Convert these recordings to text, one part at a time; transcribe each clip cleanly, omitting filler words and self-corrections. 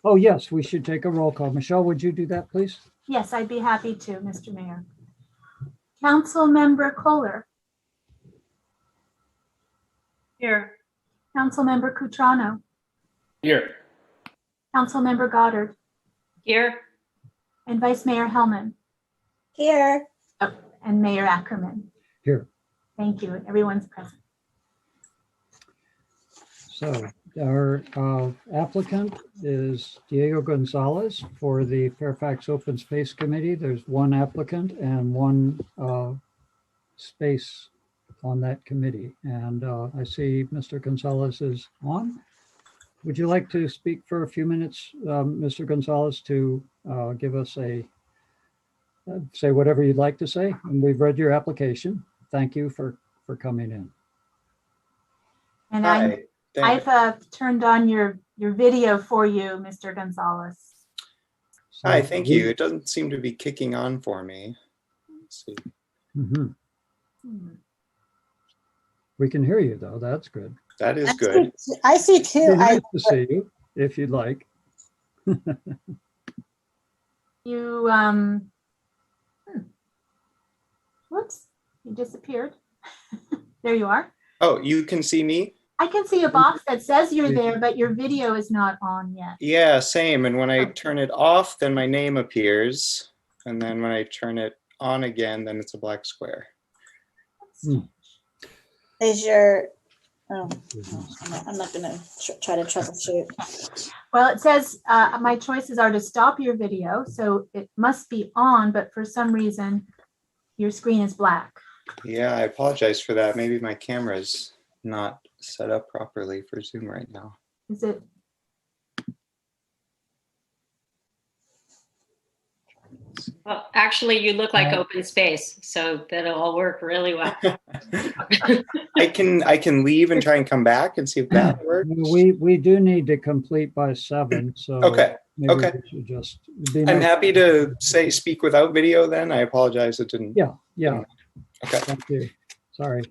Oh, yes, we should take a roll call. Michelle, would you do that, please? Yes, I'd be happy to, Mr. Mayor. Councilmember Kohler. Here. Councilmember Cutrano. Here. Councilmember Goddard. Here. And Vice Mayor Hellman. Here. Oh, and Mayor Ackerman. Here. Thank you. Everyone's present. So our applicant is Diego Gonzalez for the Fairfax Open Space Committee. There's one applicant and one space on that committee. And I see Mr. Gonzalez is on. Would you like to speak for a few minutes, Mr. Gonzalez, to give us say whatever you'd like to say? And we've read your application. Thank you for coming in. And Hi. I've turned on your video for you, Mr. Gonzalez. So Hi, thank you. It doesn't seem to be kicking on for me. Let's see. Mhm. We can hear you though. That's good. That is good. I see two. It'd be nice to see you if you'd like. You, whoops, you disappeared. There you are. Oh, you can see me? I can see a box that says you're there, but your video is not on yet. Yeah, same. And when I turn it off, then my name appears. And then when I turn it on again, then it's a black square. Is your, oh, I'm not gonna try to troubleshoot. Well, it says my choices are to stop your video, so it must be on, but for some reason your screen is black. Yeah, I apologize for that. Maybe my camera's not set up properly for Zoom right now. Is it? Well, actually, you look like open space, so that'll all work really well. I can leave and try and come back and see if that works. We do need to complete by 7, so Okay. maybe Okay. we should just be I'm nice. happy to speak without video then. I apologize it didn't. Yeah. Okay. Thank you. Sorry.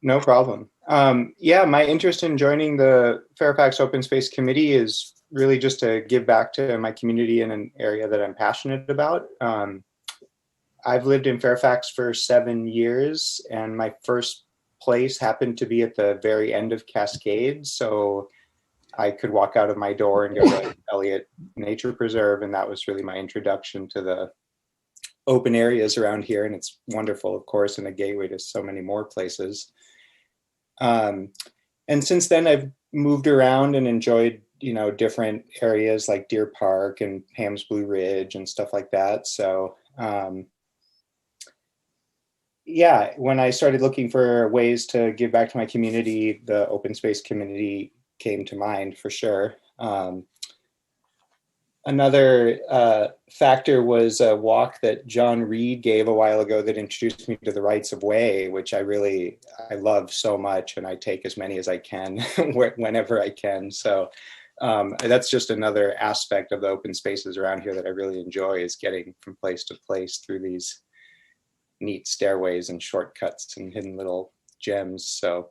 No problem. Yeah, my interest in joining the Fairfax Open Space Committee is really just to give back to my community in an area that I'm passionate about. I've lived in Fairfax for 7 years, and my first place happened to be at the very end of Cascade. So I could walk out of my door and go to Elliott Nature Preserve, and that was really my introduction to the open areas around here. And it's wonderful, of course, and a gateway to so many more places. And since then, I've moved around and enjoyed, different areas like Deer Park and Ham's Blue Ridge and stuff like that. So, yeah, when I started looking for ways to give back to my community, the open space community came to mind for sure. Another factor was a walk that John Reed gave a while ago that introduced me to the rights of way, which I love so much, and I take as many as I can whenever I can. So that's just another aspect of the open spaces around here that I really enjoy, is getting from place to place through these neat stairways and shortcuts and hidden little gems. So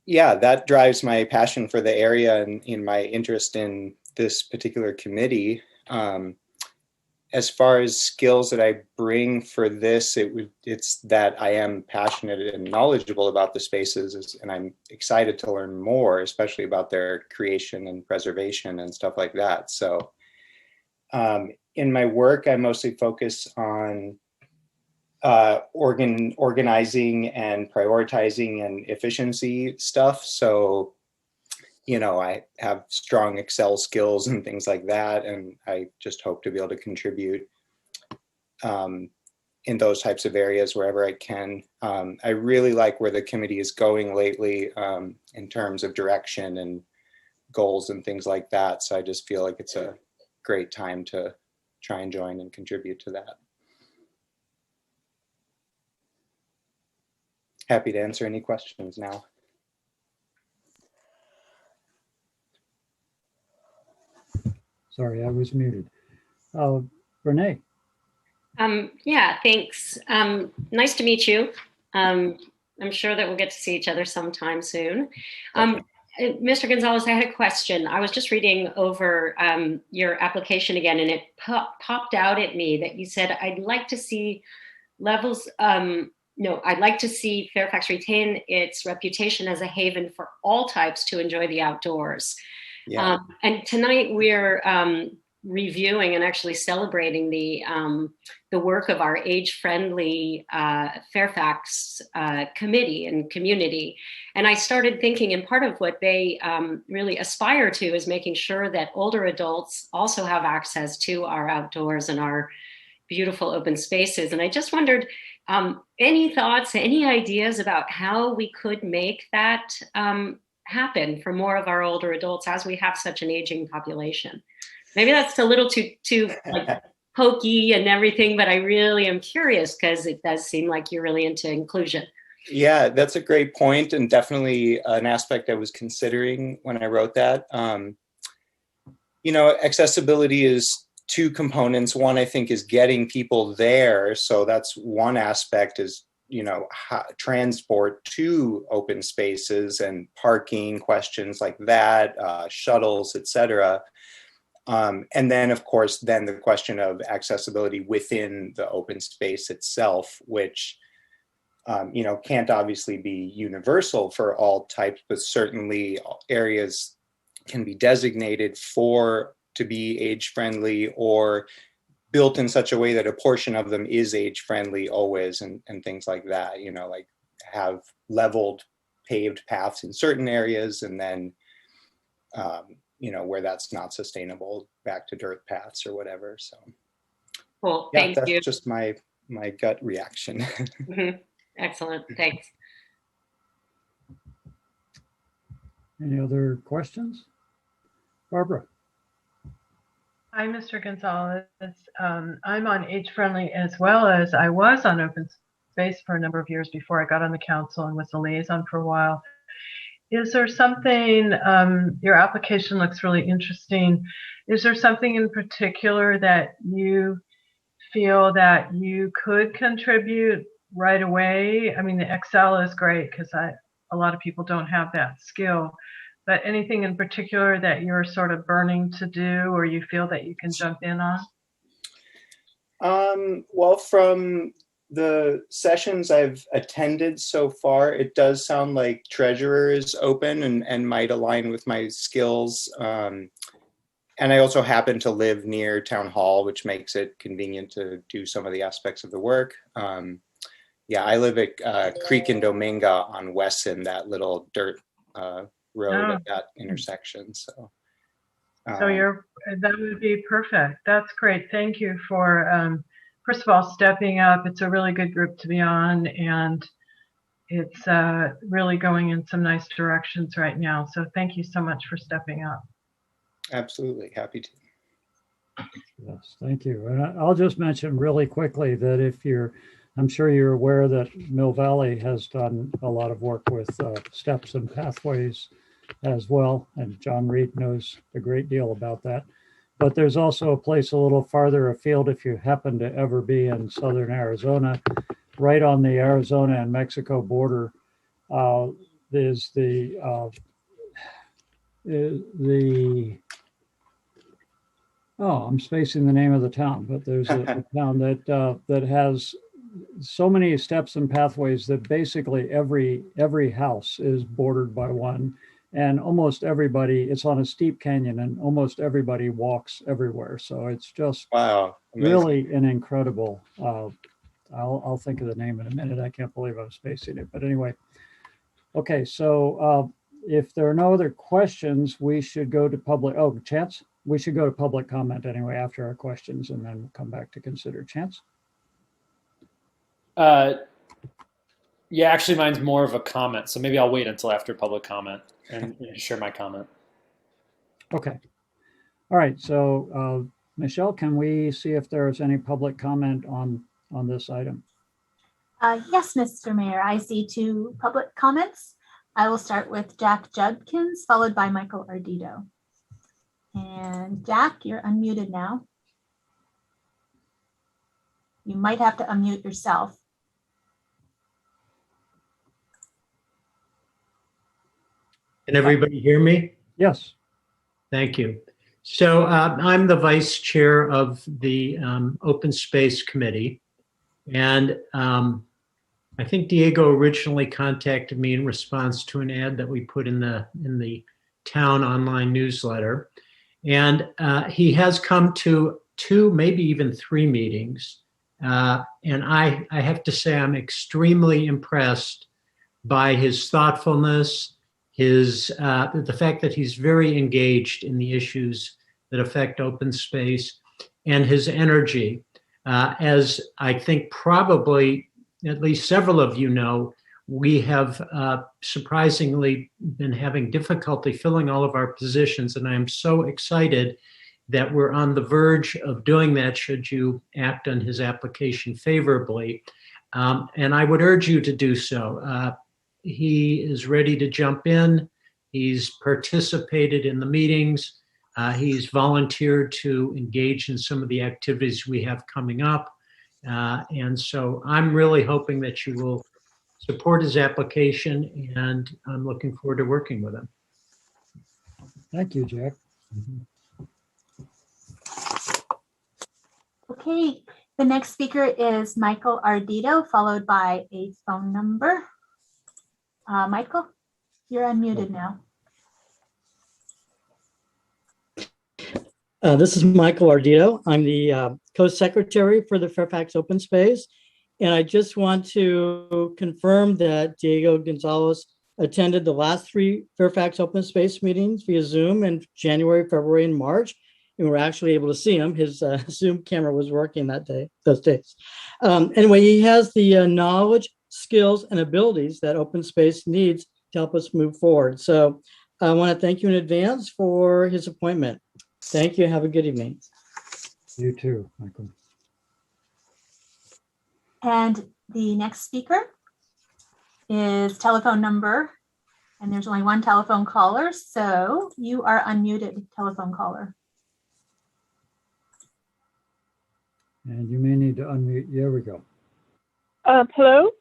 yeah, that drives my passion for the area and in my interest in this particular committee. As far as skills that I bring for this, it's that I am passionate and knowledgeable about the spaces, and I'm excited to learn more, especially about their creation and preservation and stuff like that. So in my work, I mostly focus on organizing and prioritizing and efficiency stuff. So, I have strong Excel skills and things like that. And I just hope to be able to contribute in those types of areas wherever I can. I really like where the committee is going lately in terms of direction and goals and things like that. So I just feel like it's a great time to try and join and contribute to that. Happy to answer any questions now. Sorry, I was muted. Renee. Yeah, thanks. Nice to meet you. I'm sure that we'll get to see each other sometime soon. Mr. Gonzalez, I had a question. I was just reading over your application again, and it popped out at me that you said, I'd like to see levels, no, I'd like to see Fairfax retain its reputation as a haven for all types to enjoy the outdoors. Yeah. And tonight we're reviewing and actually celebrating the work of our age-friendly Fairfax committee and community. And I started thinking, and part of what they really aspire to is making sure that older adults also have access to our outdoors and our beautiful open spaces. And I just wondered, any thoughts, any ideas about how we could make that happen for more of our older adults as we have such an aging population? Maybe that's a little too like, pokey and everything, but I really am curious because it does seem like you're really into inclusion. Yeah, that's a great point, and definitely an aspect I was considering when I wrote that. Accessibility is two components. One, I think, is getting people there. So that's one aspect is, transport to open spaces and parking questions like that, shuttles, etc. And then, of course, then the question of accessibility within the open space itself, which, can't obviously be universal for all types, but certainly areas can be designated to be age-friendly or built in such a way that a portion of them is age-friendly always, and things like that, like have leveled paved paths in certain areas, and then where that's not sustainable, back to dirt paths or whatever. So Cool, yeah, thank that's you. just my gut reaction. Mm-hmm. Excellent, thanks. Any other questions? Barbara? Hi, Mr. Gonzalez. I'm on Age Friendly as well as I was on Open Space for a number of years before I got on the council and was a liaison for a while. Is there something, your application looks really interesting. Is there something in particular that you feel that you could contribute right away? I mean, the Excel is great because a lot of people don't have that skill. But anything in particular that you're sort of burning to do or you feel that you can jump in on? Well, from the sessions I've attended so far, it does sound like treasurer is open and might align with my skills. And I also happen to live near town hall, which makes it convenient to do some of the aspects of the work. I live at Creek and Dominga on Wesson, that little dirt road at that intersection. So that would be perfect. That's great. Thank you for first of all stepping up. It's a really good group to be on, and it's really going in some nice directions right now. So thank you so much for stepping up. Absolutely, happy to. Yes, thank you. And I'll just mention really quickly that I'm sure you're aware that Mill Valley has done a lot of work with steps and pathways as well. And John Reed knows a great deal about that. But there's also a place a little farther afield if you happen to ever be in southern Arizona, right on the Arizona and Mexico border. There's I'm spacing the name of the town, but there's a town that has so many steps and pathways that basically every house is bordered by one, and almost everybody, it's on a steep canyon, and almost everybody walks everywhere. So it's just wow, amazing. Really an incredible. I'll think of the name in a minute. I can't believe I'm spacing it, but anyway. Okay, so if there are no other questions, we should go to public. Oh, Chance. We should go to public comment anyway after our questions, and then we'll come back to consider. Chance? Yeah, actually mine's more of a comment, so maybe I'll wait until after public comment and share my comment. Okay. All right, so Michelle, can we see if there's any public comment on this item? Yes, Mr. Mayor, I see 2 public comments. I will start with Jack Judkins, followed by Michael Ardito. And Jack, you're unmuted now. You might have to unmute yourself. Can everybody hear me? Yes. Thank you. So I'm the vice chair of the Open Space Committee. And I think Diego originally contacted me in response to an ad that we put in the town online newsletter. And he has come to 2, maybe even 3 meetings. And I have to say I'm extremely impressed by his thoughtfulness, the fact that he's very engaged in the issues that affect open space, and his energy. As I think probably at least several of you know, we have surprisingly been having difficulty filling all of our positions, and I am so excited that we're on the verge of doing that should you act on his application favorably. And I would urge you to do so. He is ready to jump in. He's participated in the meetings. He's volunteered to engage in some of the activities we have coming up. And so I'm really hoping that you will support his application, and I'm looking forward to working with him. Thank you, Jack. Okay, the next speaker is Michael Ardito, followed by a phone number. Michael, you're unmuted now. This is Michael Ardito. I'm the co-secretary for the Fairfax Open Space. And I just want to confirm that Diego Gonzalez attended the last 3 Fairfax Open Space meetings via Zoom in January, February, and March. And we're actually able to see him. His Zoom camera was working those days. Anyway, he has the knowledge, skills, and abilities that open space needs to help us move forward. So I want to thank you in advance for his appointment. Thank you. Have a good evening. You too, Michael. And the next speaker is telephone number, and there's only 1 telephone caller, so you are unmuted, telephone caller. And you may need to unmute. There we go. Hello.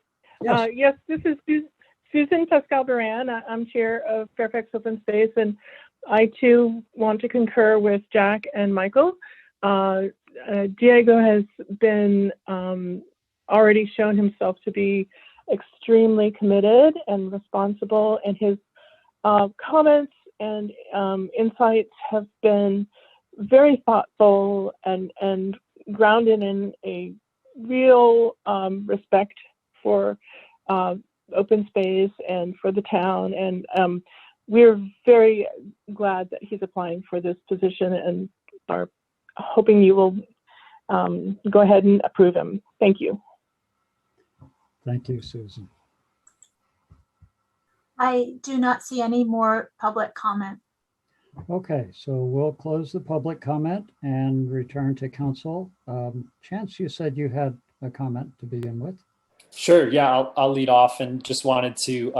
Yes. Yes, this is Susan Pascal-Duran. I'm chair of Fairfax Open Space, and I too want to concur with Jack and Michael. Diego has been already shown himself to be extremely committed and responsible, and his comments and insights have been very thoughtful and grounded in a real respect for open space and for the town. And we're very glad that he's applying for this position and are hoping you will go ahead and approve him. Thank you. Thank you, Susan. I do not see any more public comment. Okay, so we'll close the public comment and return to council. Chance, you said you had a comment to begin with. Sure. Yeah, I'll lead off and just wanted to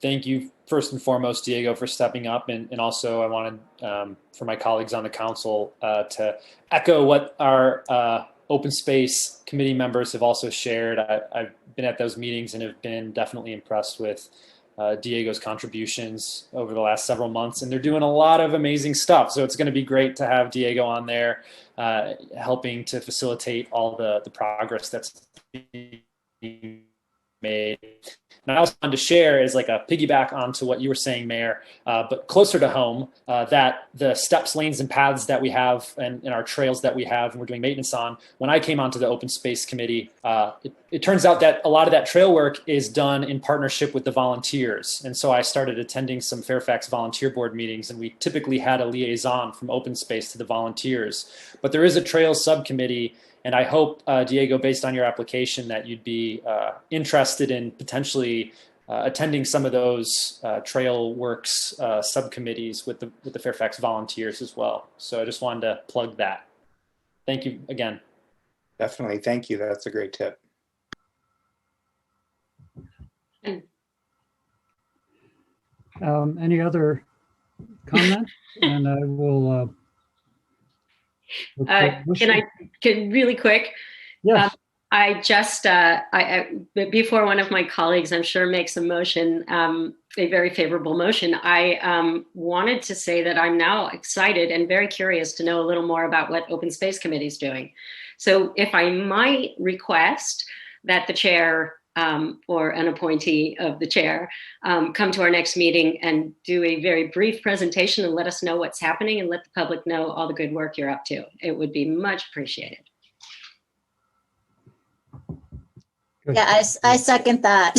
thank you first and foremost, Diego, for stepping up. And also I wanted for my colleagues on the council to echo what our open space committee members have also shared. I've been at those meetings and have been definitely impressed with Diego's contributions over the last several months, and they're doing a lot of amazing stuff. So it's going to be great to have Diego on there helping to facilitate all the progress that's being made. And I also wanted to share as like a piggyback onto what you were saying, Mayor, but closer to home, that the steps, lanes, and paths that we have and our trails that we have and we're doing maintenance on, when I came onto the Open Space Committee, it turns out that a lot of that trail work is done in partnership with the volunteers. And so I started attending some Fairfax Volunteer Board meetings, and we typically had a liaison from Open Space to the volunteers. But there is a trails subcommittee. And I hope, Diego, based on your application, that you'd be interested in potentially attending some of those trail works subcommittees with the Fairfax volunteers as well. So I just wanted to plug that. Thank you again. Definitely. Thank you. That's a great tip. Any other comments? And I will. Can really quick? Yes. I just, before one of my colleagues, I'm sure, makes a motion, a very favorable motion, I wanted to say that I'm now excited and very curious to know a little more about what Open Space Committee is doing. So if I might request that the chair or an appointee of the chair come to our next meeting and do a very brief presentation and let us know what's happening and let the public know all the good work you're up to. It would be much appreciated. Good. Yeah, I second that.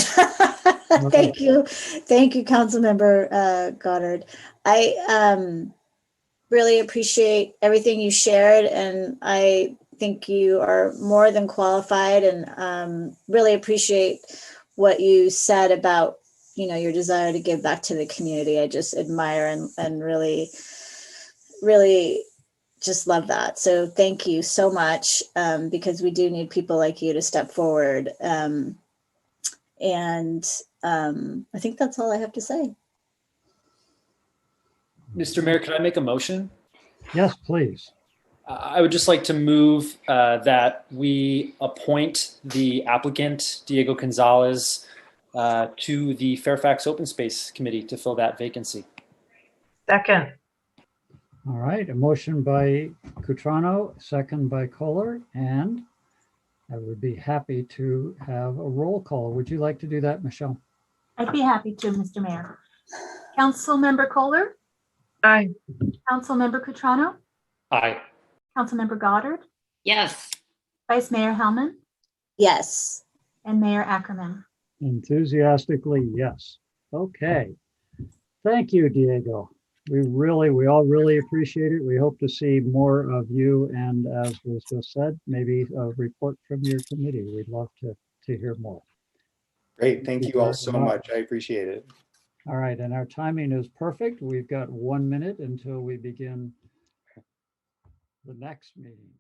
Thank you. Thank you, Councilmember Goddard. I really appreciate everything you shared, and I think you are more than qualified, and really appreciate what you said about, your desire to give back to the community. I just admire and really, really just love that. So thank you so much, because we do need people like you to step forward. And I think that's all I have to say. Mr. Mayor, could I make a motion? Yes, please. I would just like to move that we appoint the applicant, Diego Gonzalez, to the Fairfax Open Space Committee to fill that vacancy. Second. All right, a motion by Cutrano, second by Kohler, and I would be happy to have a roll call. Would you like to do that, Michelle? I'd be happy to, Mr. Mayor. Councilmember Kohler, Aye. Councilmember Cutrano, Aye. Councilmember Goddard, Yes. Vice Mayor Hellman, Yes. and Mayor Ackerman. Enthusiastically, yes. Okay. Thank you, Diego. We all really appreciate it. We hope to see more of you. And as was just said, maybe a report from your committee. We'd love to hear more. Great. Thank you all so much. I appreciate it. All right. And our timing is perfect. We've got 1 minute until we begin the next meeting.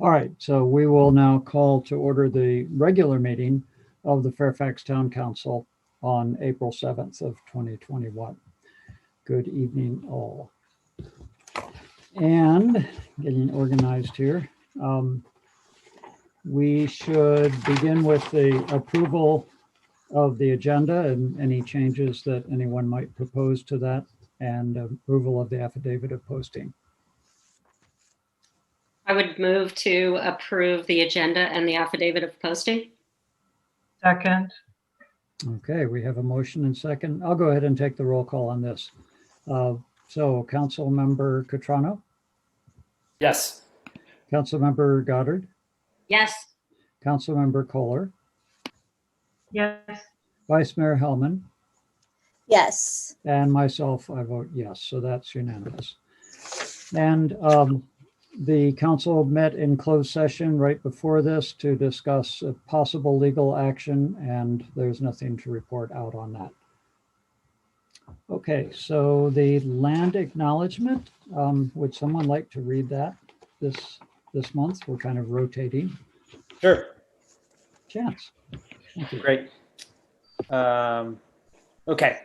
All right. So we will now call to order the regular meeting of the Fairfax Town Council on April 7th of 2021. Good evening, all. And getting organized here. We should begin with the approval of the agenda and any changes that anyone might propose to that, and approval of the affidavit of posting. I would move to approve the agenda and the affidavit of posting. Second. Okay, we have a motion and second. I'll go ahead and take the roll call on this. So Councilmember Cutrano, Yes. Councilmember Goddard, Yes. Councilmember Kohler, Yes. Vice Mayor Hellman, Yes. and myself, I vote yes. So that's unanimous. And the council met in closed session right before this to discuss a possible legal action, and there's nothing to report out on that. Okay, so the land acknowledgement, would someone like to read that this month? We're kind of rotating. Sure. Chance. Thank you. Great. Okay.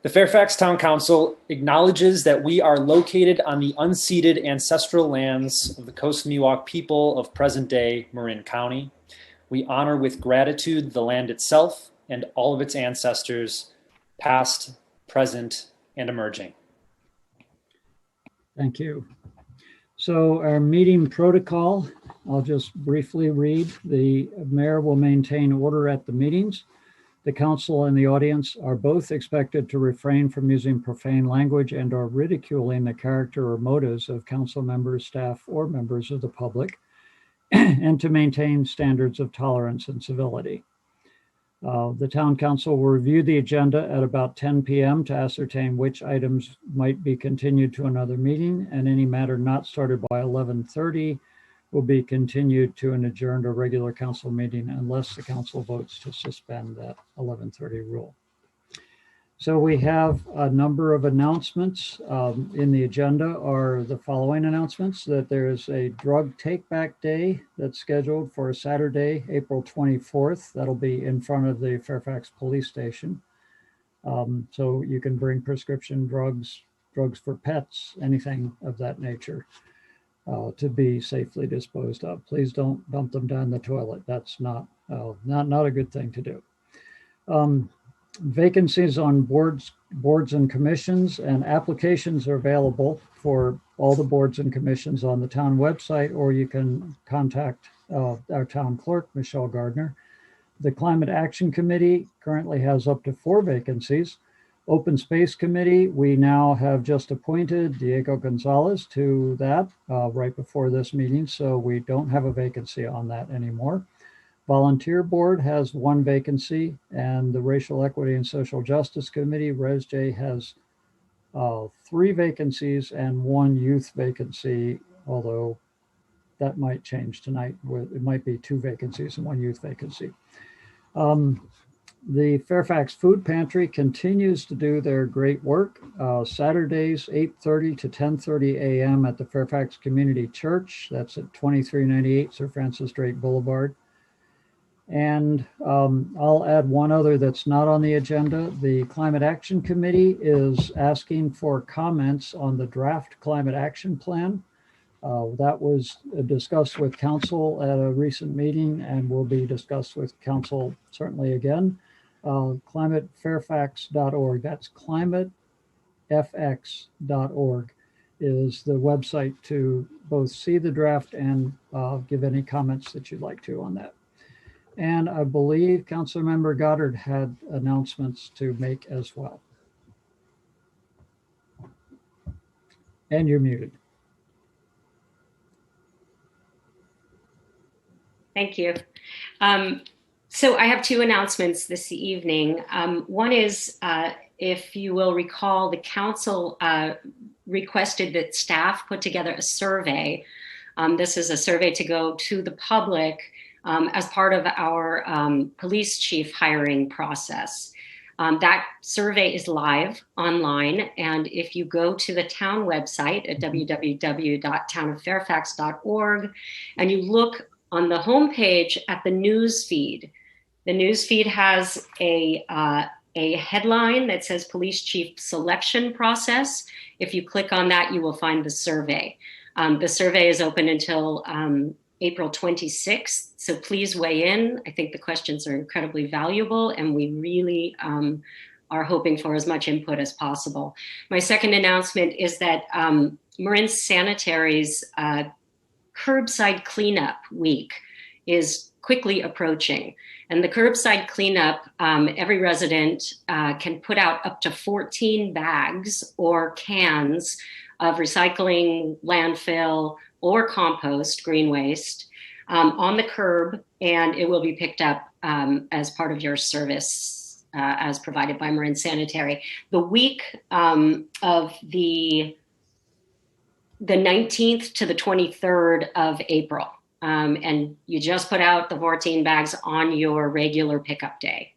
The Fairfax Town Council acknowledges that we are located on the unceded ancestral lands of the Coast Miwok people of present-day Marin County. We honor with gratitude the land itself and all of its ancestors, past, present, and emerging. Thank you. So our meeting protocol, I'll just briefly read. The mayor will maintain order at the meetings. The council and the audience are both expected to refrain from using profane language and or ridiculing the character or motives of council members, staff, or members of the public, and to maintain standards of tolerance and civility. The town council will review the agenda at about 10 p.m. to ascertain which items might be continued to another meeting, and any matter not started by 11:30 will be continued to an adjourned or regular council meeting unless the council votes to suspend that 11:30 rule. So we have a number of announcements. In the agenda are the following announcements: that there is a drug take-back day that's scheduled for Saturday, April 24th. That'll be in front of the Fairfax Police Station. So you can bring prescription drugs, drugs for pets, anything of that nature. to be safely disposed of. Please don't dump them down the toilet. That's not a good thing to do. Vacancies on boards and commissions, and applications are available for all the boards and commissions on the town website, or you can contact our town clerk, Michelle Gardner. The Climate Action Committee currently has up to 4 vacancies. Open Space Committee, we now have just appointed Diego Gonzalez to that right before this meeting, so we don't have a vacancy on that anymore. Volunteer Board has 1 vacancy, and the Racial Equity and Social Justice Committee, ResJ, has 3 vacancies and 1 youth vacancy, although that might change tonight. It might be 2 vacancies and 1 youth vacancy. The Fairfax Food Pantry continues to do their great work. Saturdays, 8:30 to 10:30 a.m. at the Fairfax Community Church. That's at 2398 Sir Francis Drake Boulevard. And I'll add one other that's not on the agenda. The Climate Action Committee is asking for comments on the draft Climate Action Plan. That was discussed with council at a recent meeting and will be discussed with council certainly again. ClimateFairfax.org. That's ClimateFX.org is the website to both see the draft and give any comments that you'd like to on that. And I believe Councilmember Goddard had announcements to make as well. And you're muted. Thank you. So I have 2 announcements this evening. One is, if you will recall, the council requested that staff put together a survey. This is a survey to go to the public as part of our police chief hiring process. That survey is live online, and if you go to the town website at www.townoffairfax.org and you look on the homepage at the news feed, the news feed has a headline that says Police Chief Selection Process. If you click on that, you will find the survey. The survey is open until April 26th, so please weigh in. I think the questions are incredibly valuable, and we really are hoping for as much input as possible. My second announcement is that Marin Sanitary's curbside cleanup week is quickly approaching. And the curbside cleanup, every resident can put out up to 14 bags or cans of recycling, landfill, or compost, green waste, on the curb, and it will be picked up as part of your service as provided by Marin Sanitary. The week of the 19th to the 23rd of April. And you just put out the 14 bags on your regular pickup day.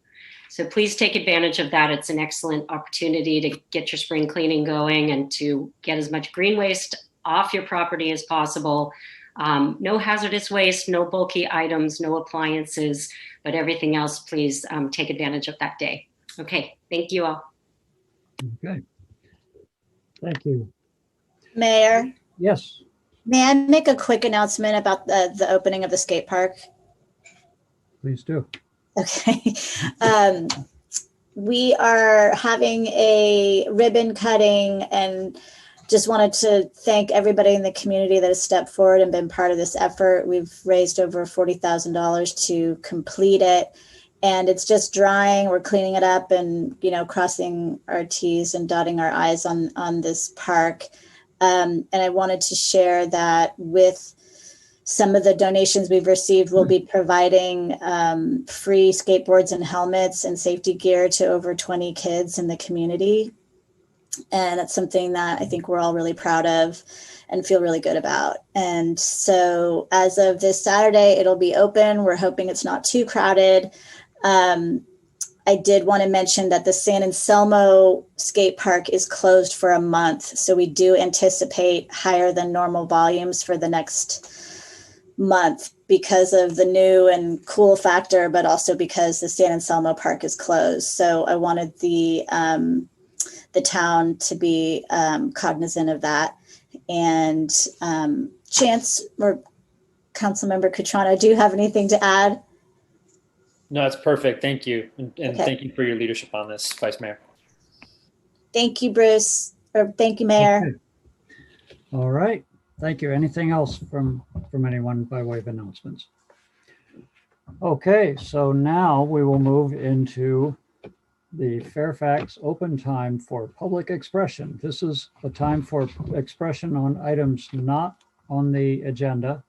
So please take advantage of that. It's an excellent opportunity to get your spring cleaning going and to get as much green waste off your property as possible. No hazardous waste, no bulky items, no appliances, but everything else, please take advantage of that day. Okay, thank you all. Okay. Thank you. Mayor, Yes. may I make a quick announcement about the opening of the skate park? Please do. Okay. We are having a ribbon cutting, and just wanted to thank everybody in the community that has stepped forward and been part of this effort. We've raised over $40,000 to complete it, and it's just drying. We're cleaning it up and, crossing our T's and dotting our I's on this park. And I wanted to share that with some of the donations we've received, we'll be providing free skateboards and helmets and safety gear to over 20 kids in the community. And it's something that I think we're all really proud of and feel really good about. And so as of this Saturday, it'll be open. We're hoping it's not too crowded. I did want to mention that the San Anselmo skate park is closed for a month. So we do anticipate higher than normal volumes for the next month because of the new and cool factor, but also because the San Anselmo park is closed. So I wanted the town to be cognizant of that. And Chance or Councilmember Cutrano, do you have anything to add? No, it's perfect. Thank you. And Okay. thank you for your leadership on this, Vice Mayor. Thank you, Bruce, or thank you, Mayor. Okay. All right. Thank you. Anything else from anyone by way of announcements? Okay, so now we will move into the Fairfax open time for public expression. This is a time for expression on items not on the agenda,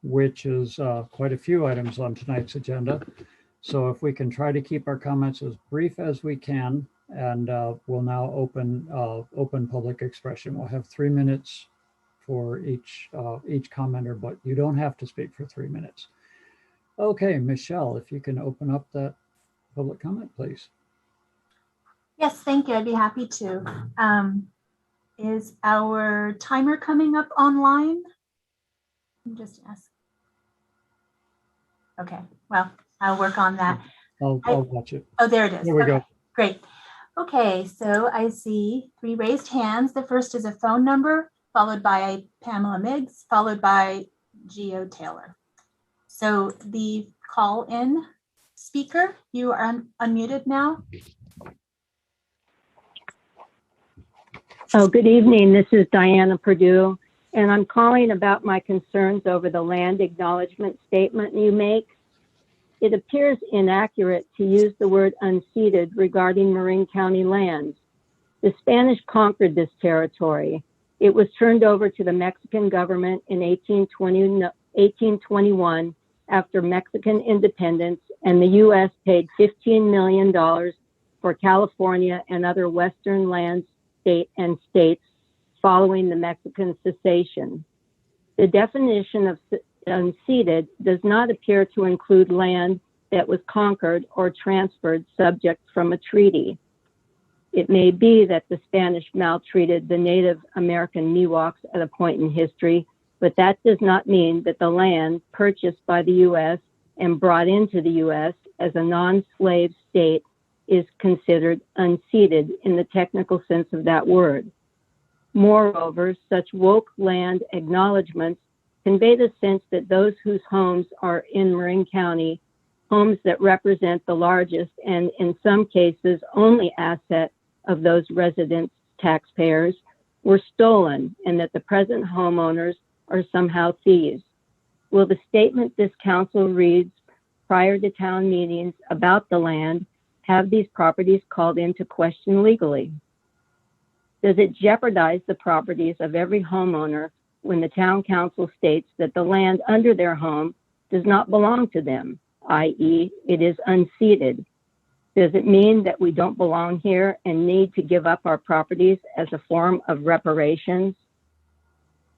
which is quite a few items on tonight's agenda. So if we can try to keep our comments as brief as we can, and we'll now open public expression. We'll have 3 minutes for each commenter, but you don't have to speak for 3 minutes. Okay, Michelle, if you can open up that public comment, please. Yes, thank you. I'd be happy to. Is our timer coming up online? I'm just asking. Okay, well, I'll work on that. I'll watch it. Oh, there it is. There we Okay, go. great. Okay, so I see 3 raised hands. The first is a phone number, followed by Pamela Miggs, followed by Geo Taylor. So the call-in speaker, you are unmuted now. Oh, good evening. This is Diana Purdue, and I'm calling about my concerns over the land acknowledgement statement you make. It appears inaccurate to use the word unceded regarding Marin County lands. The Spanish conquered this territory. It was turned over to the Mexican government in 1821 after Mexican independence, and the U.S. paid $15 million for California and other Western lands and states following the Mexican cessation. The definition of unceded does not appear to include land that was conquered or transferred subject from a treaty. It may be that the Spanish maltreated the Native American Miwoks at a point in history, but that does not mean that the land purchased by the U.S. and brought into the U.S. as a non-slave state is considered unceded in the technical sense of that word. Moreover, such woke land acknowledgements convey the sense that those whose homes are in Marin County, homes that represent the largest and in some cases only asset of those resident taxpayers, were stolen and that the present homeowners are somehow thieves. Will the statement this council reads prior to town meetings about the land have these properties called into question legally? Does it jeopardize the properties of every homeowner when the town council states that the land under their home does not belong to them, i.e., it is unceded? Does it mean that we don't belong here and need to give up our properties as a form of reparations?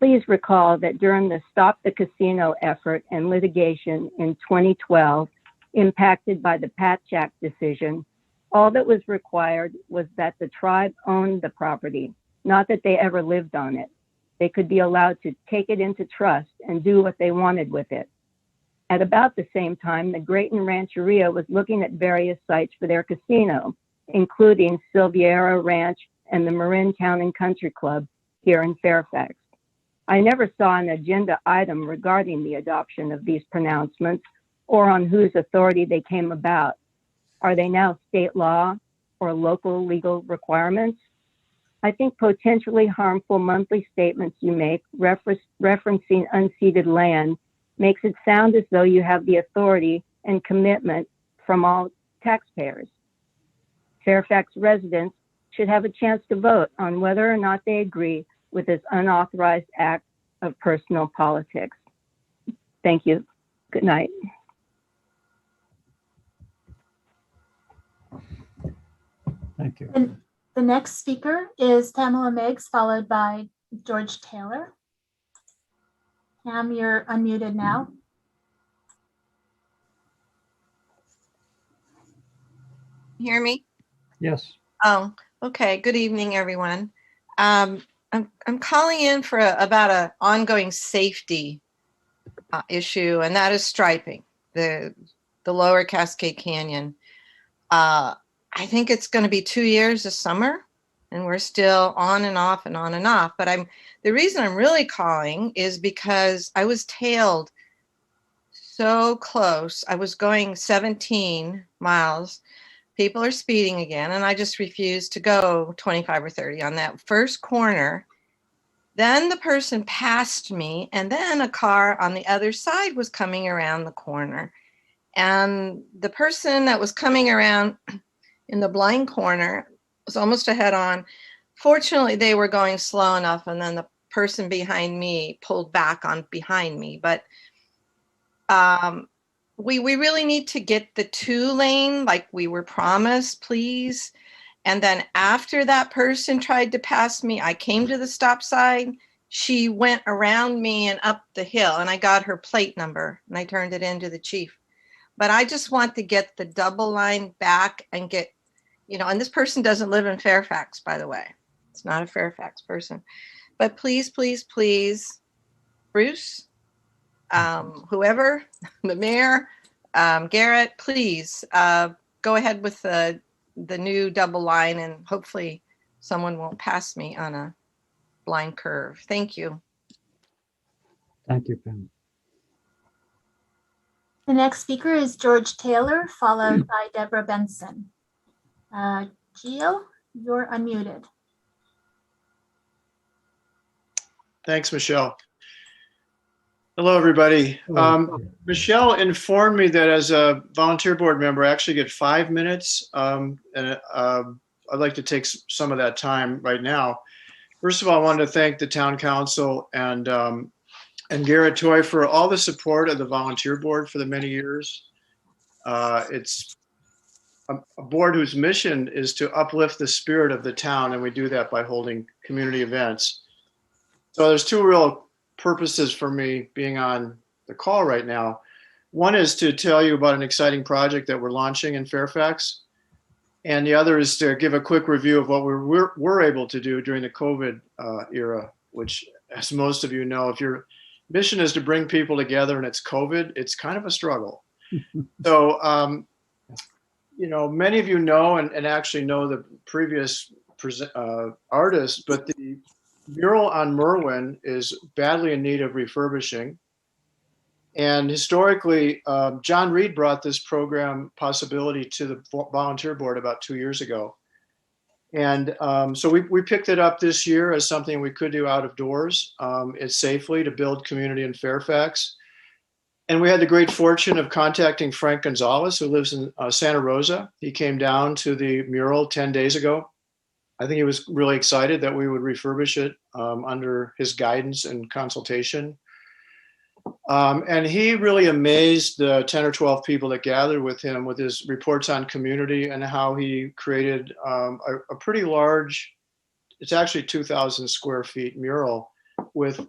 Please recall that during the Stop the Casino effort and litigation in 2012, impacted by the Patchak decision, all that was required was that the tribe owned the property, not that they ever lived on it. They could be allowed to take it into trust and do what they wanted with it. At about the same time, the Grayton Rancheria was looking at various sites for their casino, including Silviera Ranch and the Marin Town and Country Club here in Fairfax. I never saw an agenda item regarding the adoption of these pronouncements or on whose authority they came about. Are they now state law or local legal requirements? I think potentially harmful monthly statements you make referencing unceded land makes it sound as though you have the authority and commitment from all taxpayers. Fairfax residents should have a chance to vote on whether or not they agree with this unauthorized act of personal politics. Thank you. Good night. Thank you. And the next speaker is Pamela Miggs, followed by George Taylor. Pam, you're unmuted now. Hear me? Yes. Oh, okay. Good evening, everyone. I'm calling in for about an ongoing safety issue, and that is striping the lower Cascade Canyon. I think it's going to be 2 years this summer and we're still on and off and on and off. But the reason I'm really calling is because I was tailed so close. I was going 17 miles. People are speeding again, and I just refused to go 25 or 30 on that first corner. Then the person passed me, and then a car on the other side was coming around the corner. And the person that was coming around in the blind corner was almost a head on. Fortunately, they were going slow enough, and then the person behind me pulled back on behind me. But we really need to get the 2-lane like we were promised, please. And then after that person tried to pass me, I came to the stop sign. She went around me and up the hill, and I got her plate number, and I turned it into the chief. But I just want to get the double line back and get, and this person doesn't live in Fairfax, by the way. It's not a Fairfax person. But please, please, please, Bruce, whoever, the mayor, Garrett, please go ahead with the new double line, and hopefully someone won't pass me on a blind curve. Thank you. Thank you, Pam. The next speaker is George Taylor, followed by Deborah Benson. Gio, you're unmuted. Thanks, Michelle. Hello, everybody. Michelle informed me that as a volunteer board member, I actually get 5 minutes, and I'd like to take some of that time right now. First of all, I wanted to thank the town council and Garrett Toy for all the support of the volunteer board for the many years. It's a board whose mission is to uplift the spirit of the town, and we do that by holding community events. So there's two real purposes for me being on the call right now. One is to tell you about an exciting project that we're launching in Fairfax. And the other is to give a quick review of what we're able to do during the COVID era, which, as most of you know, if your mission is to bring people together and it's COVID, it's kind of a struggle. So, many of you know and actually know the previous artist, but the mural on Merwin is badly in need of refurbishing. And historically, John Reed brought this program possibility to the volunteer board about 2 years ago. And so we picked it up this year as something we could do out of doors. It's safely to build community in Fairfax. And we had the great fortune of contacting Frank Gonzalez, who lives in Santa Rosa. He came down to the mural 10 days ago. I think he was really excited that we would refurbish it under his guidance and consultation. And he really amazed the 10 or 12 people that gathered with him with his reports on community and how he created a pretty large, it's actually 2,000 square feet mural with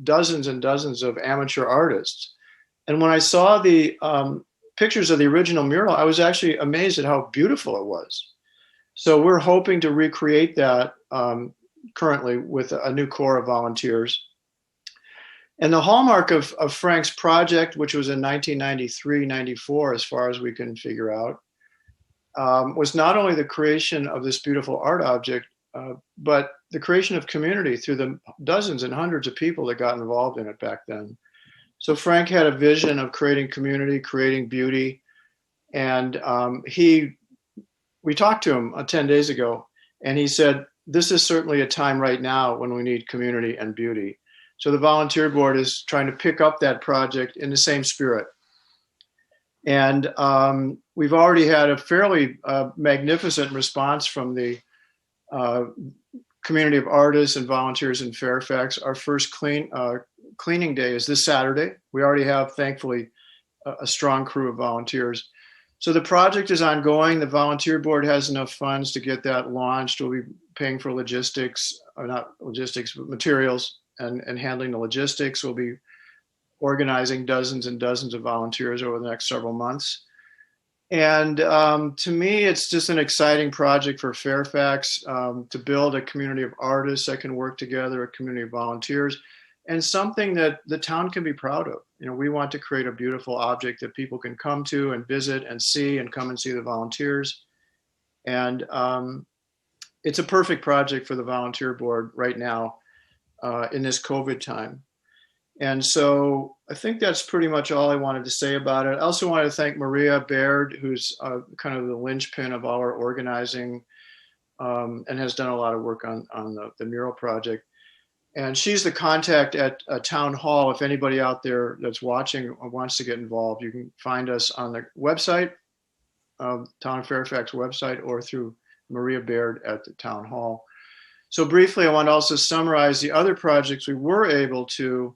dozens and dozens of amateur artists. And when I saw the pictures of the original mural, I was actually amazed at how beautiful it was. So we're hoping to recreate that currently with a new core of volunteers. And the hallmark of Frank's project, which was in 1993-94, as far as we can figure out, was not only the creation of this beautiful art object, but the creation of community through the dozens and hundreds of people that got involved in it back then. So Frank had a vision of creating community, creating beauty, and we talked to him 10 days ago, and he said, this is certainly a time right now when we need community and beauty. So the volunteer board is trying to pick up that project in the same spirit. And we've already had a fairly magnificent response from the community of artists and volunteers in Fairfax. Our first cleaning day is this Saturday. We already have, thankfully, a strong crew of volunteers. So the project is ongoing. The volunteer board has enough funds to get that launched. We'll be paying for logistics, or not logistics, but materials and handling the logistics. We'll be organizing dozens and dozens of volunteers over the next several months. And to me, it's just an exciting project for Fairfax to build a community of artists that can work together, a community of volunteers, and something that the town can be proud of. We want to create a beautiful object that people can come to and visit and see, and come and see the volunteers. And it's a perfect project for the volunteer board right now in this COVID time. And so I think that's pretty much all I wanted to say about it. I also wanted to thank Maria Baird, who's kind of the linchpin of our organizing and has done a lot of work on the mural project. And she's the contact at Town Hall. If anybody out there that's watching or wants to get involved, you can find us on the website, Town of Fairfax website, or through Maria Baird at the Town Hall. So briefly, I want to also summarize the other projects we were able to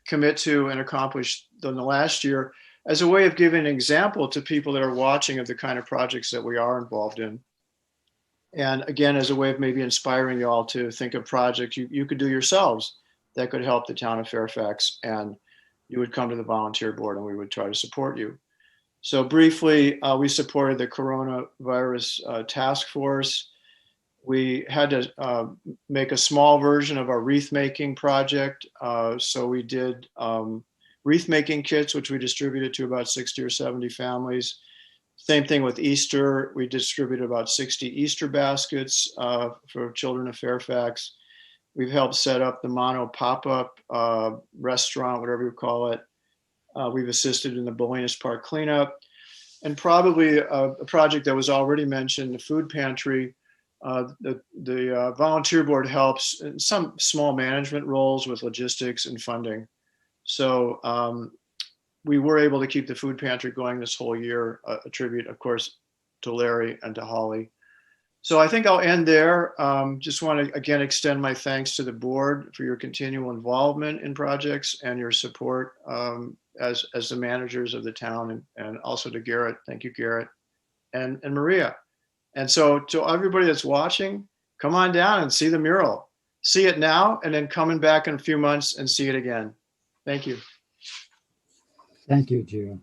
commit to and accomplish in the last year as a way of giving an example to people that are watching of the kind of projects that we are involved in. And again, as a way of maybe inspiring you all to think of projects you could do yourselves that could help the town of Fairfax, and you would come to the volunteer board and we would try to support you. So briefly, we supported the coronavirus task force. We had to make a small version of our wreath making project. So we did wreath making kits, which we distributed to about 60 or 70 families. Same thing with Easter. We distributed about 60 Easter baskets for children of Fairfax. We've helped set up the Mono pop-up restaurant, whatever you call it. We've assisted in the Bolinas Park cleanup. And probably a project that was already mentioned, the food pantry. The volunteer board helps in some small management roles with logistics and funding. So we were able to keep the food pantry going this whole year, a tribute, of course, to Larry and to Holly. So I think I'll end there. Just want to, again, extend my thanks to the board for your continual involvement in projects and your support as the managers of the town, and also to Garrett. Thank you, Garrett, and Maria. And so to everybody that's watching, come on down and see the mural. See it now, and then coming back in a few months and see it again. Thank you. Thank you, Gio.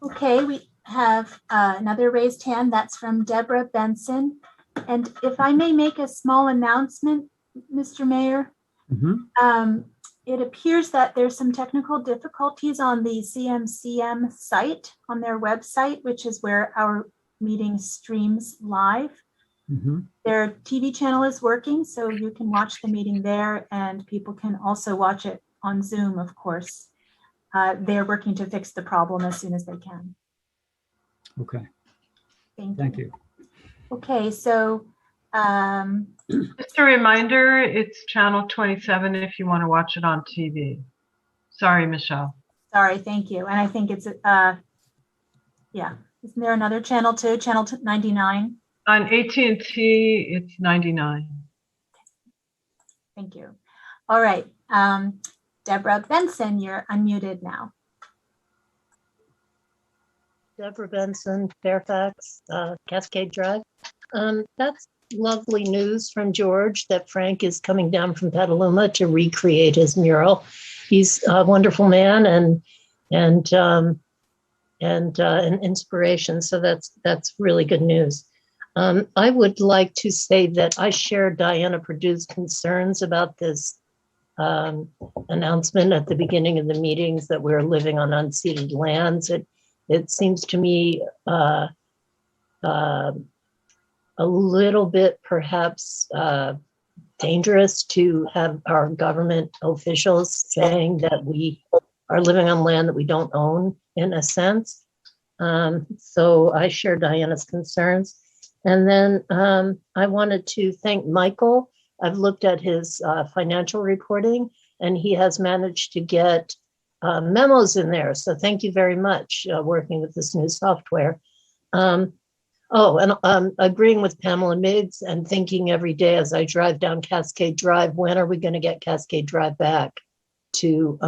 Okay, we have another raised hand. That's from Deborah Benson. And if I may make a small announcement, Mr. Mayor, it appears that there's some technical difficulties on the CMCM site on their website, which is where our meeting streams live. Their TV channel is working, so you can watch the meeting there, and people can also watch it on Zoom, of course. They're working to fix the problem as soon as they can. Okay. Thank you. Okay, so just a reminder, it's channel 27 if you want to watch it on TV. Sorry, Michelle. Sorry, thank you. And I think it's, yeah, isn't there another channel too? Channel 99? On AT&T, it's 99. Thank you. All right. Deborah Benson, you're unmuted now. Deborah Benson, Fairfax, Cascade Drive. That's lovely news from George that Frank is coming down from Petaluma to recreate his mural. He's a wonderful man and an inspiration. So that's really good news. I would like to say that I share Diana Perdue's concerns about this announcement at the beginning of the meetings that we're living on unceded lands. It seems to me a little bit perhaps dangerous to have our government officials saying that we are living on land that we don't own, in a sense. So I share Diana's concerns. And then I wanted to thank Michael. I've looked at his financial reporting, and he has managed to get memos in there. So thank you very much, working with this new software. Agreeing with Pamela Miggs and thinking every day as I drive down Cascade Drive, when are we going to get Cascade Drive back to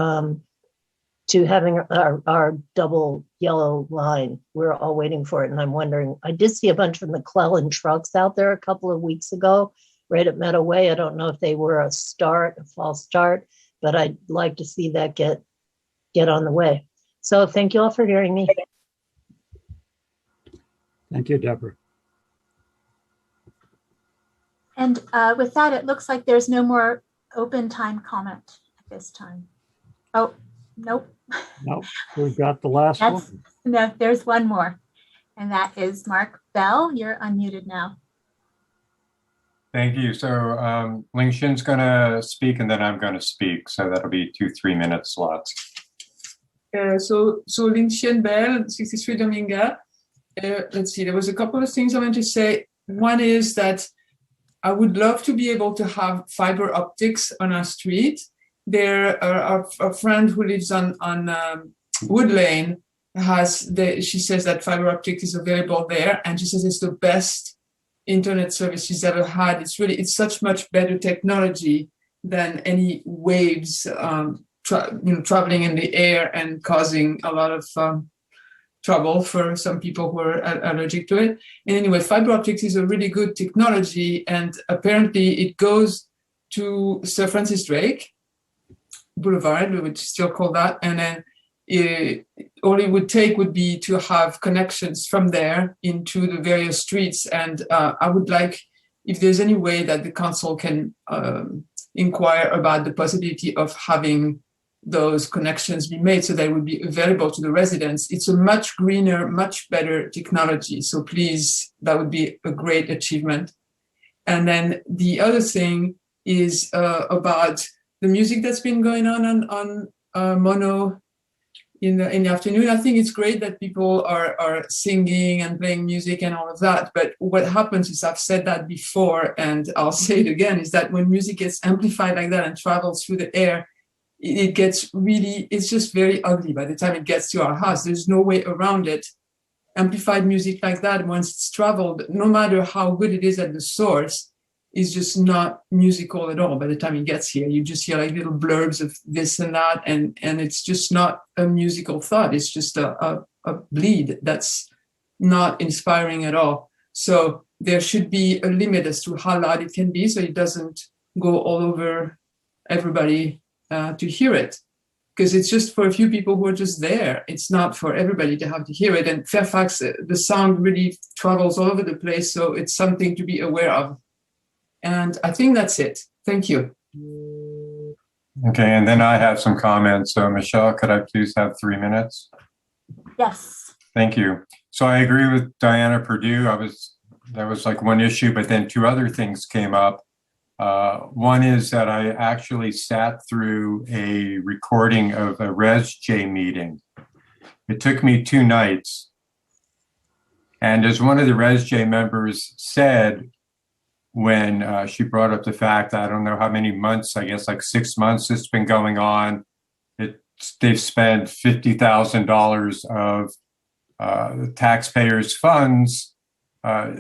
having our double yellow line? We're all waiting for it. And I'm wondering, I did see a bunch of McClellan trucks out there a couple of weeks ago, right at Meadow Way. I don't know if they were a false start, but I'd like to see that get on the way. So thank you all for hearing me. Thank you, Deborah. And with that, it looks like there's no more open time comment at this time. Oh, nope. Nope, we've got the last one. No, there's one more. And that is Mark Bell. You're unmuted now. Thank you. So Ling Xin's going to speak and then I'm going to speak. So that'll be 2 3-minute slots. So Ling Xin Bell, 63 Dominga. Let's see, there was a couple of things I want to say. One is that I would love to be able to have fiber optics on our street. There are a friend who lives on Wood Lane she says that fiber optic is available there, and she says it's the best internet service she's ever had. It's such much better technology than any waves traveling in the air and causing a lot of trouble for some people who are allergic to it. And anyway, fiber optics is a really good technology, and apparently it goes to Sir Francis Drake Boulevard, which is still called that, and then all it would take would be to have connections from there into the various streets. And I would like, if there's any way that the council can inquire about the possibility of having those connections be made so they would be available to the residents. It's a much greener, much better technology. So please, that would be a great achievement. And then the other thing is about the music that's been going on Mono in the afternoon. I think it's great that people are singing and playing music and all of that. But what happens is, I've said that before and I'll say it again, is that when music gets amplified like that and travels through the air, it gets really, it's just very ugly by the time it gets to our house. There's no way around it. Amplified music like that, once it's traveled, no matter how good it is at the source, is just not musical at all by the time it gets here. You just hear like little blurbs of this and that, and it's just not a musical thought. It's just a bleed that's not inspiring at all. So there should be a limit as to how loud it can be so it doesn't go all over everybody to hear it. Because it's just for a few people who are just there. It's not for everybody to have to hear it. And Fairfax, the sound really travels all over the place, so it's something to be aware of. And I think that's it. Thank you. Okay, and then I have some comments. So Michelle, could I please have 3 minutes? Yes. Thank you. So I agree with Diana Perdue. That was like one issue, but then 2 other things came up. One is that I actually sat through a recording of a ResJ meeting. It took me 2 nights. And as one of the ResJ members said, when she brought up the fact, I don't know how many months, I guess like 6 months it's been going on. They've spent $50,000 of the taxpayers' funds.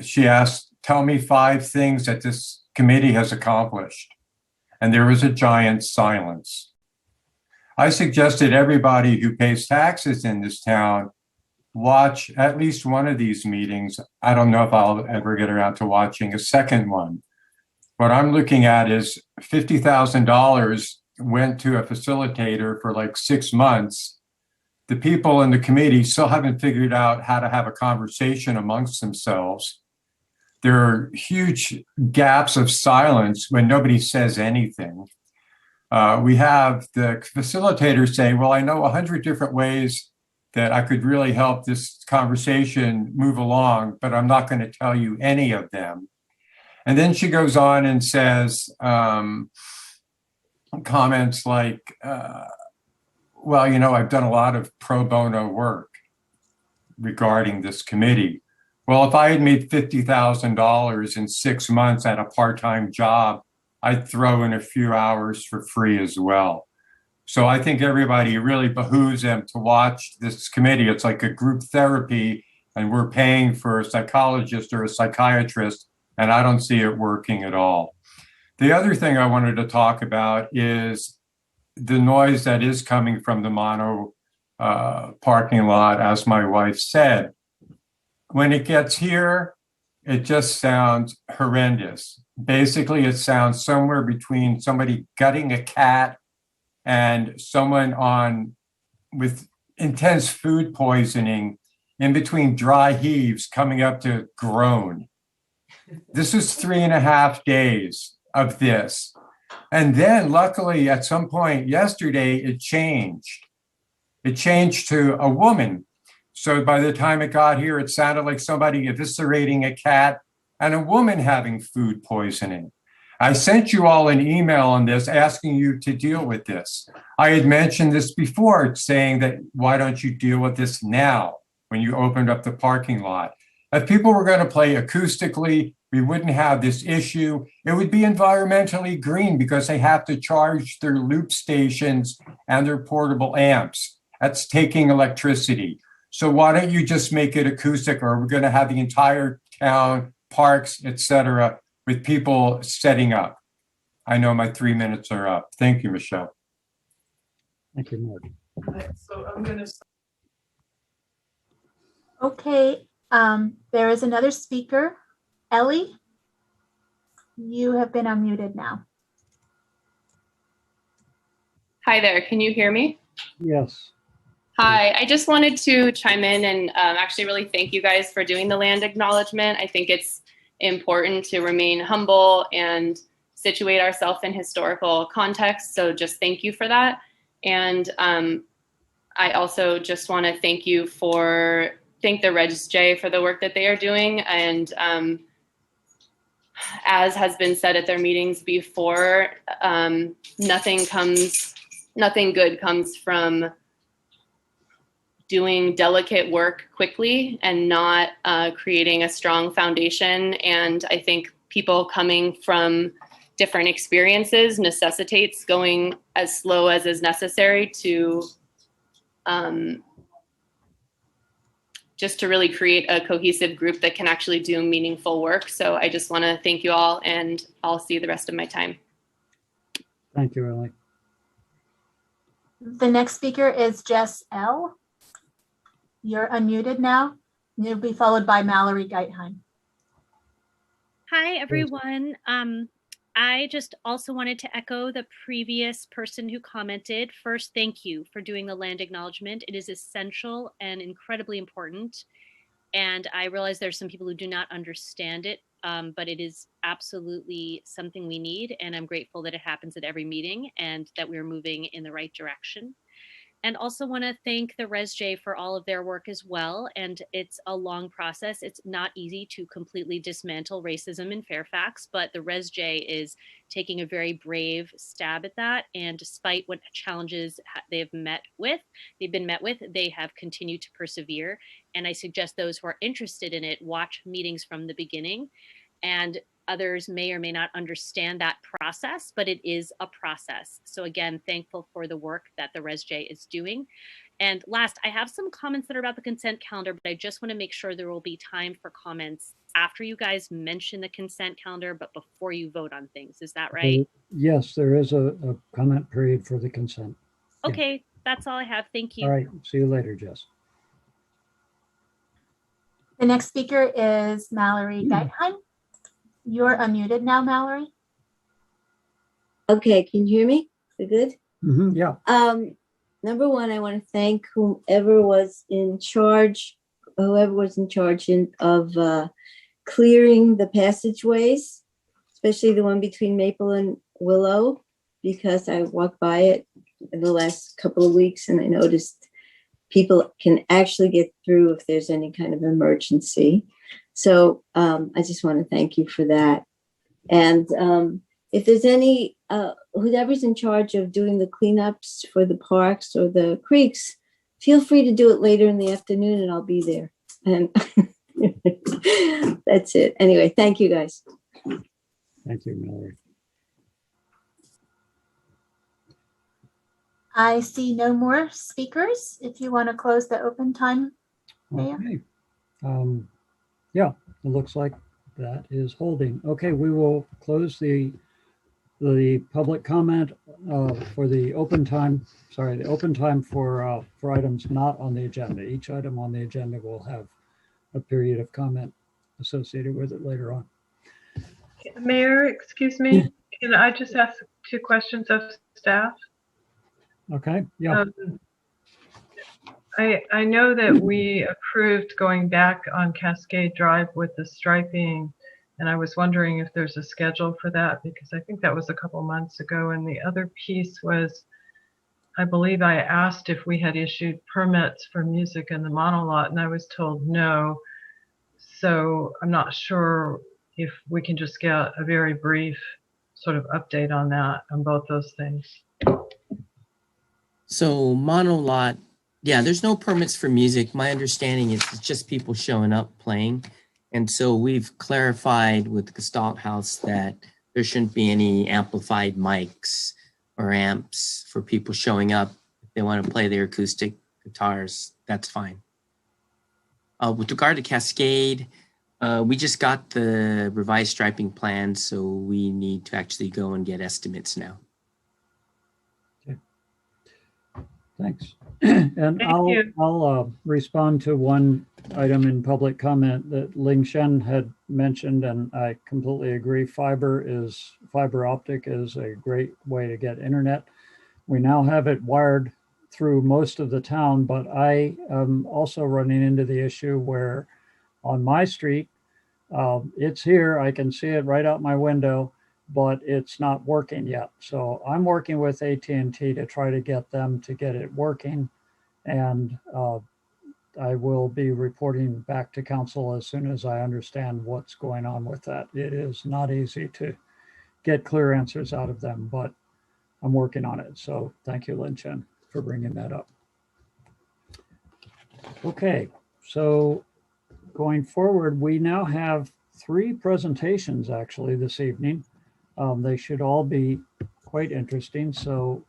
She asked, tell me 5 things that this committee has accomplished. And there was a giant silence. I suggested everybody who pays taxes in this town watch at least one of these meetings. I don't know if I'll ever get around to watching a second one. What I'm looking at is $50,000 went to a facilitator for like 6 months. The people in the committee still haven't figured out how to have a conversation amongst themselves. There are huge gaps of silence when nobody says anything. We have the facilitator say, well, I know 100 different ways that I could really help this conversation move along, but I'm not going to tell you any of them. And then she goes on and says comments like, well, you know, I've done a lot of pro bono work regarding this committee. Well, if I had made $50,000 in 6 months at a part-time job, I'd throw in a few hours for free as well. So I think everybody really behooves them to watch this committee. It's like a group therapy, and we're paying for a psychologist or a psychiatrist, and I don't see it working at all. The other thing I wanted to talk about is the noise that is coming from the Mono parking lot, as my wife said. When it gets here, it just sounds horrendous. Basically, it sounds somewhere between somebody gutting a cat and someone with intense food poisoning, in between dry heaves coming up to groan. This is 3.5 days of this. And then luckily at some point yesterday, it changed. It changed to a woman So by the time it got here, it sounded like somebody eviscerating a cat and a woman having food poisoning. I sent you all an email on this asking you to deal with this. I had mentioned this before, saying that why don't you deal with this now when you opened up the parking lot? If people were going to play acoustically, we wouldn't have this issue. It would be environmentally green because they have to charge their loop stations and their portable amps. That's taking electricity. So why don't you just make it acoustic, or we're going to have the entire town, parks, etc., with people setting up. I know my 3 minutes are up. Thank you, Michelle. Thank you, Mark. So I'm going to. Okay, there is another speaker. Ellie, you have been unmuted now. Hi there, can you hear me? Yes. Hi, I just wanted to chime in and actually really thank you guys for doing the land acknowledgement. I think it's important to remain humble and situate ourselves in historical context. So just thank you for that. And I also just want to thank the Regis J for the work that they are doing. And as has been said at their meetings before, nothing good comes from doing delicate work quickly and not creating a strong foundation. And I think people coming from different experiences necessitates going as slow as is necessary to just to really create a cohesive group that can actually do meaningful work. So I just want to thank you all, and I'll see you the rest of my time. Thank you, Ellie. The next speaker is Jess L. You're unmuted now. You'll be followed by Mallory Geithheim. Hi, everyone. I just also wanted to echo the previous person who commented. First, thank you for doing the land acknowledgement. It is essential and incredibly important. And I realize there's some people who do not understand it, but it is absolutely something we need. And I'm grateful that it happens at every meeting and that we're moving in the right direction. And also want to thank the ResJ for all of their work as well. And it's a long process. It's not easy to completely dismantle racism in Fairfax, but the ResJ is taking a very brave stab at that. And despite what challenges they've been met with, they have continued to persevere. And I suggest those who are interested in it watch meetings from the beginning. And others may or may not understand that process, but it is a process. So again, thankful for the work that the ResJ is doing. And last, I have some comments that are about the consent calendar, but I just want to make sure there will be time for comments after you guys mention the consent calendar, but before you vote on things. Is that right? Yes, there is a comment period for the consent. Okay, Yeah. that's all I have. Thank you. All right, see you later, Jess. The next speaker is Mallory Geithheim. You're unmuted now, Mallory. Okay, can you hear me? We good? Yeah. Number one, I want to thank whoever was in charge of clearing the passageways, especially the one between Maple and Willow, because I walked by it in the last couple of weeks and I noticed people can actually get through if there's any kind of emergency. So I just want to thank you for that. And if there's any, whoever's in charge of doing the cleanups for the parks or the creeks, feel free to do it later in the afternoon and I'll be there. And that's it. Anyway, thank you guys. Thank you, Mallory. I see no more speakers. If you want to close the open time. Okay. Yeah, it looks like that is holding. Okay, we will close the public comment for the open time. Sorry, the open time for items not on the agenda. Each item on the agenda will have a period of comment associated with it later on. Mayor, excuse me, can I just ask 2 questions of staff? Okay, yeah. I know that we approved going back on Cascade Drive with the striping, and I was wondering if there's a schedule for that, because I think that was a couple months ago. And the other piece was I believe I asked if we had issued permits for music in the monolot, and I was told no. So I'm not sure if we can just get a very brief sort of update on that, on both those things. So monolot, yeah, there's no permits for music. My understanding is it's just people showing up playing. And so we've clarified with Gestalt House that there shouldn't be any amplified mics or amps for people showing up. If they want to play their acoustic guitars, that's fine. With regard to Cascade, we just got the revised striping plan, so we need to actually go and get estimates now. Thanks. And Thank I'll respond to one item in public comment that Ling Shen had mentioned, and I completely agree. Fiber optic is a great way to get internet. We now have it wired through most of the town, but I am also running into the issue where on my street, it's here, I can see it right out my window, but it's not working yet. So I'm working with AT&T to try to get them to get it working. And I will be reporting back to council as soon as I understand what's going on with that. It is not easy to get clear answers out of them, but I'm working on it. So thank you, Lin Chen, for bringing that up. Okay, so going forward, we now have 3 presentations actually this evening. They should all be quite interesting. So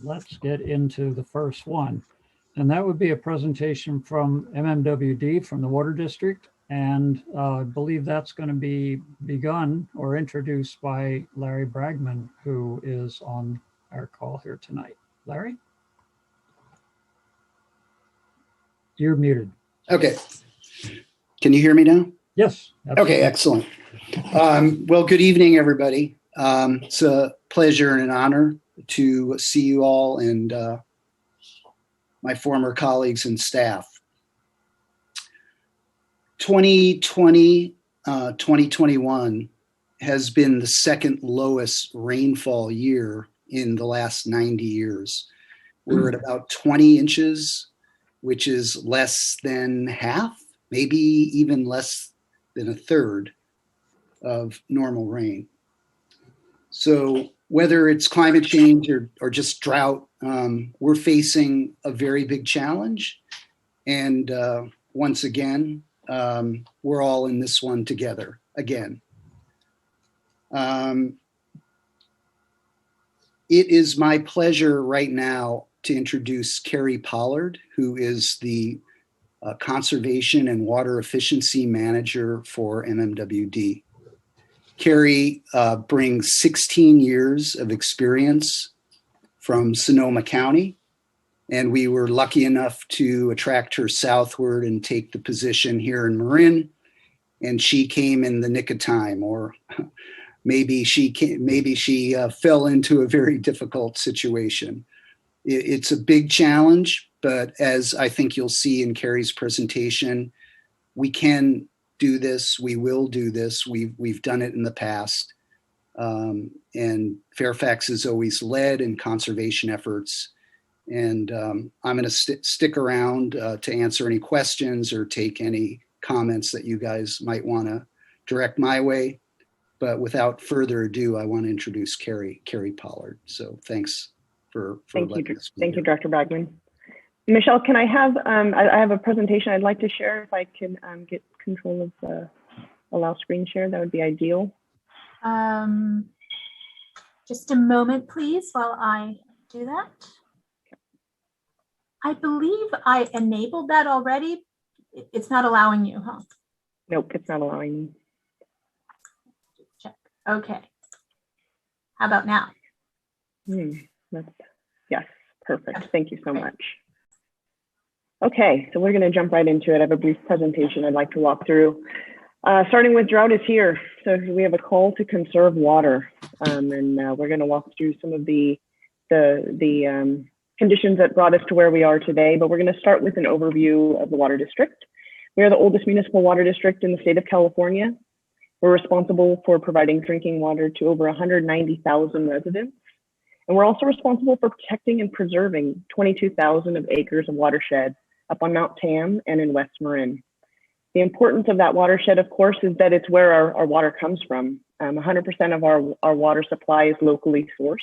let's get into the first one. And that would be a presentation from MMWD from the Water District. And I believe that's going to be begun or introduced by Larry Bragman, who is on our call here tonight. Larry? You're muted. Okay. Can you hear me now? Yes. Absolutely. Okay, excellent. Well, good evening, everybody. It's a pleasure and an honor to see you all and my former colleagues and staff. 2020, 2021 has been the second lowest rainfall year in the last 90 years. We're at about 20 inches, which is less than half, maybe even less than a third of normal rain. So whether it's climate change or just drought, we're facing a very big challenge. And once again, we're all in this one together again. It is my pleasure right now to introduce Carrie Pollard, who is the Conservation and Water Efficiency Manager for MMWD. Carrie brings 16 years of experience from Sonoma County, and we were lucky enough to attract her southward and take the position here in Marin. And she came in the nick of time, or maybe she fell into a very difficult situation. It's a big challenge, but as I think you'll see in Carrie's presentation, we can do this. We will do this. We've done it in the past. And Fairfax has always led in conservation efforts. And I'm going to stick around to answer any questions or take any comments that you guys might want to direct my way. But without further ado, I want to introduce Carrie Pollard. So thanks for Thank you. us be Thank you, here. Dr. Bragman. Michelle, can I have, I have a presentation I'd like to share. If I can get control of allow screen share, that would be ideal. Just a moment, please, while I do that. I believe I enabled that already. It's not allowing you, huh? Nope, it's not allowing me. Check. Okay. How about now? Yes, perfect. Thank you so much. Okay, so we're going to jump right into it. I have a brief presentation I'd like to walk through. Starting with drought is here. So we have a call to conserve water, and we're going to walk through some of the conditions that brought us to where we are today. But we're going to start with an overview of the water district. We are the oldest municipal water district in the state of California. We're responsible for providing drinking water to over 190,000 residents. And we're also responsible for protecting and preserving 22,000 of acres of watershed up on Mount Tam and in West Marin. The importance of that watershed, of course, is that it's where our water comes from. 100% of our water supply is locally sourced.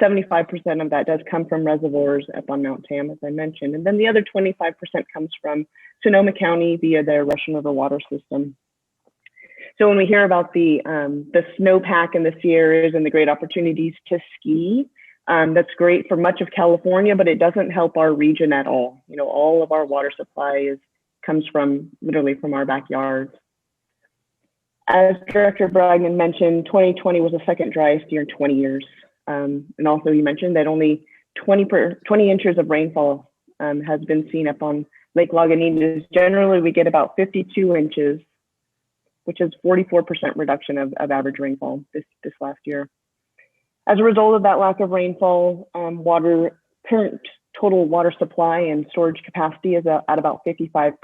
75% of that does come from reservoirs up on Mount Tam, as I mentioned. And then the other 25% comes from Sonoma County via their Russian River water system. So when we hear about the snowpack in the Sierras and the great opportunities to ski, that's great for much of California, but it doesn't help our region at all. You know, all of our water supply comes from literally from our backyards. As Director Bragman mentioned, 2020 was the second driest year in 20 years. And also he mentioned that only 20 inches of rainfall has been seen up on Lake Lagunitas. Generally, we get about 52 inches, which is 44% reduction of average rainfall this last year. As a result of that lack of rainfall, current total water supply and storage capacity is at about 55%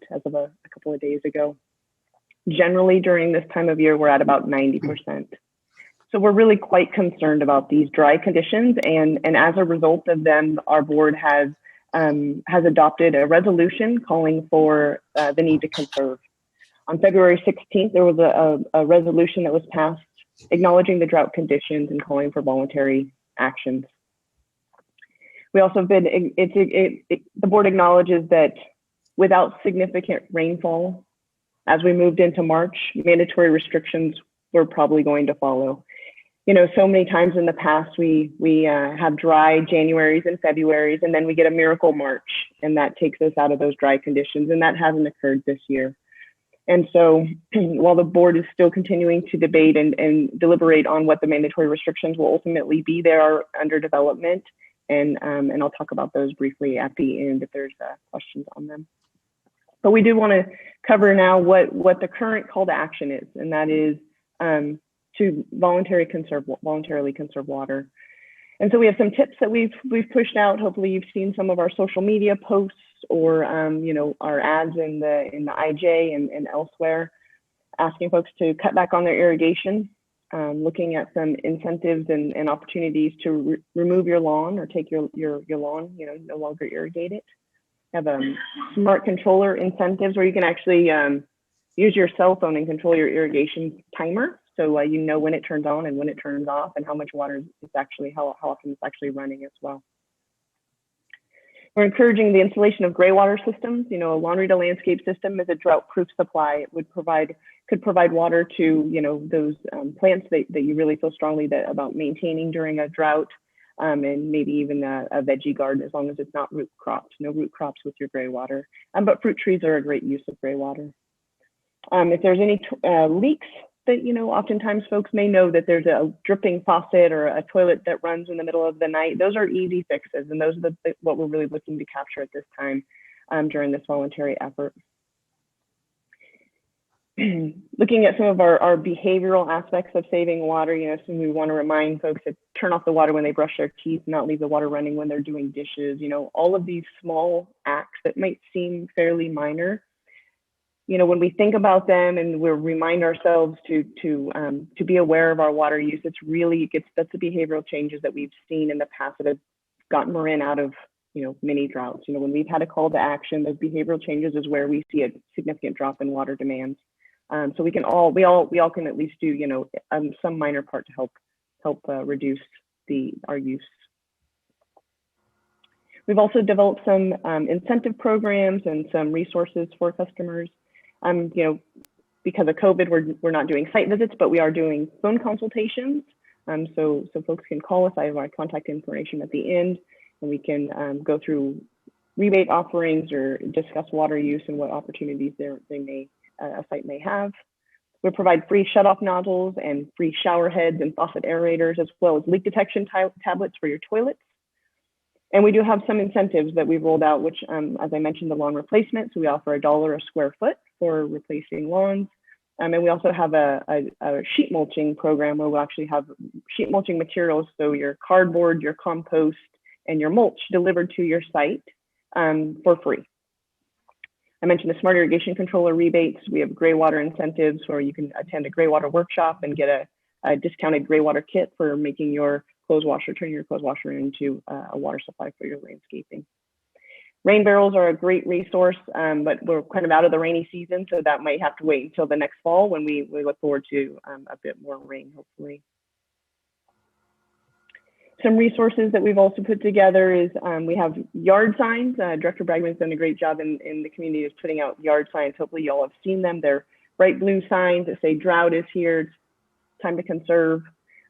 as of a couple of days ago. Generally, during this time of year, we're at about 90%. So we're really quite concerned about these dry conditions, and as a result of them, our board has adopted a resolution calling for the need to conserve. On February 16th, there was a resolution that was passed acknowledging the drought conditions and calling for voluntary actions. We also have been, the board acknowledges that without significant rainfall, as we moved into March, mandatory restrictions were probably going to follow. You know, so many times in the past, we have dry Januaries and Februaries, and then we get a miracle March, and that takes us out of those dry conditions, and that hasn't occurred this year. And so while the board is still continuing to debate and deliberate on what the mandatory restrictions will ultimately be, they are under development, and I'll talk about those briefly at the end if there's questions on them. But we do want to cover now what the current call to action is, and that is to voluntarily conserve water. And so we have some tips that we've pushed out. Hopefully you've seen some of our social media posts or you know, our ads in the IJ and elsewhere, asking folks to cut back on their irrigation, looking at some incentives and opportunities to remove your lawn or take your lawn, you know, no longer irrigate it. Have smart controller incentives where you can actually use your cell phone and control your irrigation timer. So you know when it turns on and when it turns off and how much water is actually, how often it's actually running as well. We're encouraging the installation of gray water systems. You know, a laundry to landscape system is a drought-proof supply. It could provide water to, you know, those plants that you really feel strongly about maintaining during a drought, and maybe even a veggie garden, as long as it's not root crops. No root crops with your gray water. But fruit trees are a great use of gray water. If there's any leaks that, you know, oftentimes folks may know that there's a dripping faucet or a toilet that runs in the middle of the night. Those are easy fixes, and those are what we're really looking to capture at this time during this voluntary effort. Looking at some of our behavioral aspects of saving water, you know, so we want to remind folks to turn off the water when they brush their teeth, not leave the water running when they're doing dishes. You know, all of these small acts that might seem fairly minor, you know, when we think about them and we remind ourselves to be aware of our water use, that's the behavioral changes that we've seen in the past that have gotten Marin out of, you know, many droughts. You know, when we've had a call to action, those behavioral changes is where we see a significant drop in water demands. So we all can at least do, you know, some minor part to help reduce our use. We've also developed some incentive programs and some resources for customers. You know, because of COVID, we're not doing site visits, but we are doing phone consultations. So folks can call us. I have our contact information at the end, and we can go through rebate offerings or discuss water use and what opportunities a site may have. We provide free shutoff nozzles and free shower heads and faucet aerators, as well as leak detection tablets for your toilets. And we do have some incentives that we've rolled out, which, as I mentioned, the lawn replacement. So we offer $1 a square foot for replacing lawns. And we also have a sheet mulching program where we'll actually have sheet mulching materials. So your cardboard, your compost, and your mulch delivered to your site for free. I mentioned the smart irrigation controller rebates. We have gray water incentives where you can attend a gray water workshop and get a discounted gray water kit for making your clothes washer, turning your clothes washer into a water supply for your landscaping. Rain barrels are a great resource, but we're kind of out of the rainy season, so that might have to wait until the next fall when we look forward to a bit more rain, hopefully. Some resources that we've also put together is we have yard signs. Director Bragman's done a great job in the community of putting out yard signs. Hopefully you all have seen them. They're bright blue signs that say drought is here, it's time to conserve.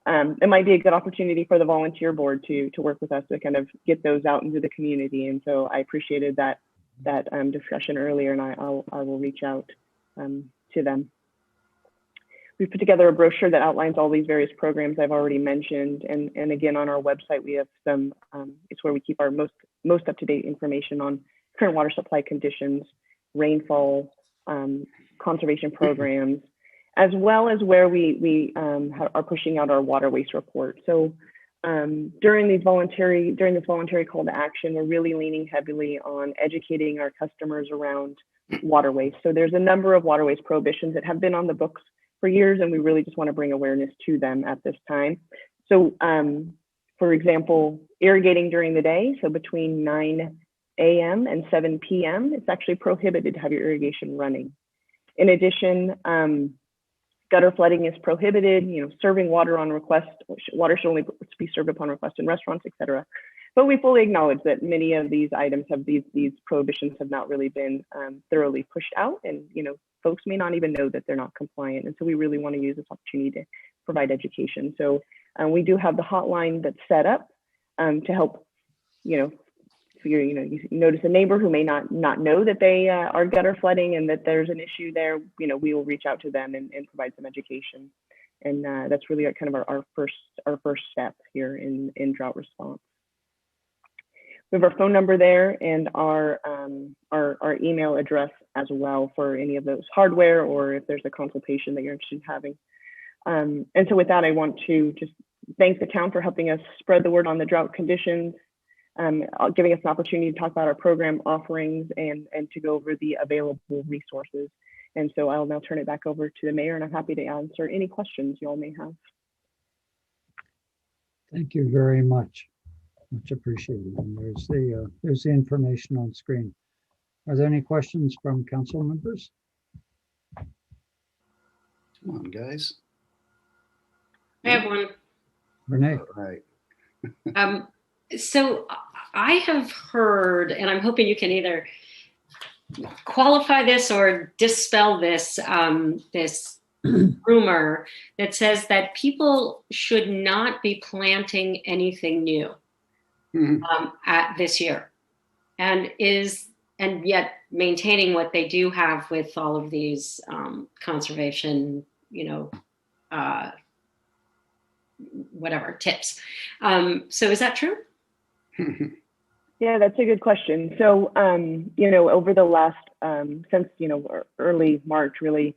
It might be a good opportunity for the volunteer board to work with us to kind of get those out into the community. And so I appreciated that discussion earlier, and I will reach out to them. We've put together a brochure that outlines all these various programs I've already mentioned. And again, on our website, we have some, it's where we keep our most up-to-date information on current water supply conditions, rainfall, conservation programs, as well as where we are pushing out our water waste report. So during this voluntary call to action, we're really leaning heavily on educating our customers around water waste. So there's a number of water waste prohibitions that have been on the books for years, and we really just want to bring awareness to them at this time. So for example, irrigating during the day, so between 9 a.m. and 7 p.m., it's actually prohibited to have your irrigation running. In addition, gutter flooding is prohibited, serving water on request. Water should only be served upon request in restaurants, etc. But we fully acknowledge that many of these items have these prohibitions have not really been thoroughly pushed out, and folks may not even know that they're not compliant. And so we really want to use this opportunity to provide education. So we do have the hotline that's set up to help, if you notice a neighbor who may not know that they are gutter flooding and that there's an issue there, we will reach out to them and provide some education. And that's really kind of our first step here in drought response. We have our phone number there and our email address as well for any of those hardware, or if there's a consultation that you're interested in having. And so with that, I want to just thank the town for helping us spread the word on the drought conditions, giving us an opportunity to talk about our program offerings and to go over the available resources. And so I'll now turn it back over to the mayor, and I'm happy to answer any questions you all may have. Thank you very much. Much appreciated. And there's the information on screen. Are there any questions from council members? Come on, guys. I have one. Renee. All right. So I have heard, and I'm hoping you can either qualify this or dispel this, this rumor that says that people should not be planting anything new at this year, and yet maintaining what they do have with all of these conservation, whatever tips. So is that true? Yeah, that's a good question. So, over the last, since, early March, really,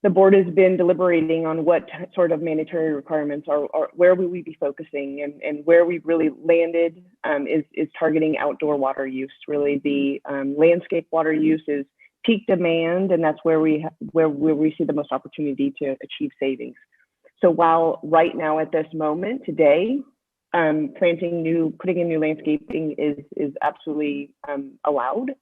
the board has been deliberating on what sort of mandatory requirements are where will we be focusing, and where we've really landed is targeting outdoor water use. Really, the landscape water use is peak demand, and that's where we see the most opportunity to achieve savings. So while right now at this moment today, putting in new landscaping is absolutely allowed.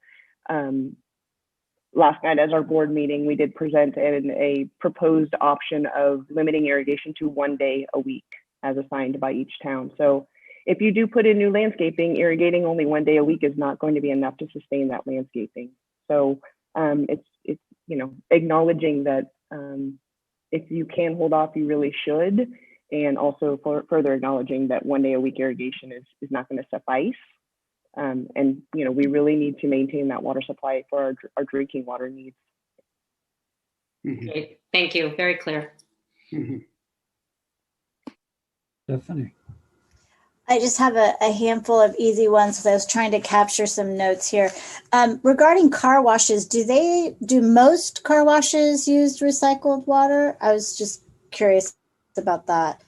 Last night, as our board meeting, we did present a proposed option of limiting irrigation to 1 day a week as assigned by each town. So if you do put in new landscaping, irrigating only 1 day a week is not going to be enough to sustain that landscaping. So it's acknowledging that if you can hold off, you really should. And also further acknowledging that 1 day a week irrigation is not going to suffice. And we really need to maintain that water supply for our drinking water needs. Great. Thank you. Very clear. Stephanie. I just have a handful of easy ones because I was trying to capture some notes here. Regarding car washes, do most car washes use recycled water? I was just curious about that.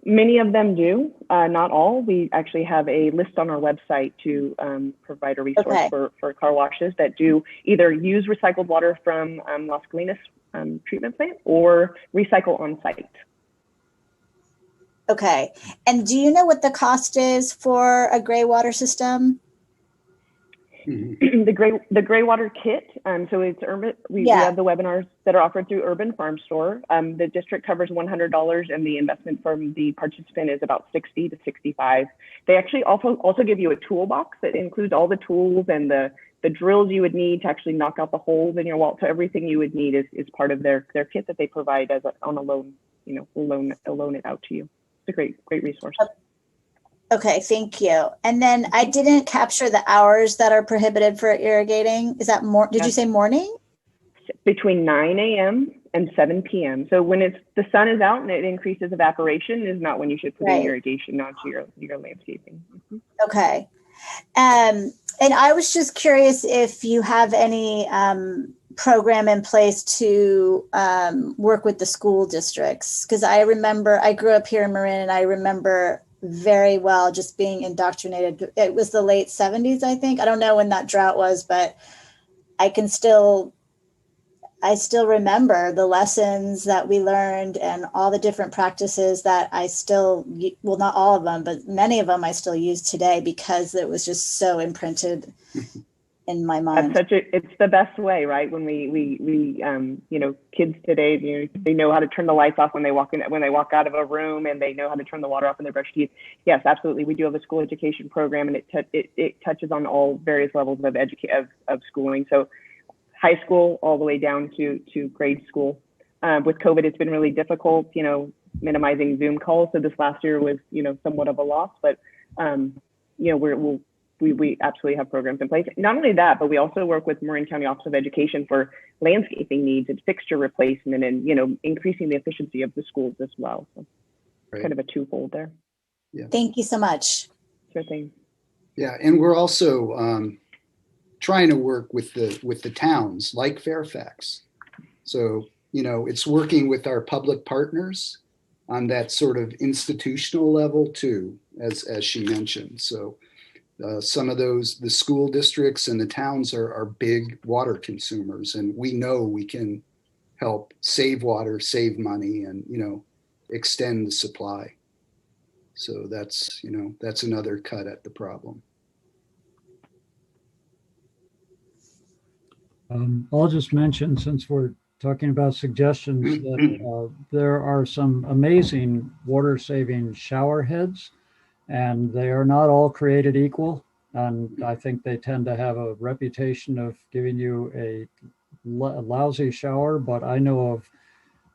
Many of them do, not all. We actually have a list on our website to provide a resource for car washes that do either use recycled water from Las Colinas treatment plant or recycle on site. Okay. And do you know what the cost is for a gray water system? The gray water kit. So it's urban. We have the webinars that are offered through Urban Farm Store. The district covers $100, and the investment from the participant is about 60 to 65. They actually also give you a toolbox that includes all the tools and the drills you would need to actually knock out the holes in your wall. So everything you would need is part of their kit that they provide on a loan. They'll loan it out to you. It's a great resource. Okay, thank you. And then I didn't capture the hours that are prohibited for irrigating. Is that more? Did you say morning? Between 9 a.m. and 7 p.m. So when the sun is out and it increases evaporation is not when you should put in irrigation onto your landscaping. Okay. And I was just curious if you have any program in place to work with the school districts, because I remember I grew up here in Marin, and I remember very well just being indoctrinated. It was the late 70s, I think. I don't know when that drought was, but I still remember the lessons that we learned and all the different practices that I still, well, not all of them, but many of them I still use today because it was just so imprinted in my mind. It's the best way, right? When we kids today, they know how to turn the lights off when they walk out of a room, and they know how to turn the water off when they brush teeth. Yes, absolutely. We do have a school education program, and it touches on all various levels of schooling. So high school all the way down to grade school. With COVID, it's been really difficult, minimizing Zoom calls. So this last year was, somewhat of a loss, but we absolutely have programs in place. Not only that, but we also work with Marin County Office of Education for landscaping needs and fixture replacement and, increasing the efficiency of the schools as well. So kind of a twofold there. Yeah. Thank you so much. Sure thing. Yeah, and we're also trying to work with the towns like Fairfax. So, it's working with our public partners on that sort of institutional level too, as she mentioned. So some of the school districts and the towns are big water consumers, and we know we can help save water, save money, and, extend the supply. So that's another cut at the problem. I'll just mention, since we're talking about suggestions, that there are some amazing water-saving shower heads, and they are not all created equal. And I think they tend to have a reputation of giving you a lousy shower, but I know of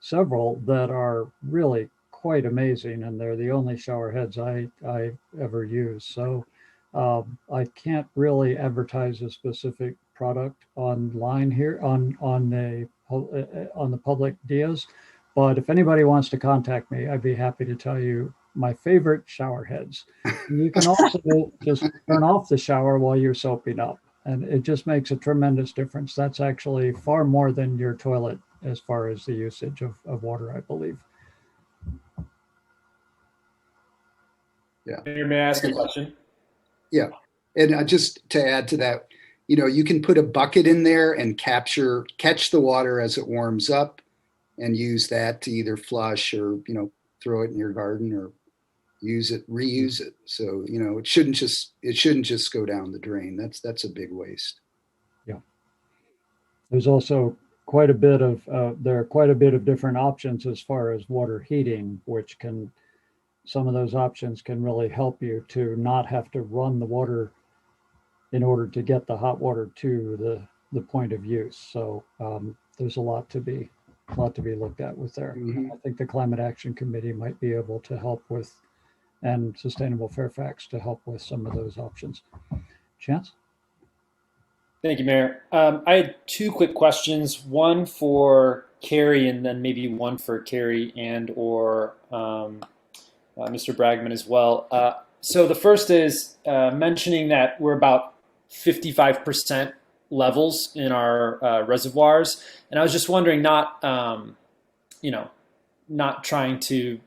several that are really quite amazing, and they're the only shower heads I ever use. So I can't really advertise a specific product online here on the public dias, but if anybody wants to contact me, I'd be happy to tell you my favorite shower heads. You can also just turn off the shower while you're soaping up, and it just makes a tremendous difference. That's actually far more than your toilet as far as the usage of water, I believe. Yeah. May I ask a question? Yeah. And just to add to that, you can put a bucket in there and catch the water as it warms up and use that to either flush or, throw it in your garden or reuse it. So, it shouldn't just go down the drain. That's a big waste. Yeah. There's also quite a bit of different options as far as water heating, which some of those options can really help you to not have to run the water in order to get the hot water to the point of use. So there's a lot to be looked at with there. I think the Climate Action Committee might be able to help with, and Sustainable Fairfax to help with some of those options. Chance? Thank you, Mayor. I had two quick questions, one for Carrie and then maybe one for Carrie or Mr. Bragman as well. So the first is mentioning that we're about 55% levels in our reservoirs. And I was just wondering, not trying to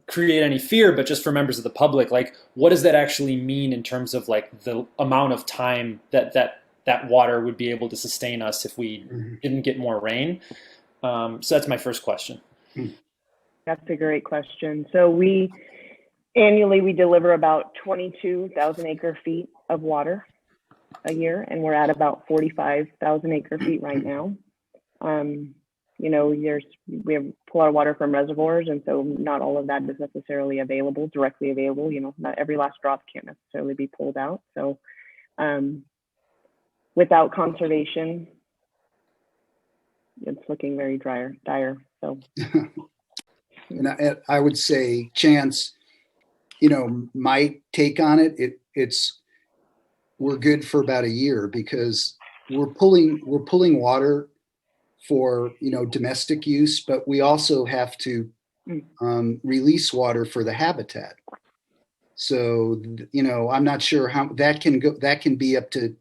create any fear, but just for members of the public, like, what does that actually mean in terms of like the amount of time that water would be able to sustain us if we didn't get more rain? So that's my first question. That's a great question. So we annually we deliver about 22,000 acre feet of water a year, and we're at about 45,000 acre feet right now. You know, we pull our water from reservoirs, and so not all of that is necessarily available, directly available. You know, not every last drop can't necessarily be pulled out. So without conservation, it's looking very dire. So, And I would say, Chance, you know, my take on it, we're good for about a year because we're pulling water for, you know, domestic use, but we also have to release water for the habitat. So, you know, I'm not sure how that can go. That can be up to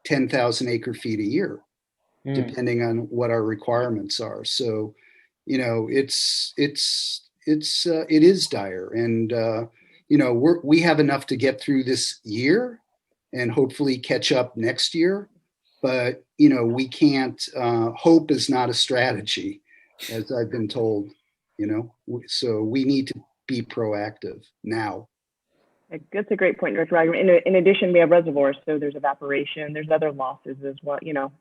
10,000 acre feet a year, depending on what our requirements are. So, you know, it is dire, and you know, we have enough to get through this year, and hopefully catch up next year. But you know, we can't. Hope is not a strategy, as I've been told. You know, so we need to be proactive now. that's a great point, Director Wagner. In addition, we have reservoirs, so there's evaporation, there's other losses as well, you know,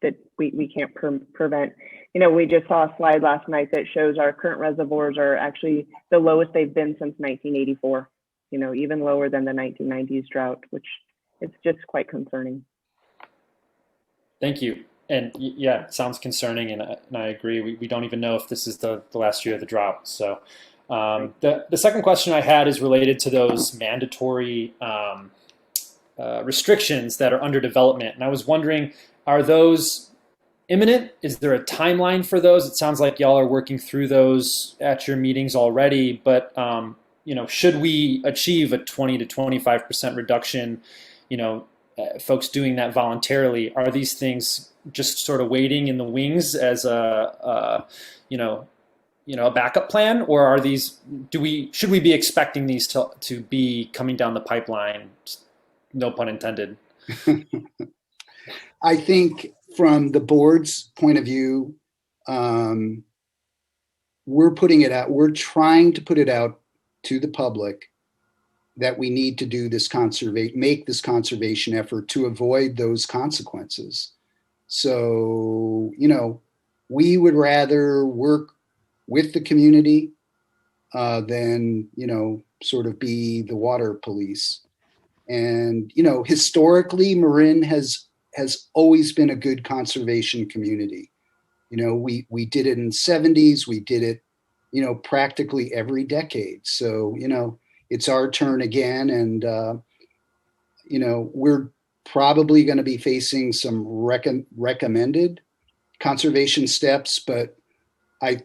that we can't prevent. You know, we just saw a slide last night that shows our current reservoirs are actually the lowest they've been since 1984, you know, even lower than the 1990s drought, which is just quite concerning. Thank you. And yeah, it sounds concerning, and I agree. We don't even know if this is the last year of the drought. So the second question I had is related to those mandatory restrictions that are under development. And I was wondering, are those imminent? Is there a timeline for those? It sounds like y'all are working through those at your meetings already, but you know, should we achieve a 20 to 25% reduction, you know, folks doing that voluntarily, are these things just sort of waiting in the wings as a backup plan, or are these, should we be expecting these to be coming down the pipeline? No pun intended. I think from the board's point of view, we're putting it out. We're trying to put it out to the public that we need to do this make this conservation effort to avoid those consequences. So, you know, we would rather work with the community than, you know, sort of be the water police. And, you know, historically, Marin has always been a good conservation community. You know, we did it in the 70s. We did it, you know, practically every decade. So, you know, it's our turn again. And, you know, we're probably going to be facing some recommended conservation steps. But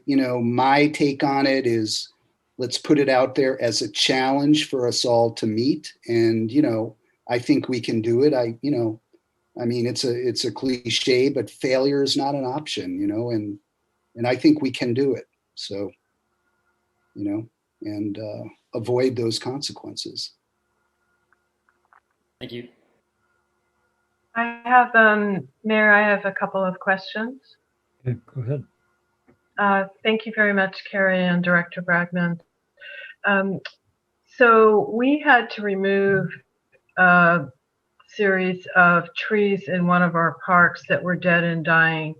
you know, my take on it is let's put it out there as a challenge for us all to meet. And, you know, I think we can do it. I mean, it's a cliche, but failure is not an option, you know, and I think we can do it. So, you know, and avoid those consequences. Thank you. I have, Mayor, I have a couple of questions. Okay, go ahead. Thank you very much, Carrie and Director Bragman. So we had to remove a series of trees in one of our parks that were dead and dying.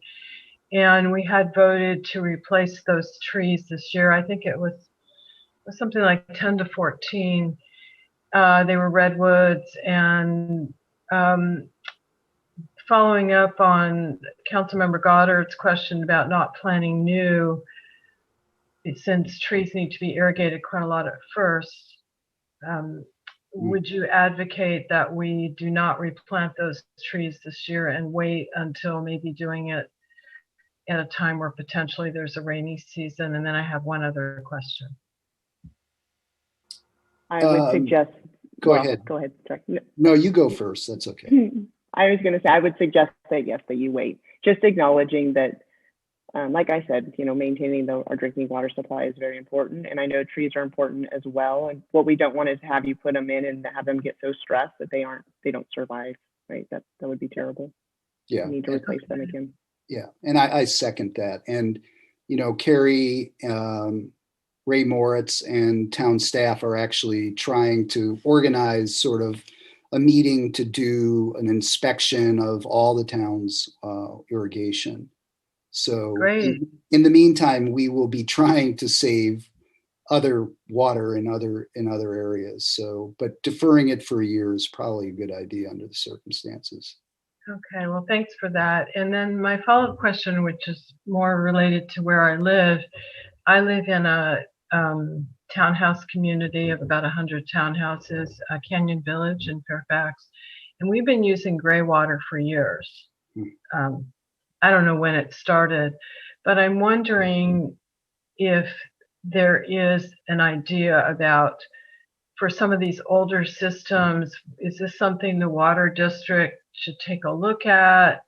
And we had voted to replace those trees this year. I think it was something like 10 to 14. They were redwoods, and following up on Councilmember Goddard's question about not planting new, since trees need to be irrigated quite a lot at first, would you advocate that we do not replant those trees this year and wait until maybe doing it at a time where potentially there's a rainy season? And then I have one other question. I would suggest. Go ahead. Go ahead. Sorry. No, you go first. That's okay. I was going to say, I would suggest that, yes, that you wait. Just acknowledging that, like I said, you know, maintaining our drinking water supply is very important. And I know trees are important as well. And what we don't want is to have you put them in and have them get so stressed that they don't survive, right? That would be terrible. Yeah. You need to replace them again. Yeah. And I second that. And, you know, Carrie, Ray Moritz and town staff are actually trying to organize sort of a meeting to do an inspection of all the town's irrigation. So Great. in the meantime, we will be trying to save other water in other areas. So, but deferring it for a year is probably a good idea under the circumstances. Okay, well, thanks for that. And then my follow-up question, which is more related to where I live in a townhouse community of about 100 townhouses, Canyon Village in Fairfax, and we've been using gray water for years. I don't know when it started, but I'm wondering if there is an idea about, for some of these older systems, is this something the water district should take a look at?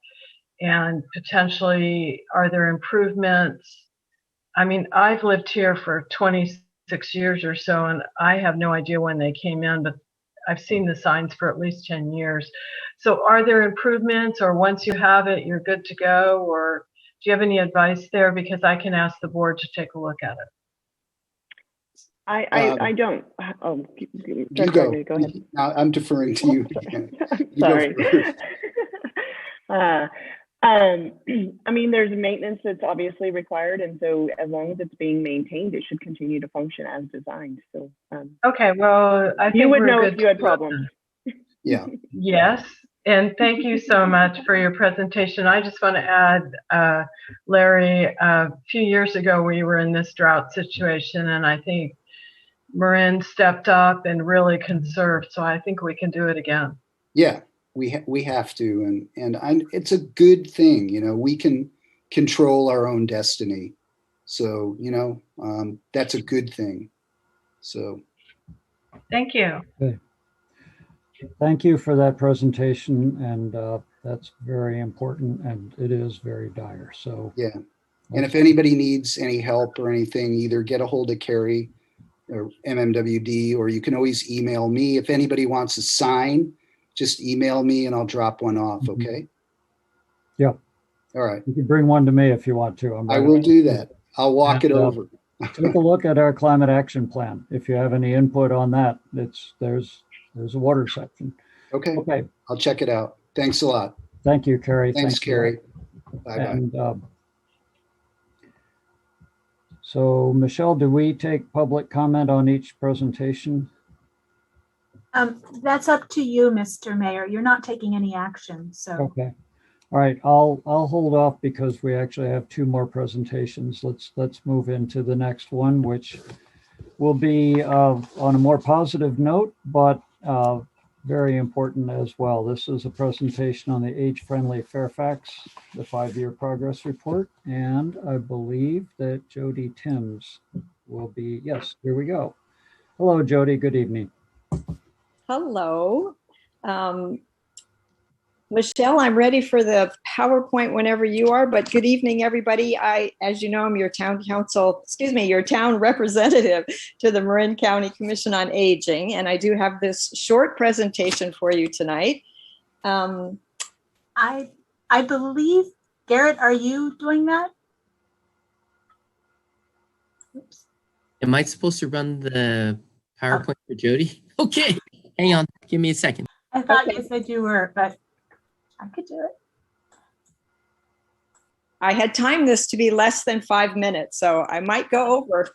And potentially, are there improvements? I mean, I've lived here for 26 years or so, and I have no idea when they came in, but I've seen the signs for at least 10 years. So are there improvements, or once you have it, you're good to go? Or do you have any advice there? Because I can ask the board to take a look at it. I don't. Oh, You go. Go ahead. I'm deferring to you. Sorry. I mean, there's maintenance that's obviously required, and so as long as it's being maintained, it should continue to function as designed. So, okay, well, I think you would we're know good if you had to- problems. Yeah. Yes, and thank you so much for your presentation. I just want to add, Larry, a few years ago we were in this drought situation, and I think Marin stepped up and really conserved. So I think we can do it again. Yeah, we have to, and it's a good thing. You know, we can control our own destiny. So, you know, that's a good thing. So. Thank you. Okay. Thank you for that presentation, and that's very important, and it is very dire. So yeah, and if anybody needs any help or anything, either get a hold of Carrie or MMWD, or you can always email me. If anybody wants a sign, just email me and I'll drop one off. Okay. Yeah. All right. You can bring one to me if you want to. I will do that. I'll walk it over. Take a look at our climate action plan. If you have any input on that, there's a water section. Okay. Okay. I'll check it out. Thanks a lot. Thank you, Carrie. Thanks, Carrie. Bye-bye. And, so, Michelle, do we take public comment on each presentation? That's up to you, Mr. Mayor. You're not taking any action, so. Okay. All right. I'll hold off because we actually have two more presentations. Let's move into the next one, which will be on a more positive note, but very important as well. This is a presentation on the age-friendly Fairfax, the 5-year progress report. And I believe that Jody Timms will be, yes, here we go. Hello, Jody, good evening. Hello. Michelle, I'm ready for the PowerPoint whenever you are, but good evening, everybody. As you know, I'm your town representative to the Marin County Commission on Aging, and I do have this short presentation for you tonight. I believe, Garrett, are you doing that? Oops. Am I supposed to run the PowerPoint for Jody? Okay, hang on, give me a second. I thought you said you were, but I could do it. I had timed this to be less than 5 minutes, so I might go over.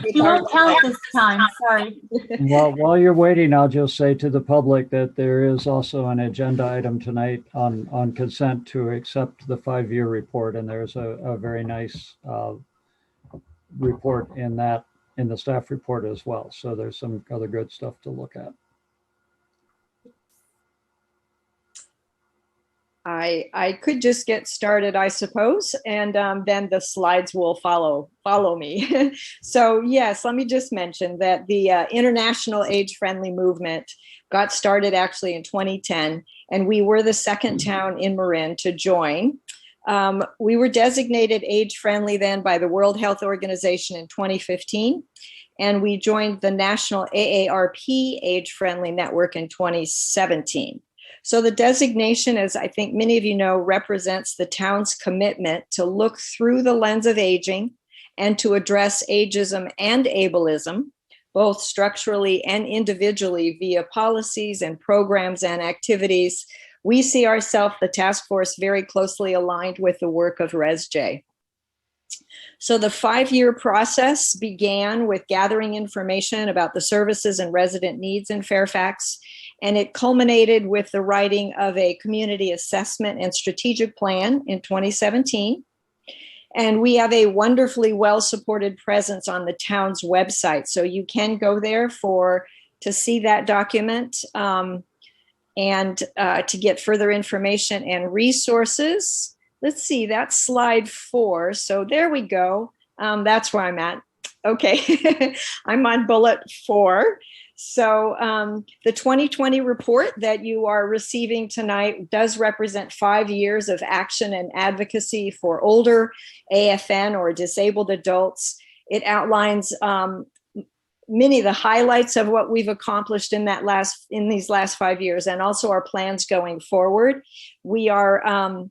You won't count this time, sorry. Well, while you're waiting, I'll just say to the public that there is also an agenda item tonight on consent to accept the 5-year report, and there's a very nice report in the staff report as well. So there's some other good stuff to look at. I could just get started, I suppose, and then the slides will follow me. So yes, let me just mention that the International Age-Friendly Movement got started actually in 2010, and we were the second town in Marin to join. We were designated age-friendly then by the World Health Organization in 2015, and we joined the National AARP Age-Friendly Network in 2017. So the designation, as I think many of you know, represents the town's commitment to look through the lens of aging and to address ageism and ableism, both structurally and individually via policies and programs and activities. We see ourselves, the task force, very closely aligned with the work of ResJ. So the 5-year process began with gathering information about the services and resident needs in Fairfax, and it culminated with the writing of a community assessment and strategic plan in 2017. And we have a wonderfully well-supported presence on the town's website. So you can go there to see that document and to get further information and resources. Let's see, that's slide 4. So there we go. That's where I'm at. Okay, I'm on bullet 4. So the 2020 report that you are receiving tonight does represent 5 years of action and advocacy for older AFN or disabled adults. It outlines many of the highlights of what we've accomplished in these last 5 years, and also our plans going forward. We are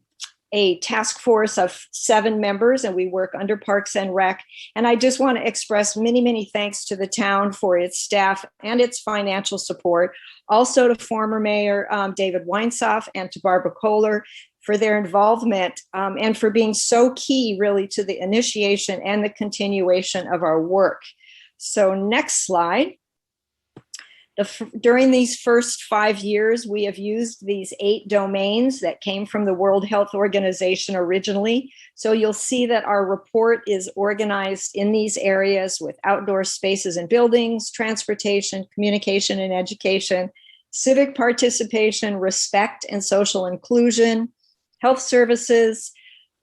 a task force of 7 members, and we work under Parks and Rec. And I just want to express many, many thanks to the town for its staff and its financial support. Also to former Mayor David Weinsoff and to Barbara Kohler for their involvement and for being so key really to the initiation and the continuation of our work. So next slide. During these first 5 years, we have used these 8 domains that came from the World Health Organization originally. So you'll see that our report is organized in these areas with outdoor spaces and buildings, transportation, communication and education, civic participation, respect and social inclusion, health services,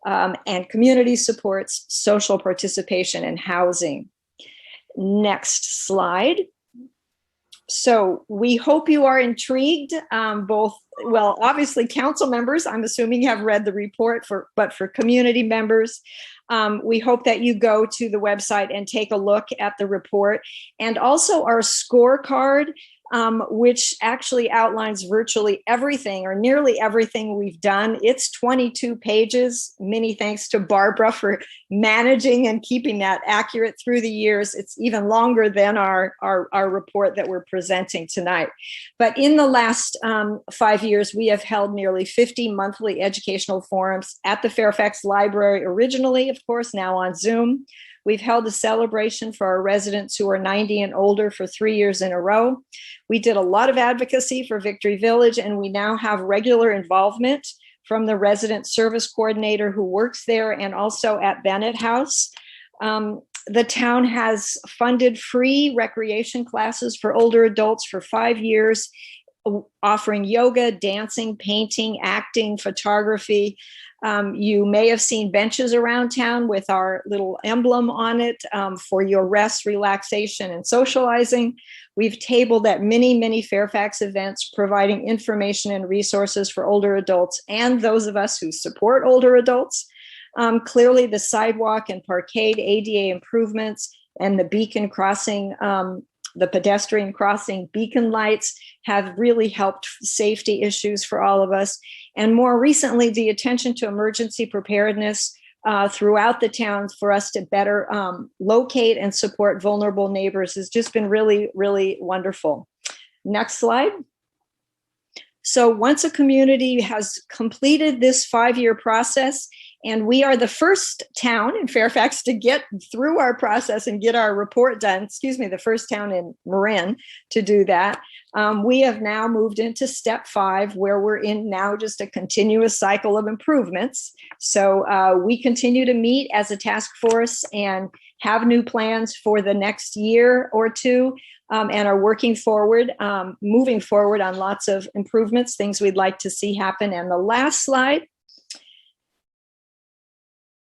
and community supports, social participation and housing. Next slide. So we hope you are intrigued, obviously council members, I'm assuming, have read the report, but for community members, we hope that you go to the website and take a look at the report, and also our scorecard, which actually outlines virtually everything or nearly everything we've done. It's 22 pages. Many thanks to Barbara for managing and keeping that accurate through the years. It's even longer than our report that we're presenting tonight. But in the last 5 years, we have held nearly 50 monthly educational forums at the Fairfax Library, originally, of course, now on Zoom. We've held a celebration for our residents who are 90 and older for 3 years in a row. We did a lot of advocacy for Victory Village, and we now have regular involvement from the resident service coordinator who works there and also at Bennett House. The town has funded free recreation classes for older adults for 5 years, offering yoga, dancing, painting, acting, photography. You may have seen benches around town with our little emblem on it for your rest, relaxation, and socializing. We've tabled at many, many Fairfax events, providing information and resources for older adults and those of us who support older adults. Clearly, the sidewalk and parkade ADA improvements and the beacon crossing, the pedestrian crossing beacon lights have really helped safety issues for all of us. And more recently, the attention to emergency preparedness throughout the town for us to better locate and support vulnerable neighbors has just been really, really wonderful. Next slide. So once a community has completed this 5-year process, and we are the first town in Fairfax to get through our process and get our report done, the first town in Marin to do that. We have now moved into step 5, where we're in now just a continuous cycle of improvements. So we continue to meet as a task force and have new plans for the next year or two, and are working forward, moving forward on lots of improvements, things we'd like to see happen. And the last slide.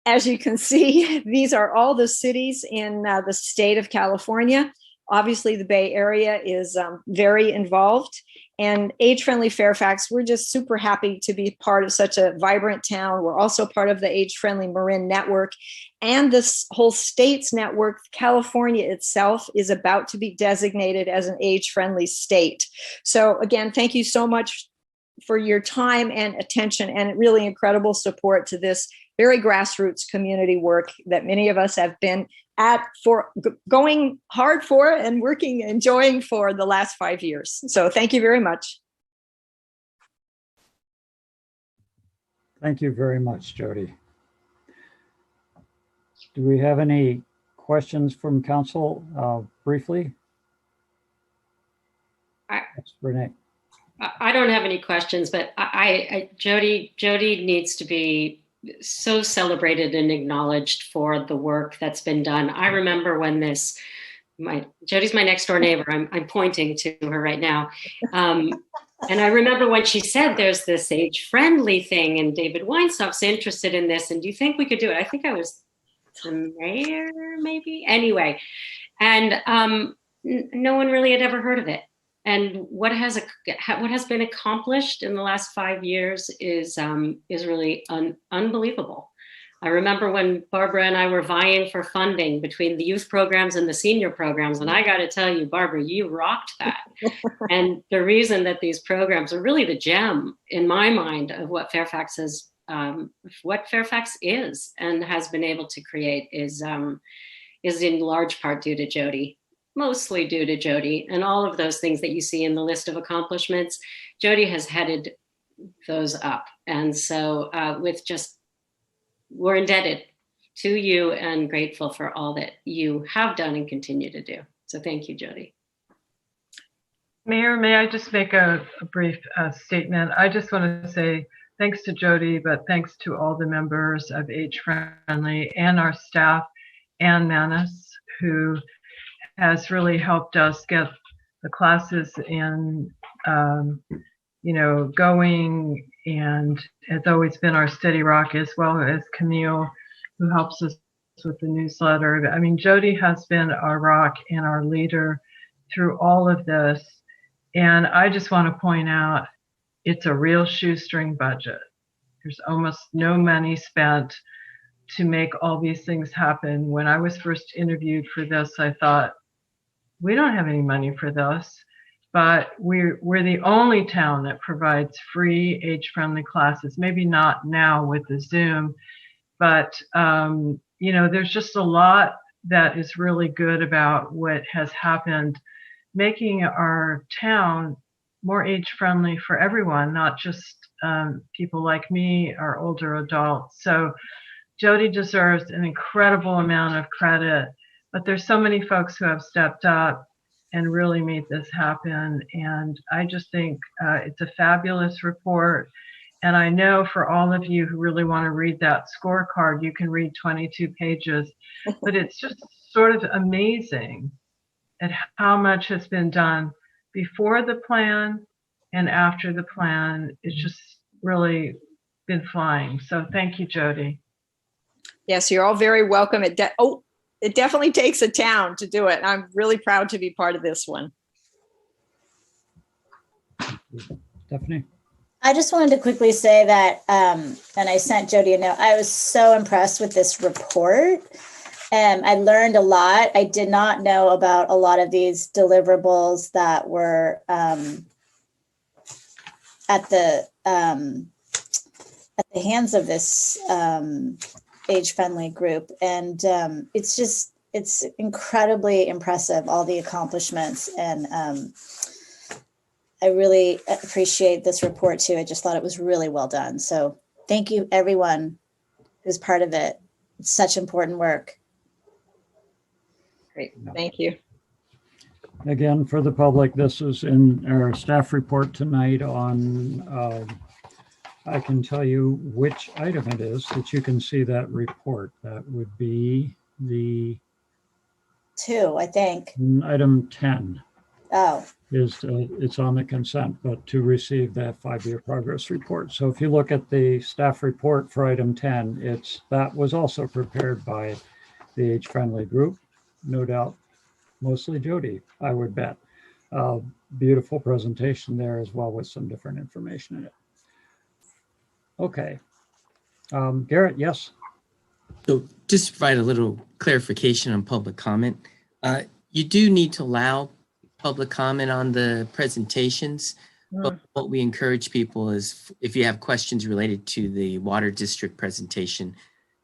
As you can see, these are all the cities in the state of California. Obviously, the Bay Area is very involved. And Age-Friendly Fairfax, we're just super happy to be part of such a vibrant town. We're also part of the Age-Friendly Marin Network. And this whole state's network, California itself, is about to be designated as an age-friendly state. So again, thank you so much for your time and attention and really incredible support to this very grassroots community work that many of us have been at for going hard for and working, enjoying for the last 5 years. So thank you very much. Thank you very much, Jody. Do we have any questions from council briefly? Renee. I don't have any questions, but Jody needs to be so celebrated and acknowledged for the work that's been done. I remember when Jody's my next door neighbor. I'm pointing to her right now. And I remember when she said there's this age-friendly thing and David Weinstock's interested in this, and do you think we could do it? I think I was the mayor, maybe? Anyway, and no one really had ever heard of it. And what has been accomplished in the last 5 years is really unbelievable. I remember when Barbara and I were vying for funding between the youth programs and the senior programs, and I got to tell you, Barbara, you rocked that. And the reason that these programs are really the gem, in my mind, of what Fairfax is and has been able to create is in large part due to Jody. Mostly due to Jody, and all of those things that you see in the list of accomplishments, Jody has headed those up. And so we're indebted to you and grateful for all that you have done and continue to do. So thank you, Jody. Mayor, may I just make a brief statement? I just want to say thanks to Jody, but thanks to all the members of Age Friendly and our staff and Manus, who has really helped us get the classes in, going, and has always been our steady rock, as well as Camille, who helps us with the newsletter. I mean, Jody has been our rock and our leader through all of this. And I just want to point out, it's a real shoestring budget. There's almost no money spent to make all these things happen. When I was first interviewed for this, I thought, we don't have any money for this, but we're the only town that provides free age-friendly classes. Maybe not now with the Zoom, but there's just a lot that is really good about what has happened, making our town more age-friendly for everyone, not just people like me or older adults. So Jody deserves an incredible amount of credit. But there's so many folks who have stepped up and really made this happen. And I just think it's a fabulous report. And I know for all of you who really want to read that scorecard, you can read 22 pages. But it's just sort of amazing at how much has been done before the plan and after the plan. It's just really been flying. So thank you, Jody. Yes, you're all very welcome. It definitely takes a town to do it. I'm really proud to be part of this one. Stephanie? I just wanted to quickly say that, and I sent Jody a note, I was so impressed with this report. I learned a lot. I did not know about a lot of these deliverables that were at the hands of this age-friendly group. And it's incredibly impressive, all the accomplishments. And I really appreciate this report too. I just thought it was really well done. So thank you everyone who's part of it. It's such important work. Great, thank you. Again, for the public, this is in our staff report tonight on I can tell you which item it is that you can see that report. That would be the 2, I think. Item 10. Oh. It's on the consent, but to receive that 5-year progress report. So if you look at the staff report for item 10, that was also prepared by the Age Friendly group, no doubt, mostly Jody, I would bet. Beautiful presentation there as well with some different information in it. Okay. Garrett, yes. So just to provide a little clarification on public comment, you do need to allow public comment on the presentations. But what we encourage people is if you have questions related to the water district presentation,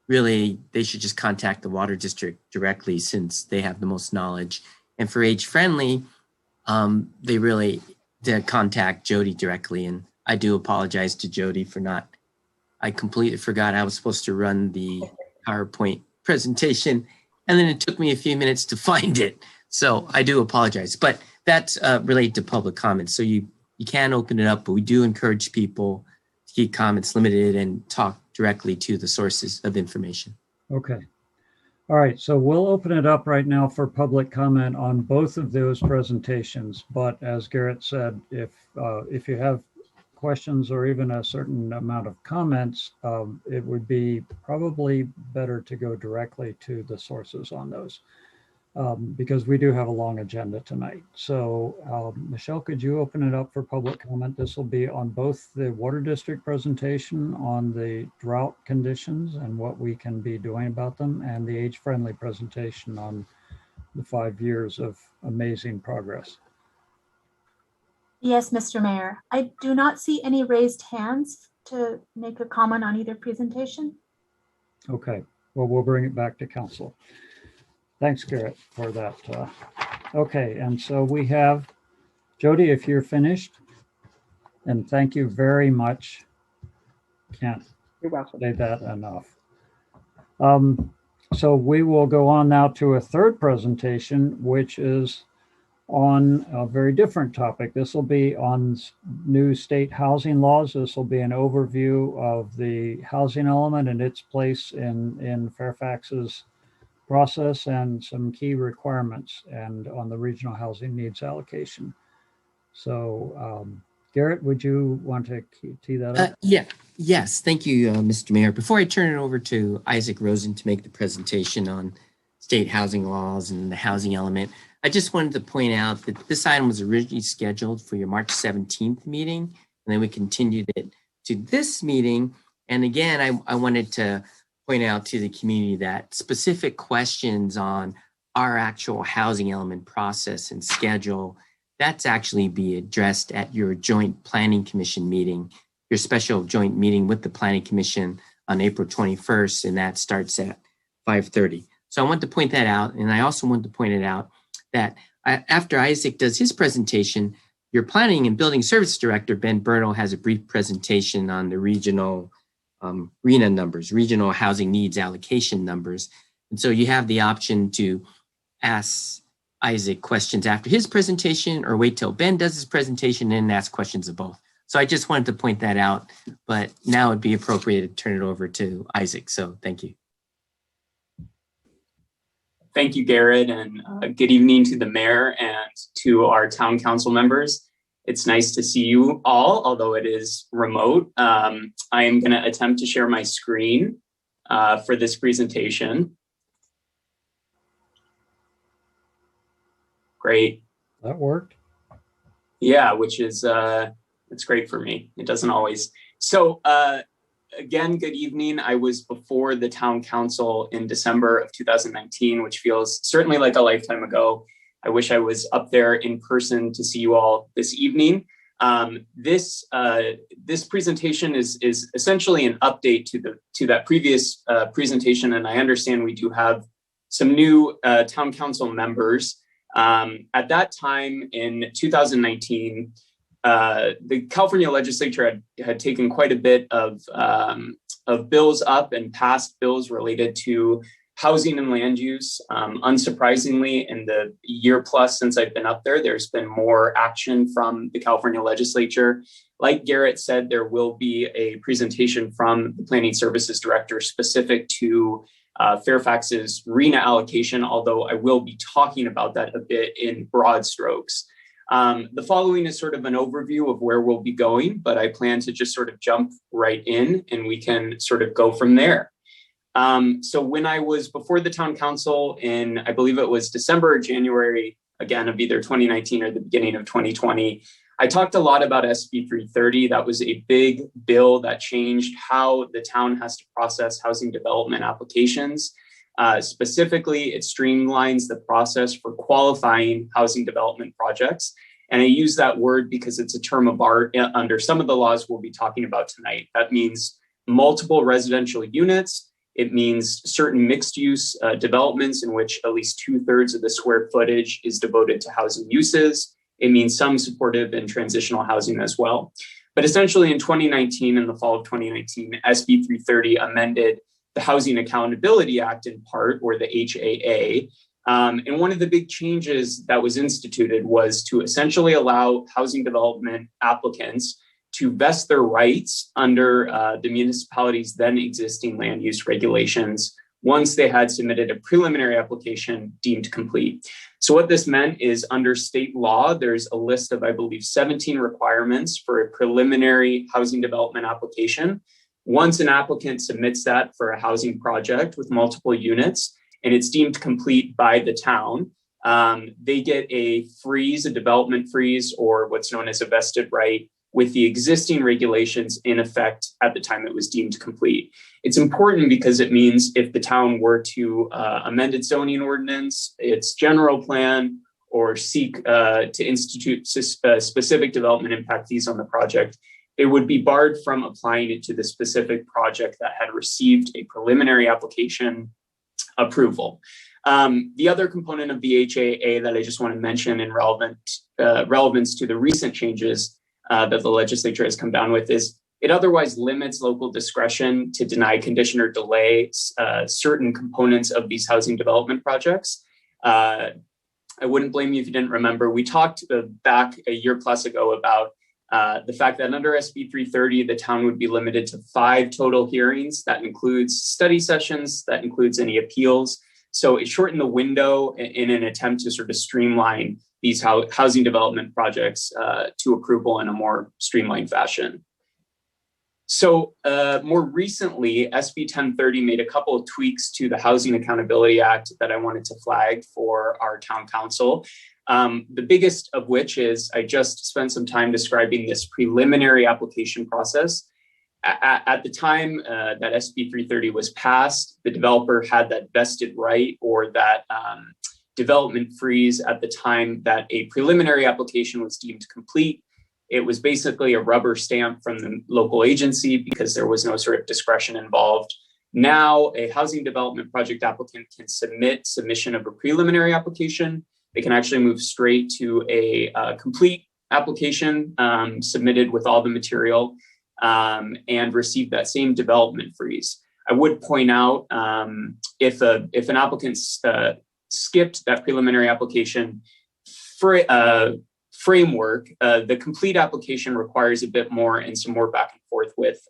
really, they should just contact the water district directly since they have the most knowledge. And for age friendly, they really to contact Jody directly. And I do apologize to Jody for I completely forgot I was supposed to run the PowerPoint presentation. And then it took me a few minutes to find it. So I do apologize, but that's related to public comments. So you can open it up, but we do encourage people to keep comments limited and talk directly to the sources of information. Okay. All right. So we'll open it up right now for public comment on both of those presentations. But as Garrett said, if you have questions or even a certain amount of comments, it would be probably better to go directly to the sources on those. Because we do have a long agenda tonight. So Michelle, could you open it up for public comment? This will be on both the water district presentation on the drought conditions and what we can be doing about them, and the age-friendly presentation on the 5 years of amazing progress. Yes, Mr. Mayor. I do not see any raised hands to make a comment on either presentation. Okay, well, we'll bring it back to council. Thanks, Garrett, for that. Okay, and so we have Jody, if you're finished, and thank you very much. Can't say that enough. So we will go on now to a third presentation, which is on a very different topic. This will be on new state housing laws. This will be an overview of the housing element and its place in Fairfax's process and some key requirements and on the regional housing needs allocation. So Garrett, would you want to tee that up? Yes, thank you, Mr. Mayor. Before I turn it over to Isaac Rosen to make the presentation on state housing laws and the housing element, I just wanted to point out that this item was originally scheduled for your March 17th meeting, and then we continued it to this meeting. And again, I wanted to point out to the community that specific questions on our actual housing element process and schedule, that's actually be addressed at your joint planning commission meeting, your special joint meeting with the planning commission on April 21st, and that starts at 5:30. So I want to point that out. And I also want to point it out that after Isaac does his presentation, your planning and building service director, Ben Bernal, has a brief presentation on the regional RHNA numbers, regional housing needs allocation numbers. And so you have the option to ask Isaac questions after his presentation or wait till Ben does his presentation and ask questions of both. So I just wanted to point that out, but now it'd be appropriate to turn it over to Isaac. So thank you. Thank you, Garrett, and good evening to the mayor and to our town council members. It's nice to see you all, although it is remote. I am going to attempt to share my screen for this presentation. Great. That worked. Yeah, which is, it's great for me. It doesn't always. So again, good evening. I was before the town council in December of 2019, which feels certainly like a lifetime ago. I wish I was up there in person to see you all this evening. This presentation is essentially an update to that previous presentation, and I understand we do have some new town council members. At that time in 2019, the California legislature had taken quite a bit of bills up and passed bills related to housing and land use. Unsurprisingly, in the year plus since I've been up there, there's been more action from the California legislature. Like Garrett said, there will be a presentation from the Planning Services Director specific to Fairfax's RHNA allocation, although I will be talking about that a bit in broad strokes. The following is sort of an overview of where we'll be going, but I plan to just sort of jump right in and we can sort of go from there. So when I was before the town council in, I believe it was December or January, again, of either 2019 or the beginning of 2020, I talked a lot about SB 330. That was a big bill that changed how the town has to process housing development applications. Specifically, it streamlines the process for qualifying housing development projects. And I use that word because it's a term of art under some of the laws we'll be talking about tonight. That means multiple residential units. It means certain mixed use developments in which at least 2/3 of the square footage is devoted to housing uses. It means some supportive and transitional housing as well. But essentially in 2019, in the fall of 2019, SB 330 amended the Housing Accountability Act in part, or the HAA. And one of the big changes that was instituted was to essentially allow housing development applicants to vest their rights under the municipality's then existing land use regulations once they had submitted a preliminary application deemed complete. So what this meant is under state law, there's a list of, I believe, 17 requirements for a preliminary housing development application. Once an applicant submits that for a housing project with multiple units, and it's deemed complete by the town, they get a freeze, a development freeze, or what's known as a vested right with the existing regulations in effect at the time it was deemed complete. It's important because it means if the town were to amend its zoning ordinance, its general plan, or seek to institute specific development impact fees on the project, it would be barred from applying it to the specific project that had received a preliminary application approval. The other component of the HAA that I just want to mention in relevance to the recent changes that the legislature has come down with is it otherwise limits local discretion to deny, condition, or delay certain components of these housing development projects. I wouldn't blame you if you didn't remember. We talked back a year plus ago about the fact that under SB 330, the town would be limited to 5 total hearings. That includes study sessions, that includes any appeals. So it shortened the window in an attempt to sort of streamline these housing development projects to approval in a more streamlined fashion. So more recently, SB 1030 made a couple of tweaks to the Housing Accountability Act that I wanted to flag for our town council. The biggest of which is I just spent some time describing this preliminary application process. At the time that SB 330 was passed, the developer had that vested right or that development freeze at the time that a preliminary application was deemed complete. It was basically a rubber stamp from the local agency because there was no sort of discretion involved. Now, a housing development project applicant can submission of a preliminary application. They can actually move straight to a complete application submitted with all the material and receive that same development freeze. I would point out if an applicant skipped that preliminary application framework, the complete application requires a bit more and some more back and forth with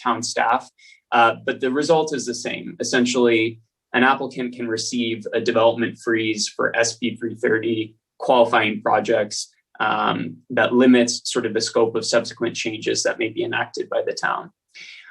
town staff, but the result is the same. Essentially, an applicant can receive a development freeze for SB 330 qualifying projects that limits sort of the scope of subsequent changes that may be enacted by the town.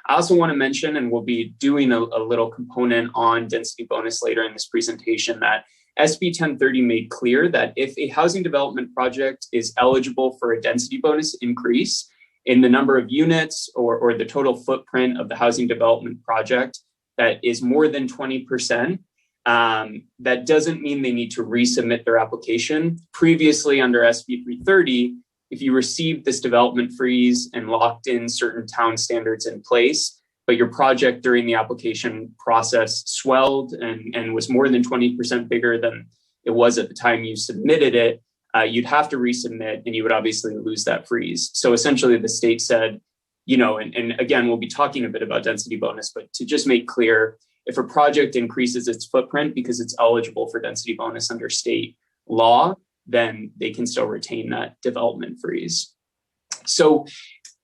I also want to mention, and we'll be doing a little component on density bonus later in this presentation, that SB 1030 made clear that if a housing development project is eligible for a density bonus increase in the number of units or the total footprint of the housing development project that is more than 20%, that doesn't mean they need to resubmit their application. Previously under SB 330, if you received this development freeze and locked in certain town standards in place, but your project during the application process swelled and was more than 20% bigger than it was at the time you submitted it, you'd have to resubmit and you would obviously lose that freeze. So essentially the state said, and again, we'll be talking a bit about density bonus, but to just make clear, if a project increases its footprint because it's eligible for density bonus under state law, then they can still retain that development freeze. So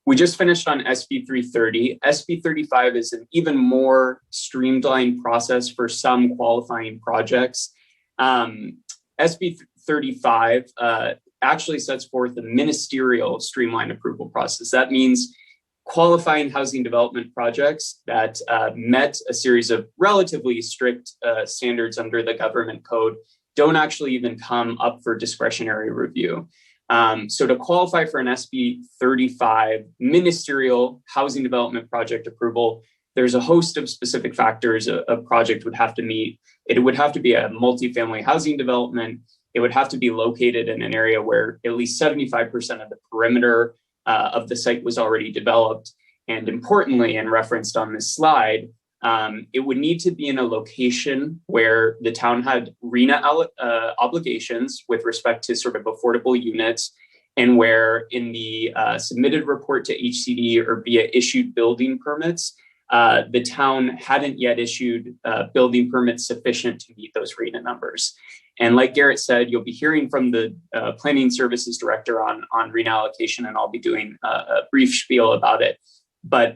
we just finished on SB 330. SB 35 is an even more streamlined process for some qualifying projects. SB 35 actually sets forth a ministerial streamlined approval process. That means qualifying housing development projects that met a series of relatively strict standards under the government code don't actually even come up for discretionary review. So to qualify for an SB 35 ministerial housing development project approval, there's a host of specific factors a project would have to meet. It would have to be a multifamily housing development. it would have to be located in an area where at least 75% of the perimeter of the site was already developed. And importantly, and referenced on this slide, it would need to be in a location where the town had RENA obligations with respect to sort of affordable units, and where in the submitted report to HCD or via issued building permits, the town hadn't yet issued building permits sufficient to meet those RENA numbers. And like Garrett said, you'll be hearing from the Planning Services Director on RENA allocation, and I'll be doing a brief spiel about it. But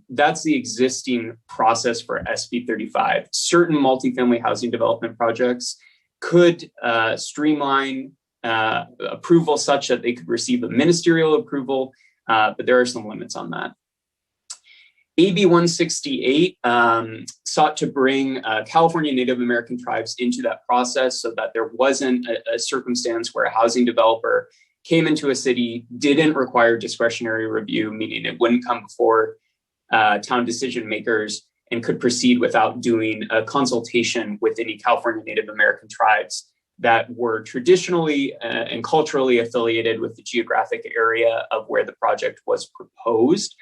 that's the existing process for SB 35. Certain multifamily housing development projects could streamline approval such that they could receive a ministerial approval, but there are some limits on that. AB 168 sought to bring California Native American tribes into that process so that there wasn't a circumstance where a housing developer came into a city, didn't require discretionary review, meaning it wouldn't come before town decision makers, and could proceed without doing a consultation with any California Native American tribes that were traditionally and culturally affiliated with the geographic area of where the project was proposed.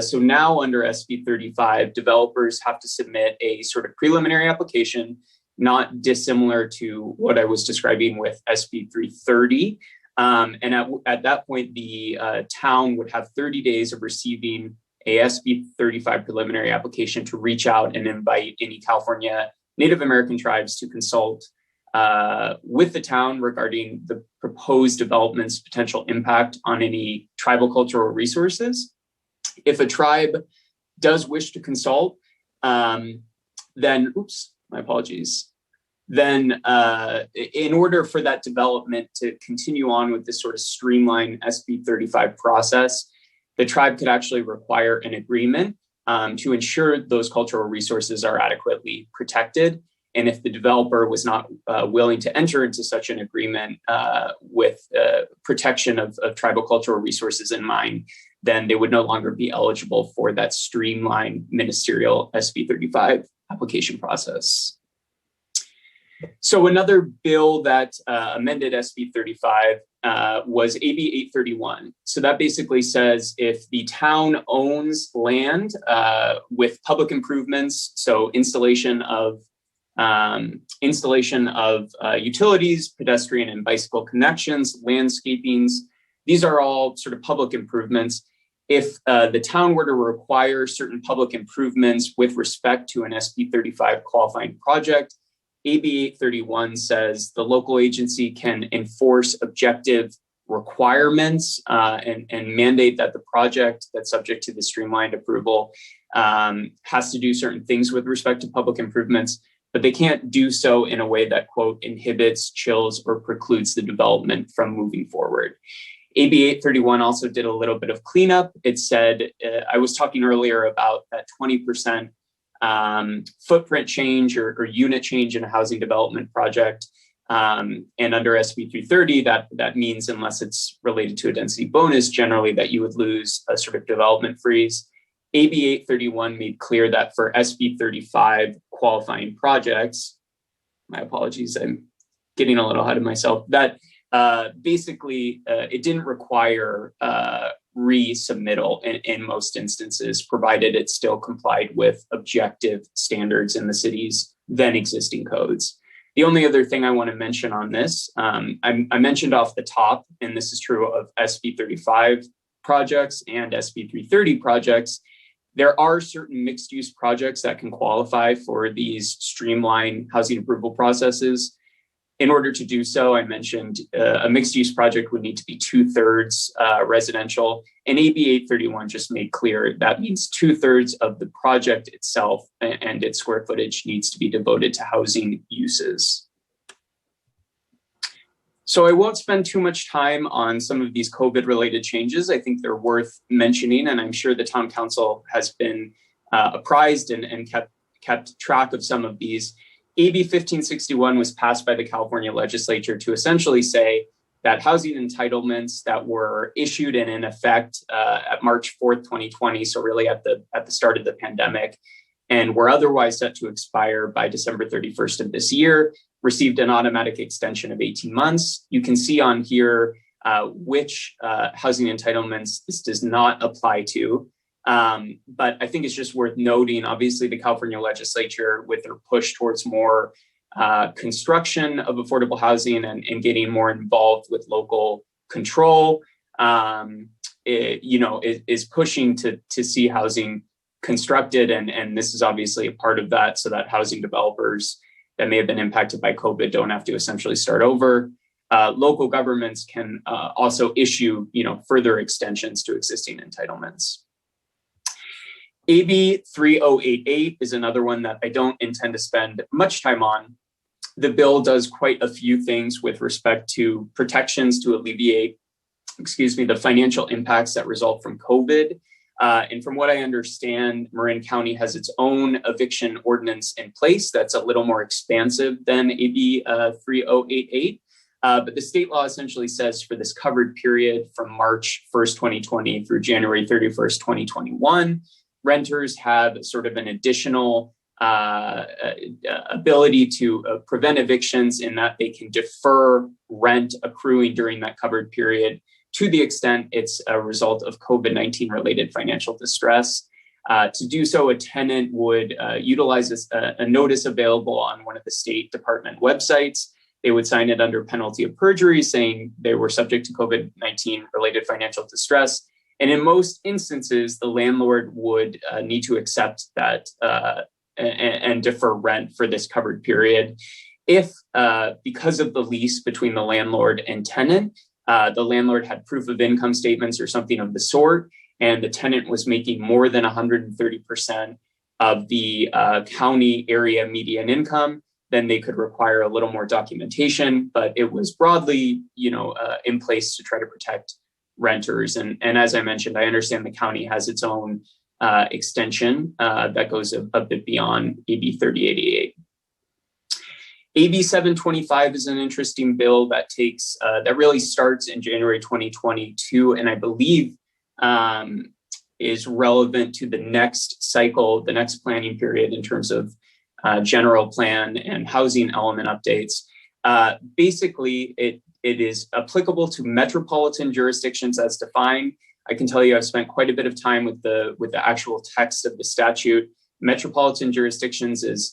So now under SB 35, developers have to submit a sort of preliminary application, not dissimilar to what I was describing with SB 330. And at that point, the town would have 30 days of receiving a SB 35 preliminary application to reach out and invite any California Native American tribes to consult with the town regarding the proposed development's potential impact on any tribal cultural resources. If a tribe does wish to consult, then, oops, my apologies. Then in order for that development to continue on with this sort of streamlined SB 35 process, the tribe could actually require an agreement to ensure those cultural resources are adequately protected. And if the developer was not willing to enter into such an agreement with protection of tribal cultural resources in mind, then they would no longer be eligible for that streamlined ministerial SB 35 application process. So another bill that amended SB 35 was AB 831. So that basically says if the town owns land with public improvements, so installation of utilities, pedestrian and bicycle connections, landscapings, these are all sort of public improvements. If the town were to require certain public improvements with respect to an SB 35 qualifying project, AB 831 says the local agency can enforce objective requirements and mandate that the project that's subject to the streamlined approval has to do certain things with respect to public improvements, but they can't do so in a way that, quote, inhibits, chills, or precludes the development from moving forward. AB 831 also did a little bit of cleanup. It said, I was talking earlier about that 20% footprint change or unit change in a housing development project. And under SB 330, that means unless it's related to a density bonus, generally that you would lose a sort of development freeze. AB 831 made clear that for SB 35 qualifying projects, my apologies, I'm getting a little ahead of myself, that basically it didn't require resubmittal in most instances, provided it still complied with objective standards in the city's then existing codes. The only other thing I want to mention on this, I mentioned off the top, and this is true of SB 35 projects and SB 330 projects, there are certain mixed use projects that can qualify for these streamlined housing approval processes. In order to do so, I mentioned a mixed use project would need to be 2/3 residential, and AB 831 just made clear that means 2/3 of the project itself and its square footage needs to be devoted to housing uses. So I won't spend too much time on some of these COVID-related changes. I think they're worth mentioning, and I'm sure the town council has been apprised and kept track of some of these. AB 1561 was passed by the California legislature to essentially say that housing entitlements that were issued and in effect at March 4th, 2020, so really at the start of the pandemic, and were otherwise set to expire by December 31st of this year, received an automatic extension of 18 months. You can see on here which housing entitlements this does not apply to. But I think it's just worth noting, obviously, the California legislature, with their push towards more construction of affordable housing and getting more involved with local control, is pushing to see housing constructed. And this is obviously a part of that, so that housing developers that may have been impacted by COVID don't have to essentially start over. Local governments can also issue, further extensions to existing entitlements. AB 3088 is another one that I don't intend to spend much time on. The bill does quite a few things with respect to protections to alleviate, the financial impacts that result from COVID. And from what I understand, Marin County has its own eviction ordinance in place that's a little more expansive than AB 3088. But the state law essentially says for this covered period from March 1st, 2020 through January 31st, 2021, renters have sort of an additional ability to prevent evictions in that they can defer rent accruing during that covered period to the extent it's a result of COVID-19 related financial distress. To do so, a tenant would utilize a notice available on one of the State Department websites. They would sign it under penalty of perjury, saying they were subject to COVID-19 related financial distress. And in most instances, the landlord would need to accept that and defer rent for this covered period. If, because of the lease between the landlord and tenant, the landlord had proof of income statements or something of the sort, and the tenant was making more than 130% of the county area median income, then they could require a little more documentation, but it was broadly, in place to try to protect renters. And as I mentioned, I understand the county has its own extension that goes a bit beyond AB 3088. AB 725 is an interesting bill that takes, that really starts in January 2022, and I believe is relevant to the next cycle, the next planning period in terms of general plan and housing element updates. Basically, it is applicable to metropolitan jurisdictions as defined. I can tell you I've spent quite a bit of time with the actual text of the statute. Metropolitan jurisdictions is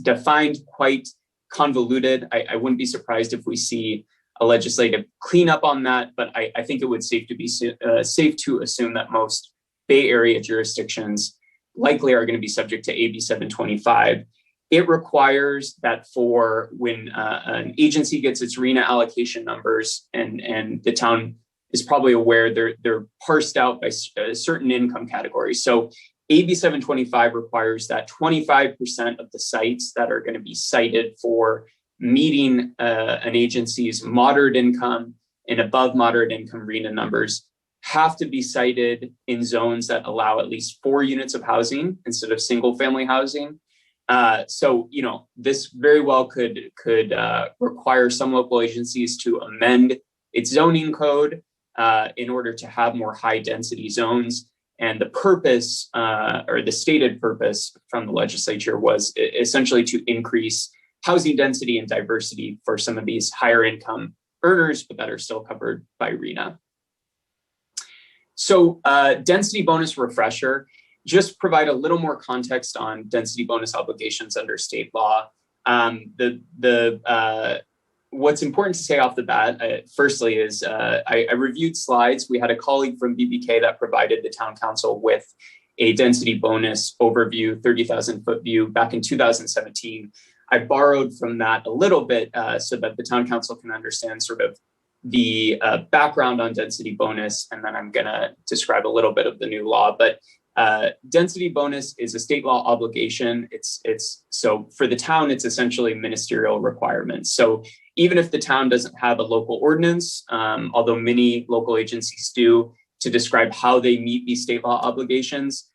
defined quite convoluted. I wouldn't be surprised if we see a legislative cleanup on that, but I think it would safe to assume that most Bay Area jurisdictions likely are going to be subject to AB 725. It requires that for when an agency gets its RENA allocation numbers, and the town is probably aware they're parsed out by certain income categories. So AB 725 requires that 25% of the sites that are going to be cited for meeting an agency's moderate income and above moderate income RENA numbers have to be cited in zones that allow at least 4 units of housing instead of single family housing. So, this very well could require some local agencies to amend its zoning code in order to have more high density zones. And the purpose, or the stated purpose from the legislature, was essentially to increase housing density and diversity for some of these higher income earners, but that are still covered by RENA. So density bonus refresher, just provide a little more context on density bonus obligations under state law. What's important to say off the bat, firstly, is I reviewed slides. We had a colleague from BBK that provided the town council with a density bonus overview, 30,000 foot view back in 2017. I borrowed from that a little bit so that the town council can understand sort of the background on density bonus, and then I'm going to describe a little bit of the new law. But density bonus is a state law obligation. It's so for the town, it's essentially ministerial requirements. So even if the town doesn't have a local ordinance, although many local agencies do, to describe how they meet these state law obligations,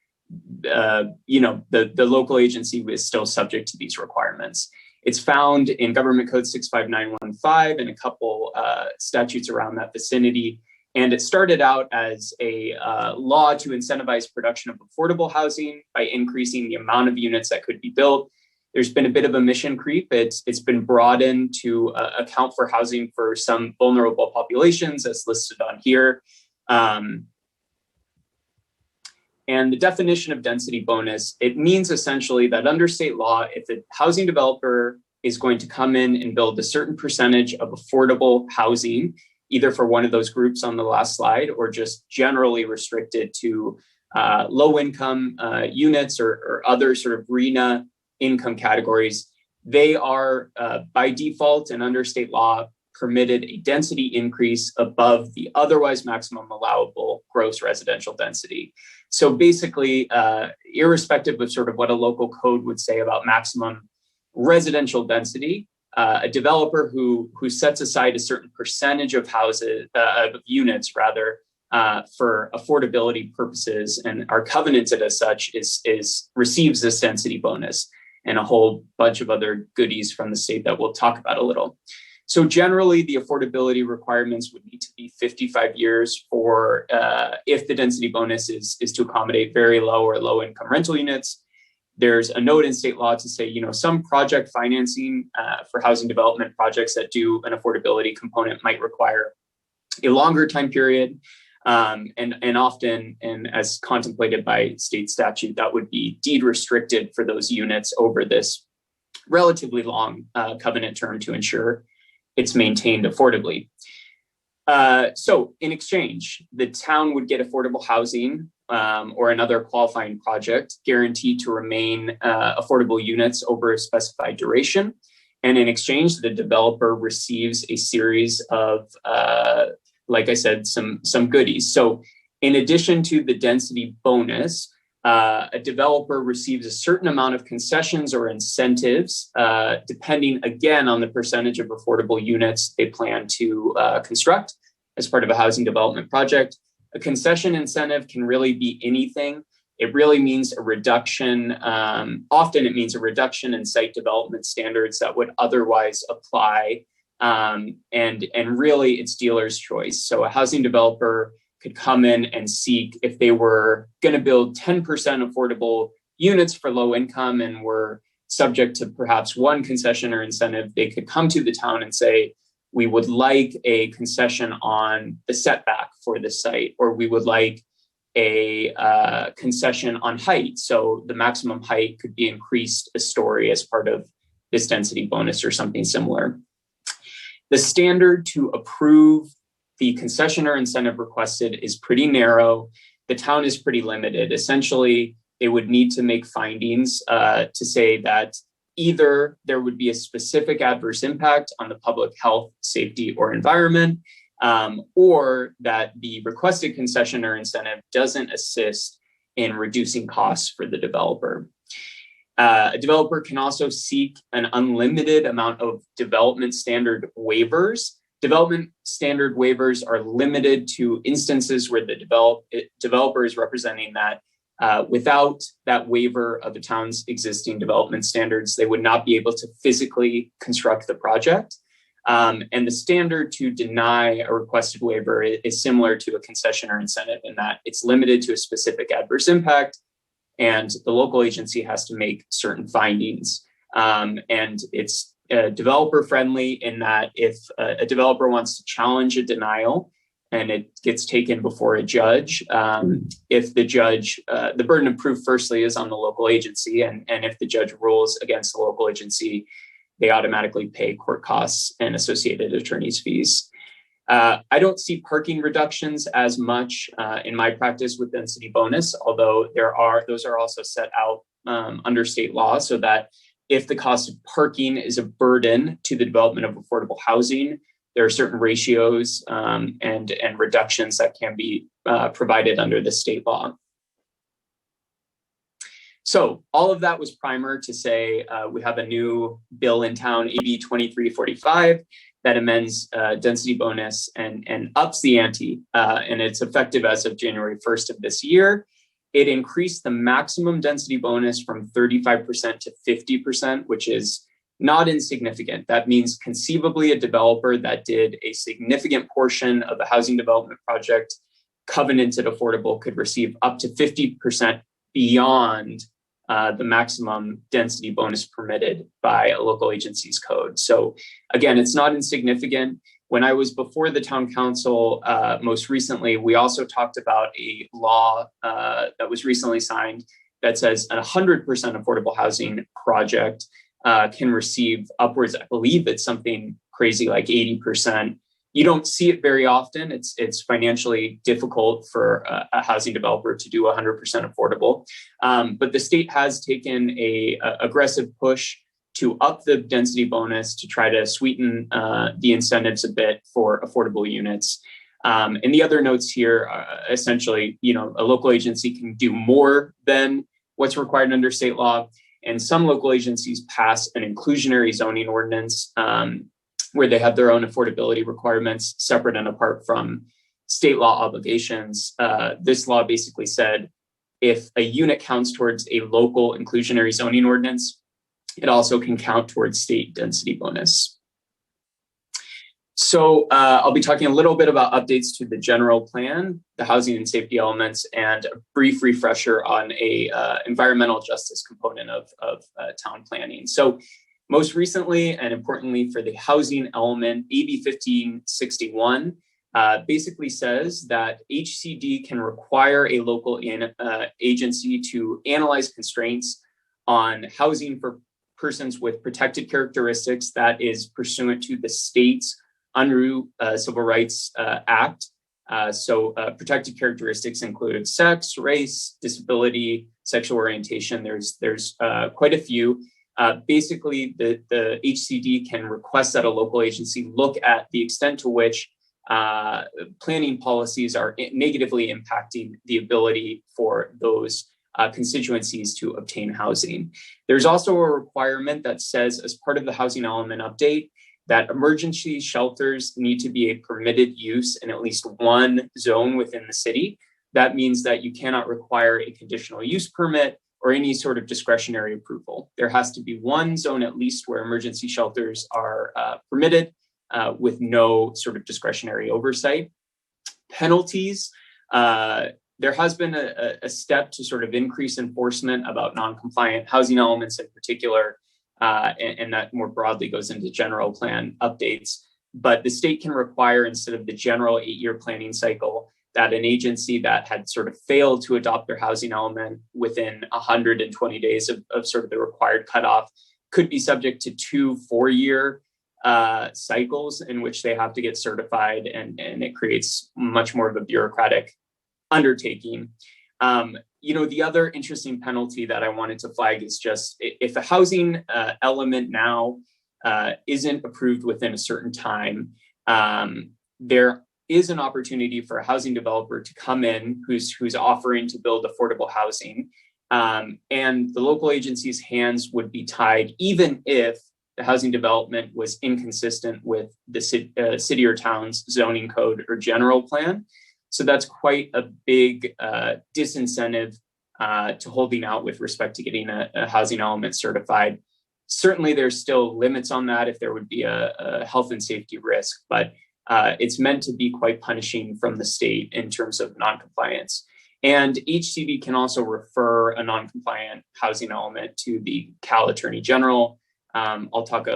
the local agency is still subject to these requirements. It's found in Government Code 65915 and a couple statutes around that vicinity. And it started out as a law to incentivize production of affordable housing by increasing the amount of units that could be built. there's been a bit of a mission creep. It's been broadened to account for housing for some vulnerable populations as listed on here. And the definition of density bonus, it means essentially that under state law, if the housing developer is going to come in and build a certain percentage of affordable housing, either for one of those groups on the last slide or just generally restricted to low income units or other sort of RHNA income categories, they are by default and under state law permitted a density increase above the otherwise maximum allowable gross residential density. So basically, irrespective of sort of what a local code would say about maximum residential density, a developer who sets aside a certain percentage of units rather, for affordability purposes and are covenanted as such receives this density bonus and a whole bunch of other goodies from the state that we'll talk about a little. So generally, the affordability requirements would need to be 55 years for if the density bonus is to accommodate very low or low income rental units. There's a note in state law to say, some project financing for housing development projects that do an affordability component might require a longer time period. And often, and as contemplated by state statute, that would be deed restricted for those units over this relatively long covenant term to ensure it's maintained affordably. So in exchange, the town would get affordable housing or another qualifying project guaranteed to remain affordable units over a specified duration. And in exchange, the developer receives a series of, like I said, some goodies. So in addition to the density bonus, a developer receives a certain amount of concessions or incentives, depending again on the percentage of affordable units they plan to construct as part of a housing development project. A concession incentive can really be anything. It really means a reduction. Often it means a reduction in site development standards that would otherwise apply. And really it's dealer's choice. So a housing developer could come in and seek, if they were going to build 10% affordable units for low income and were subject to perhaps one concession or incentive, they could come to the town and say, we would like a concession on the setback for the site, or we would like a concession on height. So the maximum height could be increased a story as part of this density bonus or something similar. The standard to approve the concession or incentive requested is pretty narrow. The town is pretty limited. Essentially, they would need to make findings to say that either there would be a specific adverse impact on the public health, safety, or environment, or that the requested concession or incentive doesn't assist in reducing costs for the developer. A developer can also seek an unlimited amount of development standard waivers. Development standard waivers are limited to instances where the developer is representing that without that waiver of the town's existing development standards, they would not be able to physically construct the project. And the standard to deny a requested waiver is similar to a concession or incentive in that it's limited to a specific adverse impact, and the local agency has to make certain findings. And it's developer friendly in that if a developer wants to challenge a denial and it gets taken before a judge, if the judge, the burden of proof firstly is on the local agency, and if the judge rules against the local agency, they automatically pay court costs and associated attorney's fees. I don't see parking reductions as much in my practice with density bonus, although those are also set out under state law, so that if the cost of parking is a burden to the development of affordable housing, there are certain ratios and reductions that can be provided under the state law. So all of that was primer to say we have a new bill in town, AB 2345, that amends density bonus and ups the ante, and it's effective as of January 1st of this year. It increased the maximum density bonus from 35% to 50%, which is not insignificant. That means conceivably a developer that did a significant portion of a housing development project covenanted affordable could receive up to 50% beyond the maximum density bonus permitted by a local agency's code. So again, it's not insignificant. When I was before the town council most recently, we also talked about a law that was recently signed that says a 100% affordable housing project can receive upwards, I believe it's something crazy like 80%. You don't see it very often. It's financially difficult for a housing developer to do 100% affordable. But the state has taken a aggressive push to up the density bonus to try to sweeten the incentives a bit for affordable units. And the other notes here are essentially, a local agency can do more than what's required under state law. And some local agencies pass an inclusionary zoning ordinance where they have their own affordability requirements separate and apart from state law obligations. This law basically said if a unit counts towards a local inclusionary zoning ordinance, it also can count towards state density bonus. So I'll be talking a little bit about updates to the general plan, the housing and safety elements, and a brief refresher on a environmental justice component of town planning. So most recently, and importantly for the housing element, AB 1561 basically says that HCD can require a local agency to analyze constraints on housing for persons with protected characteristics that is pursuant to the state's Unruh Civil Rights Act. So protected characteristics include sex, race, disability, sexual orientation. There's quite a few. Basically, the HCD can request that a local agency look at the extent to which planning policies are negatively impacting the ability for those constituencies to obtain housing. There's also a requirement that says, as part of the housing element update, that emergency shelters need to be a permitted use in at least one zone within the city. That means that you cannot require a conditional use permit or any sort of discretionary approval. There has to be one zone at least where emergency shelters are permitted with no sort of discretionary oversight. Penalties, there has been a step to sort of increase enforcement about non-compliant housing elements in particular, and that more broadly goes into general plan updates. But the state can require, instead of the general 8-year planning cycle, that an agency that had sort of failed to adopt their housing element within 120 days of sort of the required cutoff could be subject to 2 4-year cycles in which they have to get certified, and it creates much more of a bureaucratic undertaking. The other interesting penalty that I wanted to flag is just if a housing element now isn't approved within a certain time, there is an opportunity for a housing developer to come in who's offering to build affordable housing, and the local agency's hands would be tied even if the housing development was inconsistent with the city or town's zoning code or general plan. So that's quite a big disincentive to holding out with respect to getting a housing element certified. Certainly, there's still limits on that if there would be a health and safety risk, but it's meant to be quite punishing from the state in terms of noncompliance. And HCD can also refer a noncompliant housing element to the Cal Attorney General. I'll talk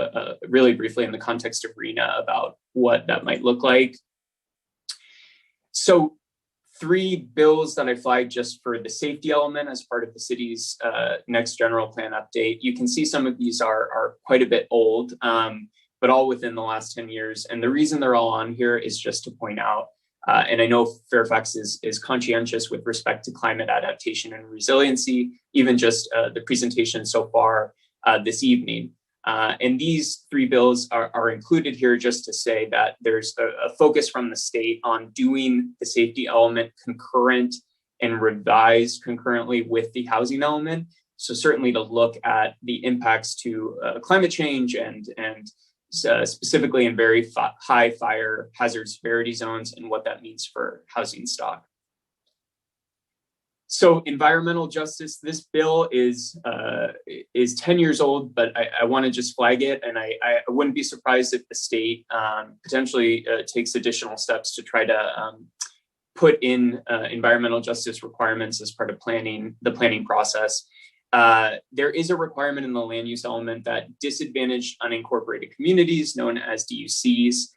really briefly in the context of RENA about what that might look like. So 3 bills that I flagged just for the safety element as part of the city's next general plan update. You can see some of these are quite a bit old, but all within the last 10 years. And the reason they're all on here is just to point out, and I know Fairfax is conscientious with respect to climate adaptation and resiliency, even just the presentation so far this evening. And these 3 bills are included here just to say that there's a focus from the state on doing the safety element concurrent and revised concurrently with the housing element. So certainly to look at the impacts to climate change and specifically in very high fire hazard severity zones and what that means for housing stock. So environmental justice, this bill is 10 years old, but I want to just flag it. And I wouldn't be surprised if the state potentially takes additional steps to try to put in environmental justice requirements as part of the planning process. There is a requirement in the land use element that disadvantaged unincorporated communities, known as DUCs,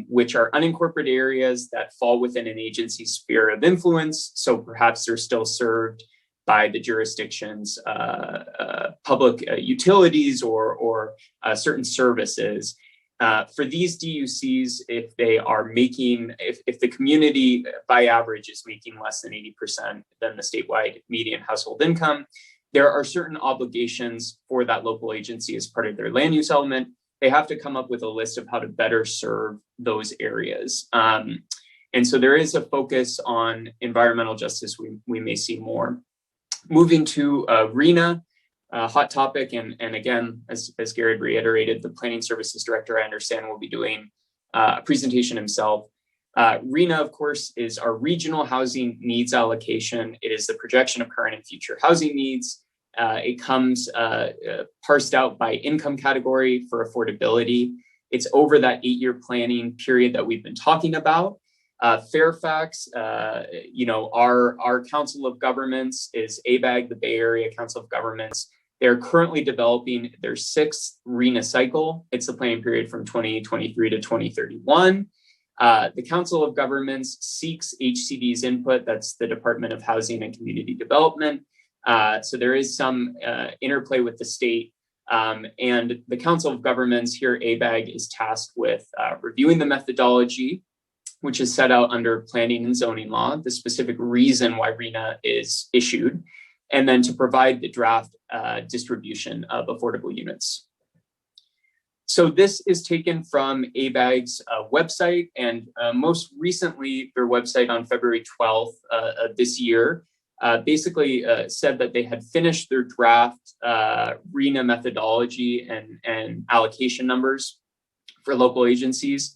which are unincorporated areas that fall within an agency's sphere of influence. So perhaps they're still served by the jurisdiction's public utilities or certain services. For these DUCs, if they are making, if the community by average is making less than 80% than the statewide median household income, there are certain obligations for that local agency as part of their land use element. They have to come up with a list of how to better serve those areas. And so there is a focus on environmental justice. We may see more. Moving to RENA, hot topic. And again, as Garrett reiterated, the Planning Services Director, I understand, will be doing a presentation himself. RENA, of course, is our regional housing needs allocation. It is the projection of current and future housing needs. It comes parsed out by income category for affordability. It's over that 8-year planning period that we've been talking about. Fairfax, our Council of Governments is ABAG, the Bay Area Council of Governments. They're currently developing their 6th RENA cycle. It's the planning period from 2023 to 2031. The Council of Governments seeks HCD's input. That's the Department of Housing and Community Development. So there is some interplay with the state. And the Council of Governments here, ABAG, is tasked with reviewing the methodology, which is set out under planning and zoning law, the specific reason why RENA is issued, and then to provide the draft distribution of affordable units. So this is taken from ABAG's website, and most recently their website on February 12th of this year basically said that they had finished their draft RENA methodology and allocation numbers for local agencies.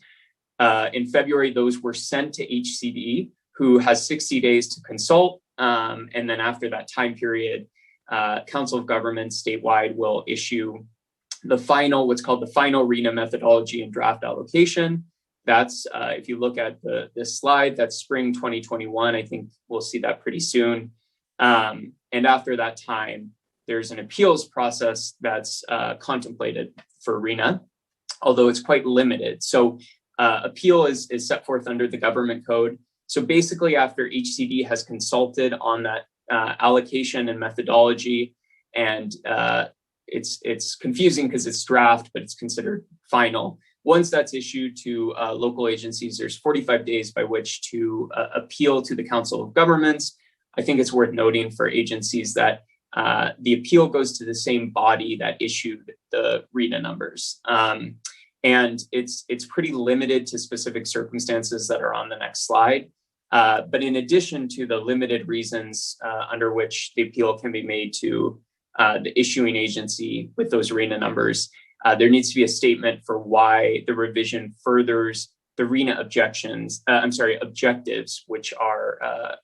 In February, those were sent to HCD, who has 60 days to consult. And then after that time period, Council of Governments statewide will issue the final, what's called the final RENA methodology and draft allocation. That's, if you look at this slide, that's spring 2021. I think we'll see that pretty soon. And after that time, there's an appeals process that's contemplated for RENA, although it's quite limited. So appeal is set forth under the government code. So basically, after HCD has consulted on that allocation and methodology, and it's confusing because it's draft, but it's considered final. Once that's issued to local agencies, there's 45 days by which to appeal to the Council of Governments. I think it's worth noting for agencies that the appeal goes to the same body that issued the RENA numbers. And it's pretty limited to specific circumstances that are on the next slide. But in addition to the limited reasons under which the appeal can be made to the issuing agency with those RENA numbers, there needs to be a statement for why the revision furthers the RENA objectives, which are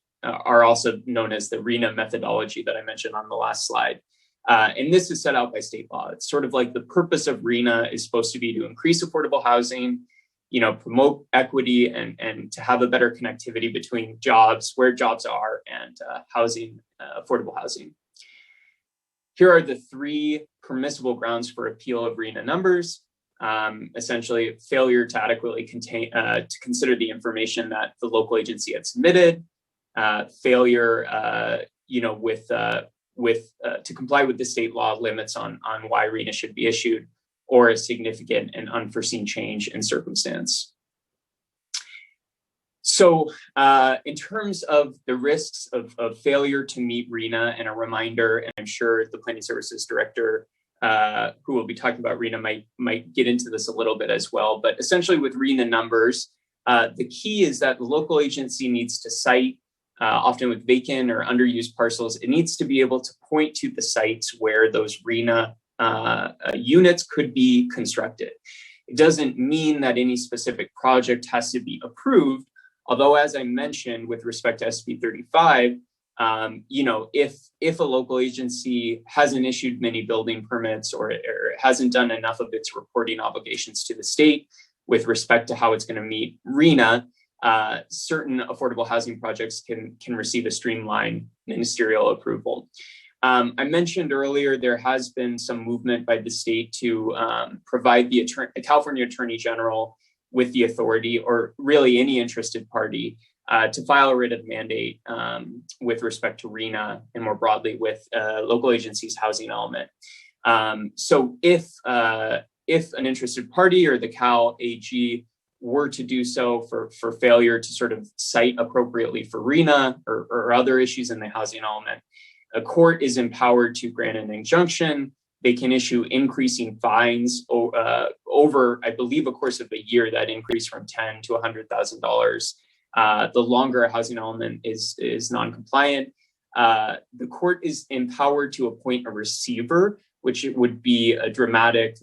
also known as the RENA methodology that I mentioned on the last slide. And this is set out by state law. It's sort of like the purpose of RENA is supposed to be to increase affordable housing, promote equity and to have a better connectivity between jobs, where jobs are, and housing, affordable housing. Here are the 3 permissible grounds for appeal of RENA numbers. Essentially, failure to adequately to consider the information that the local agency had submitted, failure, to comply with the state law limits on why RENA should be issued, or a significant and unforeseen change in circumstance. So in terms of the risks of failure to meet RENA, and a reminder, and I'm sure the Planning Services Director who will be talking about RENA might get into this a little bit as well, but essentially with RENA numbers, the key is that the local agency needs to cite, often with vacant or underused parcels, it needs to be able to point to the sites where those RENA units could be constructed. It doesn't mean that any specific project has to be approved, although as I mentioned with respect to SB 35, if a local agency hasn't issued many building permits or hasn't done enough of its reporting obligations to the state with respect to how it's going to meet RENA, certain affordable housing projects can receive a streamlined ministerial approval. I mentioned earlier there has been some movement by the state to provide the California Attorney General with the authority, or really any interested party, to file a writ of mandate with respect to RENA and more broadly with local agencies' housing element. So if an interested party or the Cal AG were to do so for failure to sort of cite appropriately for RENA or other issues in the housing element, a court is empowered to grant an injunction. They can issue increasing fines over, I believe, a course of a year that increase from $10,000 to $100,000. The longer a housing element is non-compliant, the court is empowered to appoint a receiver, which would be a dramatic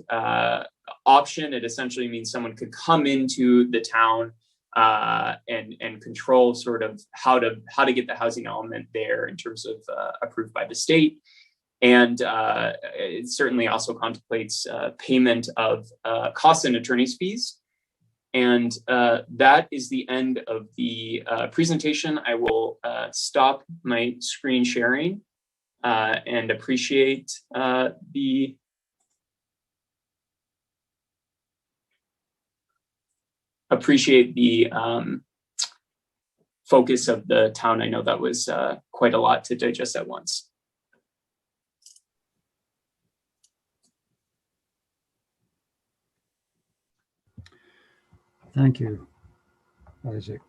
option. It essentially means someone could come into the town and control sort of how to get the housing element there in terms of approved by the state. And it certainly also contemplates payment of costs and attorney's fees. And that is the end of the presentation. I will stop my screen sharing and appreciate the focus of the town. I know that was quite a lot to digest at once. Thank you, Isaac.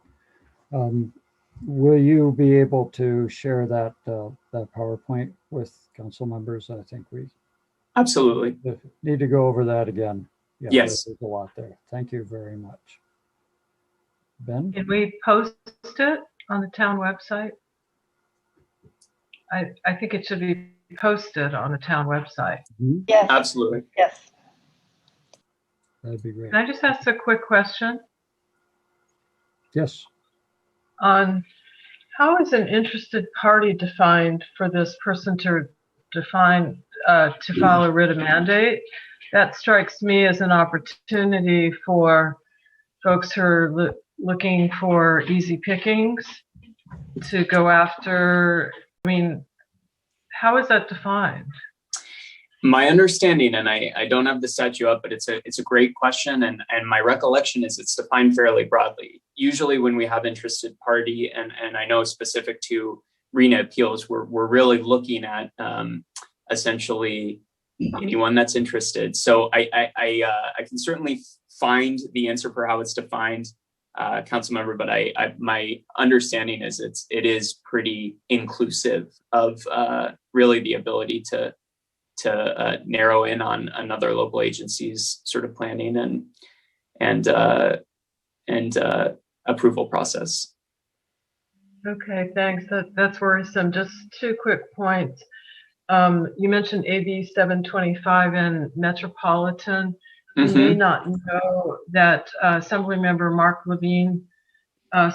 Will you be able to share that PowerPoint with council members? I think we absolutely need to go over that again. Yeah, yes, there's a lot there. Thank you very much. Ben? Can we post it on the town website? I think it should be posted on the town website. Mm-hmm. Yes. Absolutely. Yes. That'd be great. Can I just ask a quick question? Yes. On how is an interested party defined for this person to define to file a writ of mandate? That strikes me as an opportunity for folks who are looking for easy pickings to go after. I mean, how is that defined? My understanding, and I don't have the statute up, but it's a great question, and my recollection is it's defined fairly broadly. Usually when we have interested party, and I know specific to RENA appeals, we're really looking at essentially anyone that's interested. So I can certainly find the answer for how it's defined, council member, but my understanding is it is pretty inclusive of really the ability to narrow in on another local agency's sort of planning and approval process. Okay, thanks. That's worrisome. Just 2 quick points. You mentioned AB 725 and Metropolitan. You may not know that Assemblymember Mark Levine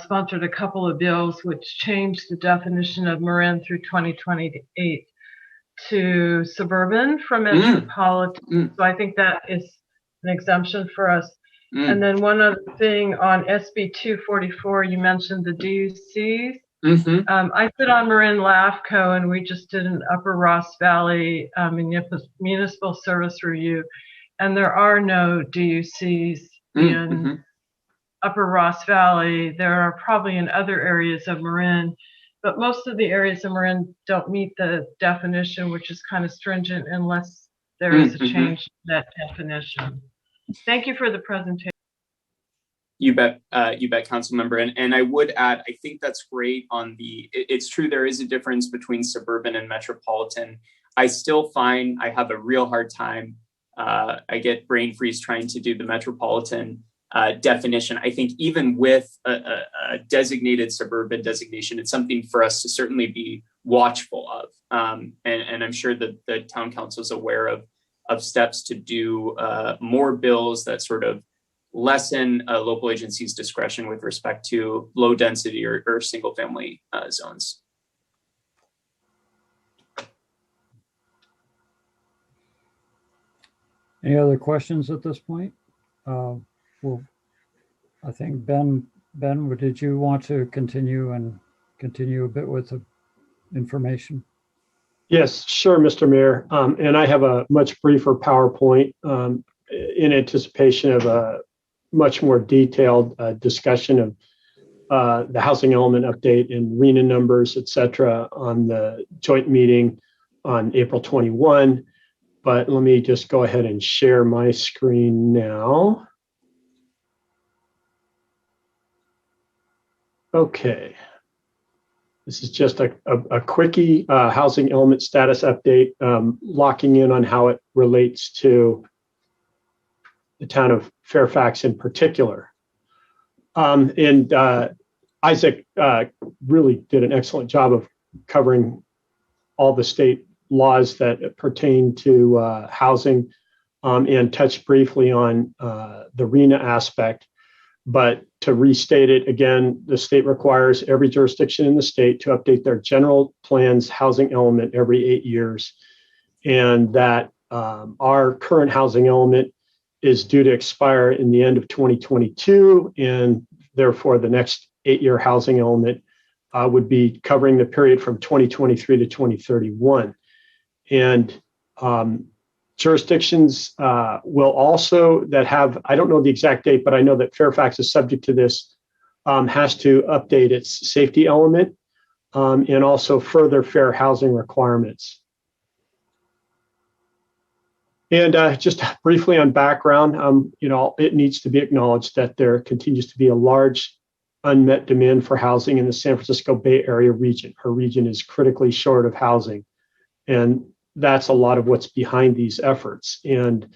sponsored a couple of bills which changed the definition of Marin through 2028 to suburban from metropolitan. So I think that is an exemption for us. And then one other thing on SB 244, you mentioned the DUCs. I sit on Marin LAFCO, and we just did an Upper Ross Valley municipal service review, and there are no DUCs in Upper Ross Valley. There are probably in other areas of Marin, but most of the areas of Marin don't meet the definition, which is kind of stringent unless there is a change to that definition. Thank you for the presentation. You bet, council member. And I would add, I think that's great on it's true, there is a difference between suburban and metropolitan. I still find I have a real hard time. I get brain freeze trying to do the metropolitan definition. I think even with a designated suburban designation, it's something for us to certainly be watchful of. And I'm sure that the town council is aware of steps to do more bills that sort of lessen a local agency's discretion with respect to low density or single family zones. Any other questions at this point? Well, I think Ben, did you want to continue a bit with the information? Yes, sure, Mr. Mayor. And I have a much briefer PowerPoint in anticipation of a much more detailed discussion of the housing element update and RENA numbers, et cetera, on the joint meeting on April 21. But let me just go ahead and share my screen now. Okay. This is just a quickie housing element status update, locking in on how it relates to the town of Fairfax in particular. And Isaac really did an excellent job of covering all the state laws that pertain to housing and touched briefly on the RENA aspect. But to restate it again, the state requires every jurisdiction in the state to update their general plans housing element every 8 years. And that our current housing element is due to expire in the end of 2022. And therefore, the next 8-year housing element would be covering the period from 2023 to 2031. And jurisdictions will also that have, I don't know the exact date, but I know that Fairfax is subject to this, has to update its safety element and also further fair housing requirements. And just briefly on background, it needs to be acknowledged that there continues to be a large unmet demand for housing in the San Francisco Bay Area region. Our region is critically short of housing. And that's a lot of what's behind these efforts. And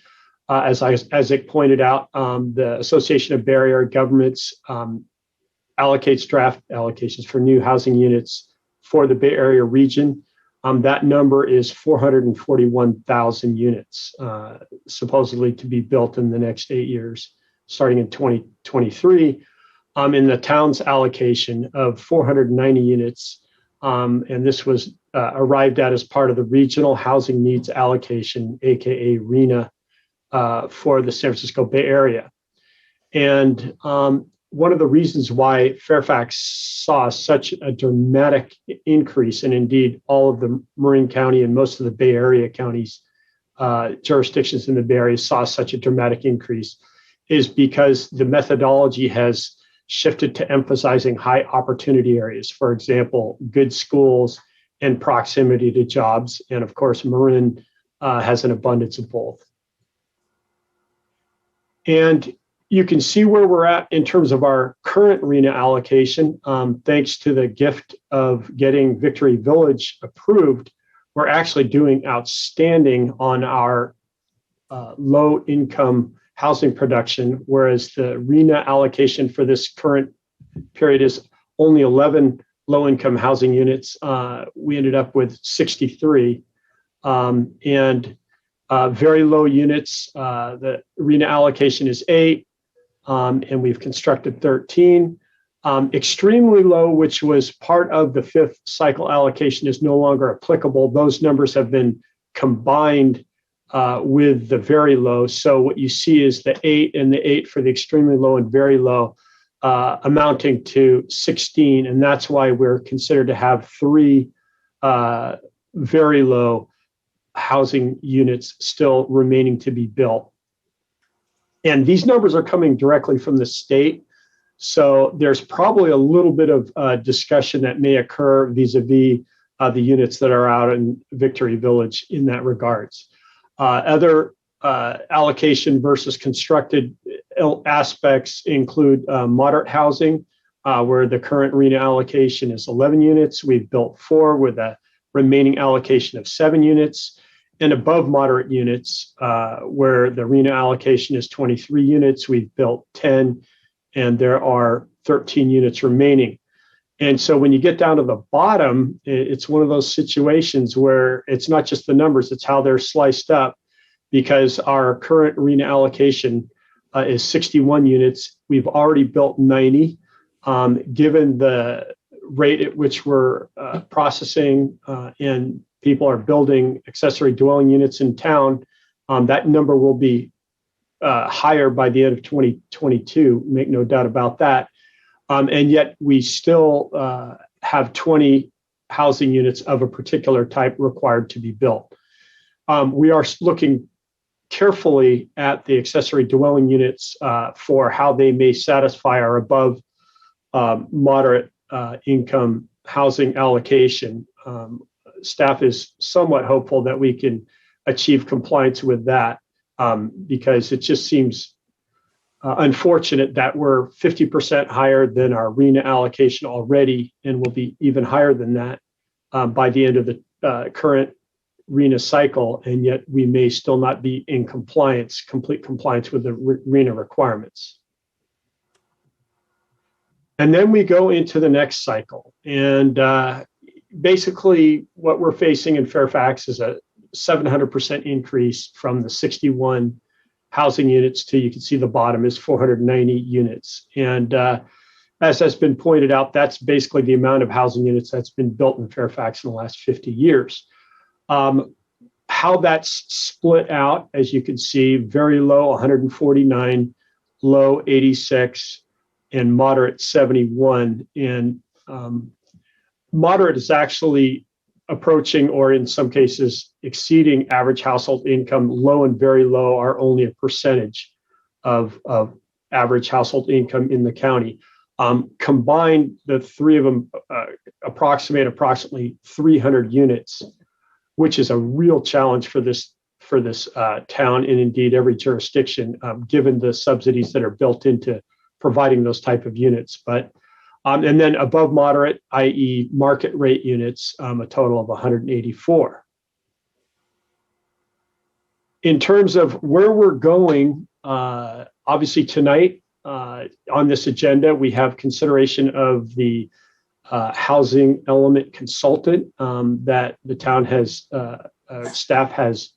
as Isaac pointed out, the Association of Bay Area Governments allocates draft allocations for new housing units for the Bay Area region. That number is 441,000 units, supposedly to be built in the next 8 years, starting in 2023. In the town's allocation of 490 units, and this was arrived at as part of the Regional Housing Needs Allocation, aka RENA, for the San Francisco Bay Area. And one of the reasons why Fairfax saw such a dramatic increase, and indeed all of the Marin County and most of the Bay Area counties, jurisdictions in the Bay Area saw such a dramatic increase, is because the methodology has shifted to emphasizing high opportunity areas. For example, good schools and proximity to jobs. And of course, Marin has an abundance of both. And you can see where we're at in terms of our current RENA allocation. Thanks to the gift of getting Victory Village approved, we're actually doing outstanding on our low income housing production, whereas the RENA allocation for this current period is only 11 low-income housing units. We ended up with 63 and very low units. The RENA allocation is 8, and we've constructed 13. Extremely low, which was part of the 5th cycle allocation, is no longer applicable. Those numbers have been combined with the very low. So what you see is the 8 and the 8 for the extremely low and very low, amounting to 16. And that's why we're considered to have 3 very low housing units still remaining to be built. And these numbers are coming directly from the state. So there's probably a little bit of discussion that may occur vis-a-vis the units that are out in Victory Village in that regards. Other allocation versus constructed aspects include moderate housing, where the current RENA allocation is 11 units. We've built 4 with a remaining allocation of 7 units. And above moderate units, where the RENA allocation is 23 units, we've built 10, and there are 13 units remaining. And so when you get down to the bottom, it's one of those situations where it's not just the numbers, it's how they're sliced up, because our current RENA allocation is 61 units. We've already built 90. Given the rate at which we're processing and people are building accessory dwelling units in town, that number will be higher by the end of 2022, make no doubt about that. And yet we still have 20 housing units of a particular type required to be built. We are looking carefully at the accessory dwelling units for how they may satisfy our above moderate income housing allocation. Staff is somewhat hopeful that we can achieve compliance with that because it just seems unfortunate that we're 50% higher than our RENA allocation already, and will be even higher than that by the end of the current RENA cycle, and yet we may still not be in complete compliance with the RENA requirements. And then we go into the next cycle. And basically what we're facing in Fairfax is a 700% increase from the 61 housing units to, you can see the bottom is 490 units. And as has been pointed out, that's basically the amount of housing units that's been built in Fairfax in the last 50 years. How that's split out, as you can see, very low 149, low 86, and moderate 71. And moderate is actually approaching, or in some cases exceeding, average household income. Low and very low are only a percentage of average household income in the county. Combined, the three of them approximately 300 units, which is a real challenge for this town, and indeed every jurisdiction, given the subsidies that are built into providing those type of units. But and then above moderate, i.e. market rate units, a total of 184. In terms of where we're going, obviously tonight on this agenda, we have consideration of the housing element consultant that the town has, staff has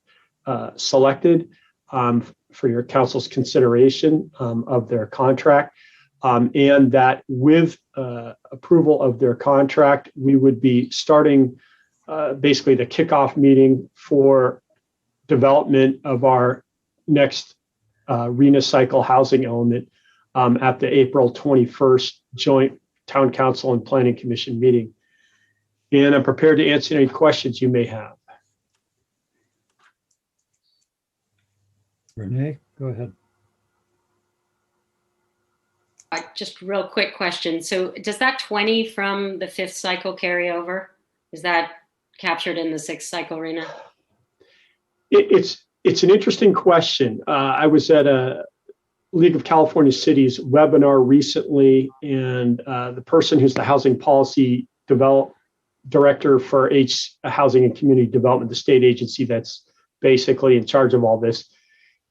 selected for your council's consideration of their contract. And that with approval of their contract, we would be starting basically the kickoff meeting for development of our next RENA cycle housing element at the April 21st joint Town Council and Planning Commission meeting. And I'm prepared to answer any questions you may have. Renee, go ahead. Just real quick question. So does that 20 from the 5th cycle carry over? Is that captured in the 6th cycle, Rena? It's an interesting question. I was at a League of California Cities webinar recently, and the person who's the housing policy director for Housing and Community Development, the state agency that's basically in charge of all this,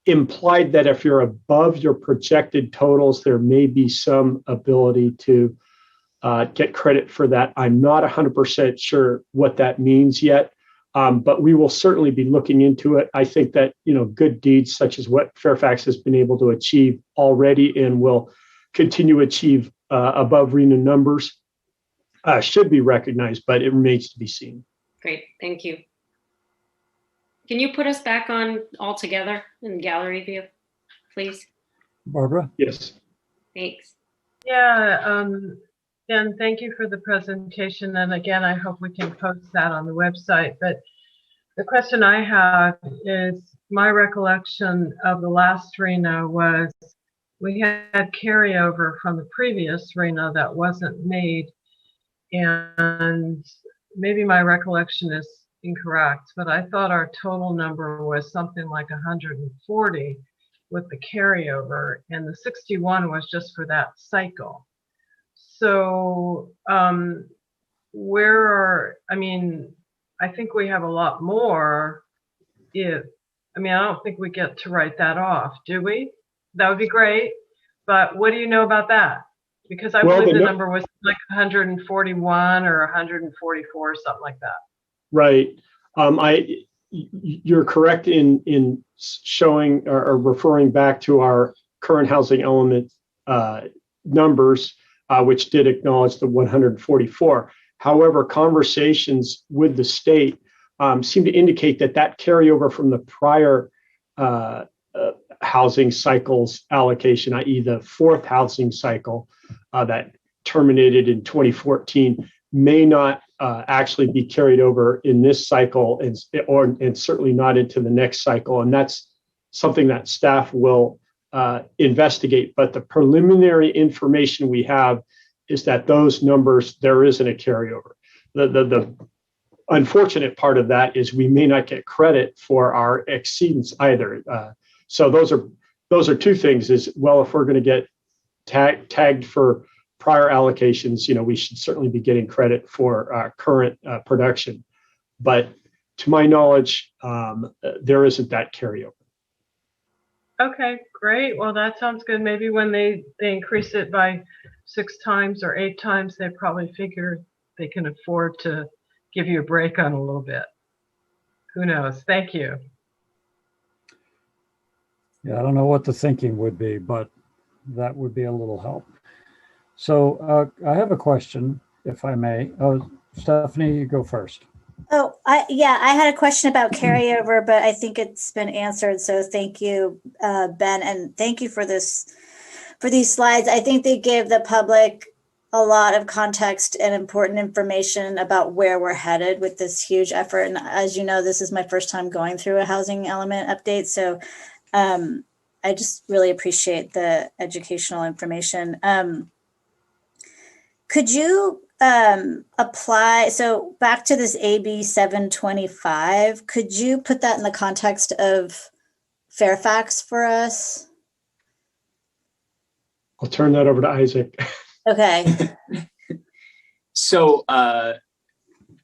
implied that if you're above your projected totals, there may be some ability to get credit for that. I'm not 100% sure what that means yet, but we will certainly be looking into it. I think that, good deeds such as what Fairfax has been able to achieve already and will continue to achieve above RENA numbers should be recognized, but it remains to be seen. Great, thank you. Can you put us back on all together in gallery view, please? Barbara? Yes. Thanks. Yeah, and thank you for the presentation. And again, I hope we can post that on the website. But the question I have is, my recollection of the last RENA was we had carryover from the previous RENA that wasn't made. And maybe my recollection is incorrect, but I thought our total number was something like 140 with the carryover, and the 61 was just for that cycle. So I think we have a lot more. I don't think we get to write that off, do we? That would be great, but what do you know about that? Because I believe the number was like 141 or 144 or something like that. Right. You're correct in showing or referring back to our current housing element numbers, which did acknowledge the 144. However, conversations with the state seem to indicate that carryover from the prior housing cycles allocation, i.e. the 4th housing cycle that terminated in 2014, may not actually be carried over in this cycle, and certainly not into the next cycle. And that's something that staff will investigate. But the preliminary information we have is that those numbers, there isn't a carryover. The unfortunate part of that is we may not get credit for our exceedance either. So those are two things. Is, well, if we're going to get tagged for prior allocations, we should certainly be getting credit for current production. But to my knowledge, there isn't that carryover. Okay, great. Well, that sounds good. Maybe when they increase it by 6 times or 8 times, they probably figure they can afford to give you a break on a little bit. Who knows? Thank you. Yeah, I don't know what the thinking would be, but that would be a little help. So I have a question, if I may. Oh, Stephanie, you go first. Oh, I had a question about carryover, but I think it's been answered. So thank you, Ben, and thank you for these slides. I think they give the public a lot of context and important information about where we're headed with this huge effort. And as you know, this is my first time going through a housing element update. So I just really appreciate the educational information. Could you apply, so back to this AB 725, could you put that in the context of Fairfax for us? I'll turn that over to Isaac. Okay. So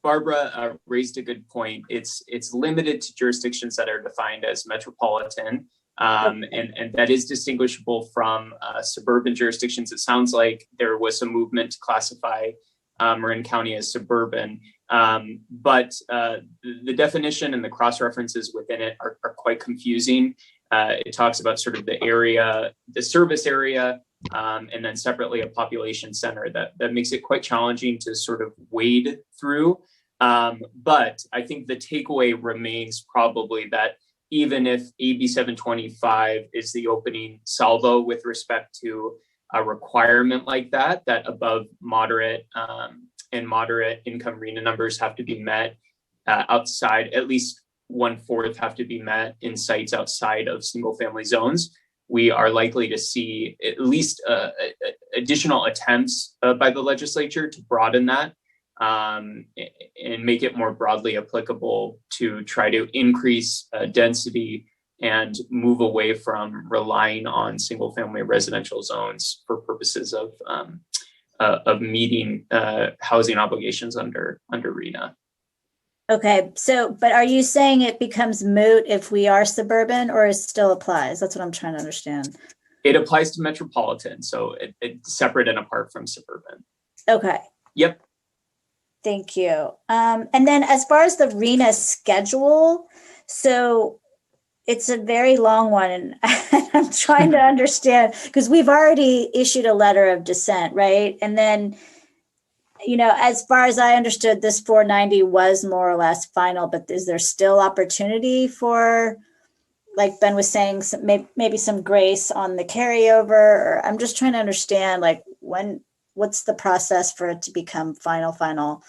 Barbara raised a good point. It's limited to jurisdictions that are defined as metropolitan, and that is distinguishable from suburban jurisdictions. It sounds like there was some movement to classify Marin County as suburban, but the definition and the cross-references within it are quite confusing. It talks about sort of the area, the service area, and then separately a population center. That makes it quite challenging to sort of wade through. But I think the takeaway remains probably that even if AB 725 is the opening salvo with respect to a requirement like that above moderate and moderate income RHNA numbers have to be met outside, at least 1/4 have to be met in sites outside of single family zones, we are likely to see at least additional attempts by the legislature to broaden that and make it more broadly applicable to try to increase density and move away from relying on single family residential zones for purposes of meeting housing obligations under RHNA. Okay, so, but are you saying it becomes moot if we are suburban, or it still applies? That's what I'm trying to understand. It applies to metropolitan, so it's separate and apart from suburban. Okay. Yep. Thank you. And then as far as the RHNA schedule, so it's a very long one, and I'm trying to understand, because we've already issued a letter of dissent, right? And then, you know, as far as I understood, this 490 was more or less final, but is there still opportunity for, like Ben was saying, maybe some grace on the carryover? Or I'm just trying to understand, like, what's the process for it to become final?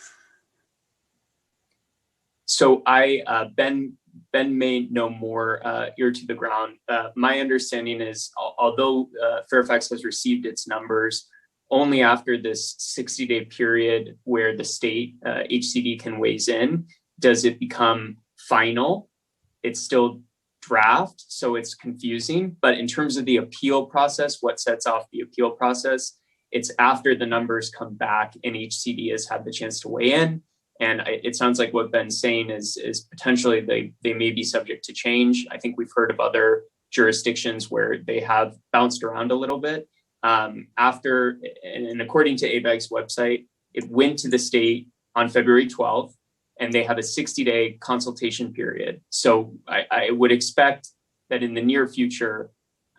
So Ben may know more ear to the ground. My understanding is, although Fairfax has received its numbers only after this 60-day period where the state HCD can weigh in, does it become final? It's still draft, so it's confusing. But in terms of the appeal process, what sets off the appeal process, it's after the numbers come back and HCD has had the chance to weigh in. And it sounds like what Ben's saying is potentially they may be subject to change. I think we've heard of other jurisdictions where they have bounced around a little bit. After, and according to ABAG's website, it went to the state on February 12th, and they have a 60-day consultation period. So I would expect that in the near future,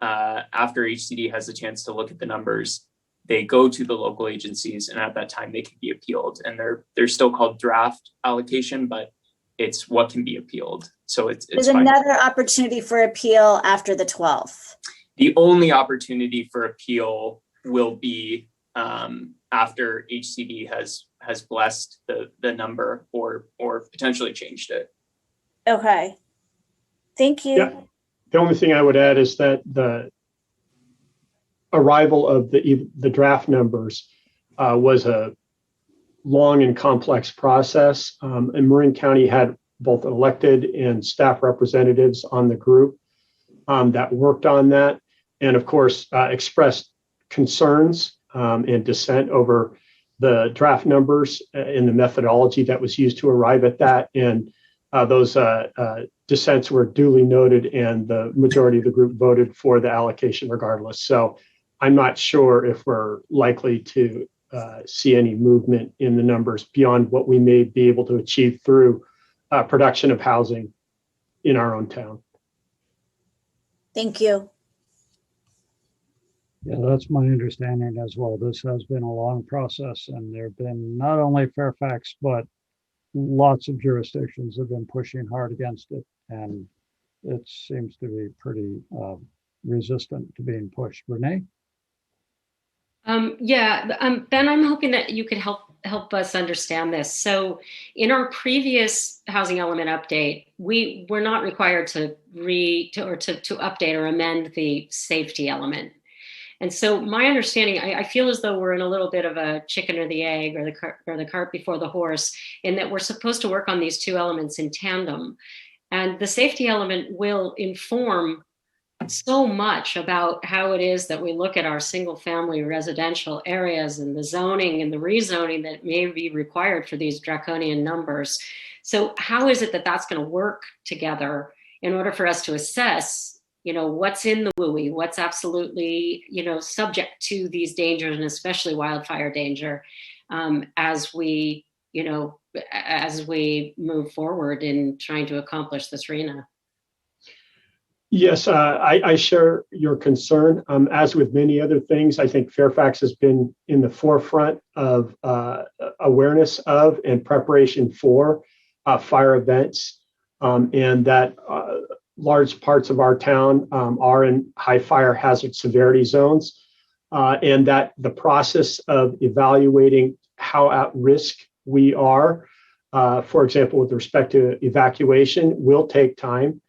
after HCD has a chance to look at the numbers, they go to the local agencies, and at that time they can be appealed. And they're still called draft allocation, but it's what can be appealed. So it's There's another opportunity for appeal after the 12th. The only opportunity for appeal will be after HCD has has blessed the number or potentially changed it. Okay. Thank you. Yeah. The only thing I would add is that the arrival of the draft numbers was a long and complex process. And Marin County had both elected and staff representatives on the group that worked on that, and of course expressed concerns and dissent over the draft numbers and the methodology that was used to arrive at that. And those dissents were duly noted, and the majority of the group voted for the allocation regardless. So I'm not sure if we're likely to see any movement in the numbers beyond what we may be able to achieve through production of housing in our own town. Thank you. Yeah, that's my understanding as well. This has been a long process, and there have been not only Fairfax, but lots of jurisdictions have been pushing hard against it, and it seems to be pretty resistant to being pushed. Renee? Ben, I'm hoping that you could help us understand this. So in our previous housing element update, we were not required to update or amend the safety element. And so my understanding, I feel as though we're in a little bit of a chicken or the egg, or the cart before the horse, in that we're supposed to work on these two elements in tandem. And the safety element will inform so much about how it is that we look at our single family residential areas and the zoning and the rezoning that may be required for these draconian numbers. So how is it that that's going to work together in order for us to assess, what's in the WUI, what's absolutely, subject to these dangers, and especially wildfire danger, as we move forward in trying to accomplish this RENA? Yes, I share your concern. As with many other things, I think Fairfax has been in the forefront of awareness of and preparation for fire events, and that large parts of our town are in high fire hazard severity zones, and that the process of evaluating how at risk we are, for example, with respect to evacuation, will take time.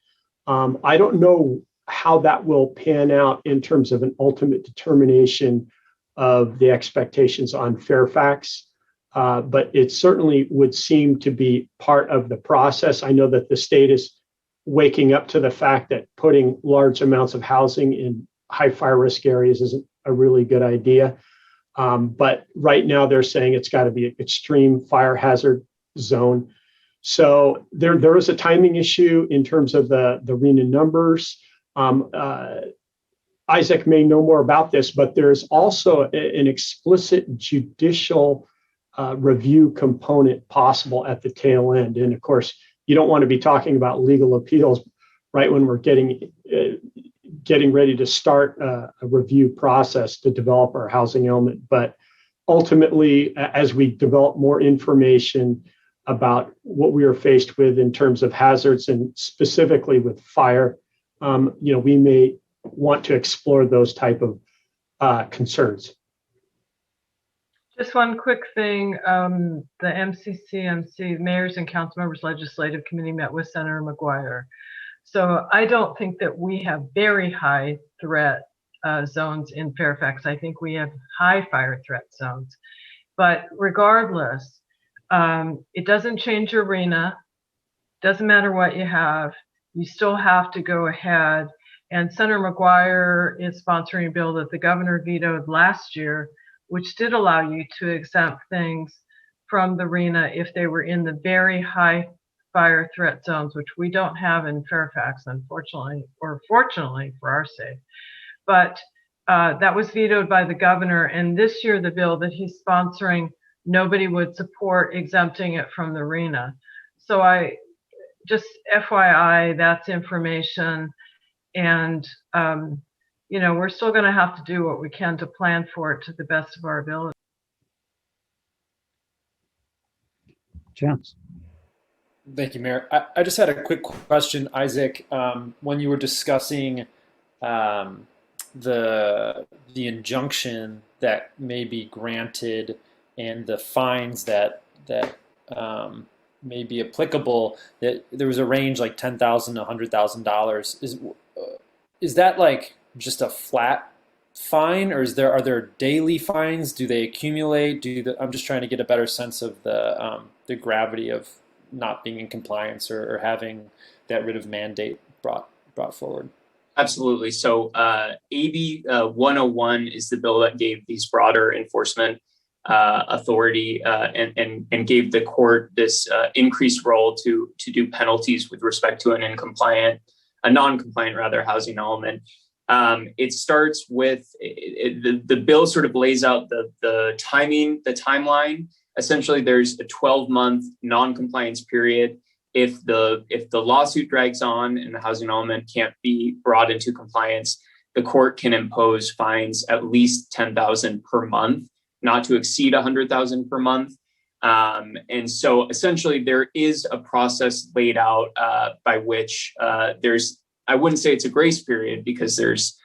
I don't know how that will pan out in terms of an ultimate determination of the expectations on Fairfax, but it certainly would seem to be part of the process. I know that the state is waking up to the fact that putting large amounts of housing in high fire risk areas isn't a really good idea. But right now they're saying it's got to be an extreme fire hazard zone. So there is a timing issue in terms of the RENA numbers. Isaac may know more about this, but there's also an explicit judicial review component possible at the tail end. And of course, you don't want to be talking about legal appeals right when we're getting ready to start a review process to develop our housing element. But ultimately, as we develop more information about what we are faced with in terms of hazards and specifically with fire, we may want to explore those type of concerns. Just one quick thing. The MCCMC, Mayors and Council Members Legislative Committee, met with Senator McGuire. So I don't think that we have very high threat zones in Fairfax. I think we have high fire threat zones. But regardless, it doesn't change your RENA. Doesn't matter what you have. You still have to go ahead. And Senator McGuire is sponsoring a bill that the governor vetoed last year, which did allow you to exempt things from the RENA if they were in the very high fire threat zones, which we don't have in Fairfax, unfortunately, or fortunately for our sake. But that was vetoed by the governor. And this year, the bill that he's sponsoring, nobody would support exempting it from the RENA. So I just FYI, that's information. And, we're still going to have to do what we can to plan for it to the best of our ability. Chance. Thank you, Mayor. I just had a quick question, Isaac. When you were discussing the injunction that may be granted and the fines that may be applicable, that there was a range like $10,000 to $100,000. Is that like just a flat fine, or are there daily fines? Do they accumulate? I'm just trying to get a better sense of the gravity of not being in compliance or having that writ of mandate brought forward. Absolutely. So AB 101 is the bill that gave these broader enforcement authority and gave the court this increased role to do penalties with respect to a non-compliant rather housing element. It starts with the bill sort of lays out the timeline. Essentially, there's a 12-month non-compliance period. If the lawsuit drags on and the housing element can't be brought into compliance, the court can impose fines at least $10,000 per month, not to exceed $100,000 per month. And so essentially there is a process laid out by which I wouldn't say it's a grace period, because there's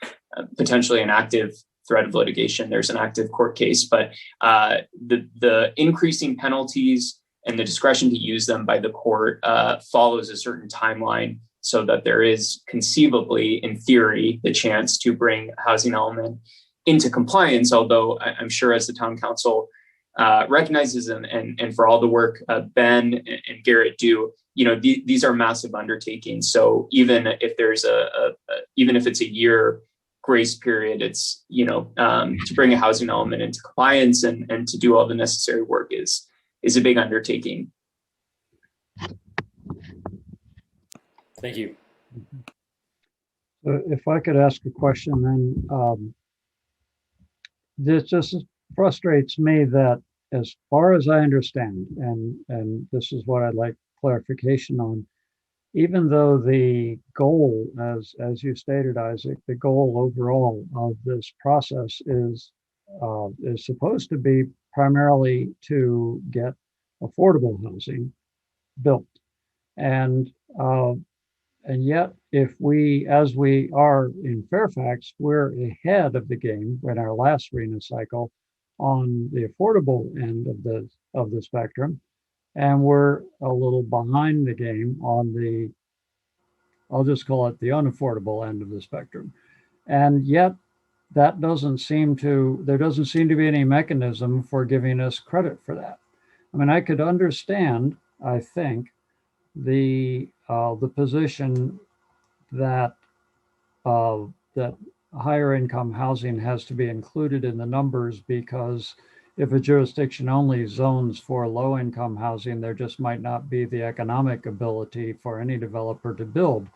potentially an active threat of litigation. There's an active court case, but the increasing penalties and the discretion to use them by the court follows a certain timeline, so that there is conceivably, in theory, the chance to bring housing element into compliance. Although I'm sure, as the town council recognizes, and for all the work Ben and Garrett do, these are massive undertakings. So even if there's even if it's a year grace period, it's to bring a housing element into compliance and to do all the necessary work is a big undertaking. Thank you. If I could ask a question, then this just frustrates me that, as far as I understand, and this is what I'd like clarification on, even though the goal, as you stated, Isaac, the goal overall of this process is supposed to be primarily to get affordable housing built, and yet, as we are in Fairfax, we're ahead of the game in our last RENA cycle on the affordable end of the spectrum, and we're a little behind the game on I'll just call it the unaffordable end of the spectrum. And yet there doesn't seem to be any mechanism for giving us credit for that. I mean, I could understand, I think, the position that higher income housing has to be included in the numbers, because if a jurisdiction only zones for low income housing, there just might not be the economic ability for any developer to build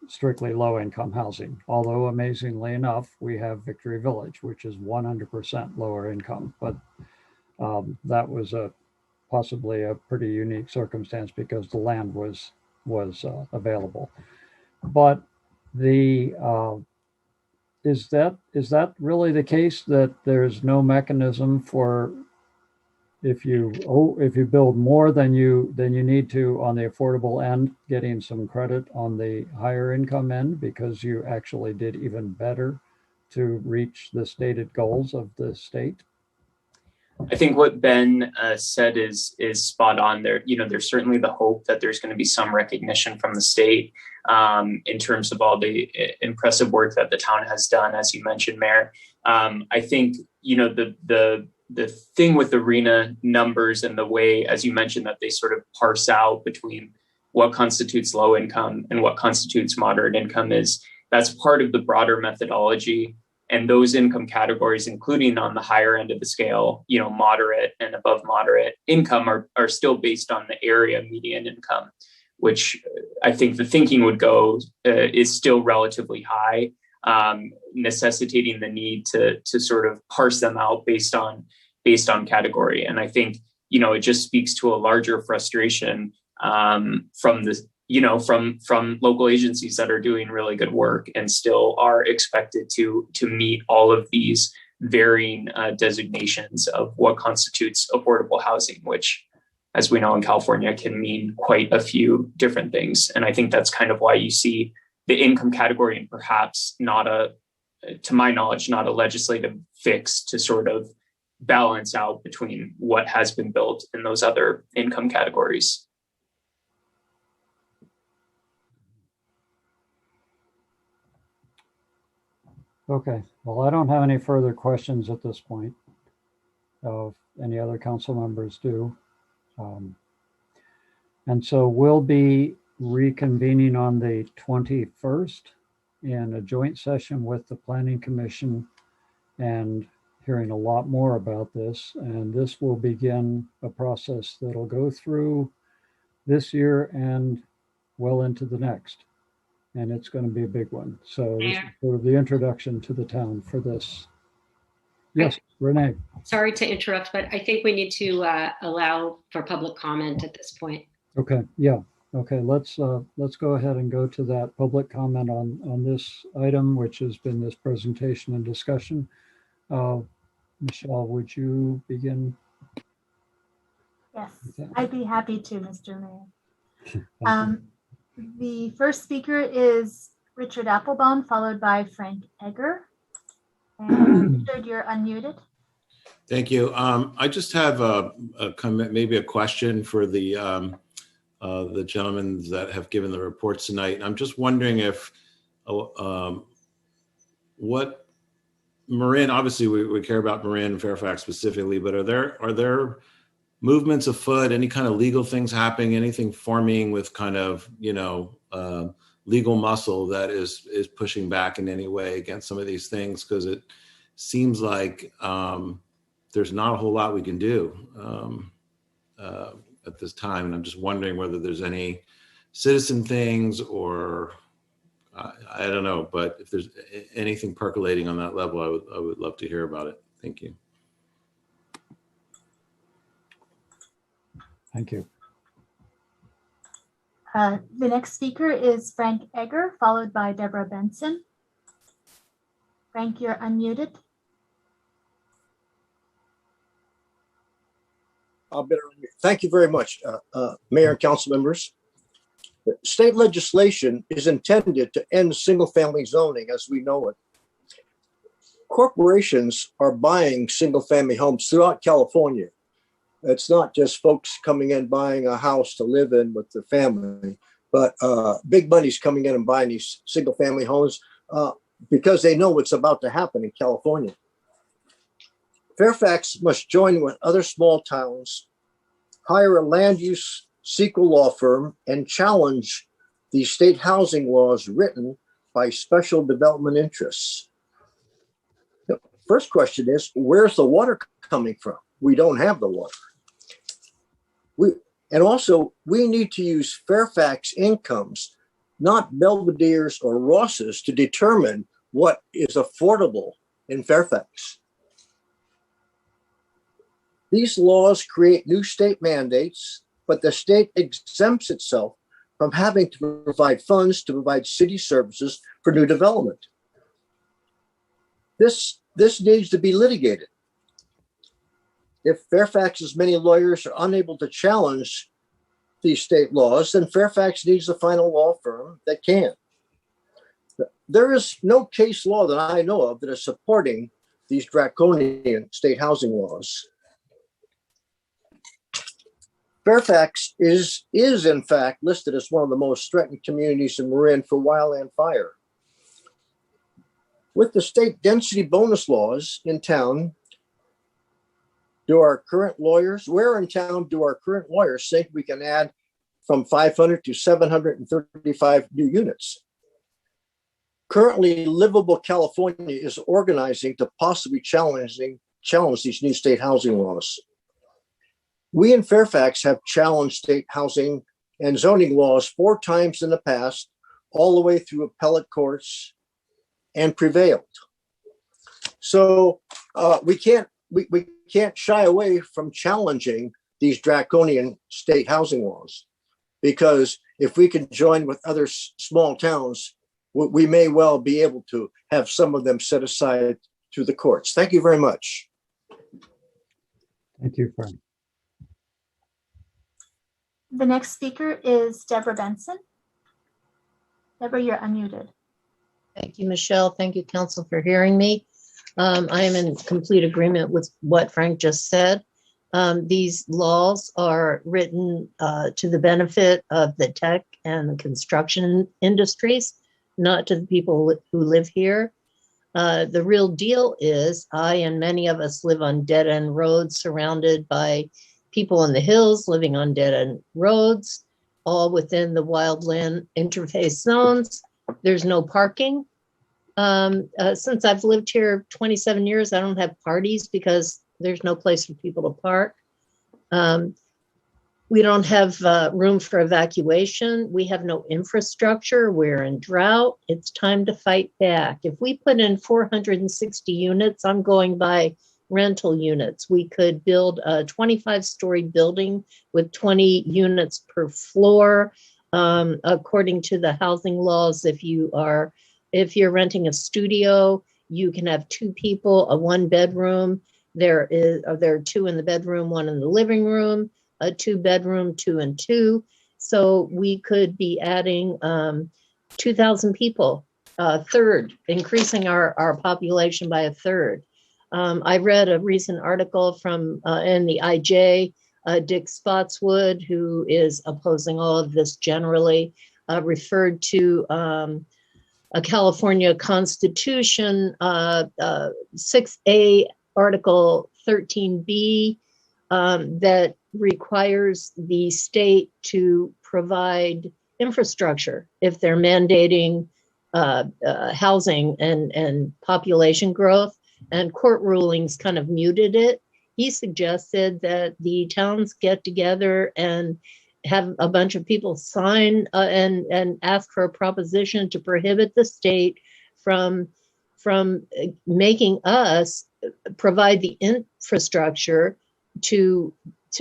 strictly low income housing. Although amazingly enough, we have Victory Village, which is 100% lower income, but that was possibly a pretty unique circumstance because the land was available. But is that really the case, that there's no mechanism for, if you build more than you need to on the affordable end, getting some credit on the higher income end because you actually did even better to reach the stated goals of the state? I think what Ben said is spot on. There's certainly the hope that there's going to be some recognition from the state in terms of all the impressive work that the town has done, as you mentioned, Mayor. I think the thing with the RENA numbers and the way, as you mentioned, that they sort of parse out between what constitutes low income and what constitutes moderate income that's part of the broader methodology. And those income categories, including on the higher end of the scale, moderate and above moderate income, are still based on the area median income, which I think the thinking would go is still relatively high, necessitating the need to sort of parse them out based on category. And I think it just speaks to a larger frustration from local agencies that are doing really good work and still are expected to meet all of these varying designations of what constitutes affordable housing, which, as we know in California, can mean quite a few different things. And I think that's kind of why you see the income category, and perhaps to my knowledge, not a legislative fix to sort of balance out between what has been built in those other income categories. Okay, well, I don't have any further questions at this point. If any other council members do. And so we'll be reconvening on the 21st in a joint session with the Planning Commission and hearing a lot more about this. And this will begin a process that'll go through this year and well into the next. And it's going to be a big one. So this is sort of the introduction to the town for this. Yes, Renee. Sorry to interrupt, but I think we need to allow for public comment at this point. Okay, yeah. Okay, let's go ahead and go to that public comment on this item, which has been this presentation and discussion. Michelle, would you begin? Yes, I'd be happy to, Mr. Mayor. The first speaker is Richard Applebaum, followed by Frank Egger. And Richard, you're unmuted. Thank you. I just have a comment, maybe a question for the gentlemen that have given the reports tonight. I'm just wondering if what Marin, obviously we care about Marin and Fairfax specifically, but are there movements afoot, any kind of legal things happening, anything forming with kind of, legal muscle that is pushing back in any way against some of these things? Because it seems like there's not a whole lot we can do at this time. And I'm just wondering whether there's any citizen things or I don't know, but if there's anything percolating on that level, I would love to hear about it. Thank you. Thank you. The next speaker is Frank Egger, followed by Deborah Benson. Frank, you're unmuted. Thank you very much, Mayor and council members. State legislation is intended to end single-family zoning as we know it. Corporations are buying single-family homes throughout California. It's not just folks coming in buying a house to live in with their family, but big money's coming in and buying these single-family homes because they know what's about to happen in California. Fairfax must join with other small towns, hire a land use CEQA law firm, and challenge the state housing laws written by special development interests. The first question is, where's the water coming from? We don't have the water. We need to use Fairfax incomes, not Belvedere's or Ross's, to determine what is affordable in Fairfax. These laws create new state mandates, but the state exempts itself from having to provide funds to provide city services for new development. This needs to be litigated. If Fairfax's many lawyers are unable to challenge these state laws, then Fairfax needs a final law firm that can. There is no case law that I know of that is supporting these draconian state housing laws. Fairfax is in fact listed as one of the most threatened communities in Marin for wildland fire. With the state density bonus laws in town, where in town do our current lawyers think we can add from 500 to 735 new units? Currently, Livable California is organizing to possibly challenge these new state housing laws. We in Fairfax have challenged state housing and zoning laws 4 times in the past, all the way through appellate courts, and prevailed. So we can't shy away from challenging these draconian state housing laws, because if we can join with other small towns, we may well be able to have some of them set aside through the courts. Thank you very much. Thank you, Frank. The next speaker is Deborah Benson. Deborah, you're unmuted. Thank you, Michelle. Thank you, Council, for hearing me. I am in complete agreement with what Frank just said. These laws are written to the benefit of the tech and the construction industries, not to the people who live here. The real deal is I and many of us live on dead-end roads surrounded by people in the hills living on dead-end roads, all within the wildland interface zones. There's no parking. Since I've lived here 27 years, I don't have parties because there's no place for people to park. We don't have room for evacuation. We have no infrastructure. We're in drought. It's time to fight back. If we put in 460 units, I'm going by rental units. We could build a 25-story building with 20 units per floor. According to the housing laws, if you're renting a studio, you can have 2 people, a 1-bedroom. There are 2 in the bedroom, 1 in the living room, a 2-bedroom, 2 and 2. So we could be adding 2,000 people, a third, increasing our population by a third. I read a recent article from in the IJ, Dick Spotswood, who is opposing all of this generally, referred to a California Constitution, 6A, Article 13B, that requires the state to provide infrastructure if they're mandating housing and population growth, and court rulings kind of muted it. He suggested that the towns get together and have a bunch of people sign and ask for a proposition to prohibit the state from making us provide the infrastructure to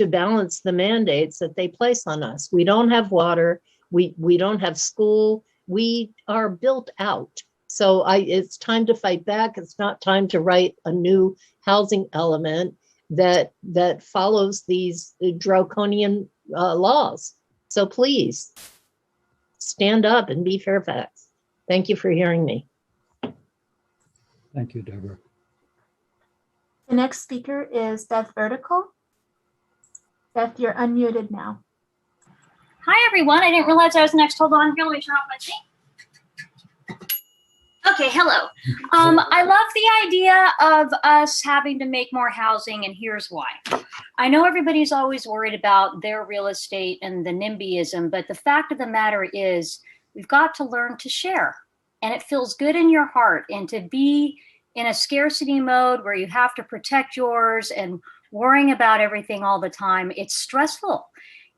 balance the mandates that they place on us. We don't have water. We don't have school. We are built out. So it's time to fight back. It's not time to write a new housing element that follows these draconian laws. So please stand up and be Fairfax. Thank you for hearing me. Thank you, Deborah. The next speaker is Beth Vertical. Beth, you're unmuted now. Hi, everyone. I didn't realize I was next. Hold on. Here, let me turn off my thing. Okay, hello. I love the idea of us having to make more housing, and here's why. I know everybody's always worried about their real estate and the NIMBYism, but the fact of the matter is we've got to learn to share, and it feels good in your heart. And to be in a scarcity mode where you have to protect yours and worrying about everything all the time, it's stressful.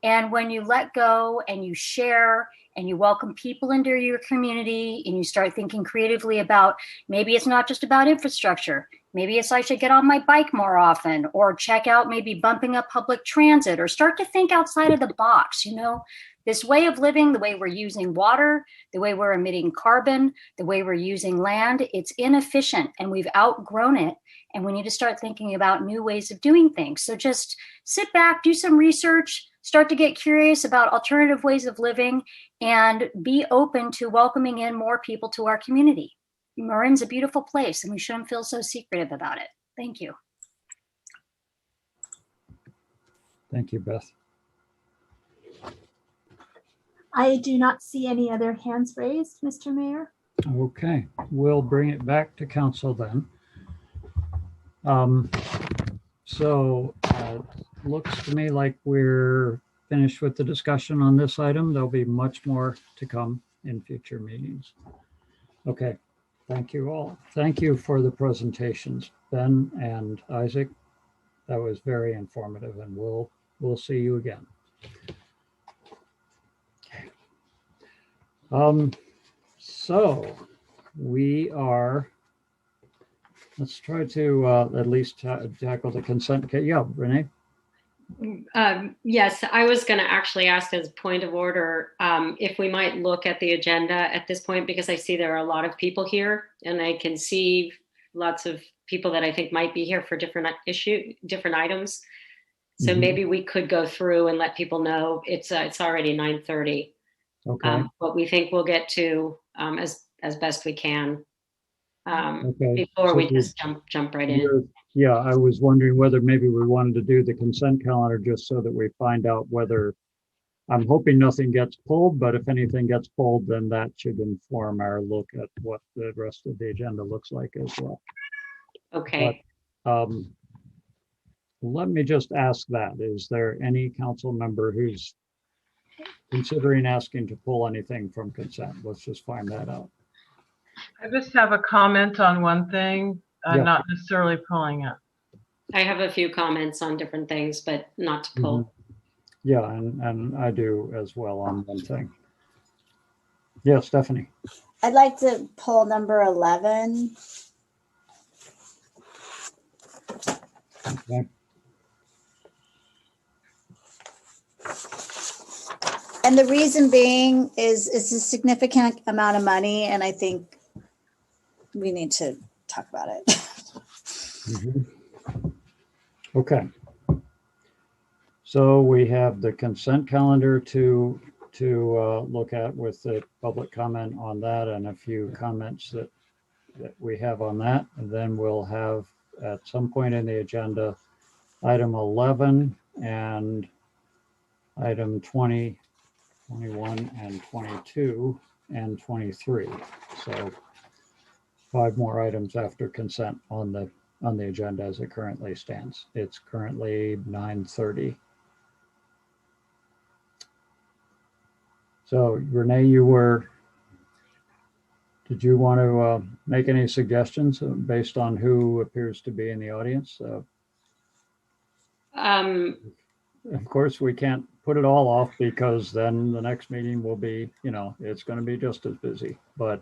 And when you let go and you share and you welcome people into your community and you start thinking creatively about, maybe it's not just about infrastructure. Maybe it's I should get on my bike more often, or check out maybe bumping up public transit, or start to think outside of the box. You know, this way of living, the way we're using water, the way we're emitting carbon, the way we're using land, it's inefficient and we've outgrown it. And we need to start thinking about new ways of doing things. So just sit back, do some research, start to get curious about alternative ways of living, and be open to welcoming in more people to our community. Marin's a beautiful place, and we shouldn't feel so secretive about it. Thank you. Thank you, Beth. I do not see any other hands raised, Mr. Mayor. Okay, we'll bring it back to council then. Looks to me like we're finished with the discussion on this item. There'll be much more to come in future meetings. Okay, thank you all. Thank you for the presentations, Ben and Isaac. That was very informative, and we'll see you again. So we are, let's try to at least tackle the consent. Okay, yeah, Renee. Yes, I was going to actually ask as a point of order if we might look at the agenda at this point, because I see there are a lot of people here, and I can see lots of people that I think might be here for different items. So maybe we could go through and let people know it's already 9:30. Okay. But we think we'll get to as best we can. Okay, before so we just jump right in. Yeah, I was wondering whether maybe we wanted to do the consent calendar just so that we find out whether, I'm hoping nothing gets pulled, but if anything gets pulled, then that should inform our look at what the rest of the agenda looks like as well. Okay. But let me just ask that. Is there any council member who's considering asking to pull anything from consent? Let's just find that out. I just have a comment on one thing, Yeah. not necessarily pulling it. I have a few comments on different things, but not to pull. Yeah, and I do as well on one thing. Yeah, Stephanie. I'd like to pull number 11. Okay. And the reason being is it's a significant amount of money, and I think we need to talk about it. Mhm. Okay. So we have the consent calendar to look at with the public comment on that and a few comments that we have on that. And then we'll have at some point in the agenda, item 11 and item 20, 21 and 22 and 23. So 5 more items after consent on the agenda as it currently stands. It's currently 9:30. So Renee, did you want to make any suggestions based on who appears to be in the audience? Of course, we can't put it all off because then the next meeting will be, it's going to be just as busy. But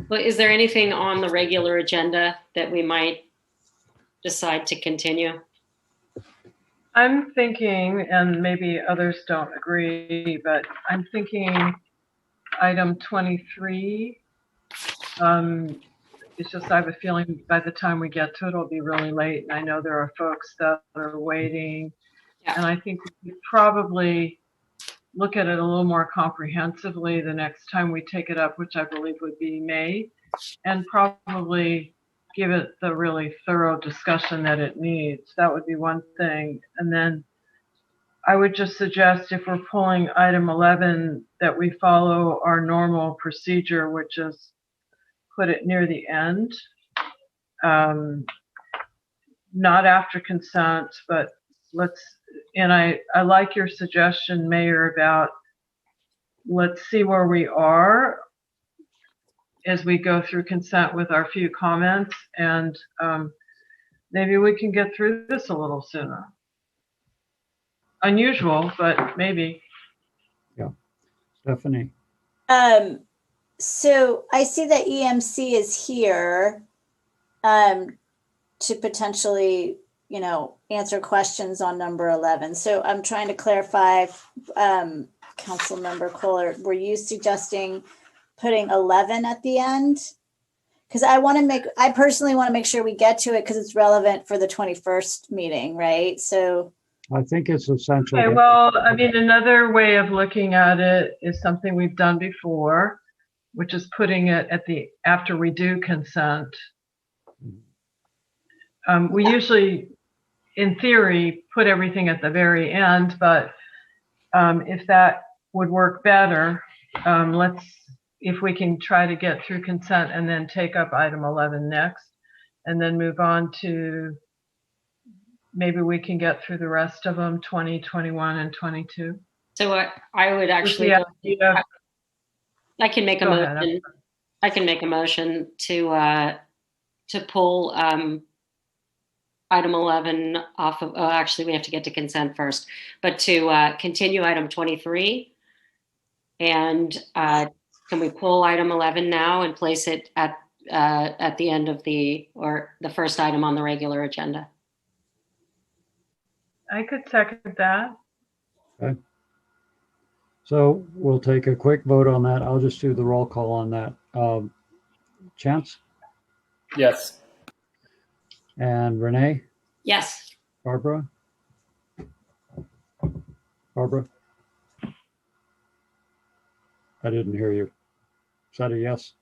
Well, is there anything on the regular agenda that we might decide to continue? I'm thinking, and maybe others don't agree, but I'm thinking item 23. It's just I have a feeling by the time we get to it, it'll be really late. And I know there are folks that are waiting. Yeah. And I think we could probably look at it a little more comprehensively the next time we take it up, which I believe would be May, and probably give it the really thorough discussion that it needs. That would be one thing. And then I would just suggest if we're pulling item 11 that we follow our normal procedure, which is put it near the end, not after consent, but I like your suggestion, Mayor, about let's see where we are as we go through consent with our few comments, and maybe we can get through this a little sooner. Unusual, but maybe. yeah, Stephanie. So I see that EMC is here to potentially, answer questions on number 11. So I'm trying to clarify, Councilmember Kohler, were you suggesting putting 11 at the end? Because I personally want to make sure we get to it because it's relevant for the 21st meeting, right? So I think it's essential. Okay, well, I mean, another way of looking at it is something we've done before, which is putting it after we do consent. We usually, in theory, put everything at the very end, but if that would work better, if we can try to get through consent and then take up item 11 next, and then move on to, maybe we can get through the rest of them, 20, 21, and 22. So I would actually, I can make a motion. I can make a motion to pull item 11 off of, actually we have to get to consent first, but to continue item 23. And can we pull item 11 now and place it at the end of the first item on the regular agenda? I could second that. Okay. So we'll take a quick vote on that. I'll just do the roll call on that. Chance? Yes. And Renee? Yes. Barbara? Barbara? I didn't hear you. Is that a yes?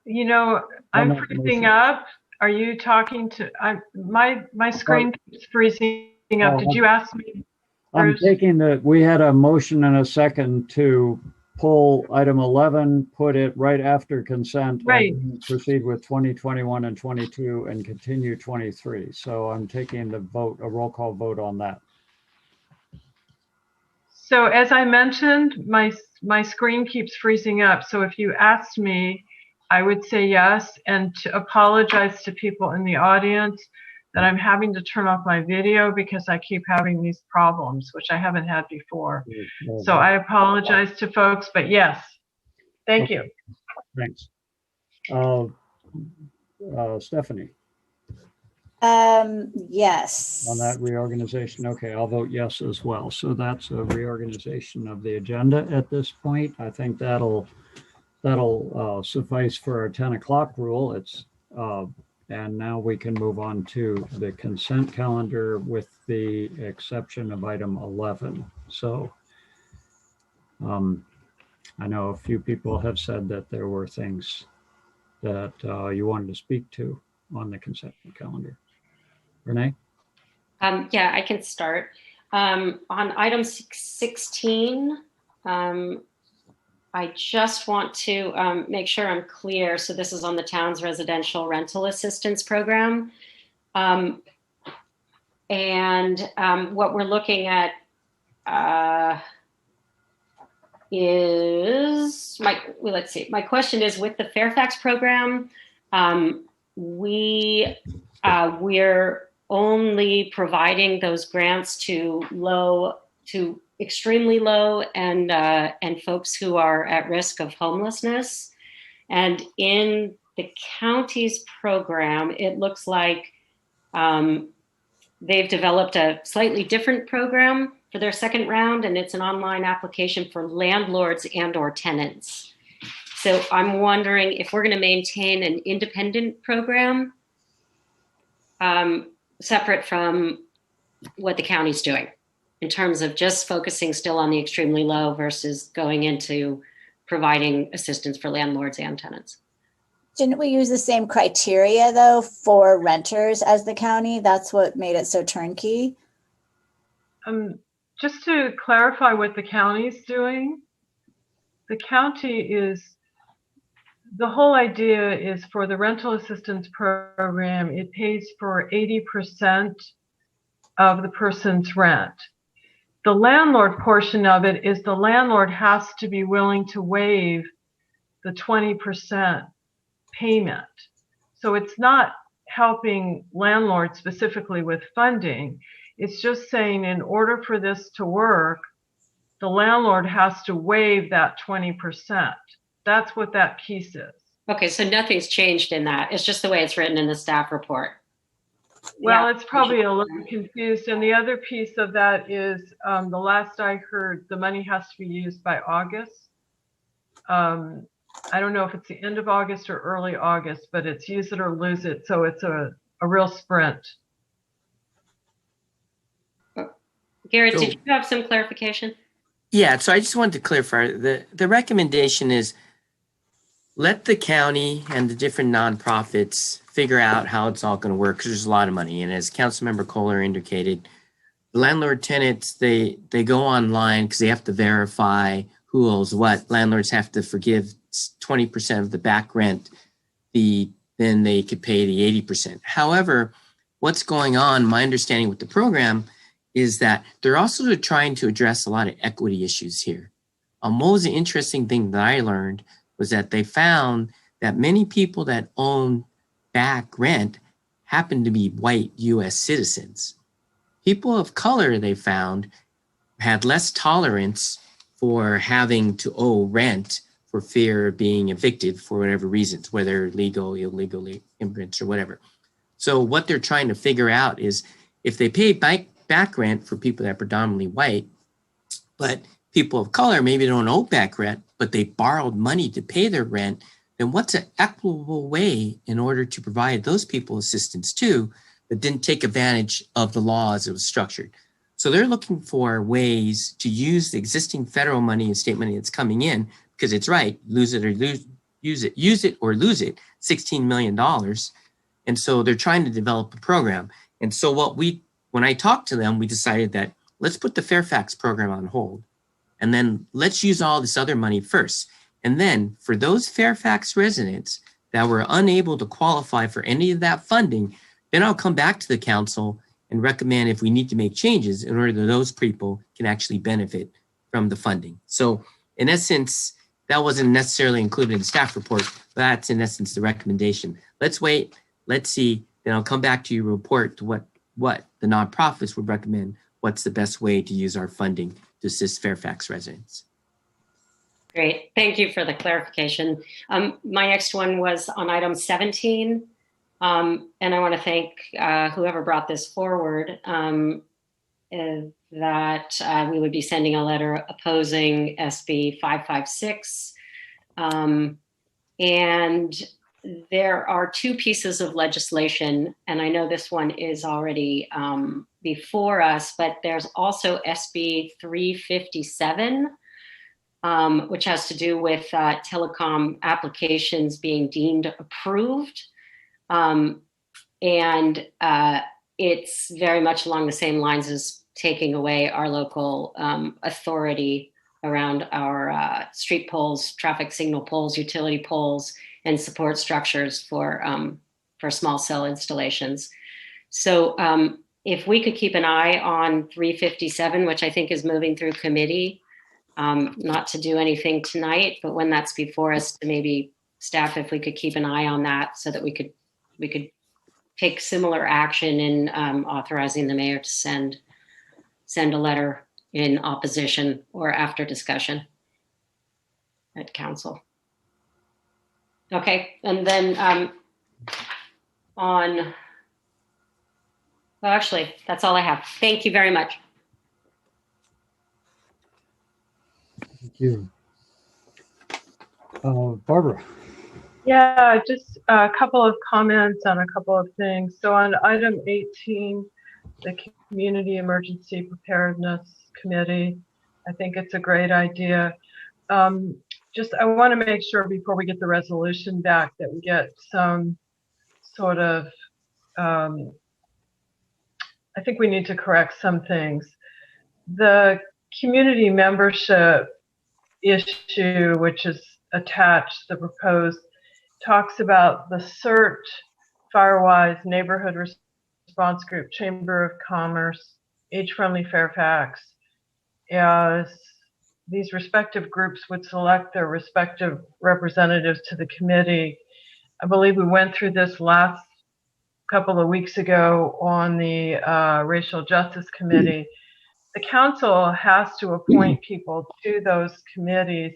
You know, I'm freezing up. Are you talking to, my screen keeps freezing up. Did you ask me? I'm Bruce? taking we had a motion and a second to pull item 11, put it right after consent, Right. and proceed with 20, 21, and 22, and continue 23. So I'm taking the vote, a roll call vote on that. So as I mentioned, my screen keeps freezing up. So if you asked me, I would say yes, and to apologize to people in the audience that I'm having to turn off my video because I keep having these problems, which I haven't had before. So I apologize to folks, but yes, thank you. Thanks. Stephanie, Yes. on that reorganization. Okay, I'll vote yes as well. So that's a reorganization of the agenda at this point. I think that'll suffice for our 10 o'clock rule. And now we can move on to the consent calendar with the exception of item 11. So I know a few people have said that there were things that you wanted to speak to on the consent calendar. Renee? Yeah, I can start. On item 16, I just want to make sure I'm clear. So this is on the town's residential rental assistance program. What we're looking at is, let's see, my question is with the Fairfax program, we're only providing those grants to extremely low and folks who are at risk of homelessness. And in the county's program, it looks like they've developed a slightly different program for their second round, and it's an online application for landlords and or tenants. So I'm wondering if we're going to maintain an independent program separate from what the county's doing, in terms of just focusing still on the extremely low versus going into providing assistance for landlords and tenants. Didn't we use the same criteria though for renters as the county? That's what made it so turnkey. Just to clarify what the county's doing, the county the whole idea is for the rental assistance program, it pays for 80% of the person's rent. The landlord portion of it is the landlord has to be willing to waive the 20% payment. So it's not helping landlords specifically with funding. It's just saying in order for this to work, the landlord has to waive that 20%. That's what that piece is. Okay, so nothing's changed in that. It's just the way it's written in the staff report. Well, it's probably a little confused. And the other piece of that is the last I heard, the money has to be used by August. I don't know if it's the end of August or early August, but it's use it or lose it. So it's a real sprint. Garrett, did you have some clarification? Yeah, so I just wanted to clarify. The recommendation is let the county and the different nonprofits figure out how it's all going to work, because there's a lot of money. And as Councilmember Kohler indicated, the landlord tenants, they go online because they have to verify who owes what. Landlords have to forgive 20% of the back rent. Then they could pay the 80%. However, what's going on, my understanding with the program, is that they're also trying to address a lot of equity issues here. What was the interesting thing that I learned was that they found that many people that own back rent happen to be white U.S. citizens. People of color, they found, had less tolerance for having to owe rent for fear of being evicted for whatever reasons, whether legal, illegal immigrants, or whatever. So what they're trying to figure out is if they pay back rent for people that are predominantly white, but people of color maybe don't owe back rent, but they borrowed money to pay their rent, then what's an equitable way in order to provide those people assistance too, that didn't take advantage of the law as it was structured? So they're looking for ways to use the existing federal money and state money that's coming in, because it's right, use it or use it or lose it, $16 million. And so they're trying to develop a program. And so when I talked to them, we decided that let's put the Fairfax program on hold, and then let's use all this other money first. And then for those Fairfax residents that were unable to qualify for any of that funding, then I'll come back to the council and recommend if we need to make changes in order that those people can actually benefit from the funding. So in essence, that wasn't necessarily included in the staff report, but that's in essence the recommendation. Let's wait, let's see, then I'll come back to you, report to what the nonprofits would recommend, what's the best way to use our funding to assist Fairfax residents. Great, thank you for the clarification. My next one was on item 17. And I want to thank whoever brought this forward, that we would be sending a letter opposing SB 556. And there are two pieces of legislation, and I know this one is already before us, but there's also SB 357, which has to do with telecom applications being deemed approved. And it's very much along the same lines as taking away our local authority around our street poles, traffic signal poles, utility poles, and support structures for small cell installations. So if we could keep an eye on 357, which I think is moving through committee, not to do anything tonight, but when that's before us, to maybe staff, if we could keep an eye on that so that we could take similar action in authorizing the mayor to send a letter in opposition or after discussion at council. Okay, and then well, actually, that's all I have. Thank you very much. Thank you. Barbara. Yeah, just a couple of comments on a couple of things. So on item 18, the Community Emergency Preparedness Committee, I think it's a great idea. I want to make sure before we get the resolution back that we get some sort of, I think we need to correct some things. The community membership issue, which is attached, the proposed, talks about the CERT, Firewise, Neighborhood Response Group, Chamber of Commerce, Age Friendly Fairfax, as these respective groups would select their respective representatives to the committee. I believe we went through this last couple of weeks ago on the Racial Justice Committee. The council has to appoint people to those committees,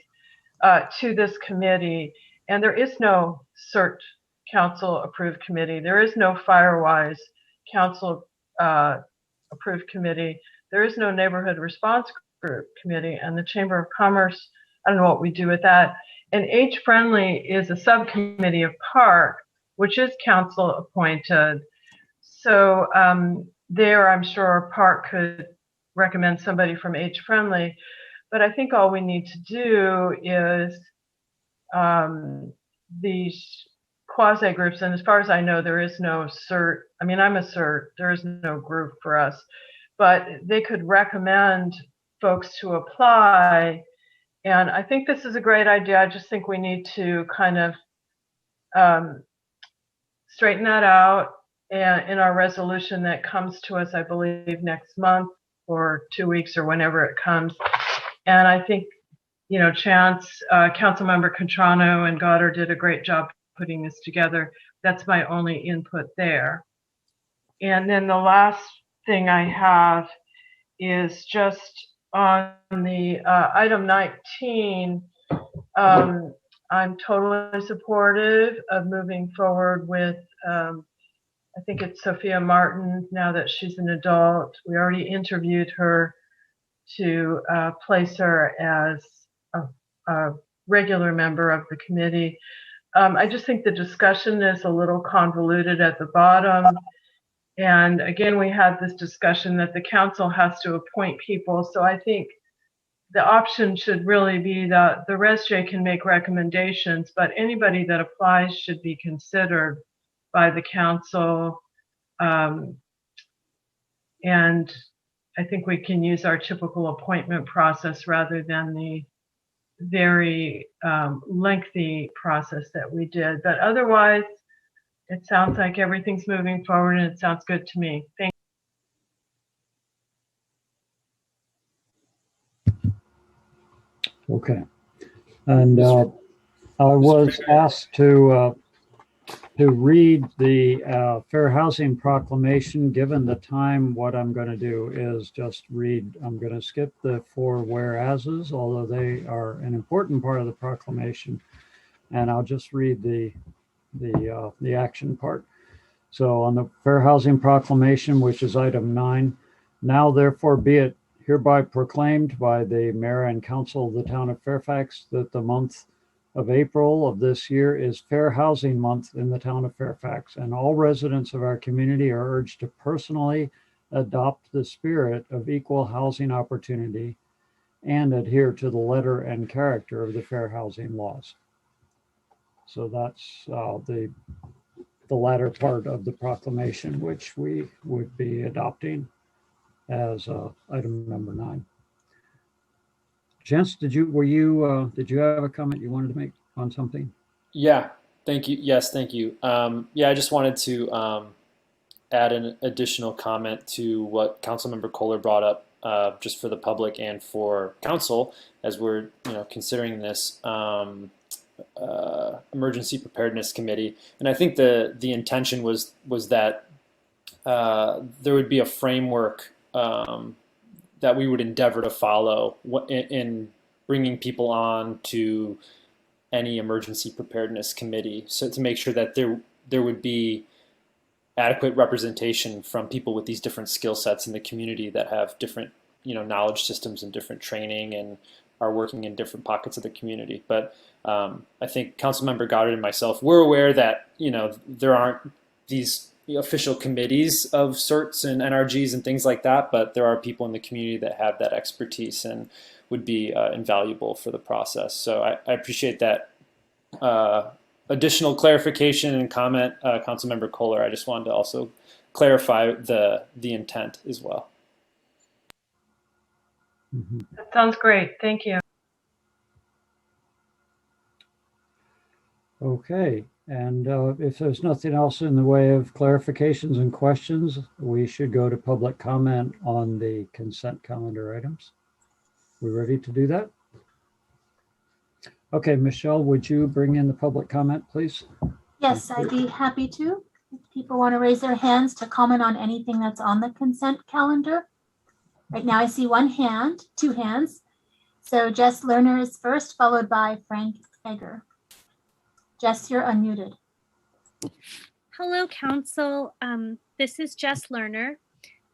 to this committee, and there is no CERT council approved committee. There is no Firewise council approved committee. There is no neighborhood response group committee, and the Chamber of Commerce, I don't know what we do with that. And Age Friendly is a subcommittee of Park, which is council appointed. So there, I'm sure Park could recommend somebody from Age Friendly, but I think all we need to do is these quasi groups, and as far as I know, there is no CERT. I mean, I'm a CERT, there is no group for us, but they could recommend folks to apply. And I think this is a great idea. I just think we need to kind of straighten that out in our resolution that comes to us, I believe, next month or 2 weeks or whenever it comes. And I think, you know, Chance, Councilmember Contrano and Goddard did a great job putting this together. That's my only input there. And then the last thing I have is just on the item 19. I'm totally supportive of moving forward with, I think it's Sophia Martin, now that she's an adult. We already interviewed her to place her as a regular member of the committee. I just think the discussion is a little convoluted at the bottom. And again, we had this discussion that the council has to appoint people. So I think the option should really be that the ResJ can make recommendations, but anybody that applies should be considered by the council. And I think we can use our typical appointment process rather than the very lengthy process that we did. But otherwise, it sounds like everything's moving forward and it sounds good to me. Thank Okay. And I was asked to read the Fair Housing Proclamation. Given the time, what I'm going to do is just read. I'm going to skip the 4 whereases, although they are an important part of the proclamation, and I'll just read the action part. So on the Fair Housing Proclamation, which is item 9, now therefore be it hereby proclaimed by the Mayor and Council of the Town of Fairfax that the month of April of this year is Fair Housing Month in the Town of Fairfax, and all residents of our community are urged to personally adopt the spirit of equal housing opportunity and adhere to the letter and character of the fair housing laws. So that's the latter part of the proclamation, which we would be adopting as item number 9. Jens, did you have a comment you wanted to make on something? Yeah, thank you. Yes, thank you. Yeah, I just wanted to add an additional comment to what Councilmember Kohler brought up, just for the public and for council as we're considering this emergency preparedness committee. And I think the intention was that there would be a framework that we would endeavor to follow in bringing people on to any emergency preparedness committee, so to make sure that there would be adequate representation from people with these different skill sets in the community that have different knowledge systems and different training and are working in different pockets of the community. But I think Councilmember Goddard and myself, we're aware that there aren't these official committees of CERTs and NRGs and things like that, but there are people in the community that have that expertise and would be invaluable for the process. So I appreciate that additional clarification and comment, Councilmember Kohler. I just wanted to also clarify the intent as well. Mm-hmm. That sounds great. Thank you. Okay, and if there's nothing else in the way of clarifications and questions, we should go to public comment on the consent calendar items. We ready to do that? Okay, Michelle, would you bring in the public comment, please? Yes, I'd be happy to. If people want to raise their hands to comment on anything that's on the consent calendar. Right now I see 1 hand, 2 hands. So Jess Lerner is first, followed by Frank Egger. Jess, you're unmuted. Hello, Council. This is Jess Lerner,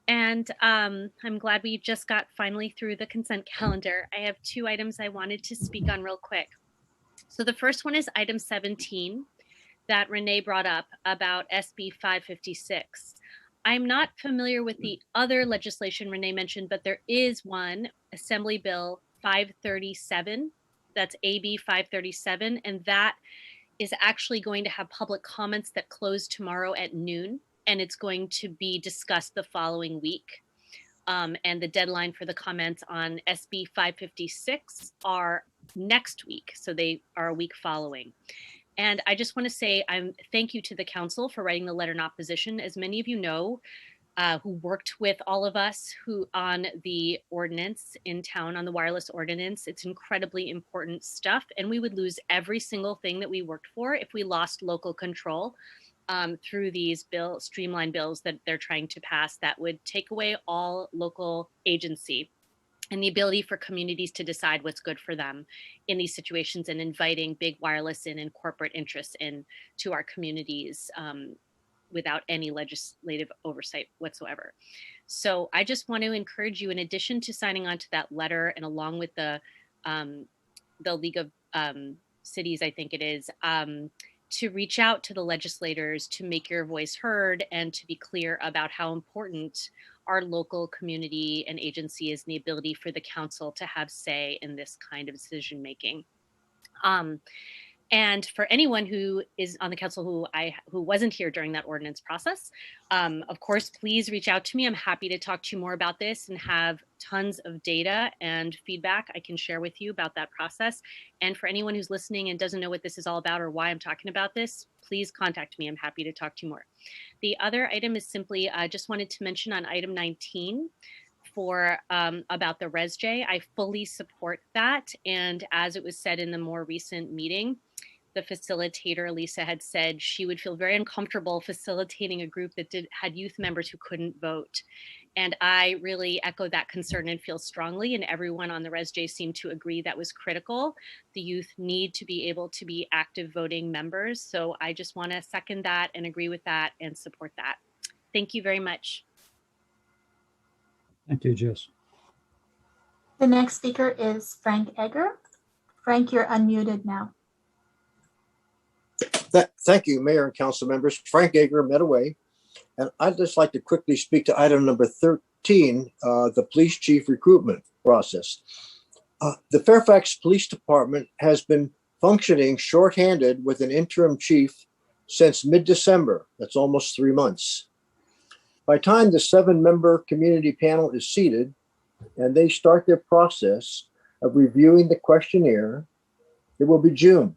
and I'm glad we just got finally through the consent calendar. I have 2 items I wanted to speak on real quick. So the first one is item 17 that Renee brought up about SB 556. I'm not familiar with the other legislation Renee mentioned, but there is one, Assembly Bill 537. That's AB 537, and that is actually going to have public comments that close tomorrow at noon, and it's going to be discussed the following week. And the deadline for the comments on SB 556 are next week, so they are a week following. And I just want to say thank you to the council for writing the letter in opposition. As many of you know, who worked with all of us on the ordinance in town, on the wireless ordinance. It's incredibly important stuff, and we would lose every single thing that we worked for if we lost local control through these streamlined bills that they're trying to pass that would take away all local agency and the ability for communities to decide what's good for them in these situations, and inviting big wireless and corporate interests into our communities without any legislative oversight whatsoever. So I just want to encourage you, in addition to signing on to that letter, and along with the League of Cities, I think it is, to reach out to the legislators to make your voice heard and to be clear about how important our local community and agencies and the ability for the council to have say in this kind of decision making. And for anyone who is on the council who wasn't here during that ordinance process, of course, please reach out to me. I'm happy to talk to you more about this and have tons of data and feedback I can share with you about that process. And for anyone who's listening and doesn't know what this is all about or why I'm talking about this, please contact me. I'm happy to talk to you more. The other item is simply, I just wanted to mention on item 19, for about the ResJ. I fully support that. And as it was said in the more recent meeting, the facilitator, Lisa, had said she would feel very uncomfortable facilitating a group that had youth members who couldn't vote. And I really echo that concern and feel strongly, and everyone on the ResJ seemed to agree that was critical. The youth need to be able to be active voting members. So I just want to second that and agree with that and support that. Thank you very much. Thank you, Jess. The next speaker is Frank Egger. Frank, you're unmuted now. Thank you, Mayor and council members. Frank Egger, Medaway. And I'd just like to quickly speak to item number 13, the police chief recruitment process. The Fairfax Police Department has been functioning shorthanded with an interim chief since mid-December. That's almost 3 months. By the time the 7-member community panel is seated and they start their process of reviewing the questionnaire, it will be June.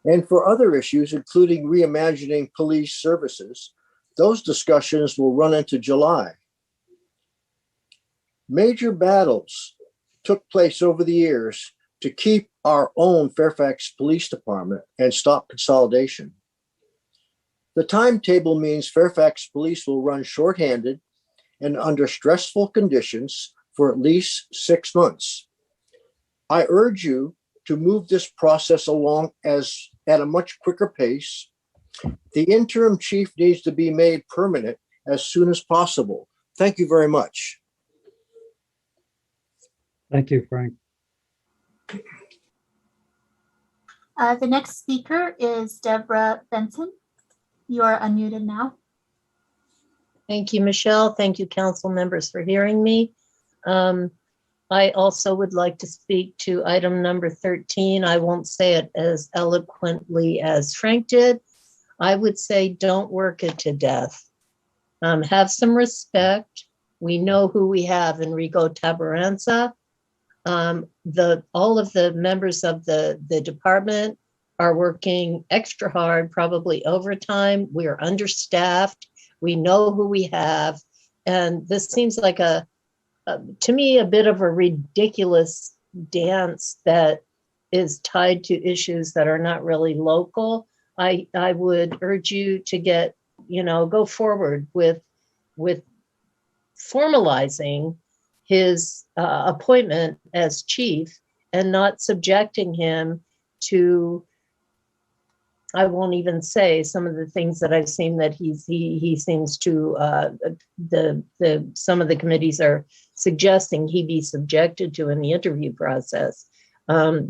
And for other issues, including reimagining police services, those discussions will run into July. Major battles took place over the years to keep our own Fairfax Police Department and stop consolidation. The timetable means Fairfax Police will run shorthanded and under stressful conditions for at least 6 months. I urge you to move this process along at a much quicker pace. The interim chief needs to be made permanent as soon as possible. Thank you very much. Thank you, Frank. The next speaker is Deborah Benson. You are unmuted now. Thank you, Michelle. Thank you, council members, for hearing me. I also would like to speak to item number 13. I won't say it as eloquently as Frank did. I would say don't work it to death. Have some respect. We know who we have in Rico Tabaranza. All of the members of the department are working extra hard, probably overtime. We are understaffed. We know who we have. And this seems like to me, a bit of a ridiculous dance that is tied to issues that are not really local. I would urge you to go forward with formalizing his appointment as chief and not subjecting him to, I won't even say some of the things that I've seen that he seems to, some of the committees are suggesting he be subjected to in the interview process.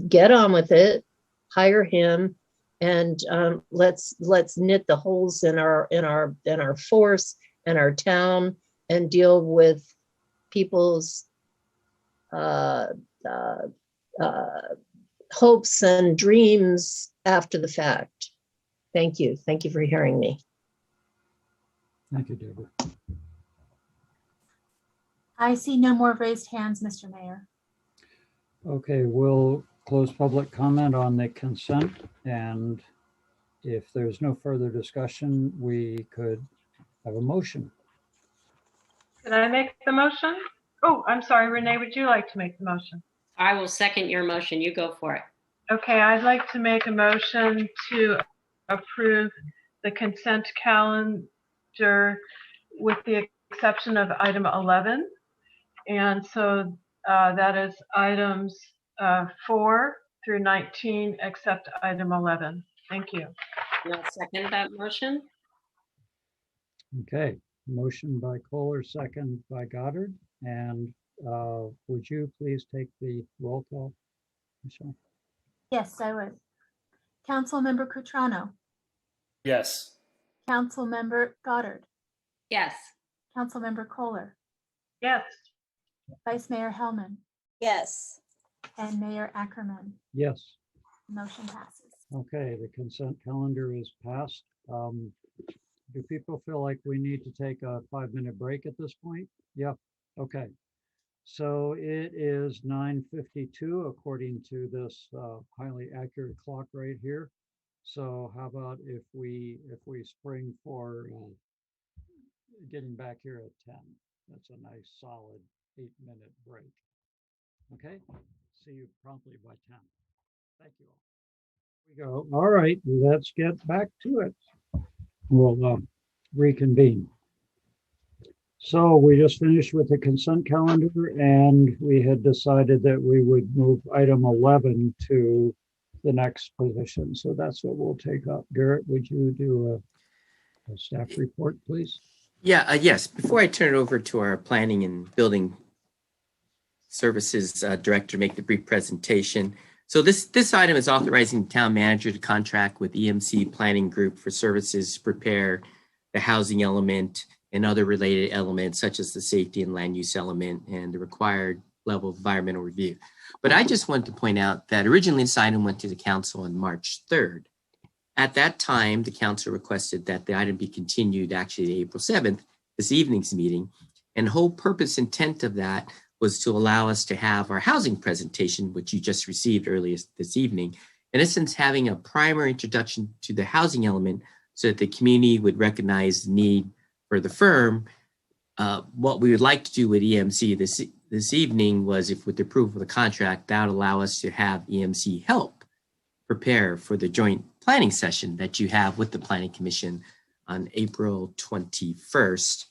Get on with it, hire him, and let's knit the holes in our force and our town and deal with people's hopes and dreams after the fact. Thank you. Thank you for hearing me. Thank you, Deborah. I see no more raised hands, Mr. Mayor. Okay, we'll close public comment on the consent. And if there's no further discussion, we could have a motion. Can I make the motion? Oh, I'm sorry, Renee, would you like to make the motion? I will second your motion. You go for it. Okay, I'd like to make a motion to approve the consent calendar with the exception of item 11. And so that is items 4 through 19, except item 11. Thank you. And I'll second that motion. Okay, motion by Kohler, second by Goddard. And would you please take the roll call, Michelle? Yes, I would. Councilmember Cutrano. Yes. Councilmember Goddard. Yes. Councilmember Kohler, Yes. Vice Mayor Hellman, Yes. and Mayor Ackerman. Yes. Motion passes. Okay, the consent calendar is passed. Do people feel like we need to take a 5-minute break at this point? Yep. Okay. So it is 9:52 according to this highly accurate clock right here. So how about if we spring for getting back here at 10? That's a nice solid 8-minute break. Okay. See you promptly by 10. Thank you all. We go. All right, let's get back to it. We'll reconvene. So we just finished with the consent calendar, and we had decided that we would move item 11 to the next position. So that's what we'll take up. Garrett, would you do a staff report, please? Yeah, yes. Before I turn it over to our planning and building services director to make the brief presentation. So this item is authorizing the town manager to contract with EMC Planning Group for services to prepare the housing element and other related elements such as the safety and land use element and the required level of environmental review. But I just wanted to point out that originally this item went to the council on March 3rd. At that time, the council requested that the item be continued actually to April 7th, this evening's meeting. And the whole purpose intent of that was to allow us to have our housing presentation, which you just received earlier this evening, in essence, having a primary introduction to the housing element so that the community would recognize the need for the firm. What we would like to do with EMC this evening was, if with the approval of the contract, that would allow us to have EMC help prepare for the joint planning session that you have with the Planning Commission on April 21st.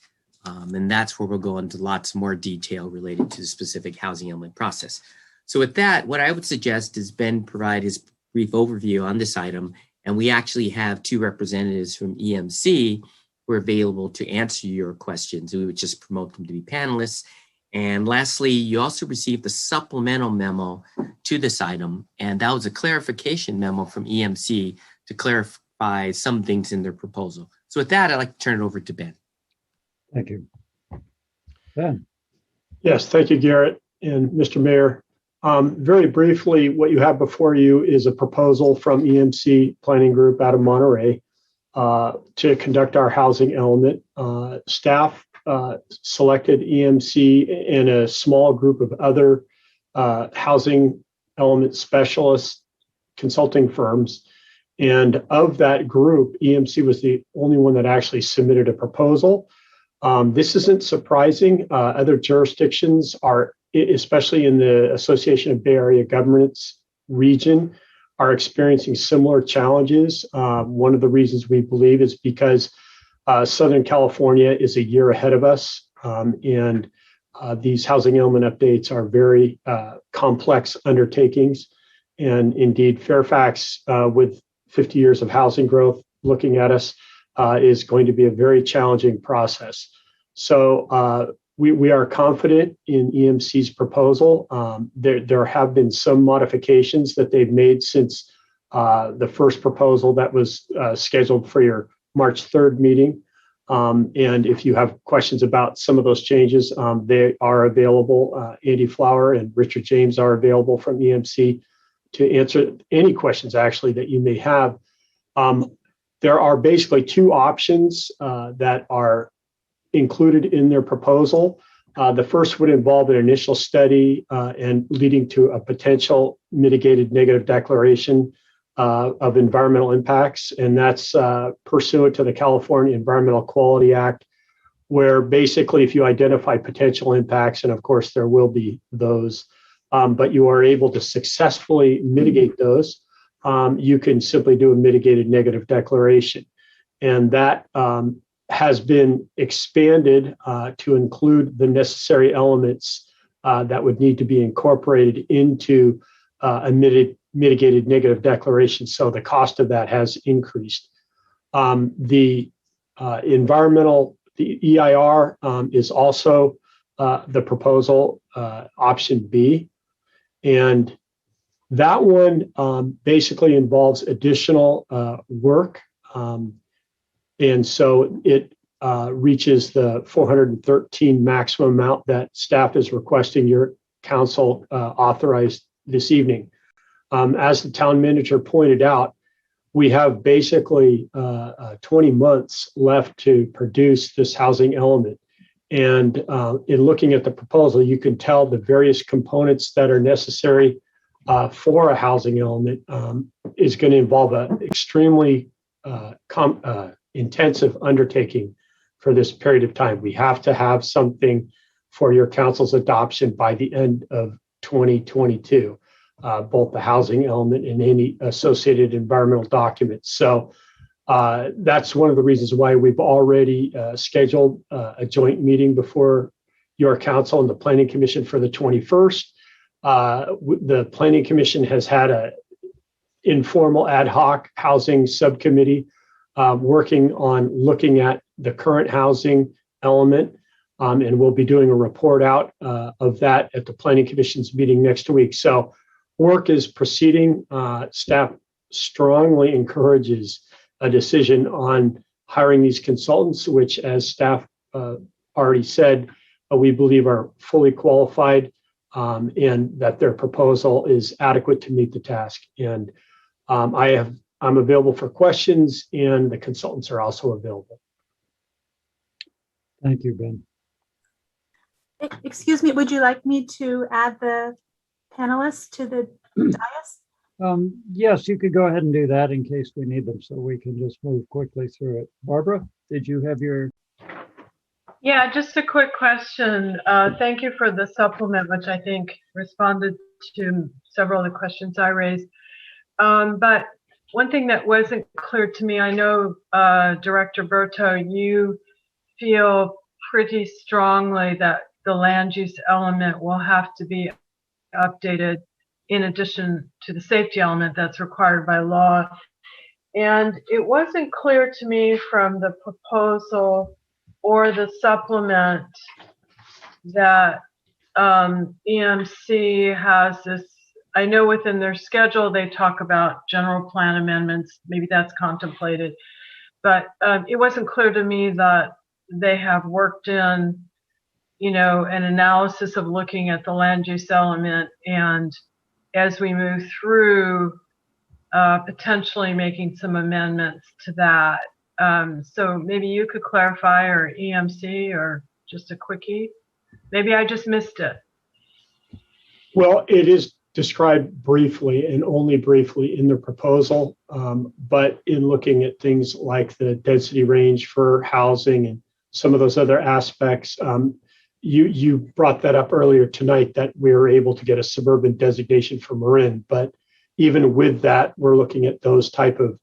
And that's where we'll go into lots more detail related to the specific housing element process. So with that, what I would suggest is Ben provide his brief overview on this item. And we actually have 2 representatives from EMC who are available to answer your questions. We would just promote them to be panelists. And lastly, you also received a supplemental memo to this item. And that was a clarification memo from EMC to clarify some things in their proposal. So with that, I'd like to turn it over to Ben. Thank you. Ben. Yes, thank you, Garrett and Mr. Mayor. Very briefly, what you have before you is a proposal from EMC Planning Group out of Monterey to conduct our housing element. Staff selected EMC and a small group of other housing element specialist consulting firms. And of that group, EMC was the only one that actually submitted a proposal. This isn't surprising. Other jurisdictions are, especially in the Association of Bay Area Governments region, are experiencing similar challenges. One of the reasons we believe is because Southern California is a year ahead of us, and these housing element updates are very complex undertakings. And indeed, Fairfax, with 50 years of housing growth looking at us, is going to be a very challenging process. So we are confident in EMC's proposal. There have been some modifications that they've made since the first proposal that was scheduled for your March 3rd meeting. And if you have questions about some of those changes, they are available. Andy Flower and Richard James are available from EMC to answer any questions actually that you may have. There are basically 2 options that are included in their proposal. The first would involve an initial study and leading to a potential mitigated negative declaration of environmental impacts. And that's pursuant to the California Environmental Quality Act, where basically if you identify potential impacts, and of course there will be those, but you are able to successfully mitigate those, you can simply do a mitigated negative declaration. And that has been expanded to include the necessary elements that would need to be incorporated into a mitigated negative declaration. So the cost of that has increased. The environmental, the EIR is also the proposal, option B. And that one basically involves additional work. And so it reaches the 413 maximum amount that staff is requesting your council authorize this evening. As the town manager pointed out, we have basically 20 months left to produce this housing element. And in looking at the proposal, you can tell the various components that are necessary for a housing element is going to involve an extremely intensive undertaking for this period of time. We have to have something for your council's adoption by the end of 2022, both the housing element and any associated environmental documents. So that's one of the reasons why we've already scheduled a joint meeting before your council and the Planning Commission for the 21st. The Planning Commission has had a informal ad hoc housing subcommittee working on looking at the current housing element, and we'll be doing a report out of that at the Planning Commission's meeting next week. So work is proceeding. Staff strongly encourages a decision on hiring these consultants, which, as staff already said, we believe are fully qualified and that their proposal is adequate to meet the task. And I'm available for questions, and the consultants are also available. Thank you, Ben. Excuse me, would you like me to add the panelists to the dais? Yes, you could go ahead and do that in case we need them, so we can just move quickly through it. Barbara, did you have your? Yeah, just a quick question. Thank you for the supplement, which I think responded to several of the questions I raised. But one thing that wasn't clear to me, I know, Director Berto, you feel pretty strongly that the land use element will have to be updated in addition to the safety element that's required by law. And it wasn't clear to me from the proposal or the supplement that EMC has this. I know within their schedule they talk about general plan amendments, maybe that's contemplated, but it wasn't clear to me that they have worked in, you know, an analysis of looking at the land use element, and as we move through, potentially making some amendments to that. So maybe you could clarify, or EMC, or just a quickie. Maybe I just missed it. Well, it is described briefly and only briefly in the proposal, but in looking at things like the density range for housing and some of those other aspects, you brought that up earlier tonight, that we were able to get a suburban designation for Marin, but even with that, we're looking at those type of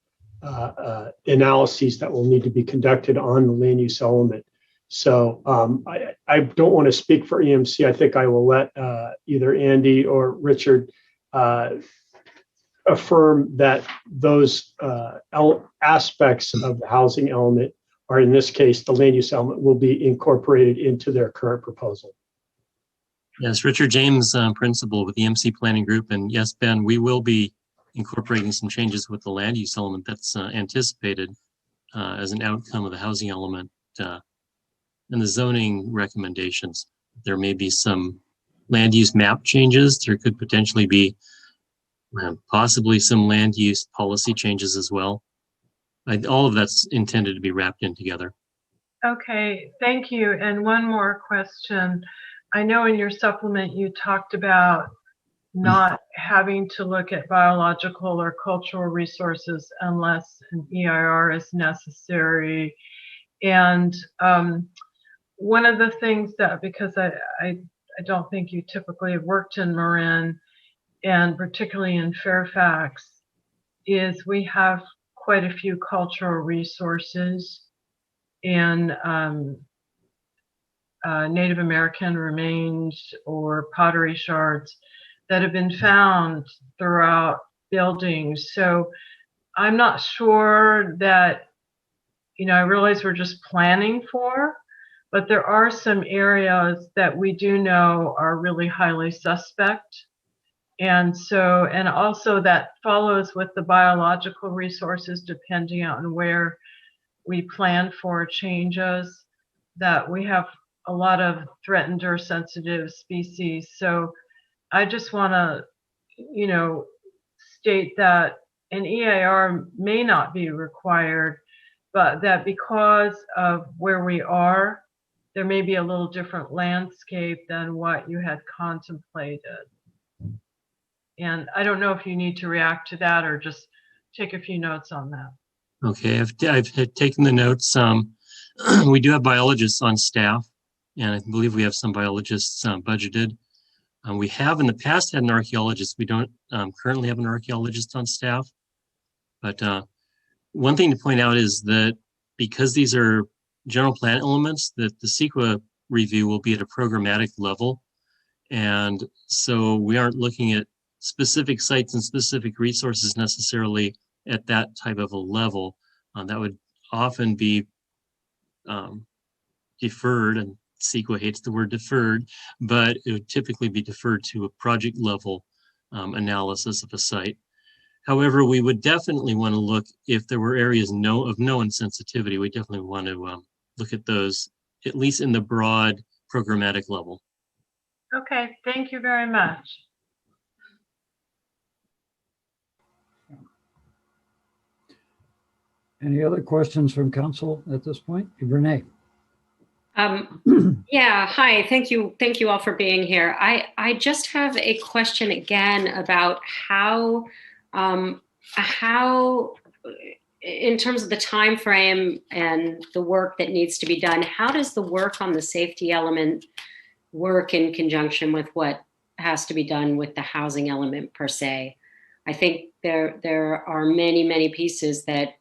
analyses that will need to be conducted on the land use element. So I don't want to speak for EMC. I think I will let either Andy or Richard affirm that those aspects of the housing element, or in this case, the land use element, will be incorporated into their current proposal. Yes, Richard James, principal with the EMC Planning Group. And yes, Ben, we will be incorporating some changes with the land use element that's anticipated as an outcome of the housing element and the zoning recommendations. There may be some land use map changes. There could potentially be possibly some land use policy changes as well. All of that's intended to be wrapped in together. Okay, thank you. And one more question. I know in your supplement you talked about not having to look at biological or cultural resources unless an EIR is necessary. And one of the things that, because I don't think you typically have worked in Marin, and particularly in Fairfax, is we have quite a few cultural resources in Native American remains or pottery shards that have been found throughout buildings. So I'm not sure that, you know, I realize we're just planning for, but there are some areas that we do know are really highly suspect. And so, and also that follows with the biological resources, depending on where we plan for changes, that we have a lot of threatened or sensitive species. So I just want to, state that an EIR may not be required, but that because of where we are, there may be a little different landscape than what you had contemplated. And I don't know if you need to react to that or just take a few notes on that. Okay, I've taken the notes. We do have biologists on staff, and I believe we have some biologists budgeted. We have in the past had an archaeologist. We don't currently have an archaeologist on staff. But one thing to point out is that because these are general plan elements, that the CEQA review will be at a programmatic level. And so we aren't looking at specific sites and specific resources necessarily at that type of a level. That would often be deferred, and CEQA hates the word deferred, but it would typically be deferred to a project level analysis of a site. However, we would definitely want to look, if there were areas of known sensitivity, we definitely want to look at those, at least in the broad programmatic level. Okay, thank you very much. Any other questions from council at this point? Renee? Yeah, hi, thank you all for being here. I just have a question again about how in terms of the time frame and the work that needs to be done, how does the work on the safety element work in conjunction with what has to be done with the housing element per se? I think there are many pieces that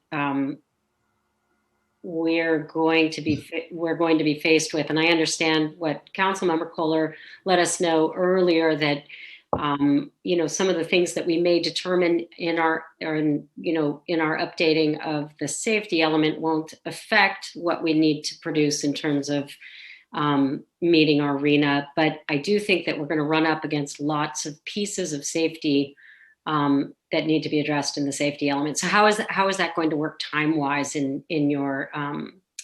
we're going to be faced with, and I understand what Councilmember Kohler let us know earlier, that some of the things that we may determine in our updating of the safety element won't affect what we need to produce in terms of meeting our RENA. But I do think that we're going to run up against lots of pieces of safety that need to be addressed in the safety element. So how is that going to work time-wise in your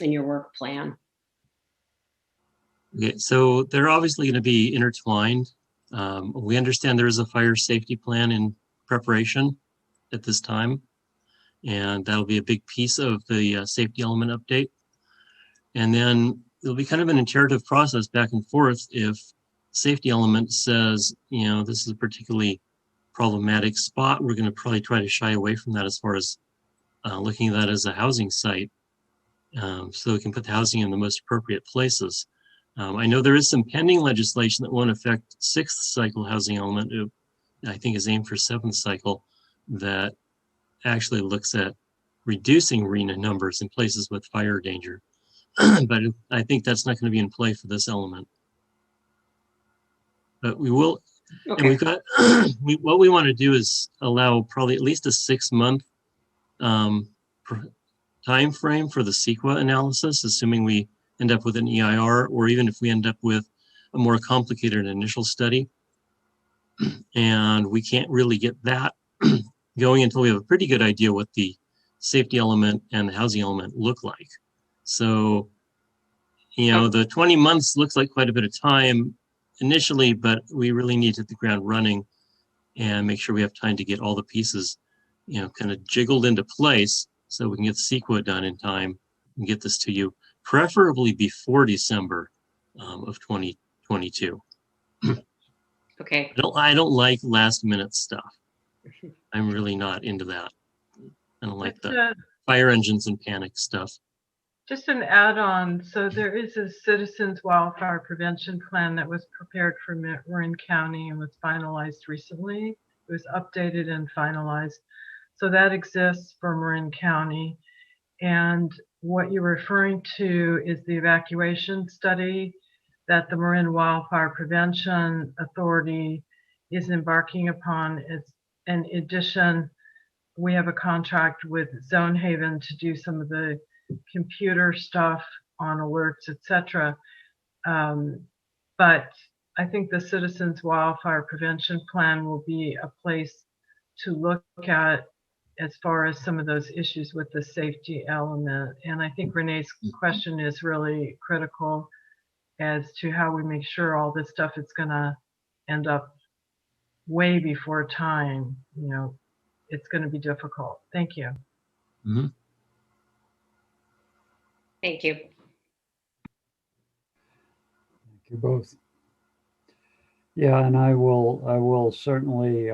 work plan? Okay, so they're obviously going to be intertwined. We understand there is a fire safety plan in preparation at this time, and that'll be a big piece of the safety element update. And then it'll be kind of an iterative process back and forth. If safety element says, this is a particularly problematic spot, we're going to probably try to shy away from that as far as looking at that as a housing site, so we can put the housing in the most appropriate places. I know there is some pending legislation that won't affect 6th cycle housing element. I think is aimed for 7th cycle, that actually looks at reducing RENA numbers in places with fire danger. But I think that's not going to be in play for this element. But we will, okay. And we've got, what we want to do is allow probably at least a 6-month time frame for the CEQA analysis, assuming we end up with an EIR, or even if we end up with a more complicated initial study. And we can't really get that going until we have a pretty good idea what the safety element and the housing element look like. So, the 20 months looks like quite a bit of time initially, but we really need to hit the ground running and make sure we have time to get all the pieces, kind of jiggled into place so we can get CEQA done in time and get this to you, preferably before December of 2022. Okay. I don't like last minute stuff. I'm really not into that. I don't like the fire engines and panic stuff. Just an add-on. So there is a citizens wildfire prevention plan that was prepared for Marin County and was finalized recently. It was updated and finalized. So that exists for Marin County. And what you're referring to is the evacuation study that the Marin Wildfire Prevention Authority is embarking upon. In addition, we have a contract with Zone Haven to do some of the computer stuff on alerts, etc. But I think the Citizens Wildfire Prevention Plan will be a place to look at as far as some of those issues with the safety element. And I think Renee's question is really critical as to how we make sure all this stuff is going to end up way before time. You know, it's going to be difficult. Thank you. Mm-hmm. Thank you. Thank you both. Yeah, and I will certainly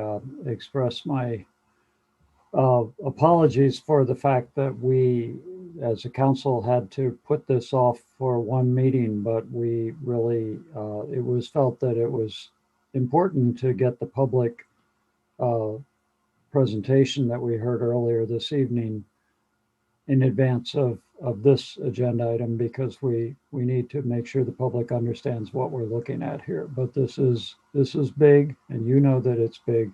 express my apologies for the fact that we, as a council, had to put this off for one meeting, but we really, it was felt that it was important to get the public presentation that we heard earlier this evening in advance of this agenda item, because we need to make sure the public understands what we're looking at here. But this is big, and you know that it's big.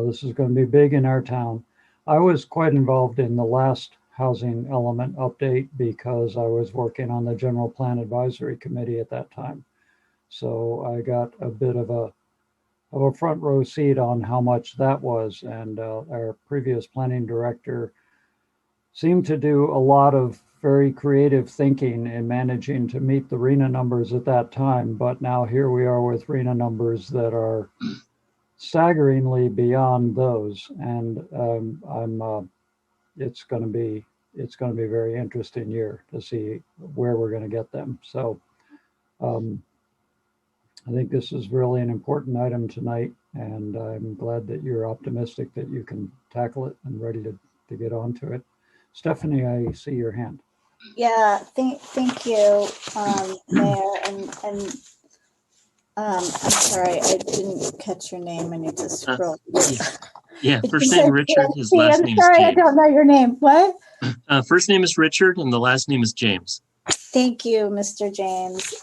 This is going to be big in our town. I was quite involved in the last housing element update because I was working on the General Plan Advisory Committee at that time. So I got a bit of a front row seat on how much that was. And our previous planning director seemed to do a lot of very creative thinking in managing to meet the RENA numbers at that time. But now here we are with RENA numbers that are staggeringly beyond those, and it's going to be a very interesting year to see where we're going to get them. So I think this is really an important item tonight, and I'm glad that you're optimistic that you can tackle it and ready to get onto it. Stephanie, I see your hand. Yeah, thank you, Mayor, and I'm sorry, I didn't catch your name. I need to scroll. Yeah, first name Richard, his last name is sorry, James. I don't know your name. What? First name is Richard and the last name is James. Thank you, Mr. James.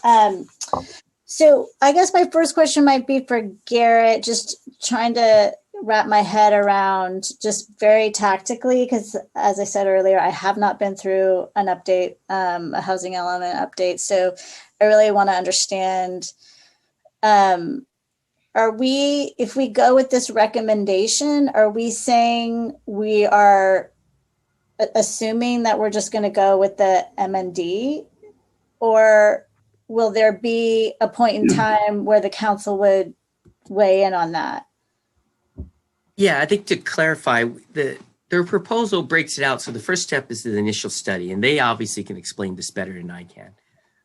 So I guess my first question might be for Garrett, just trying to wrap my head around just very tactically, because as I said earlier, I have not been through an update, a housing element update. So I really want to understand, if we go with this recommendation, are we saying we are assuming that we're just going to go with the MND, or will there be a point in time where the council would weigh in on that? Yeah, I think to clarify, their proposal breaks it out. So the first step is the initial study, and they obviously can explain this better than I can.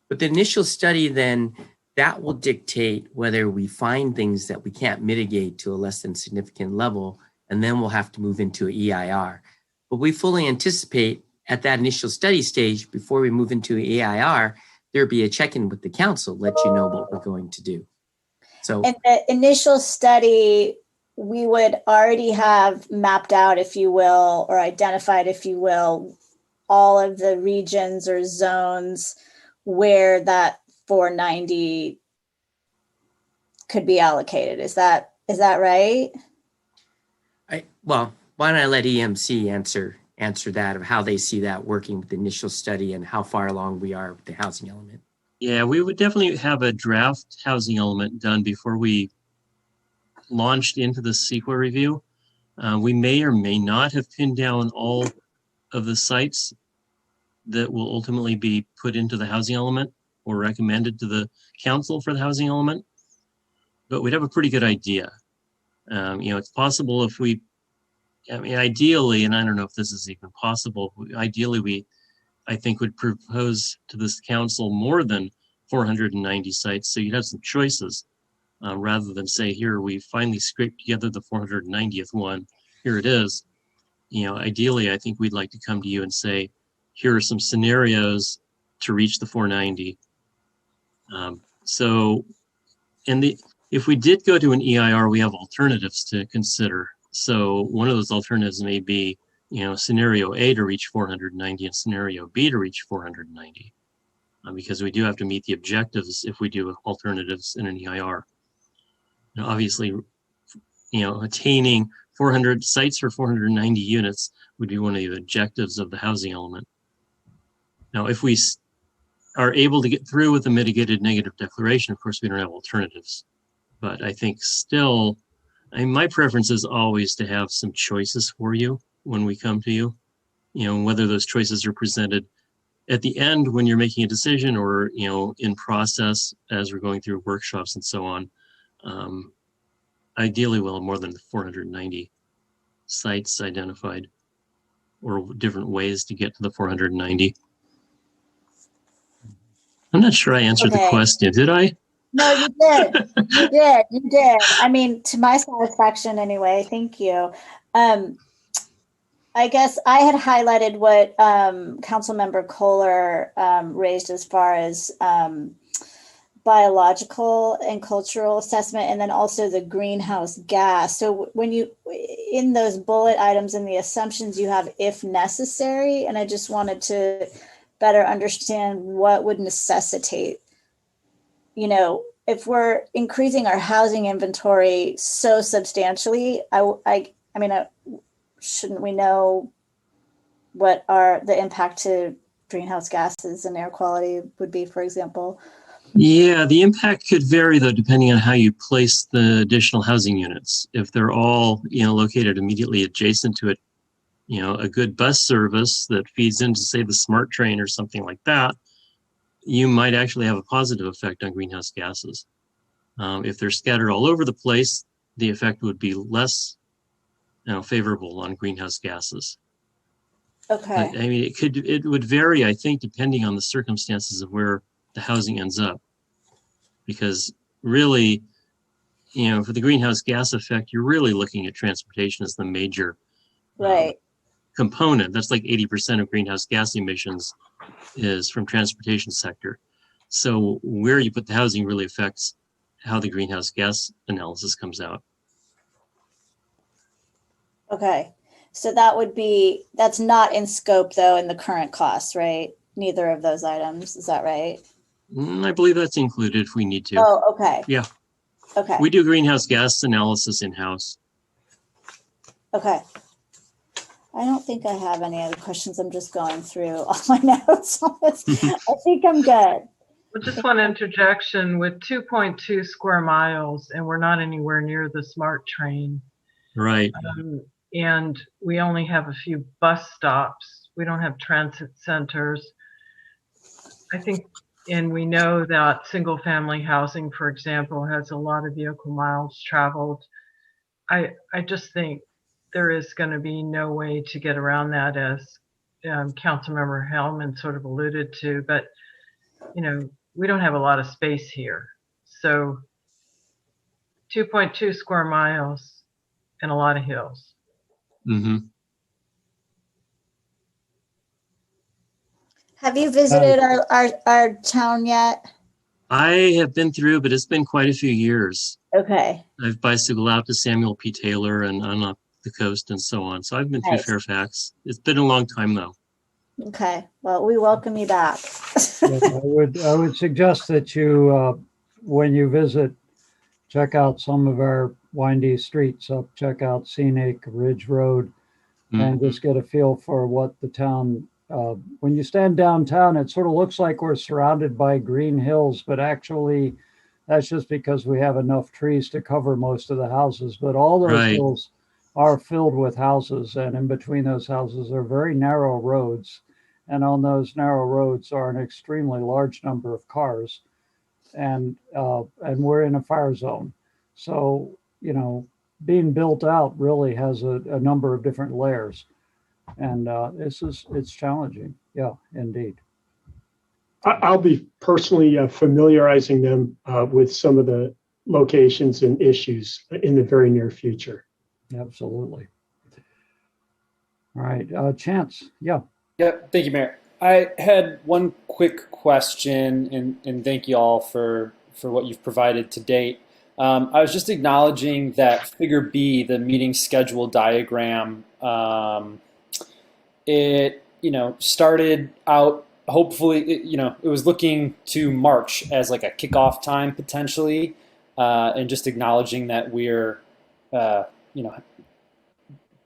But the initial study, then, that will dictate whether we find things that we can't mitigate to a less than significant level, and then we'll have to move into an EIR. But we fully anticipate at that initial study stage, before we move into an EIR, there'll be a check-in with the council, let you know what we're going to do. So, and the initial study, we would already have mapped out, if you will, or identified, if you will, all of the regions or zones where that 490 could be allocated. Is that right? Well, why don't I let EMC answer that, of how they see that working with the initial study and how far along we are with the housing element. Yeah, we would definitely have a draft housing element done before we launched into the CEQA review. We may or may not have pinned down all of the sites that will ultimately be put into the housing element or recommended to the council for the housing element, but we'd have a pretty good idea. It's possible if we, ideally, and I don't know if this is even possible, ideally I think would propose to this council more than 490 sites, so you'd have some choices. Rather than say, here, we finally scraped together the 490th one, here it is. Ideally, I think we'd like to come to you and say, here are some scenarios to reach the 490. If we did go to an EIR, we have alternatives to consider. So one of those alternatives may be, scenario A to reach 490 and scenario B to reach 490, because we do have to meet the objectives if we do alternatives in an EIR. Obviously, attaining 400 sites for 490 units would be one of the objectives of the housing element. Now, if we are able to get through with a mitigated negative declaration, of course, we don't have alternatives. But I think still, my preference is always to have some choices for you when we come to you, whether those choices are presented at the end when you're making a decision or, in process as we're going through workshops and so on. Ideally, we'll have more than 490 sites identified or different ways to get to the 490. I'm not sure I answered the question. Did I? No, you did. You did. I mean, to my satisfaction anyway. Thank you. I guess I had highlighted what Councilmember Kohler raised as far as biological and cultural assessment, and then also the greenhouse gas. So when you, in those bullet items and the assumptions you have, if necessary, and I just wanted to better understand what would necessitate, if we're increasing our housing inventory so substantially, shouldn't we know what the impact to greenhouse gases and air quality would be, for example? Yeah, the impact could vary though, depending on how you place the additional housing units. If they're all, located immediately adjacent to it, a good bus service that feeds into, say, the SMART train or something like that, you might actually have a positive effect on greenhouse gases. If they're scattered all over the place, the effect would be less favorable on greenhouse gases. Okay. But, I mean, it would vary, I think, depending on the circumstances of where the housing ends up. Because really, for the greenhouse gas effect, you're really looking at transportation as the major component. That's like 80% of greenhouse gas emissions is from transportation sector. So where you put the housing really affects how the greenhouse gas analysis comes out. Okay. So that's not in scope though in the current costs, right? Neither of those items. Is that right? I believe that's included if we need to. Oh, okay. Yeah. Okay. We do greenhouse gas analysis in-house. Okay. I don't think I have any other questions. I'm just going through all my notes on this. I think I'm good. Well, just one interjection with 2.2 square miles, and we're not anywhere near the SMART train. Right. And we only have a few bus stops. We don't have transit centers. I think, and we know that single family housing, for example, has a lot of vehicle miles traveled. I just think there is going to be no way to get around that, as Councilmember Hellman sort of alluded to, but we don't have a lot of space here. So 2.2 square miles and a lot of hills. Mm-hmm. Have you visited our town yet? I have been through, but it's been quite a few years. Okay. I've bicycled out to Samuel P. Taylor and on up the coast and so on. So I've been through Nice. Fairfax. It's been a long time though. Okay. Well, we welcome you back. Yeah, I would suggest that you, when you visit, check out some of our windy streets up, check out Scenic Ridge Road, and just get a feel for what the town, when you stand downtown, it sort of looks like we're surrounded by green hills, but actually that's just because we have enough trees to cover most of the houses. But all those hills are filled with houses, and in between those houses are very narrow roads. And on those narrow roads are an extremely large number of cars, and we're in a fire zone. So, being built out really has a number of different layers, and it's challenging. Yeah, indeed. I'll be personally familiarizing them with some of the locations and issues in the very near future. Absolutely. All right, Chance. Yeah. Yeah, thank you, Mayor. I had one quick question, and thank you all for what you've provided to date. I was just acknowledging that Figure B, the meeting schedule diagram, it started out, hopefully, it was looking to March as like a kickoff time potentially, and just acknowledging that we're,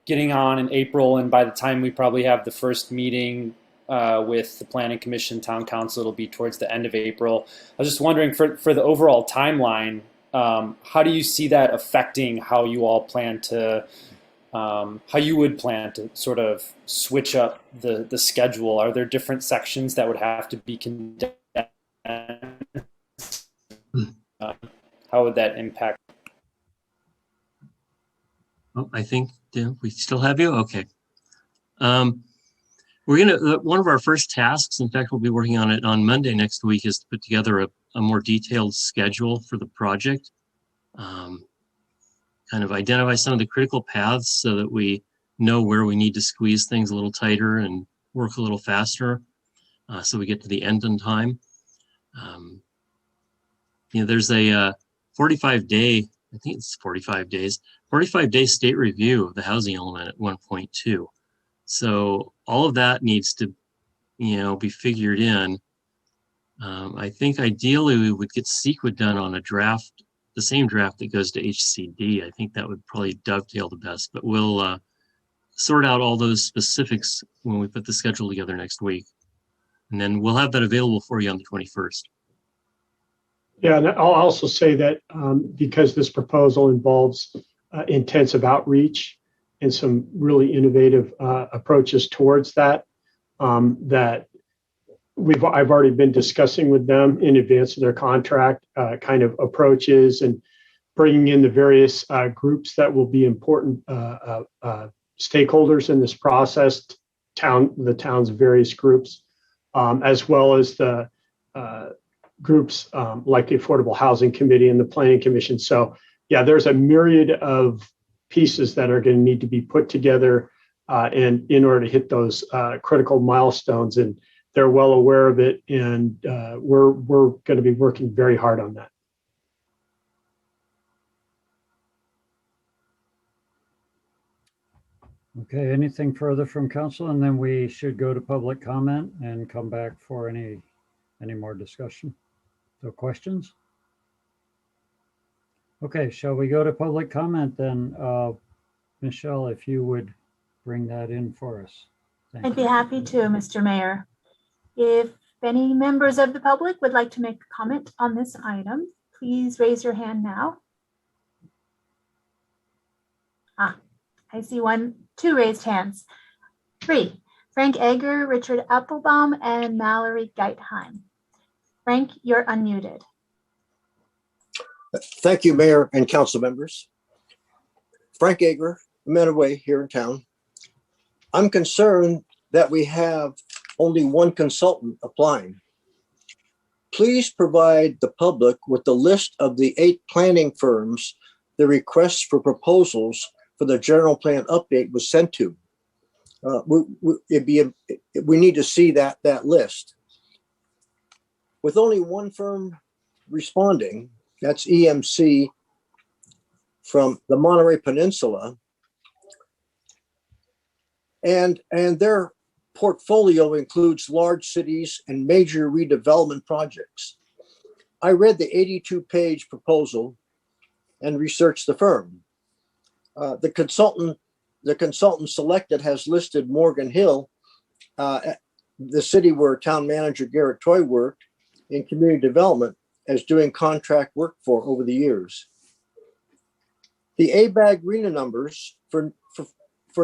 getting on in April, and by the time we probably have the first meeting with the Planning Commission, Town Council, it'll be towards the end of April. I was just wondering for the overall timeline, how do you see that affecting how you all plan to how you would plan to sort of switch up the schedule. Are there different sections that would have to be condensed? How would that impact? Oh, I think we still have you. Okay. We're gonna one of our first tasks. In fact, we'll be working on it on Monday next week. Is to put together a more detailed schedule for the project. Kind of identify some of the critical paths so that we know where we need to squeeze things a little tighter and work a little faster, so we get to the end on time. There's a 45-day, I think it's 45 days, 45-day state review of the housing element at 1.2. So all of that needs to, be figured in. I think ideally we would get CEQA done on a draft, the same draft that goes to HCD. I think that would probably dovetail the best, but we'll sort out all those specifics when we put the schedule together next week. And then we'll have that available for you on the 21st. Yeah, and I'll also say that because this proposal involves intensive outreach and some really innovative approaches towards that, that I've already been discussing with them in advance of their contract kind of approaches and bringing in the various groups that will be important stakeholders in this process, the town's various groups, as well as the groups like the Affordable Housing Committee and the Planning Commission. So yeah, there's a myriad of pieces that are going to need to be put together and in order to hit those critical milestones. And they're well aware of it, and we're going to be working very hard on that. Okay, anything further from council? And then we should go to public comment and come back for any more discussion. So questions? Okay, shall we go to public comment then? Michelle, if you would bring that in for us. I'd be happy to, Mr. Mayor. If any members of the public would like to make a comment on this item, please raise your hand now. I see two raised hands. 3, Frank Egger, Richard Applebaum, and Mallory Geithheim. Frank, you're unmuted. Thank you, Mayor and council members. Frank Egger, Manaway here in town. I'm concerned that we have only one consultant applying. Please provide the public with the list of the 8 planning firms the requests for proposals for the general plan update was sent to. We need to see that list. With only one firm responding, that's EMC from the Monterey Peninsula, and their portfolio includes large cities and major redevelopment projects. I read the 82-page proposal and researched the firm. The consultant selected has listed Morgan Hill, the city where town manager Garrett Toy worked in community development, as doing contract work for over the years. The ABAG RENA numbers for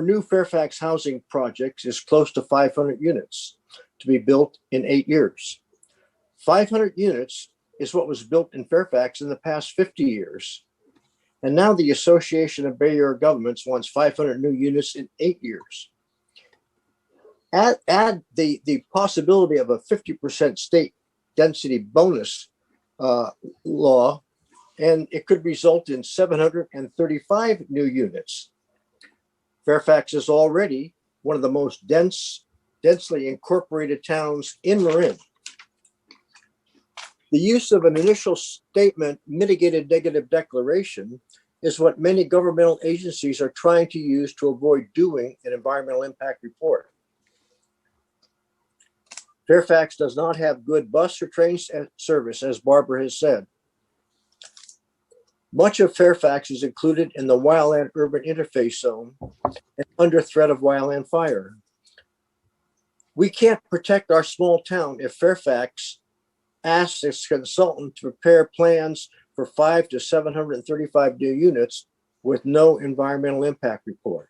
new Fairfax housing projects is close to 500 units to be built in 8 years. 500 units is what was built in Fairfax in the past 50 years. And now the Association of Bay Area Governments wants 500 new units in 8 years. Add the possibility of a 50% state density bonus law, and it could result in 735 new units. Fairfax is already one of the most densely incorporated towns in Marin. The use of an initial statement mitigated negative declaration is what many governmental agencies are trying to use to avoid doing an environmental impact report. Fairfax does not have good bus or train service, as Barbara has said. Much of Fairfax is included in the wildland urban interface zone and under threat of wildland fire. We can't protect our small town if Fairfax asks its consultant to prepare plans for 500 to 735 new units with no environmental impact report.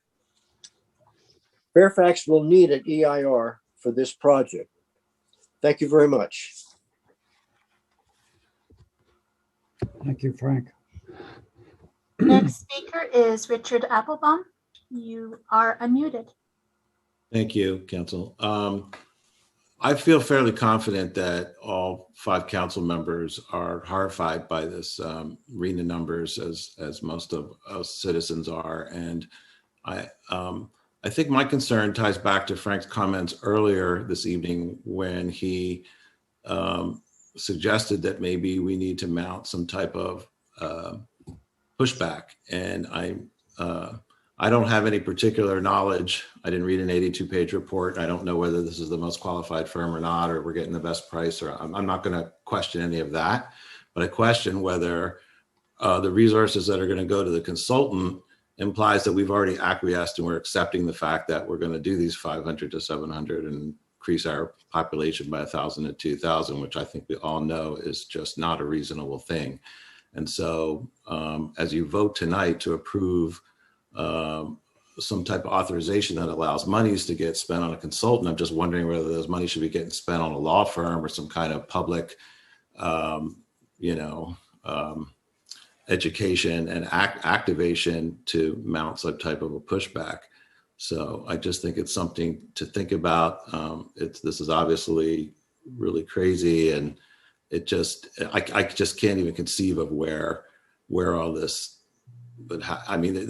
Fairfax will need an EIR for this project. Thank you very much. Thank you, Frank. Next speaker is Richard Applebaum. You are unmuted. Thank you, Council. I feel fairly confident that all 5 council members are horrified by this RENA numbers, as most of us citizens are. And I think my concern ties back to Frank's comments earlier this evening when he suggested that maybe we need to mount some type of pushback. And I don't have any particular knowledge. I didn't read an 82-page report. I don't know whether this is the most qualified firm or not, or we're getting the best price, or I'm not going to question any of that. But I question whether the resources that are going to go to the consultant implies that we've already acquiesced and we're accepting the fact that we're going to do these 500 to 700 and increase our population by 1,000 to 2,000, which I think we all know is just not a reasonable thing. And so as you vote tonight to approve some type of authorization that allows monies to get spent on a consultant, I'm just wondering whether those monies should be getting spent on a law firm or some kind of public, education and activation to mount some type of a pushback. So I just think it's something to think about. This is obviously really crazy, and I just can't even conceive of where all this. But I mean,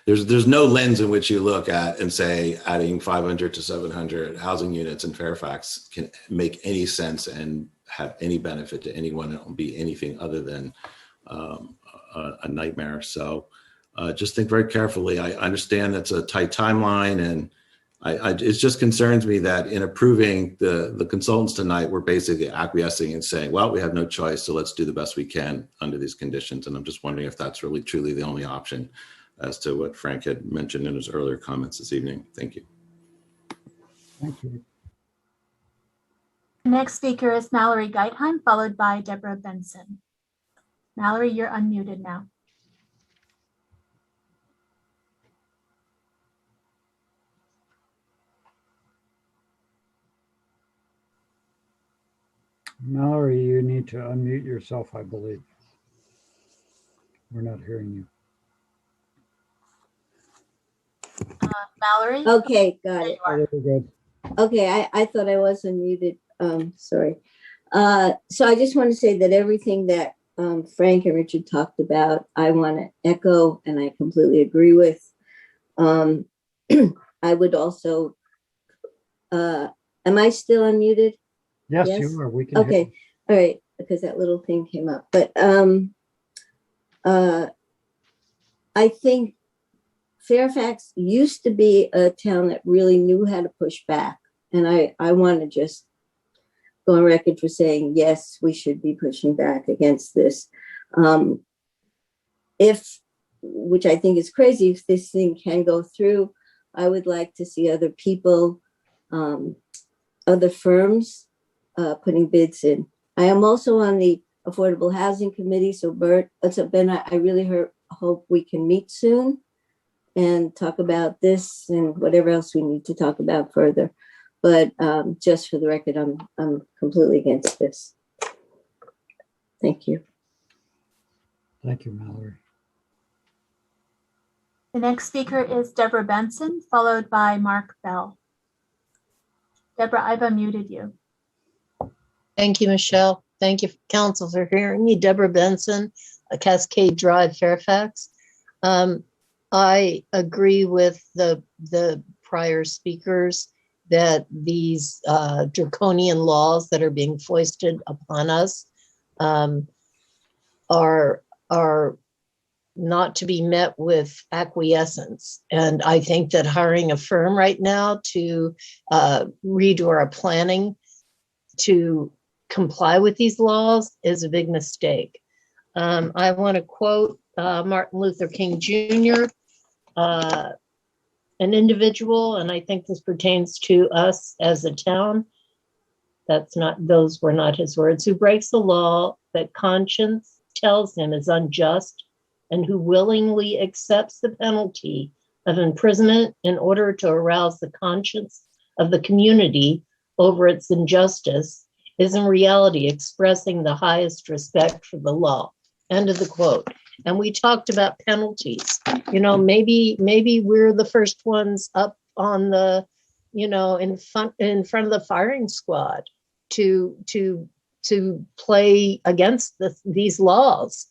there's no lens in which you look at and say adding 500 to 700 housing units in Fairfax can make any sense and have any benefit to anyone. It will be anything other than a nightmare. So just think very carefully. I understand that's a tight timeline, and it just concerns me that in approving the consultants tonight, we're basically acquiescing and saying, well, we have no choice, so let's do the best we can under these conditions. And I'm just wondering if that's really truly the only option, as to what Frank had mentioned in his earlier comments this evening. Thank you. Thank you. Next speaker is Mallory Geithheim, followed by Deborah Benson. Mallory, you're unmuted now. Mallory, you need to unmute yourself, I believe. We're not hearing you. Mallory? Okay, got it. Oh, very good. Okay, I thought I was unmuted. Sorry. So I just want to say that everything that Frank and Richard talked about, I want to echo, and I completely agree with. I would also, am I still unmuted? Yes, you are. We can hear Okay, you. all right, because that little thing came up. But I think Fairfax used to be a town that really knew how to push back. And I want to just go on record for saying, yes, we should be pushing back against this. Which I think is crazy, if this thing can go through, I would like to see other people, other firms putting bids in. I am also on the Affordable Housing Committee. So Ben, I really hope we can meet soon and talk about this and whatever else we need to talk about further. But just for the record, I'm completely against this. Thank you. Thank you, Mallory. The next speaker is Deborah Benson, followed by Mark Bell. Deborah, I've unmuted you. Thank you, Michelle. Thank you, Council, for hearing me. Deborah Benson, Cascade Drive, Fairfax. I agree with the prior speakers that these draconian laws that are being foisted upon us are not to be met with acquiescence. And I think that hiring a firm right now to redo our planning to comply with these laws is a big mistake. I want to quote Martin Luther King Jr., an individual, and I think this pertains to us as a town. Those were not his words. Who breaks the law that conscience tells him is unjust, and who willingly accepts the penalty of imprisonment in order to arouse the conscience of the community over its injustice is in reality expressing the highest respect for the law. End of the quote. And we talked about penalties. You know, maybe we're the first ones up on the, you know, in front of the firing squad to play against these laws.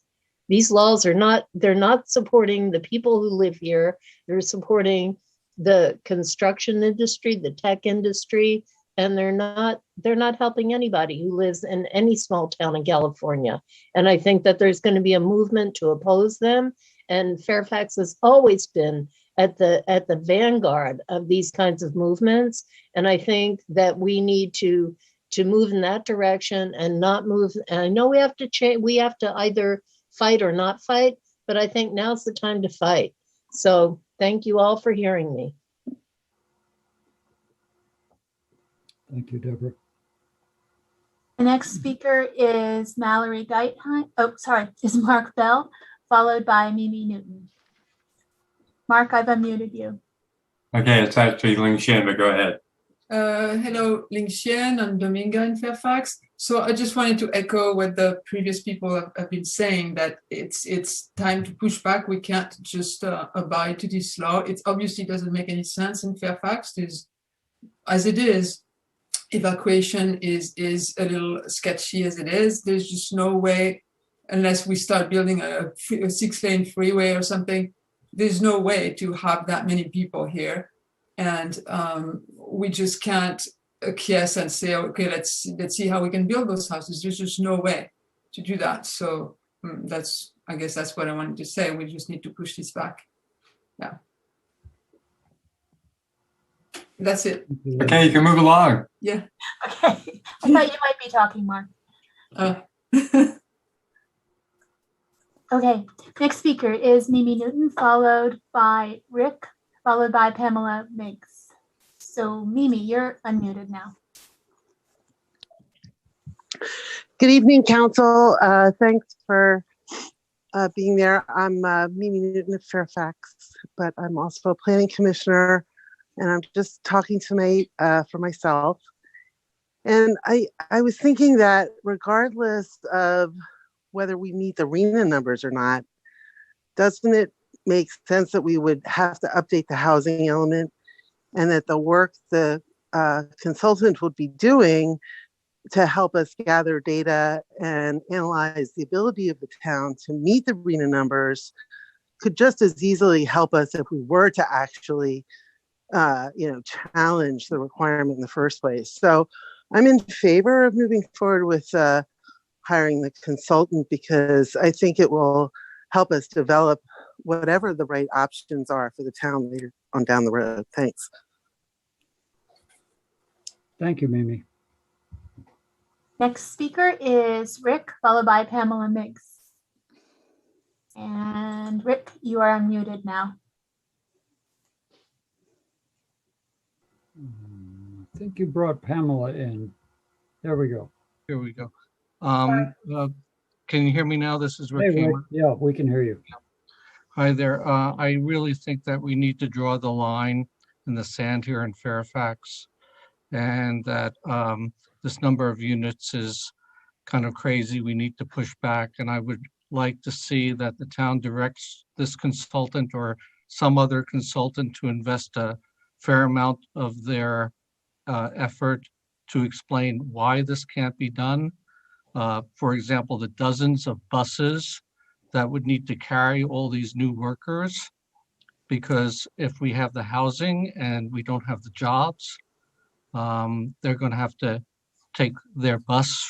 These laws they're not supporting the people who live here. They're supporting the construction industry, the tech industry, and they're not helping anybody who lives in any small town in California. And I think that there's going to be a movement to oppose them. And Fairfax has always been at the vanguard of these kinds of movements. And I think that we need to move in that direction and not move. And I know we have to change. We have to either fight or not fight, but I think now's the time to fight. So thank you all for hearing me. Thank you, Deborah. The next speaker is Mallory Geithheim. Oh, sorry, is Mark Bell, followed by Mimi Newton. Mark, I've unmuted you. Okay, it's actually Ling Xian, but go ahead. Hello, Ling Xian and Dominga in Fairfax. So I just wanted to echo what the previous people have been saying, that it's time to push back. We can't just abide to this law. It obviously doesn't make any sense in Fairfax. As it is, evacuation is a little sketchy as it is. There's just no way, unless we start building a 6-lane freeway or something, there's no way to have that many people here. And we just can't acquiesce and say, okay, let's see how we can build those houses. There's just no way to do that. So I guess that's what I wanted to say. We just need to push this back. Yeah. That's it. Okay, you can move along. Yeah. Okay. I thought you might be talking, Mark. Okay. Next speaker is Mimi Newton, followed by Rick, followed by Pamela Miggs. So Mimi, you're unmuted now. Good evening, Council. Thanks for being there. I'm Mimi Newton of Fairfax, but I'm also a planning commissioner, and I'm just talking tonight for myself. And I was thinking that regardless of whether we meet the RENA numbers or not, doesn't it make sense that we would have to update the housing element, and that the work the consultant would be doing to help us gather data and analyze the ability of the town to meet the RENA numbers could just as easily help us if we were to actually challenge the requirement in the first place. So I'm in favor of moving forward with hiring the consultant, because I think it will help us develop whatever the right options are for the town later on down the road. Thanks. Thank you, Mimi. Next speaker is Rick, followed by Pamela Miggs. And Rick, you are unmuted now. I think you brought Pamela in. There we go. Here we go. Can you hear me now? This is Rick Hey, Rick. Hamer. Yeah, we can hear you. Hi there. I really think that we need to draw the line in the sand here in Fairfax, and that this number of units is kind of crazy. We need to push back, and I would like to see that the town directs this consultant or some other consultant to invest a fair amount of their effort to explain why this can't be done. For example, the dozens of buses that would need to carry all these new workers, because if we have the housing and we don't have the jobs, they're going to have to take their bus.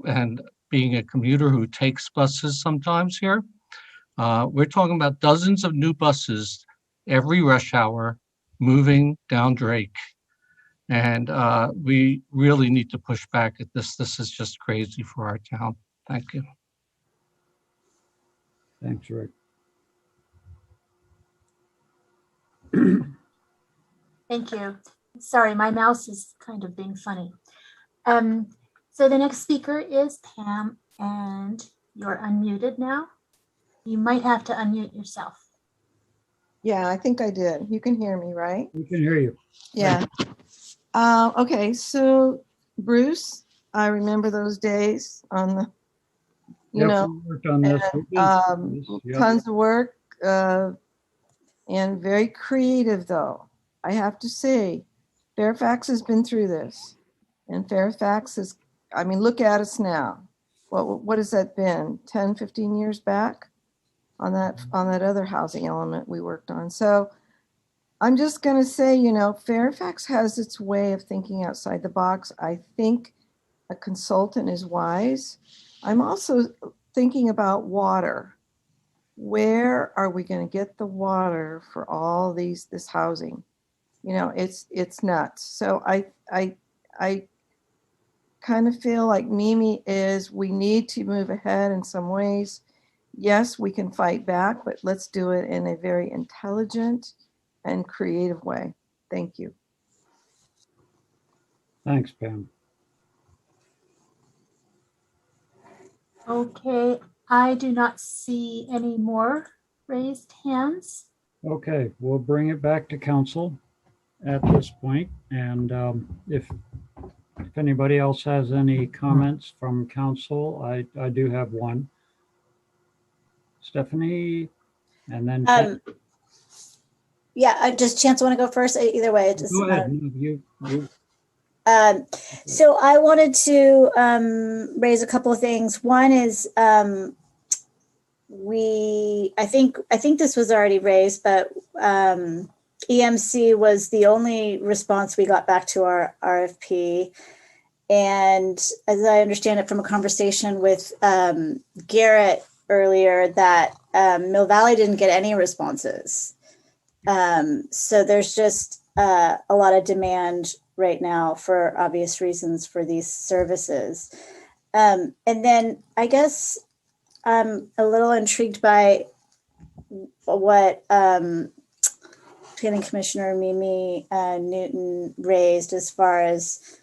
And being a commuter who takes buses sometimes here, we're talking about dozens of new buses every rush hour moving down Drake. And we really need to push back at this. This is just crazy for our town. Thank you. Thanks, Rick. Thank you. Sorry, my mouse is kind of being funny. So the next speaker is Pam, and you're unmuted now. You might have to unmute yourself. Yeah, I think I did. You can hear me, right? We can hear you. Yeah. Okay, so Bruce, I remember those days on the, you Yep, know, we worked on this. We've been through this. Yep. tons of work and very creative though. I have to say, Fairfax has been through this. And Fairfax is, I mean, look at us now. What has that been? 10, 15 years back on that other housing element we worked on. So I'm just going to say, you know, Fairfax has its way of thinking outside the box. I think a consultant is wise. I'm also thinking about water. Where are we going to get the water for all this housing? You know, it's nuts. So I kind of feel like Mimi is, we need to move ahead in some ways. Yes, we can fight back, but let's do it in a very intelligent and creative way. Thank you. Thanks, Pam. Okay, I do not see any more raised hands. Okay, we'll bring it back to council at this point. And if anybody else has any comments from council, I do have one. Stephanie, and then Yeah, just Chance want to go first. Either way, it doesn't go ahead. matter. You. So I wanted to raise a couple of things. One is I think this was already raised, but EMC was the only response we got back to our RFP. And as I understand it from a conversation with Garrett earlier, that Mill Valley didn't get any responses. So there's just a lot of demand right now for obvious reasons for these services. And then I guess I'm a little intrigued by what Planning Commissioner Mimi Newton raised as far as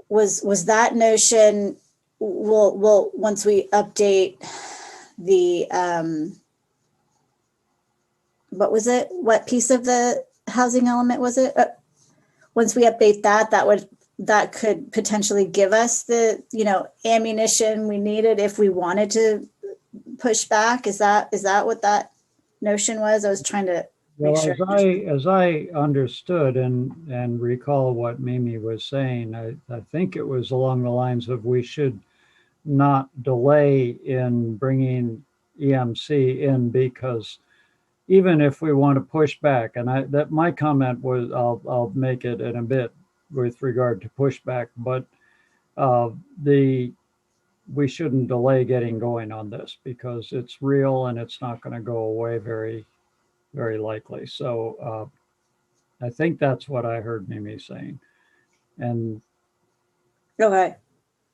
was that notion, we'll once we update the what was it? What piece of the housing element was it? Once we update that could potentially give us the, you know, ammunition we needed if we wanted to push back. Is that what that notion was? I was trying to make Well, sure. as I understood and recall what Mimi was saying, I think it was along the lines of we should not delay in bringing EMC in, because even if we want to push back, and that my comment was, I'll make it in a bit with regard to pushback, but we shouldn't delay getting going on this because it's real and it's not going to go away very, very likely. So I think that's what I heard Mimi saying. And Okay.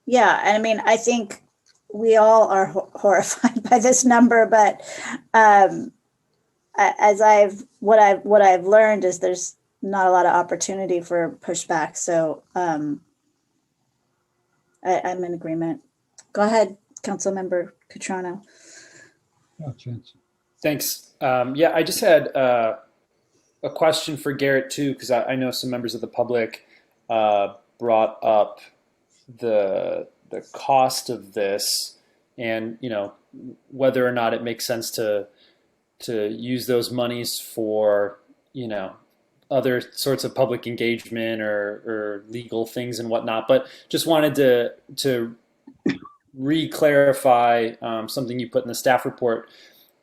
Yeah. And I mean, I think we all are horrified by this number, but what I've learned is there's not a lot of opportunity for pushback. So I'm in agreement. Go ahead, Councilmember Cutrano. Thanks. Yeah, I just had a question for Garrett too, because I know some members of the public brought up the cost of this, and you know whether or not it makes sense to use those monies for, you know, other sorts of public engagement or legal things and whatnot. But just wanted to re-clarify something you put in the staff report,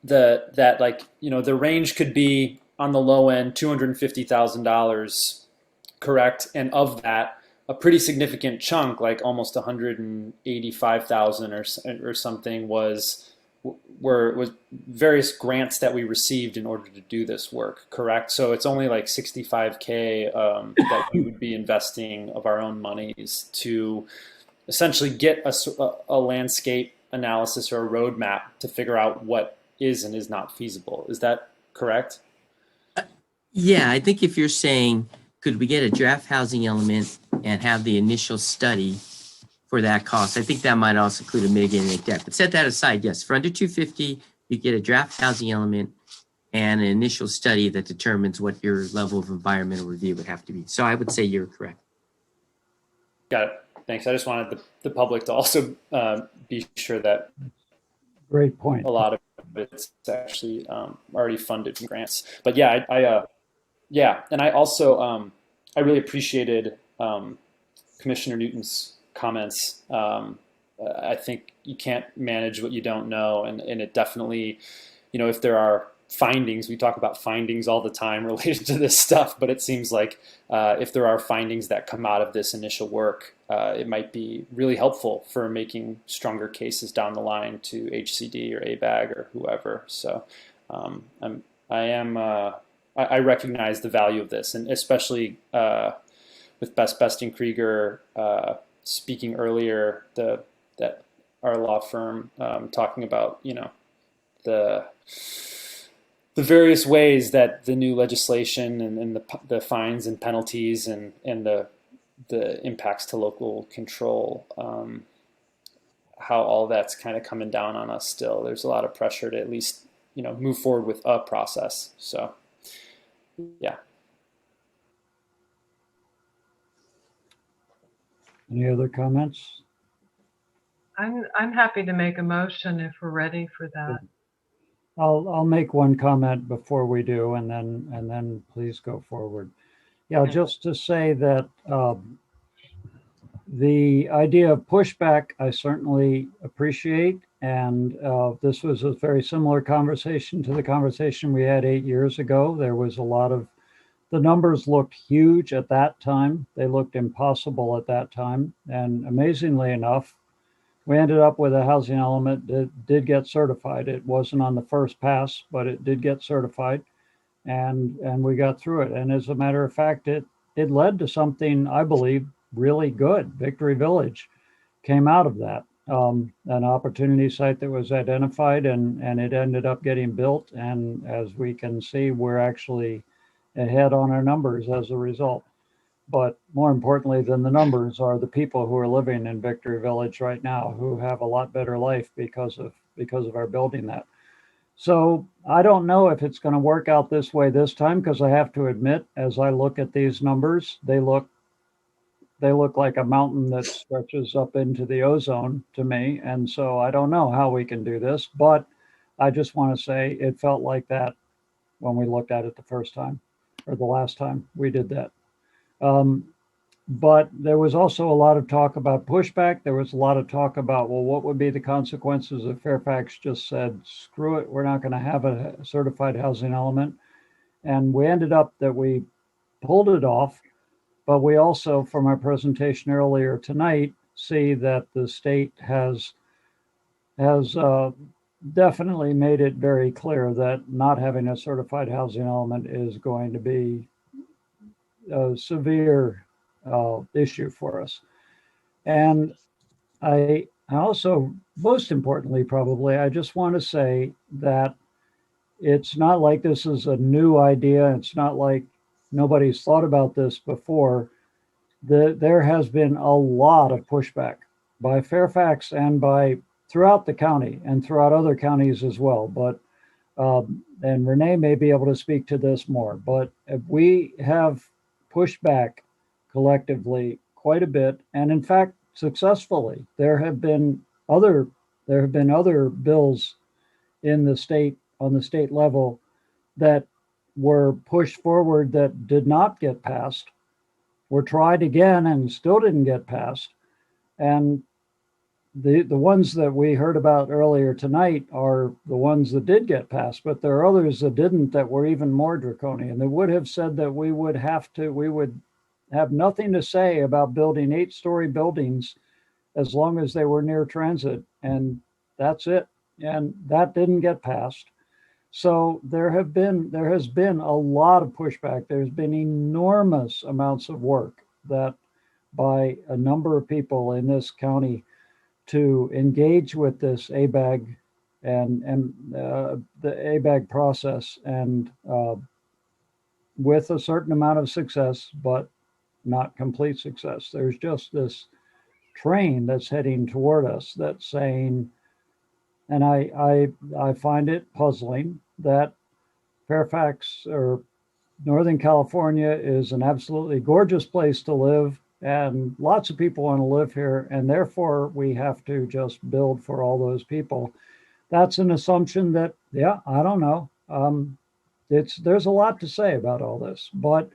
that like, you know, the range could be on the low end $250,000, correct? And of that, a pretty significant chunk, like almost 185,000 or something, was various grants that we received in order to do this work, correct? So it's only like 65K that we would be investing of our own monies to essentially get a landscape analysis or a roadmap to figure out what is and is not feasible. Is that correct? Yeah, I think if you're saying, could we get a draft housing element and have the initial study for that cost, I think that might also include a mitigating debt. But set that aside, yes, for under 250, you get a draft housing element and an initial study that determines what your level of environmental review would have to be. So I would say you're correct. Got it. Thanks. I just wanted the public to also be sure that Great point. a lot of it's actually already funded from grants. But yeah, yeah, and I also I really appreciated Commissioner Newton's comments. I think you can't manage what you don't know, and it definitely, if there are findings, we talk about findings all the time related to this stuff, but it seems like if there are findings that come out of this initial work, it might be really helpful for making stronger cases down the line to HCD or ABAG or whoever. So I recognize the value of this, and especially with Best and Krieger speaking earlier, that our law firm talking about the various ways that the new legislation and the fines and penalties and the impacts to local control, how all that's kind of coming down on us still. There's a lot of pressure to at least move forward with a process. So yeah. Any other comments? I'm happy to make a motion if we're ready for that. I'll make one comment before we do, and then please go forward. Yeah, just to say that the idea of pushback, I certainly appreciate, and this was a very similar conversation to the conversation we had 8 years ago. There was a lot of, the numbers looked huge at that time. They looked impossible at that time, and amazingly enough, we ended up with a housing element that did get certified. It wasn't on the first pass, but it did get certified, and we got through it. And as a matter of fact, it led to something I believe really good. Victory Village came out of that, an opportunity site that was identified, and it ended up getting built. And as we can see, we're actually ahead on our numbers as a result. But more importantly than the numbers are the people who are living in Victory Village right now, who have a lot better life because of our building that. So I don't know if it's going to work out this way this time, because I have to admit, as I look at these numbers, they look like a mountain that stretches up into the ozone to me. And so I don't know how we can do this, but I just want to say it felt like that when we looked at it the first time, or the last time we did that. But there was also a lot of talk about pushback. There was a lot of talk about, well, what would be the consequences if Fairfax just said, screw it, we're not going to have a certified housing element. And we ended up that we pulled it off. But we also, from our presentation earlier tonight, see that the state has definitely made it very clear that not having a certified housing element is going to be a severe issue for us. And I also, most importantly, probably, I just want to say that it's not like this is a new idea. It's not like nobody's thought about this before. There has been a lot of pushback by Fairfax and by throughout the county and throughout other counties as well. But and Renee may be able to speak to this more, but we have pushed back collectively quite a bit, and in fact successfully. There have been other bills in the state, on the state level, that were pushed forward that did not get passed, were tried again and still didn't get passed. And the ones that we heard about earlier tonight are the ones that did get passed, but there are others that didn't, that were even more draconian. They would have said that we would have nothing to say about building 8-story buildings as long as they were near transit, and that's it. And that didn't get passed. So there has been a lot of pushback. There's been enormous amounts of work that by a number of people in this county to engage with this ABAG and the ABAG process, and with a certain amount of success, but not complete success. There's just this train that's heading toward us that's saying, and I find it puzzling that Fairfax or Northern California is an absolutely gorgeous place to live, and lots of people want to live here, and therefore we have to just build for all those people. That's an assumption that, yeah, I don't know. There's a lot to say about all this, but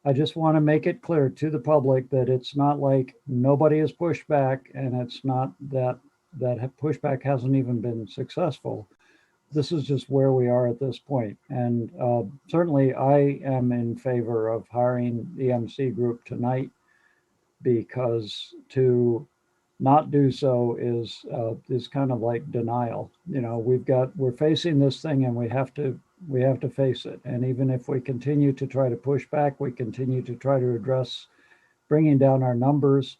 I just want to make it clear to the public that it's not like nobody has pushed back, and it's not that pushback hasn't even been successful. This is just where we are at this point. And certainly I am in favor of hiring the MC group tonight, because to not do so is kind of like denial. You know, we're facing this thing, and we have to face it. And even if we continue to try to push back, we continue to try to address bringing down our numbers,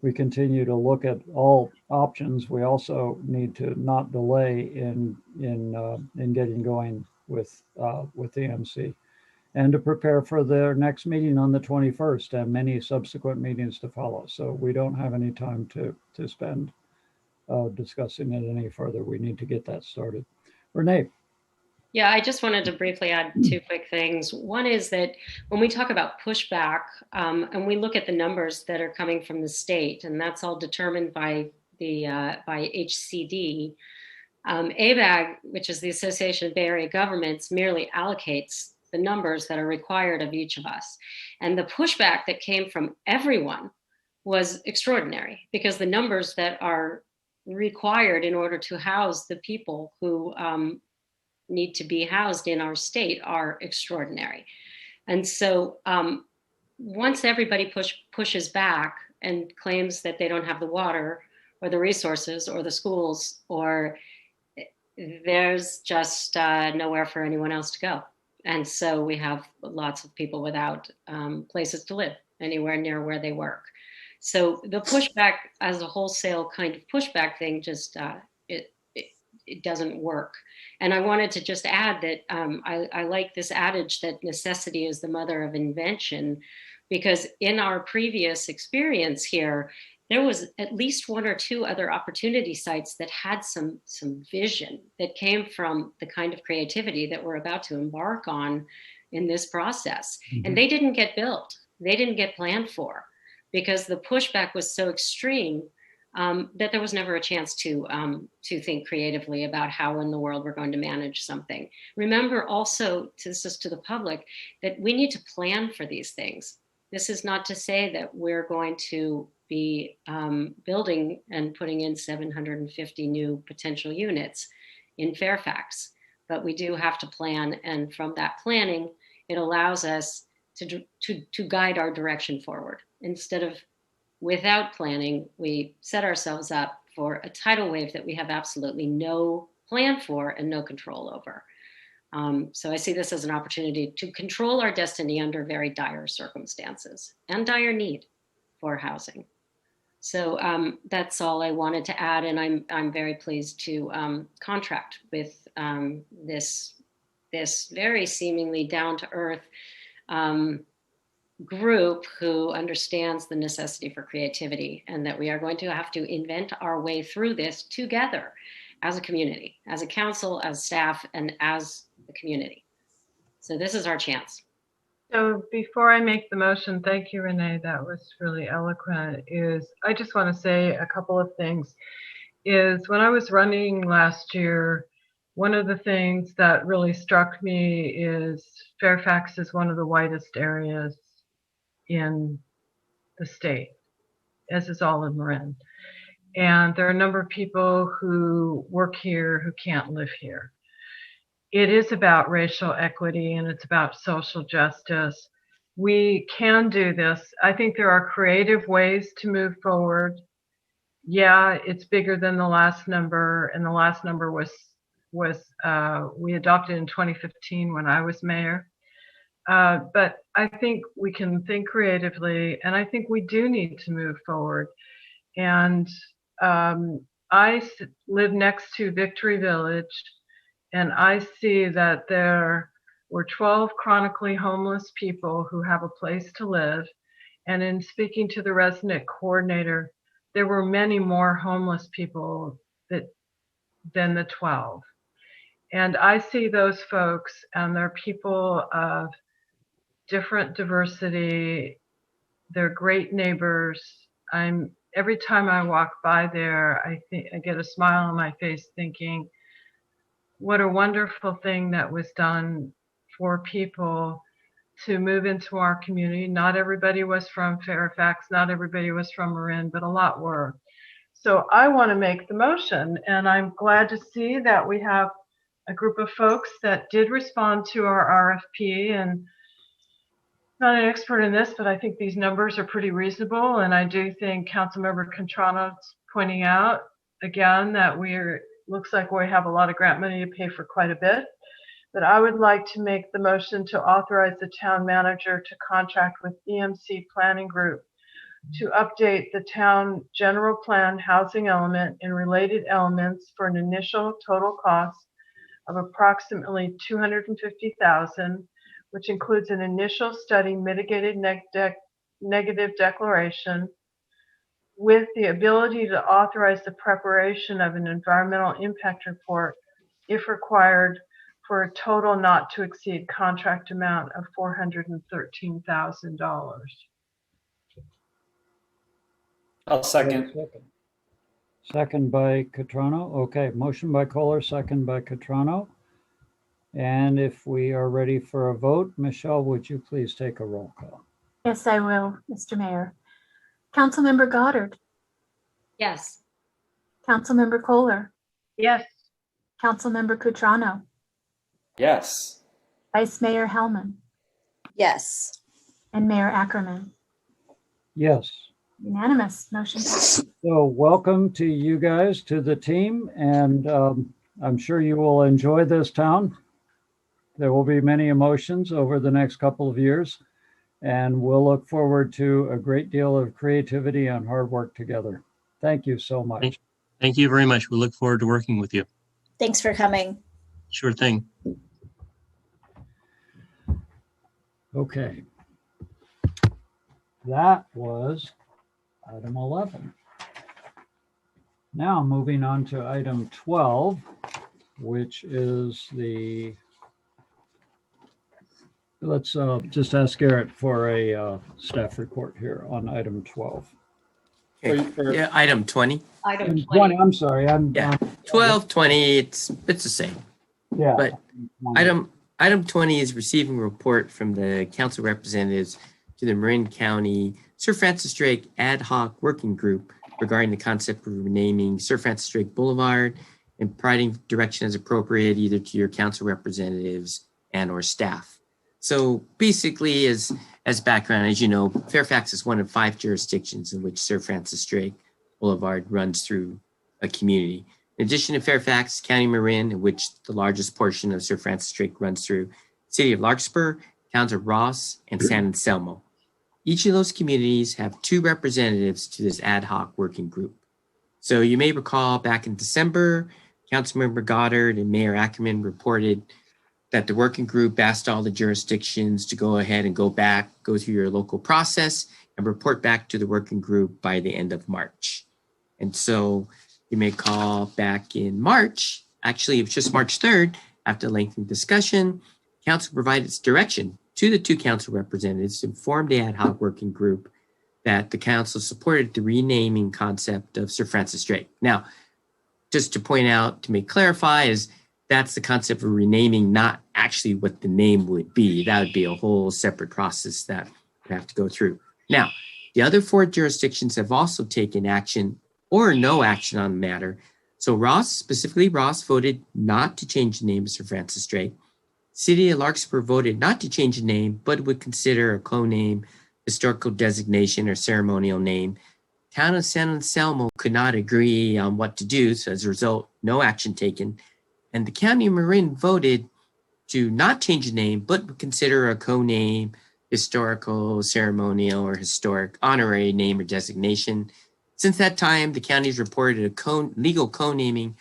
we continue to look at all options. We also need to not delay in getting going with the MC, and to prepare for their next meeting on the 21st and many subsequent meetings to follow. So we don't have any time to spend discussing it any further. We need to get that started. Renee. Yeah, I just wanted to briefly add two quick things. One is that when we talk about pushback, and we look at the numbers that are coming from the state, and that's all determined by the by HCD, ABAG, which is the Association of Bay Area Governments, merely allocates the numbers that are required of each of us. And the pushback that came from everyone was extraordinary, because the numbers that are required in order to house the people who need to be housed in our state are extraordinary. And so once everybody pushes back and claims that they don't have the water or the resources or the schools, or there's just nowhere for anyone else to go. And so we have lots of people without places to live anywhere near where they work. So the pushback as a wholesale kind of pushback thing just, it doesn't work. And I wanted to just add that I like this adage that necessity is the mother of invention, because in our previous experience here, there was at least one or two other opportunity sites that had some vision that came from the kind of creativity that we're about to embark on in this process. Mm-hmm. And they didn't get built. They didn't get planned for, because the pushback was so extreme that there was never a chance to think creatively about how in the world we're going to manage something. Remember also, this is to the public, that we need to plan for these things. This is not to say that we're going to be building and putting in 750 new potential units in Fairfax, but we do have to plan. And from that planning, it allows us to guide our direction forward. Instead of without planning, we set ourselves up for a tidal wave that we have absolutely no plan for and no control over. So I see this as an opportunity to control our destiny under very dire circumstances and dire need for housing. So that's all I wanted to add, and I'm very pleased to contract with this very seemingly down to earth group who understands the necessity for creativity, and that we are going to have to invent our way through this together as a community, as a council, as staff, and as the community. So this is our chance. So before I make the motion, thank you, Renee, that was really eloquent. I just want to say a couple of things. When I was running last year, one of the things that really struck me is Fairfax is one of the whitest areas in the state, as is all of Marin. And there are a number of people who work here who can't live here. It is about racial equity, and it's about social justice. We can do this. I think there are creative ways to move forward. Yeah, it's bigger than the last number, and the last number was we adopted in 2015 when I was mayor. But I think we can think creatively, and I think we do need to move forward. And I live next to Victory Village, and I see that there were 12 chronically homeless people who have a place to live. And in speaking to the resident coordinator, there were many more homeless people than the 12. And I see those folks, and they're people of different diversity. They're great neighbors. Every time I walk by there, I get a smile on my face thinking, what a wonderful thing that was done for people to move into our community. Not everybody was from Fairfax, not everybody was from Marin, but a lot were. So I want to make the motion, and I'm glad to see that we have a group of folks that did respond to our RFP. And not an expert in this, but I think these numbers are pretty reasonable. And I do think Councilmember Contrano's pointing out again that looks like we have a lot of grant money to pay for quite a bit. But I would like to make the motion to authorize the town manager to contract with EMC Planning Group to update the town general plan housing element and related elements for an initial total cost of approximately $250,000, which includes an initial study mitigated negative declaration with the ability to authorize the preparation of an environmental impact report if required, for a total not to exceed contract amount of $413,000. I'll second. Second by Catrano. Okay, motion by Kohler, second by Catrano. And if we are ready for a vote, Michelle, would you please take a roll call? Yes, I will, Mr. Mayor. Councilmember Goddard. Yes. Councilmember Kohler. Yes. Councilmember Cutrano. Yes. Vice Mayor Hellman. Yes. And Mayor Ackerman. Yes. Unanimous. Motion passes. So welcome to you guys, to the team, and I'm sure you will enjoy this town. There will be many emotions over the next couple of years, and we'll look forward to a great deal of creativity and hard work together. Thank you so much. Thank you very much. We look forward to working with you. Thanks for coming. Sure thing. Okay. That was item 11. Now moving on to item 12, which is let's just ask Garrett for a staff report here on item 12. Yeah, item 20. Item 20, I'm sorry. Yeah, 12, 20, it's the same. Yeah. But item 20 is receiving a report from the council representatives to the Marin County Sir Francis Drake Ad Hoc Working Group regarding the concept of renaming Sir Francis Drake Boulevard and providing direction as appropriate either to your council representatives and or staff. So basically, as background, as you know, Fairfax is one of 5 jurisdictions in which Sir Francis Drake Boulevard runs through a community. In addition to Fairfax, County Marin, in which the largest portion of Sir Francis Drake runs through, City of Larkspur, towns of Ross, and San Anselmo. Each of those communities have 2 representatives to this ad hoc working group. So you may recall back in December, Councilmember Goddard and Mayor Ackerman reported that the working group asked all the jurisdictions to go ahead and go through your local process and report back to the working group by the end of March. And so you may call back in March, actually it was just March 3rd, after a lengthy discussion, council provided its direction to the 2 council representatives to inform the ad hoc working group that the council supported the renaming concept of Sir Francis Drake. Now, just to point out, to make clarify, is that's the concept of renaming, not actually what the name would be. That would be a whole separate process that we have to go through. Now, the other 4 jurisdictions have also taken action or no action on the matter. So Ross, specifically Ross, voted not to change the name of Sir Francis Drake. City of Larkspur voted not to change the name, but would consider a co-name, historical designation, or ceremonial name. Town of San Anselmo could not agree on what to do, so as a result, no action taken. And the County of Marin voted to not change the name, but would consider a co-name, historical, ceremonial, or historic honorary name or designation. Since that time, the counties reported a legal co-naming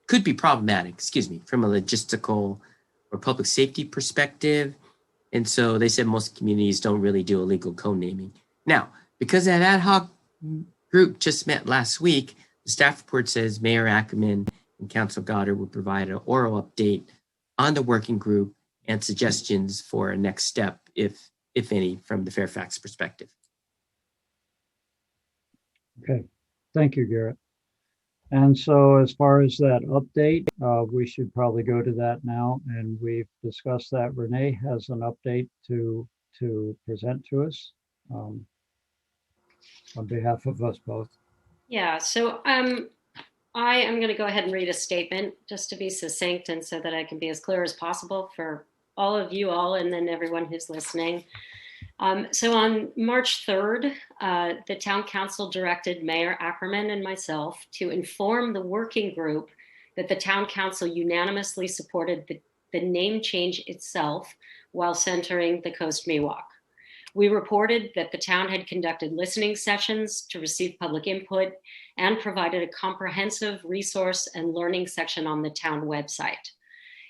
could be problematic, from a logistical or public safety perspective. And so they said most communities don't really do illegal co-naming. Now, because that ad hoc group just met last week, The staff report says Mayor Ackerman and Council Goddard will provide an oral update on the working group and suggestions for a next step, if any, from the Fairfax perspective. Okay, thank you, Garrett. And so as far as that update, we should probably go to that now. And we've discussed that. Renee has an update to present to us on behalf of us both. Yeah, so I am going to go ahead and read a statement just to be succinct and so that I can be as clear as possible for all of you all and then everyone who's listening. So on March 3rd, the town council directed Mayor Ackerman and myself to inform the working group that the town council unanimously supported the name change itself while centering the Coast Miwok. We reported that the town had conducted listening sessions to receive public input and provided a comprehensive resource and learning section on the town website.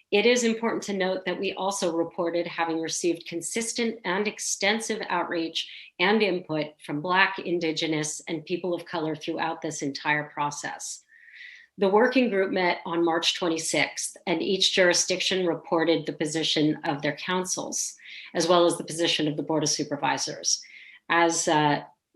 It is important to note that we also reported having received consistent and extensive outreach and input from Black, Indigenous, and people of color throughout this entire process. The working group met on March 26th, and each jurisdiction reported the position of their councils, as well as the position of the Board of Supervisors. As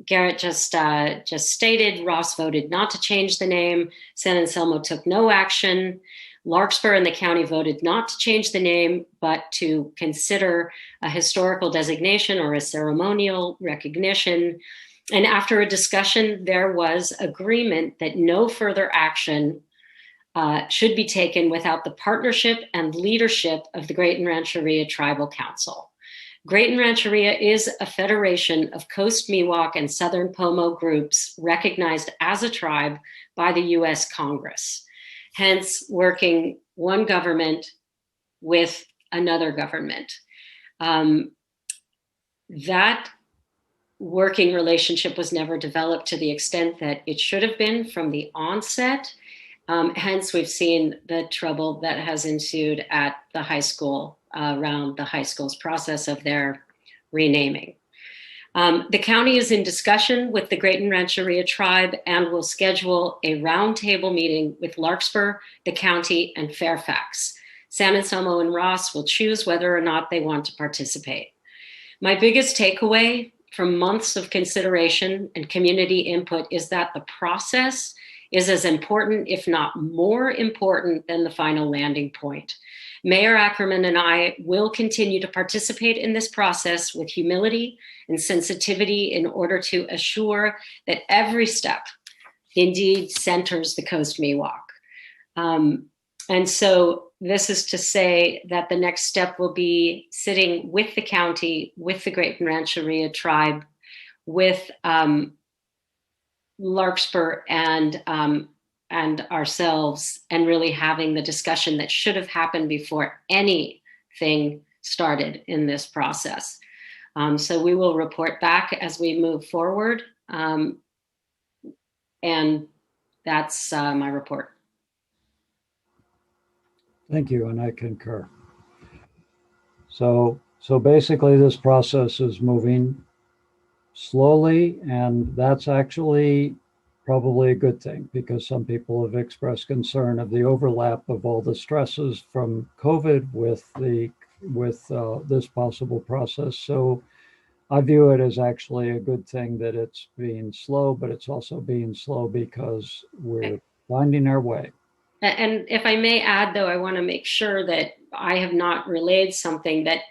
Garrett just stated, Ross voted not to change the name. San Anselmo took no action. Larkspur and the county voted not to change the name, but to consider a historical designation or a ceremonial recognition. And after a discussion, there was agreement that no further action should be taken without the partnership and leadership of the Great and Rancheria Tribal Council. Great and Rancheria is a federation of Coast Miwok and Southern Pomo groups recognized as a tribe by the US Congress, hence working one government with another government. That working relationship was never developed to the extent that it should have been from the onset. Hence, we've seen the trouble that has ensued at the high school around the high school's process of their renaming. The county is in discussion with the Great and Rancheria tribe and will schedule a roundtable meeting with Larkspur, the county, and Fairfax. San Anselmo and Ross will choose whether or not they want to participate. My biggest takeaway from months of consideration and community input is that the process is as important, if not more important, than the final landing point. Mayor Ackerman and I will continue to participate in this process with humility and sensitivity in order to assure that every step indeed centers the Coast Miwok. And so this is to say that the next step will be sitting with the county, with the Great and Rancheria tribe, with Larkspur and ourselves, and really having the discussion that should have happened before anything started in this process. So we will report back as we move forward. And that's my report. Thank you, and I concur. So basically this process is moving slowly, and that's actually probably a good thing, because some people have expressed concern of the overlap of all the stresses from COVID with this possible process. So I view it as actually a good thing that it's being slow, but it's also being slow because we're finding our way. And if I may add, though, I want to make sure that I have not relayed something that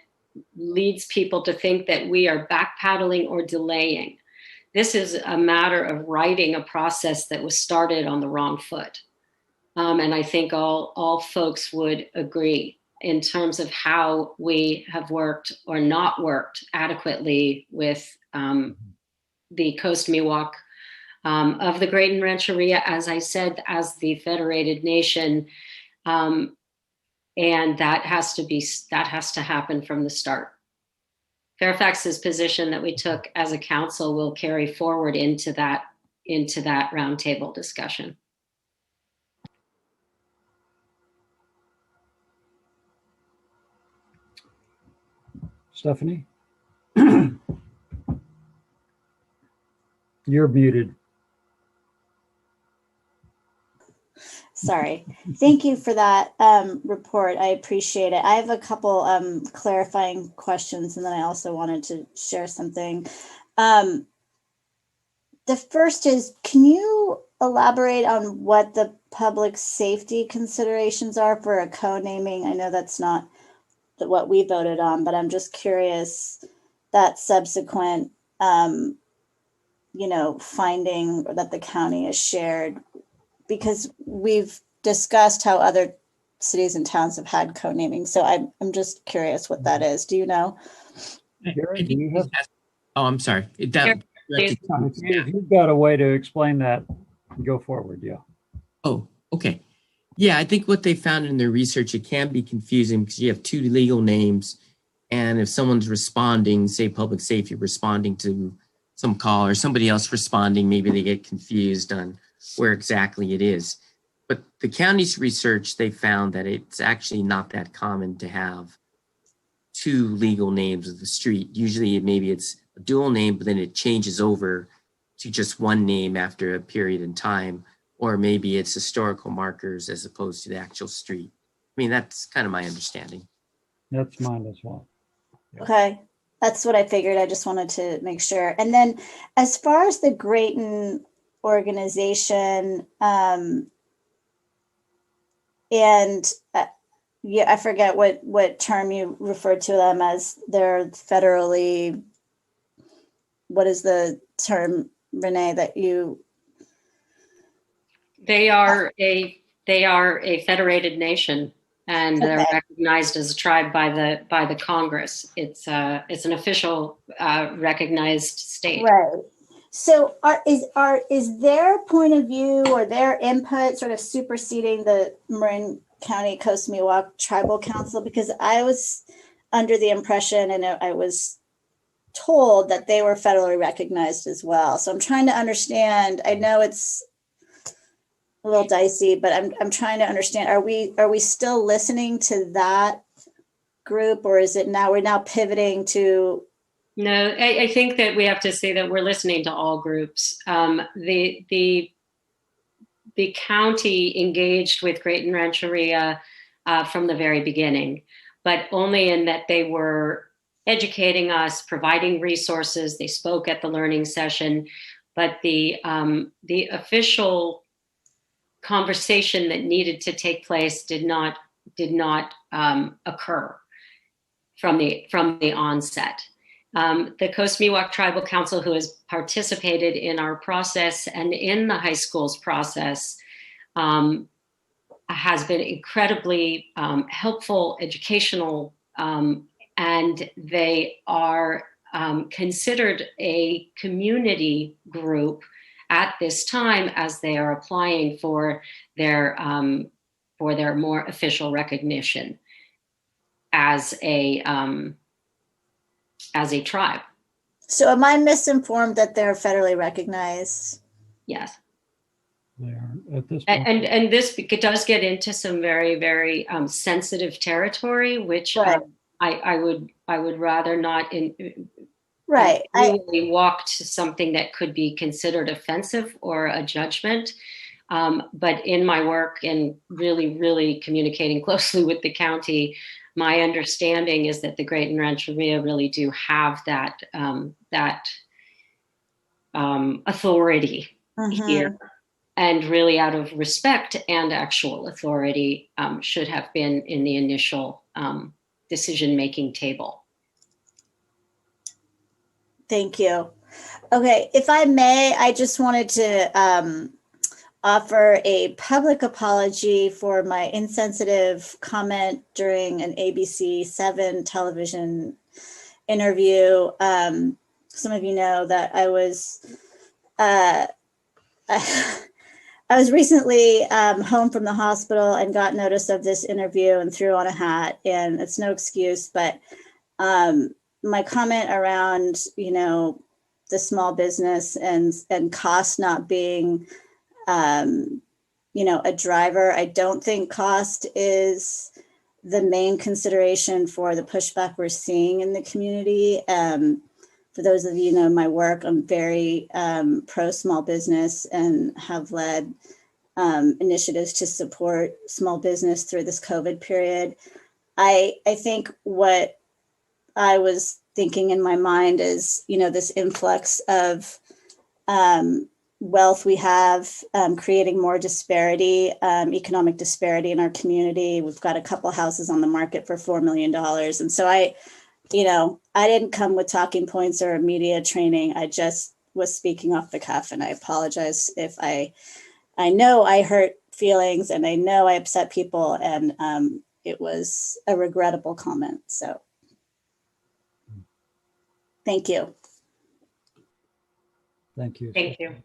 leads people to think that we are backpedaling or delaying. This is a matter of righting a process that was started on the wrong foot. And I think all folks would agree in terms of how we have worked or not worked adequately with the Coast Miwok of the Great and Rancheria, as I said, as the federated nation. And that has to happen from the start. Fairfax's position that we took as a council will carry forward into that roundtable discussion. Stephanie? You're muted. Sorry. Thank you for that report. I appreciate it. I have a couple clarifying questions, and then I also wanted to share something. The first is, can you elaborate on what the public safety considerations are for a co-naming? I know that's not what we voted on, but I'm just curious that subsequent, finding that the county has shared, because we've discussed how other cities and towns have had co-naming. So I'm just curious what that is. Do you know? Gary, do you have? Oh, I'm sorry. If you've got a way to explain that, go forward. Yeah. Oh, okay. Yeah, I think what they found in their research, it can be confusing because you have two legal names. And if someone's responding, say public safety responding to some call, or somebody else responding, maybe they get confused on where exactly it is. But the county's research, they found that it's actually not that common to have two legal names of the street. Usually maybe it's a dual name, but then it changes over to just one name after a period in time, or maybe it's historical markers as opposed to the actual street. I mean, that's kind of my understanding. That's mine as well. Okay, that's what I figured. I just wanted to make sure. And then as far as the Grayton organization, yeah, I forget what term you referred to them as. They're federally, what is the term, Renee, that you? They are a federated nation, and they're recognized as a tribe by the Congress. It's an official recognized state. Right. So is their point of view or their input sort of superseding the Marin County Coast Miwok Tribal Council? Because I was under the impression, and I was told, that they were federally recognized as well. So I'm trying to understand. I know it's a little dicey, but I'm trying to understand. Are we still listening to that group, or is it we're now pivoting to? No, I think that we have to say that we're listening to all groups. The county engaged with Grayton Rancheria from the very beginning, but only in that they were educating us, providing resources. They spoke at the learning session, but the official conversation that needed to take place did not occur from the onset. The Coast Miwok Tribal Council, who has participated in our process and in the high school's process, has been incredibly helpful, educational, and they are considered a community group at this time as they are applying for their more official recognition as a tribe. So am I misinformed that they're federally recognized? Yes. They are at this point. And this does get into some very, very sensitive territory, which I would rather not really walk to something that could be considered offensive or a judgment. But in my work and really, really communicating closely with the county, my understanding is that the Grayton Rancheria really do have that authority here, and really out of respect and actual authority should have been in the initial decision-making table. Thank you. Okay, if I may, I just wanted to offer a public apology for my insensitive comment during an ABC 7 television interview. Some of you know that I was recently home from the hospital and got notice of this interview and threw on a hat, and it's no excuse, but my comment around, the small business and cost not being, a driver. I don't think cost is the main consideration for the pushback we're seeing in the community. For those of you who know my work, I'm very pro small business and have led initiatives to support small business through this COVID period. I think what I was thinking in my mind is, this influx of wealth we have, creating more disparity, economic disparity in our community. We've got a couple houses on the market for $4 million. And so I didn't come with talking points or media training. I just was speaking off the cuff, and I apologize if I know I hurt feelings, and I know I upset people, and it was a regrettable comment. So thank you. Thank you. Thank you.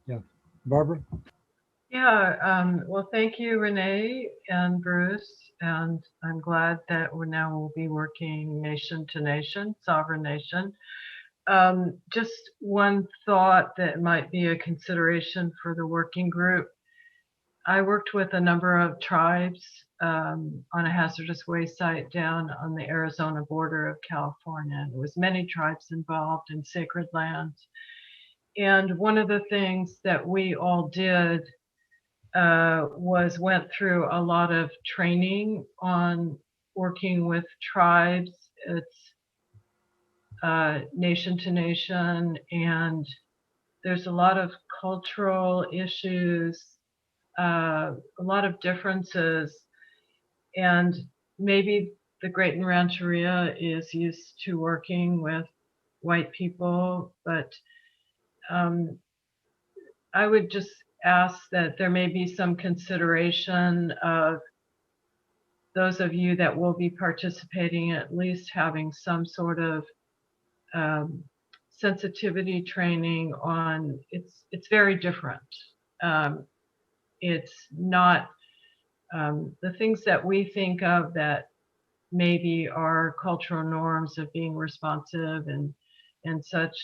Yeah. Barbara? Yeah, well, thank you, Renee and Bruce. And I'm glad that we'll be working nation to nation, sovereign nation. Just one thought that might be a consideration for the working group. I worked with a number of tribes on a hazardous waste site down on the Arizona border of California. There was many tribes involved in sacred lands. And one of the things that we all did went through a lot of training on working with tribes. It's nation to nation, and there's a lot of cultural issues, a lot of differences, and maybe the Great Rancheria is used to working with white people, but I would just ask that there may be some consideration of those of you that will be participating, at least having some sort of sensitivity training on it's very different. It's not the things that we think of that maybe are cultural norms of being responsive and such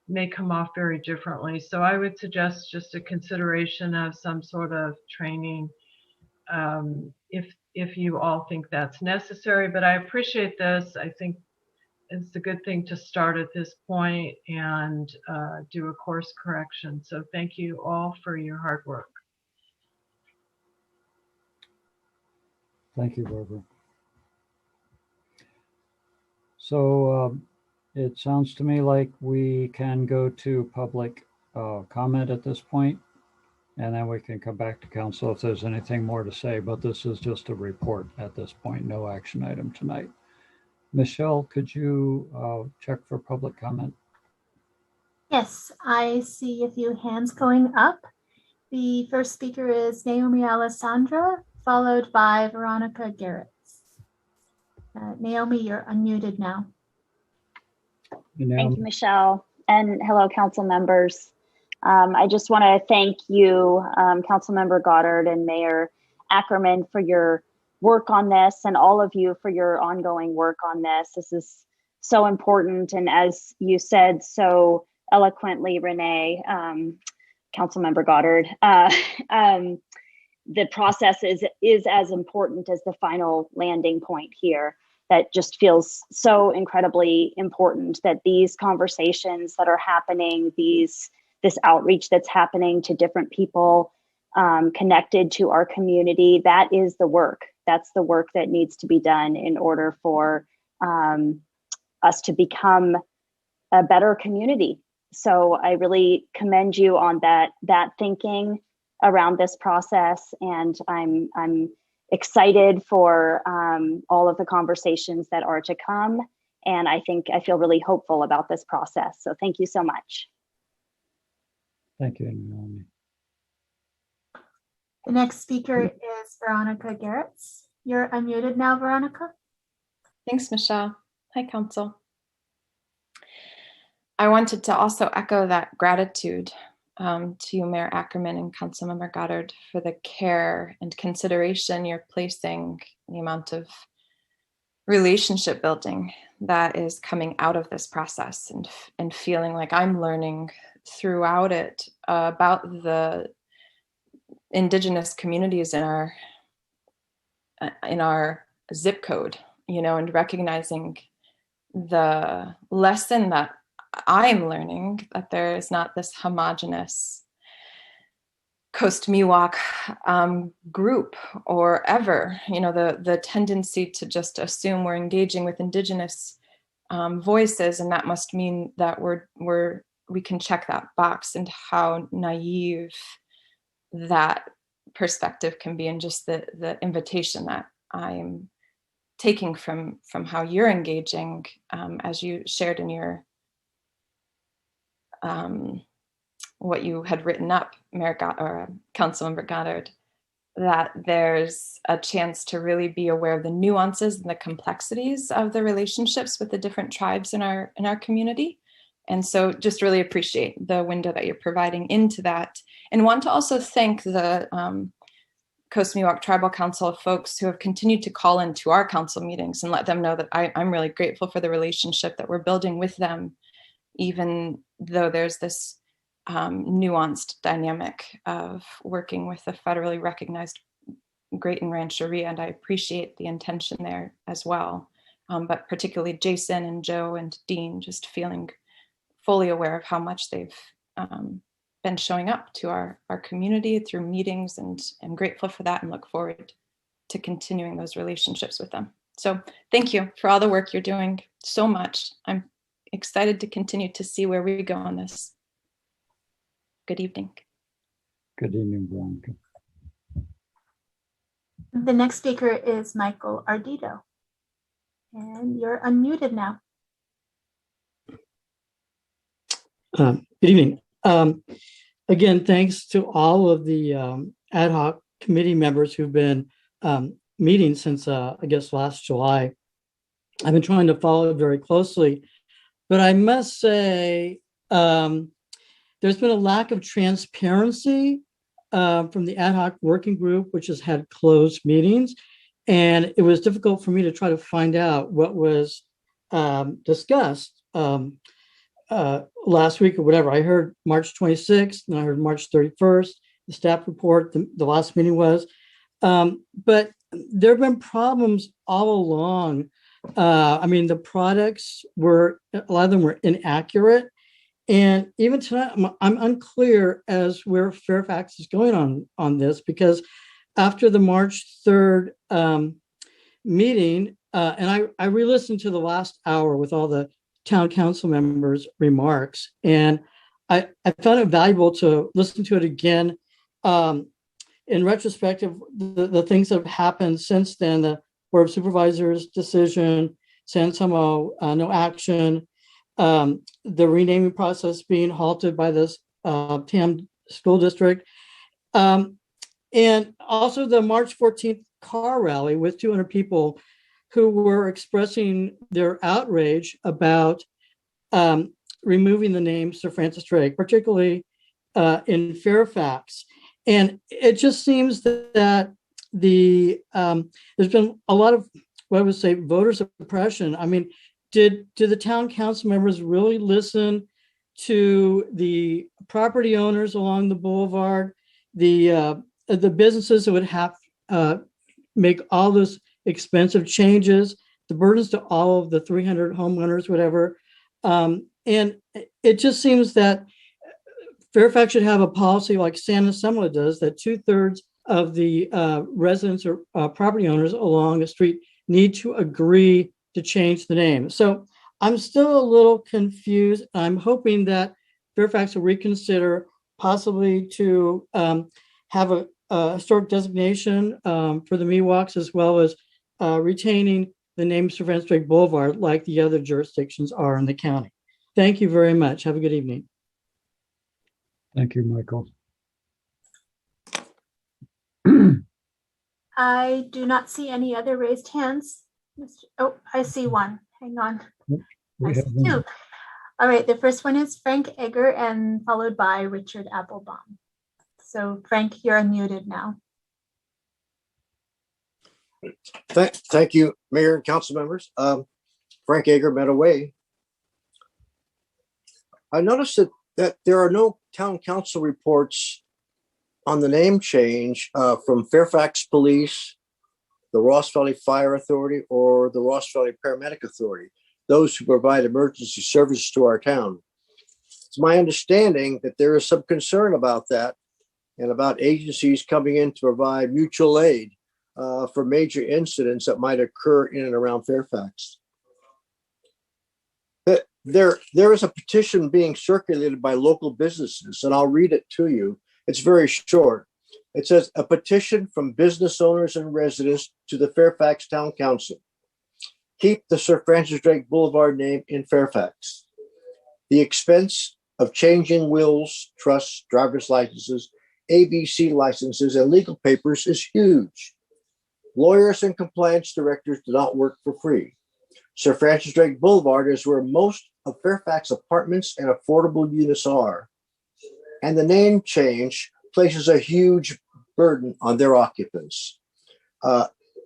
may come off very differently. So I would suggest just a consideration of some sort of training if you all think that's necessary. But I appreciate this. I think it's a good thing to start at this point and do a course correction. So thank you all for your hard work. Thank you, Barbara. So it sounds to me like we can go to public comment at this point, and then we can come back to council if there's anything more to say, but this is just a report at this point, no action item tonight. Michelle, could you check for public comment? Yes, I see a few hands going up. The first speaker is Naomi Alessandra, followed by Veronica Garretts. Naomi, you're unmuted now. Thank you, Michelle, and hello, council members. I just want to thank you, Councilmember Goddard and Mayor Ackerman, for your work on this, and all of you for your ongoing work on this. This is so important, and as you said so eloquently, Renee, Councilmember Goddard, the process is as important as the final landing point here. That just feels so incredibly important, that these conversations that are happening, this outreach that's happening to different people connected to our community, that is the work. That's the work that needs to be done in order for us to become a better community. So I really commend you on that thinking around this process, and I'm excited for all of the conversations that are to come. And I feel really hopeful about this process. So thank you so much. Thank you, Naomi. The next speaker is Veronica Garretts. You're unmuted now, Veronica. Thanks, Michelle. Hi, Council. I wanted to also echo that gratitude to Mayor Ackerman and Councilmember Goddard for the care and consideration you're placing, the amount of relationship building that is coming out of this process, and feeling like I'm learning throughout it about the Indigenous communities in our zip code, and recognizing the lesson that I'm learning, that there is not this homogenous Coast Miwok group or ever. You know, the tendency to just assume we're engaging with Indigenous voices, and that must mean that we can check that box, and how naive that perspective can be, and just the invitation that I'm taking from how you're engaging, as you shared in your what you had written up, Councilmember Goddard, that there's a chance to really be aware of the nuances and the complexities of the relationships with the different tribes in our community. And so just really appreciate the window that you're providing into that, and want to also thank the Coast Miwok Tribal Council folks who have continued to call into our council meetings, and let them know that I'm really grateful for the relationship that we're building with them, even though there's this nuanced dynamic of working with a federally recognized Great and Rancheria, and I appreciate the intention there as well. But particularly Jason and Joe and Dean, just feeling fully aware of how much they've been showing up to our community through meetings, and I'm grateful for that and look forward to continuing those relationships with them. So thank you for all the work you're doing so much. I'm excited to continue to see where we go on this. Good evening. Good evening, Veronica. The next speaker is Michael Ardito. And you're unmuted now. Good evening. Again, thanks to all of the ad hoc committee members who've been meeting since, I guess, last July. I've been trying to follow it very closely, but I must say there's been a lack of transparency from the ad hoc working group, which has had closed meetings. And it was difficult for me to try to find out what was discussed last week or whatever. I heard March 26th, and I heard March 31st, the staff report, the last meeting was. But there have been problems all along. I mean, the products a lot of them were inaccurate. And even tonight, I'm unclear as where Fairfax is going on this, because after the March 3rd meeting, and I re-listened to the last hour with all the town council members' remarks, and I found it valuable to listen to it again in retrospective, the things that have happened since then, the Board of Supervisors decision, San Samo, no action, the renaming process being halted by this TAM school district, and also the March 14th car rally with 200 people who were expressing their outrage about removing the name Sir Francis Drake, particularly in Fairfax. And it just seems that there's been a lot of, what I would say, voter suppression. I mean, did the town council members really listen to the property owners along the boulevard, the businesses that would have make all those expensive changes, the burdens to all of the 300 homeowners, whatever? And it just seems that Fairfax should have a policy like San Assembly does, that 2/3 of the residents or property owners along the street need to agree to change the name. So I'm still a little confused. I'm hoping that Fairfax will reconsider possibly to have a historic designation for the Miwoks, as well as retaining the name Sir Francis Drake Boulevard like the other jurisdictions are in the county. Thank you very much. Have a good evening. Thank you, Michael. I do not see any other raised hands. Oh, I see one. Hang on. I see two. All right, the first one is Frank Egger, and followed by Richard Applebaum. So Frank, you're unmuted now. Thank you, Mayor and council members. Frank Egger, Meadow Way. I noticed that there are no town council reports on the name change from Fairfax Police, the Ross Valley Fire Authority, or the Ross Valley Paramedic Authority, those who provide emergency services to our town. It's my understanding that there is some concern about that and about agencies coming in to provide mutual aid for major incidents that might occur in and around Fairfax. There is a petition being circulated by local businesses, and I'll read it to you. It's very short. It says, a petition from business owners and residents to the Fairfax Town Council. Keep the Sir Francis Drake Boulevard name in Fairfax. The expense of changing wills, trusts, driver's licenses, ABC licenses, and legal papers is huge. Lawyers and compliance directors do not work for free. Sir Francis Drake Boulevard is where most of Fairfax apartments and affordable units are. And the name change places a huge burden on their occupants.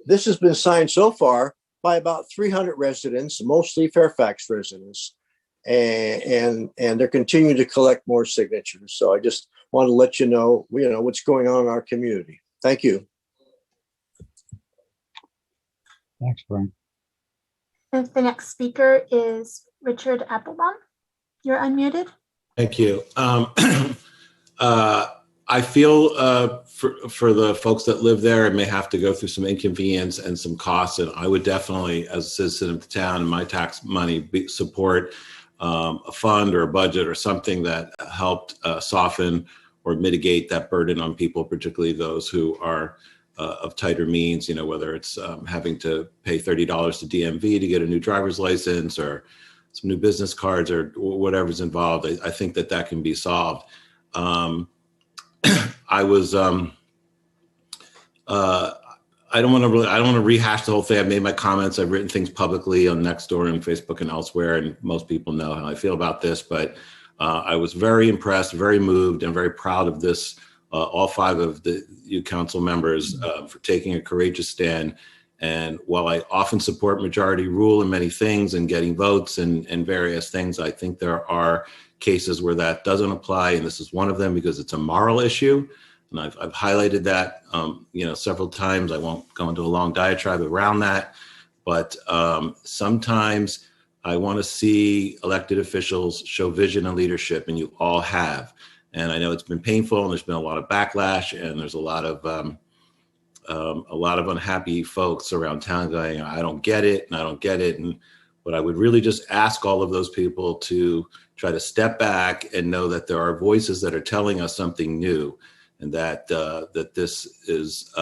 This has been signed so far by about 300 residents, mostly Fairfax residents, and they're continuing to collect more signatures. So I just want to let you know what's going on in our community. Thank you. Thanks, Brian. And the next speaker is Richard Applebaum. You're unmuted. Thank you. I feel for the folks that live there, it may have to go through some inconvenience and some costs. And I would definitely, as a citizen of the town and my tax money, support a fund or a budget or something that helped soften or mitigate that burden on people, particularly those who are of tighter means, whether it's having to pay $30 to DMV to get a new driver's license or some new business cards or whatever's involved. I think that can be solved. I don't want to rehash the whole thing. I've made my comments. I've written things publicly on Nextdoor and Facebook and elsewhere, and most people know how I feel about this. But I was very impressed, very moved, and very proud of this. All 5 of you council members for taking a courageous stand. And while I often support majority rule in many things and getting votes and various things, I think there are cases where that doesn't apply, and this is one of them because it's a moral issue. And I've highlighted that several times. I won't go into a long diatribe around that, but sometimes I want to see elected officials show vision and leadership, and you all have. And I know it's been painful, and there's been a lot of backlash, and there's a lot of unhappy folks around town going, I don't get it, and I don't get it. But I would really just ask all of those people to try to step back and know that there are voices that are telling us something new, and that this is,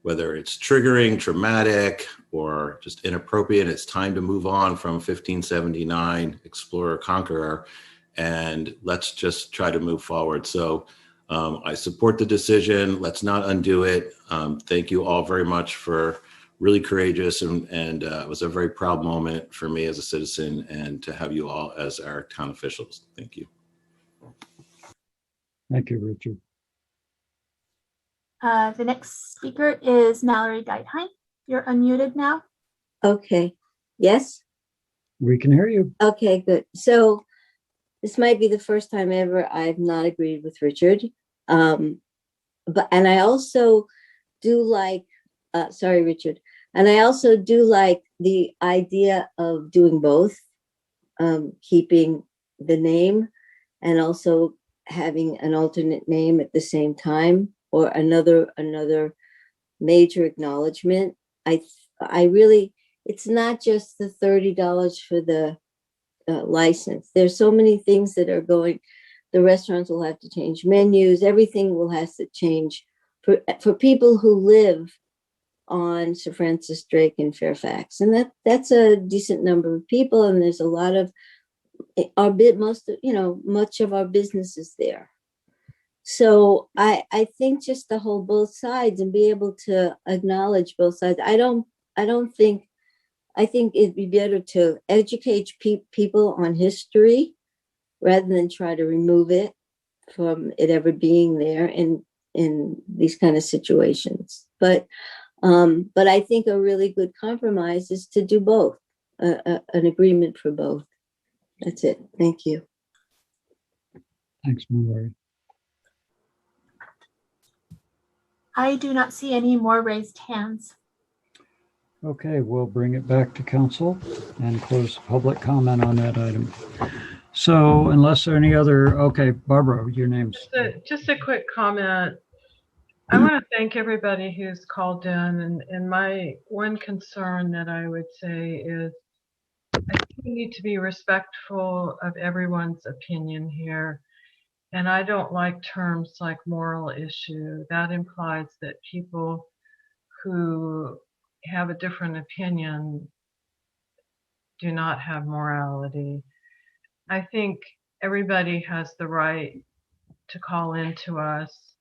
whether it's triggering, traumatic, or just inappropriate, it's time to move on from 1579, Explorer, Conqueror, and let's just try to move forward. So I support the decision. Let's not undo it. Thank you all very much for really courageous, and it was a very proud moment for me as a citizen and to have you all as our town officials. Thank you. Thank you, Richard. The next speaker is Mallory Geithheim. You're unmuted now. Okay. Yes? We can hear you. Okay, good. So this might be the first time ever I've not agreed with Richard. And I also do like, sorry, Richard. And I also do like the idea of doing both, keeping the name and also having an alternate name at the same time, or another major acknowledgement. I really, it's not just the $30 for the license. There's so many things that are going. The restaurants will have to change menus. Everything will have to change for people who live on Sir Francis Drake in Fairfax, and that's a decent number of people. And there's a lot of much of our business is there. So I think just to hold both sides and be able to acknowledge both sides. I think it'd be better to educate people on history rather than try to remove it from it ever being there in these kind of situations. But I think a really good compromise is to do both, an agreement for both. That's it. Thank you. Thanks, Mallory. I do not see any more raised hands. Okay, we'll bring it back to council and close public comment on that item. So unless there are any other, okay, Barbara, your name's. Just a quick comment. I want to thank everybody who's called in, and my one concern that I would say is I think we need to be respectful of everyone's opinion here. And I don't like terms like moral issue. That implies that people who have a different opinion do not have morality. I think everybody has the right to call in to us,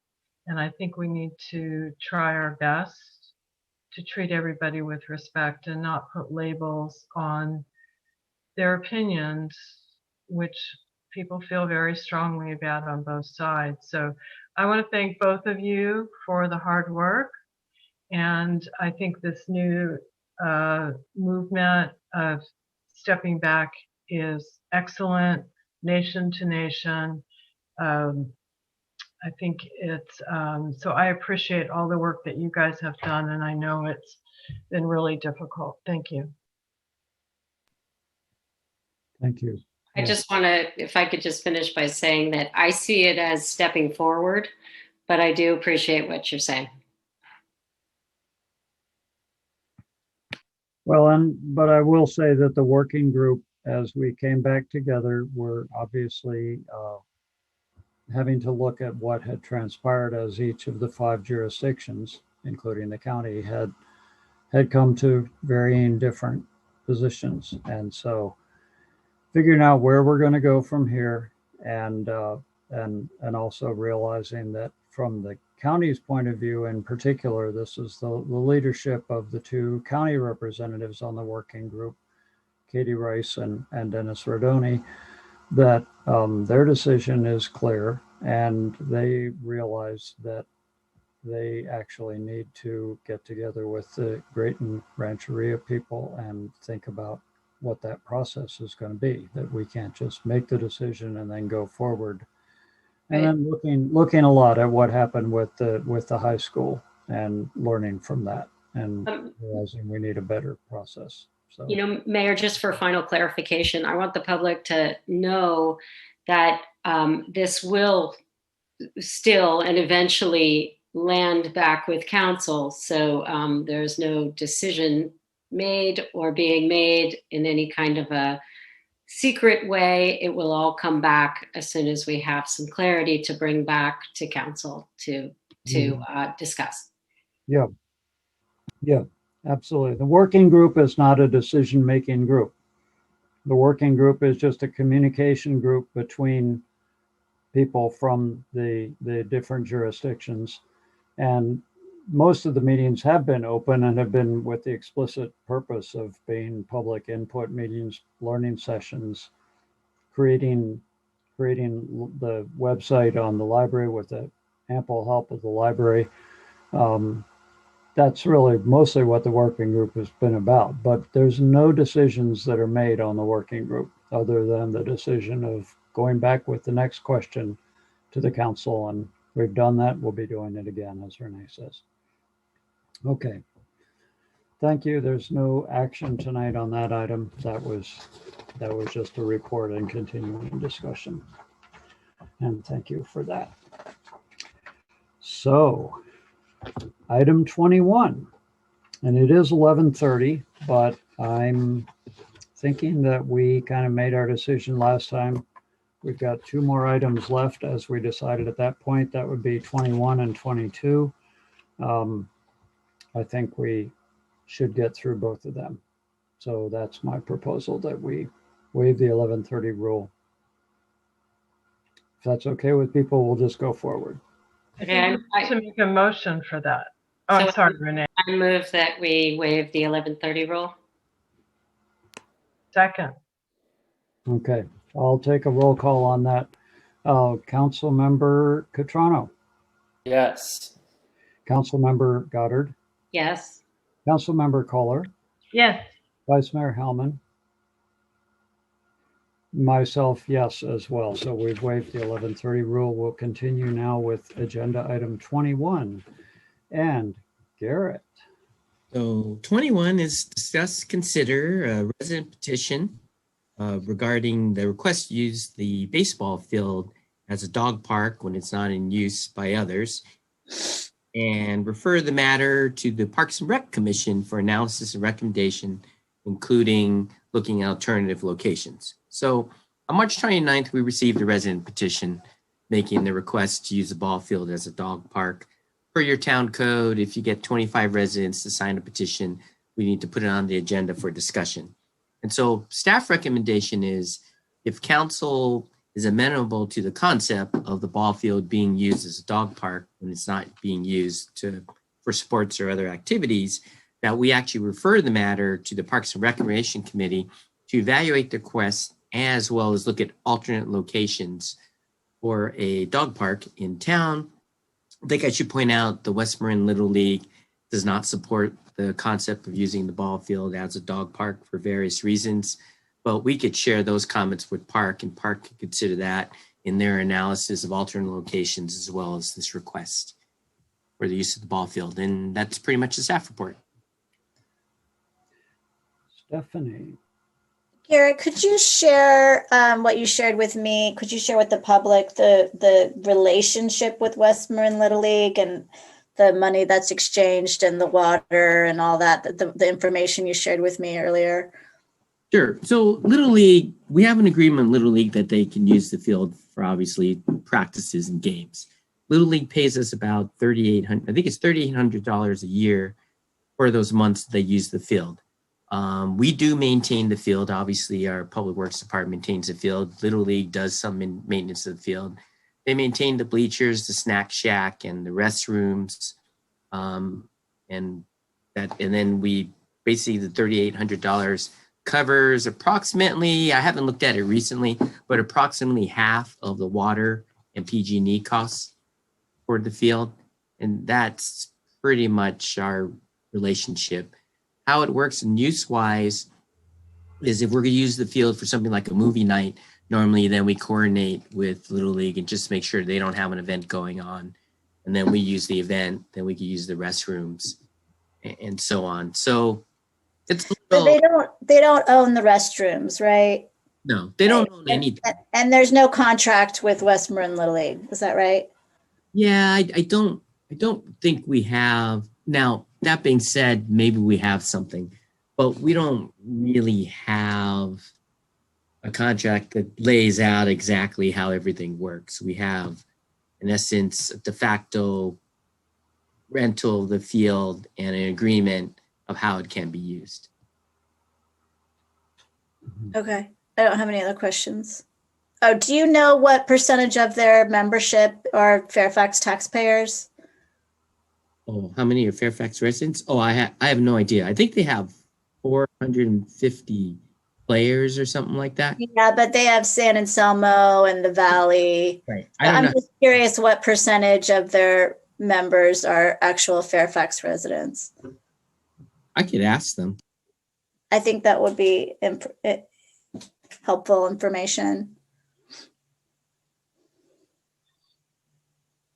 and I think we need to try our best to treat everybody with respect and not put labels on their opinions, which people feel very strongly about on both sides. So I want to thank both of you for the hard work. And I think this new movement of stepping back is excellent, nation to nation. I think it's, so I appreciate all the work that you guys have done, and I know it's been really difficult. Thank you. Thank you. I just want to, if I could just finish by saying that I see it as stepping forward, but I do appreciate what you're saying. Well, but I will say that the working group, as we came back together, were obviously having to look at what had transpired as each of the 5 jurisdictions, including the county, had come to varying different positions. And so figuring out where we're going to go from here, and also realizing that from the county's point of view in particular, this is the leadership of the 2 county representatives on the working group, Katie Rice and Dennis Rodoni, that their decision is clear, and they realize that they actually need to get together with the Grayton Rancheria people and think about what that process is going to be, that we can't just make the decision and then go forward. And then looking a lot at what happened with the high school and learning from that, and realizing we need a better process. So, you know, Mayor, just for final clarification, I want the public to know that this will still and eventually land back with council. So there's no decision made or being made in any kind of a secret way. It will all come back as soon as we have some clarity to bring back to council to discuss. Yeah, absolutely. The working group is not a decision-making group. The working group is just a communication group between people from the different jurisdictions. And most of the meetings have been open and have been with the explicit purpose of being public input meetings, learning sessions, creating the website on the library with the ample help of the library. That's really mostly what the working group has been about, but there's no decisions that are made on the working group other than the decision of going back with the next question to the council, and we've done that. We'll be doing it again, as Renee says. Okay. Thank you. There's no action tonight on that item. That was just a report and continuing discussion. And thank you for that. So, item 21, and it is 11:30, but I'm thinking that we kind of made our decision last time. We've got 2 more items left, as we decided at that point. That would be 21 and 22. I think we should get through both of them. So that's my proposal, that we waive the 11:30 rule. If that's okay with people, we'll just go forward. Okay, I to make a motion for that. Oh, I'm sorry, Renee. I move that we waive the 11:30 rule. Second. Okay, I'll take a roll call on that. Councilmember Catrano. Yes. Councilmember Goddard. Yes. Councilmember Kohler. Yes. Vice Mayor Hellman. Myself, yes, as well. So we've waived the 11:30 rule. We'll continue now with agenda item 21. And Garrett. So 21 is discuss, consider a resident petition regarding the request to use the baseball field as a dog park when it's not in use by others, and refer the matter to the Parks and Rec Commission for analysis and recommendation, including looking at alternative locations. So on March 29th, we received a resident petition making the request to use the ball field as a dog park. Per your town code, if you get 25 residents to sign a petition, we need to put it on the agenda for discussion. And so staff recommendation is if council is amenable to the concept of the ball field being used as a dog park when it's not being used for sports or other activities, that we actually refer the matter to the Parks and Recreation Committee to evaluate the request as well as look at alternate locations for a dog park in town. I think I should point out the West Marin Little League does not support the concept of using the ball field as a dog park for various reasons, but we could share those comments with Park, and Park could consider that in their analysis of alternate locations as well as this request for the use of the ball field. And that's pretty much the staff report. Stephanie. Garrett, could you share what you shared with me? Could you share with the public the relationship with West Marin Little League and the money that's exchanged and the water and all that, the information you shared with me earlier? Sure. So Little League, we have an agreement with Little League that they can use the field for obviously practices and games. Little League pays us about $3,800, I think it's $3,800 a year for those months they use the field. We do maintain the field. Obviously, our Public Works Department maintains the field. Little League does some maintenance of the field. They maintain the bleachers, the snack shack, and the restrooms. And then we basically the $3,800 covers approximately, I haven't looked at it recently, but approximately half of the water and PG&E costs for the field. And that's pretty much our relationship. How it works in use-wise is if we're going to use the field for something like a movie night, normally then we coordinate with Little League and just make sure they don't have an event going on. And then we use the event, then we can use the restrooms and so on. So it's a little, But they don't own the restrooms, right? no, they don't own anything. And there's no contract with West Marin Little League. Is that right? Yeah, I don't think we have. Now, that being said, maybe we have something, but we don't really have a contract that lays out exactly how everything works. We have, in essence, a de facto rental of the field and an agreement of how it can be used. Okay. I don't have any other questions. Oh, do you know what percentage of their membership are Fairfax taxpayers? Oh, how many are Fairfax residents? Oh, I have no idea. I think they have 450 players or something like that. Yeah, but they have San Anselmo and the Valley. Right. I'm just curious what percentage of their members are actual Fairfax residents. I could ask them. I think that would be helpful information.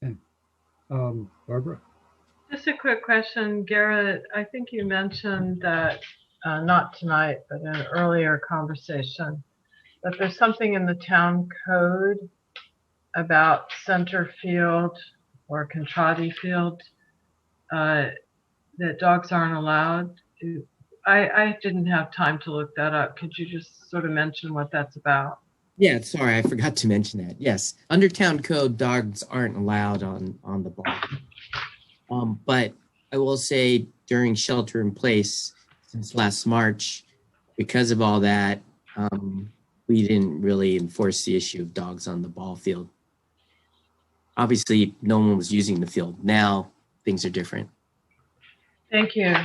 Okay. Barbara? Just a quick question, Garrett. I think you mentioned that, not tonight, but in an earlier conversation, that there's something in the town code about center field or Contrati field that dogs aren't allowed to. I didn't have time to look that up. Could you just sort of mention what that's about? Yeah, sorry, I forgot to mention that. Yes, under town code, dogs aren't allowed on the ball. But I will say during shelter in place since last March, because of all that, we didn't really enforce the issue of dogs on the ball field. Obviously, no one was using the field. Now things are different. Thank you.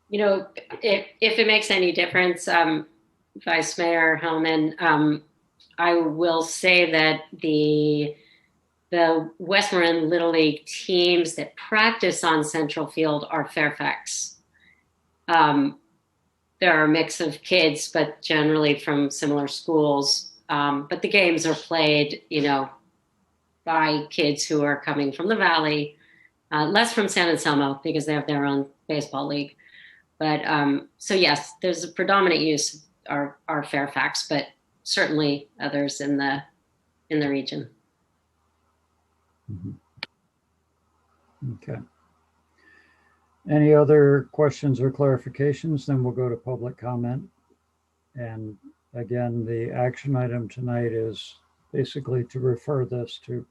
You know, if it makes any difference, Vice Mayor Hellman, I will say that the West Marin Little League teams that practice on Central Field are Fairfax. There are a mix of kids, but generally from similar schools. But the games are played, you know, by kids who are coming from the Valley, less from San Anselmo because they have their own baseball league. But so yes, there's a predominant use are Fairfax, but certainly others in the region. Okay. Any other questions or clarifications? Then we'll go to public comment. And again, the action item tonight is basically to refer this to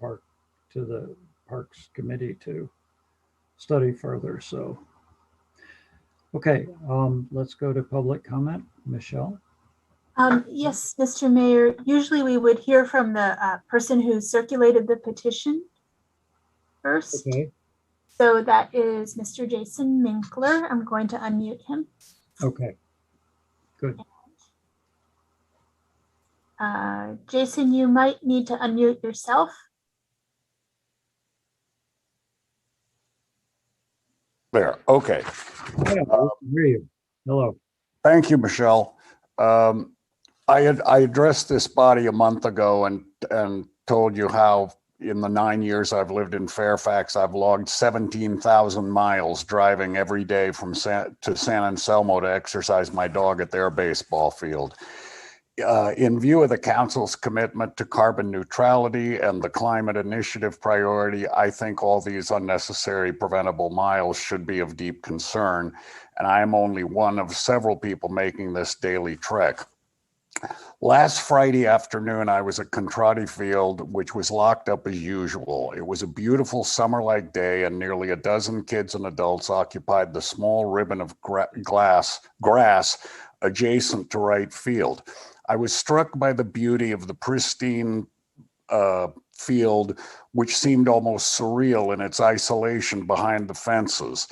the Parks Committee to study further. So, okay, let's go to public comment. Michelle? Yes, Mr. Mayor, usually we would hear from the person who circulated the petition first. Okay. So that is Mr. Jason Minkler. I'm going to unmute him. Okay, good. Jason, you might need to unmute yourself. There, okay. Yeah, we can hear you. Hello. Thank you, Michelle. I addressed this body a month ago and told you how in the 9 years I've lived in Fairfax, I've logged 17,000 miles driving every day from San Anselmo to exercise my dog at their baseball field. In view of the council's commitment to carbon neutrality and the climate initiative priority, I think all these unnecessary preventable miles should be of deep concern. And I am only one of several people making this daily trek. Last Friday afternoon, I was at Contrati Field, which was locked up as usual. It was a beautiful summer-like day, and nearly a dozen kids and adults occupied the small ribbon of grass adjacent to right field. I was struck by the beauty of the pristine field, which seemed almost surreal in its isolation behind the fences.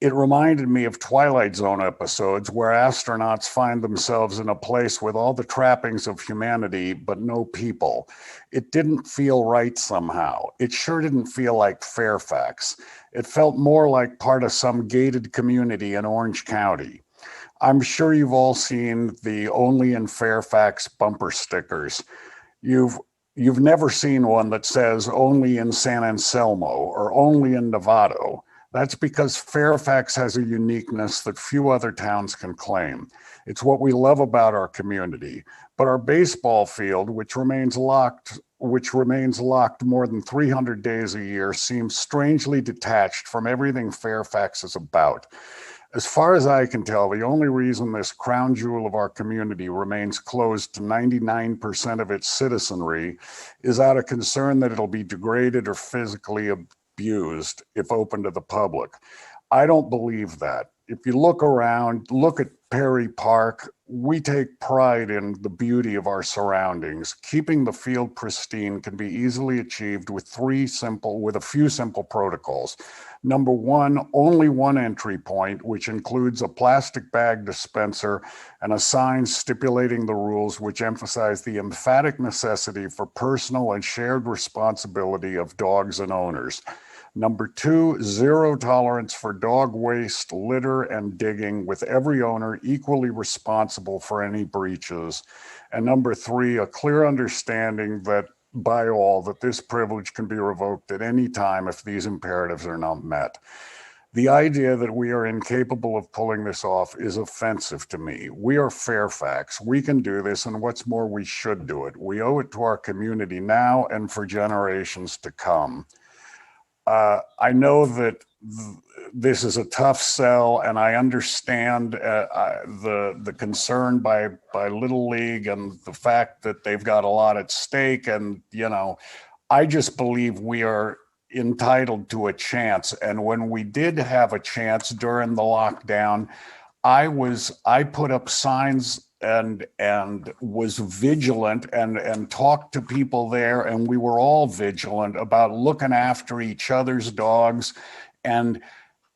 It reminded me of Twilight Zone episodes where astronauts find themselves in a place with all the trappings of humanity, but no people. It didn't feel right somehow. It sure didn't feel like Fairfax. It felt more like part of some gated community in Orange County. I'm sure you've all seen the Only in Fairfax bumper stickers. You've never seen one that says Only in San Anselmo or Only in Novato. That's because Fairfax has a uniqueness that few other towns can claim. It's what we love about our community. But our baseball field, which remains locked more than 300 days a year, seems strangely detached from everything Fairfax is about. As far as I can tell, the only reason this crown jewel of our community remains closed to 99% of its citizenry is out of concern that it'll be degraded or physically abused if open to the public. I don't believe that. If you look around, look at Perry Park, we take pride in the beauty of our surroundings. Keeping the field pristine can be easily achieved with a few simple protocols. Number one, only one entry point, which includes a plastic bag dispenser and a sign stipulating the rules, which emphasize the emphatic necessity for personal and shared responsibility of dogs and owners. Number two, zero tolerance for dog waste, litter, and digging, with every owner equally responsible for any breaches. And number three, a clear understanding that by all that this privilege can be revoked at any time if these imperatives are not met. The idea that we are incapable of pulling this off is offensive to me. We are Fairfax. We can do this, and what's more, we should do it. We owe it to our community now and for generations to come. I know that this is a tough sell, and I understand the concern by Little League and the fact that they've got a lot at stake. And, I just believe we are entitled to a chance. And when we did have a chance during the lockdown, I put up signs and was vigilant and talked to people there, and we were all vigilant about looking after each other's dogs. And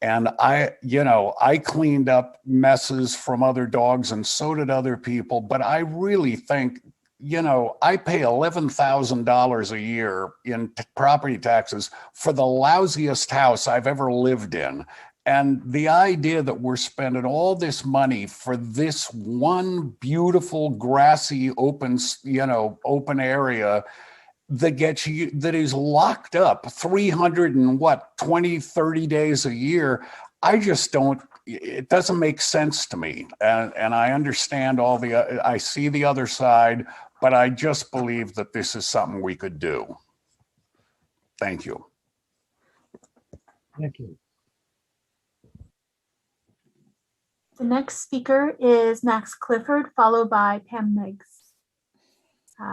I cleaned up messes from other dogs, and so did other people. But I really think, I pay $11,000 a year in property taxes for the lousiest house I've ever lived in. And the idea that we're spending all this money for this one beautiful grassy open area that is locked up 30 days a year, I just don't it doesn't make sense to me. And I understand I see the other side, but I just believe that this is something we could do. Thank you. Thank you. The next speaker is Max Clifford, followed by Pam Miggs.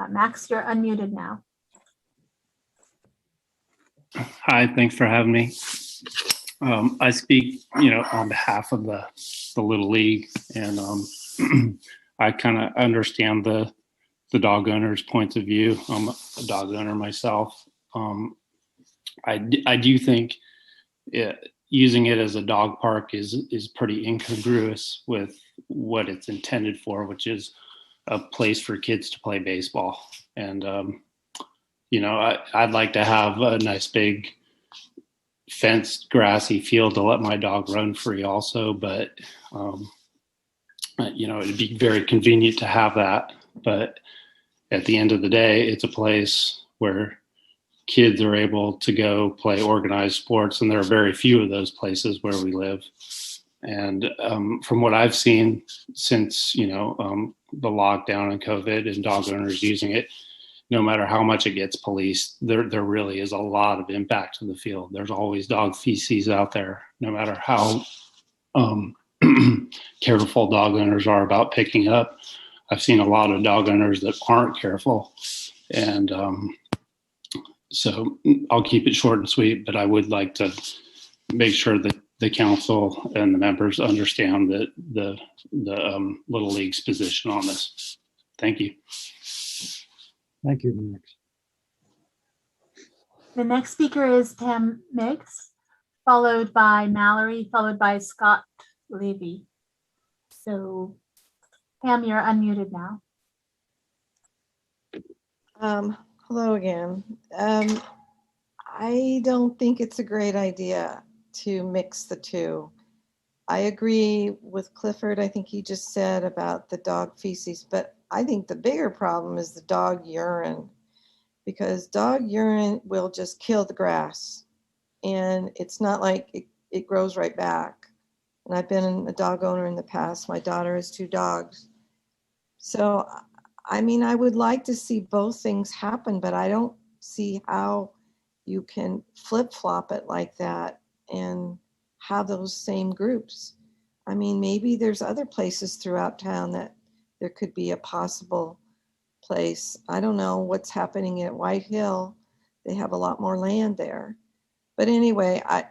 Max, you're unmuted now. Hi, thanks for having me. I speak, on behalf of the Little League, and I kind of understand the dog owners' points of view. I'm a dog owner myself. I do think using it as a dog park is pretty incongruous with what it's intended for, which is a place for kids to play baseball. And I'd like to have a nice big fenced grassy field to let my dog run free also, but it'd be very convenient to have that. But at the end of the day, it's a place where kids are able to go play organized sports, and there are very few of those places where we live. And from what I've seen since the lockdown and COVID and dog owners using it, no matter how much it gets policed, there really is a lot of impact to the field. There's always dog feces out there, no matter how careful dog owners are about picking up. I've seen a lot of dog owners that aren't careful. And so I'll keep it short and sweet, but I would like to make sure that the council and the members understand that the Little League's position on this. Thank you. Thank you, Max. The next speaker is Pam Miggs, followed by Mallory, followed by Scott Levy. So Pam, you're unmuted now. Hello again. I don't think it's a great idea to mix the two. I agree with Clifford. I think he just said about the dog feces, but I think the bigger problem is the dog urine, because dog urine will just kill the grass, and it's not like it grows right back. And I've been a dog owner in the past. My daughter has 2 dogs. So, I mean, I would like to see both things happen, but I don't see how you can flip-flop it like that and have those same groups. I mean, maybe there's other places throughout town that there could be a possible place. I don't know what's happening at White Hill. They have a lot more land there. But anyway, I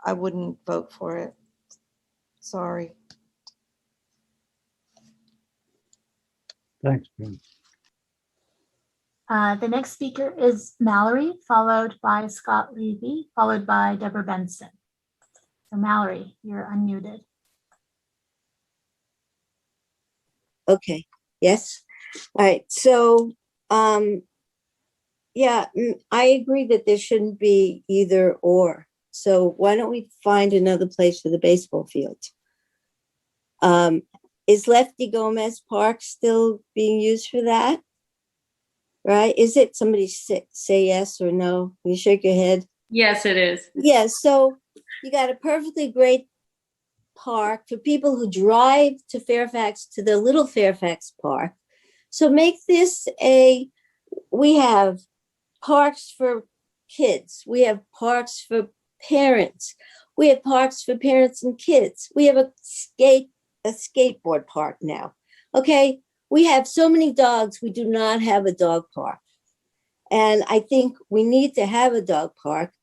wouldn't vote for it. Sorry. Thanks, Pam. The next speaker is Mallory, followed by Scott Levy, followed by Deborah Benson. So Mallory, you're unmuted. Okay, yes. All right, so yeah, I agree that there shouldn't be either or. So why don't we find another place for the baseball field? Is Lefty Gomez Park still being used for that? Right? Is it? Somebody say yes or no? Can you shake your head? Yes, it is. Yes, so you got a perfectly great park for people who drive to Fairfax, to the little Fairfax Park. So make this we have parks for kids. We have parks for parents. We have parks for parents and kids. We have a skateboard park now. Okay, we have so many dogs, we do not have a dog park. And I think we need to have a dog park.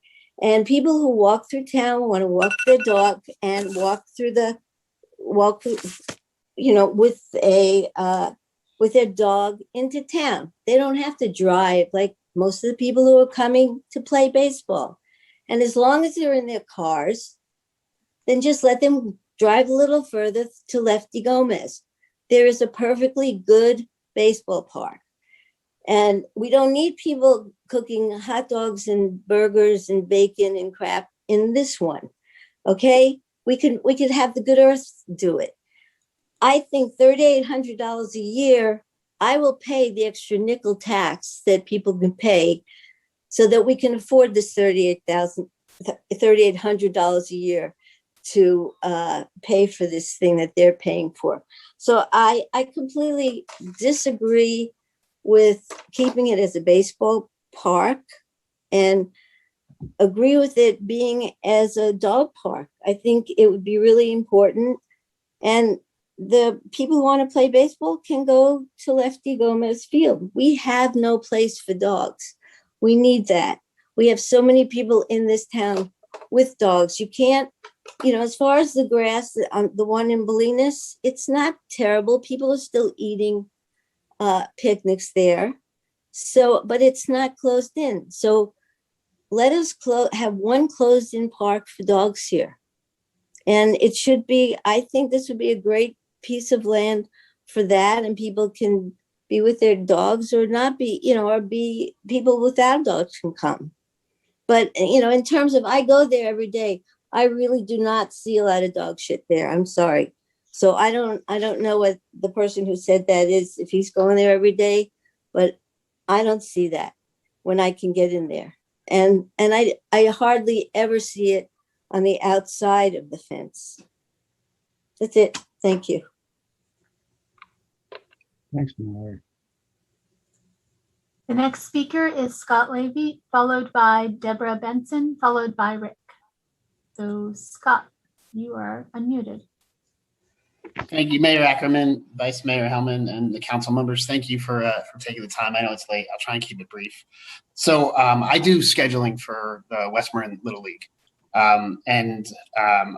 And people who walk through town want to walk their dog and walk through, with their dog into town. They don't have to drive like most of the people who are coming to play baseball. And as long as they're in their cars, then just let them drive a little further to Lefty Gomez. There is a perfectly good baseball park. And we don't need people cooking hot dogs and burgers and bacon and crap in this one. Okay? We could have the Good Earth do it. I think $3,800 a year, I will pay the extra nickel tax that people can pay so that we can afford this $3,800 a year. to pay for this thing that they're paying for. So I completely disagree with keeping it as a baseball park and agree with it being as a dog park. I think it would be really important. And the people who want to play baseball can go to Lefty Gomez Field. We have no place for dogs. We need that. We have so many people in this town with dogs. You can't, as far as the grass, the one in Bolinas, it's not terrible. People are still eating picnics there. So, but it's not closed in. So let us have one closed in park for dogs here. And it should be, I think this would be a great piece of land for that. And people can be with their dogs or not be, or be people without dogs can come. But, in terms of, I go there every day, I really do not see a lot of dog shit there. I'm sorry. So I don't know what the person who said that is, if he's going there every day, but I don't see that when I can get in there. And I hardly ever see it on the outside of the fence. That's it. Thank you. Thanks, Mallory. The next speaker is Scott Levy, followed by Deborah Benson, followed by Rick. So Scott, you are unmuted. Thank you, Mayor Ackerman, Vice Mayor Hellman, and the council members. Thank you for taking the time. I know it's late. I'll try and keep it brief. So I do scheduling for the West Marin Little League. I'm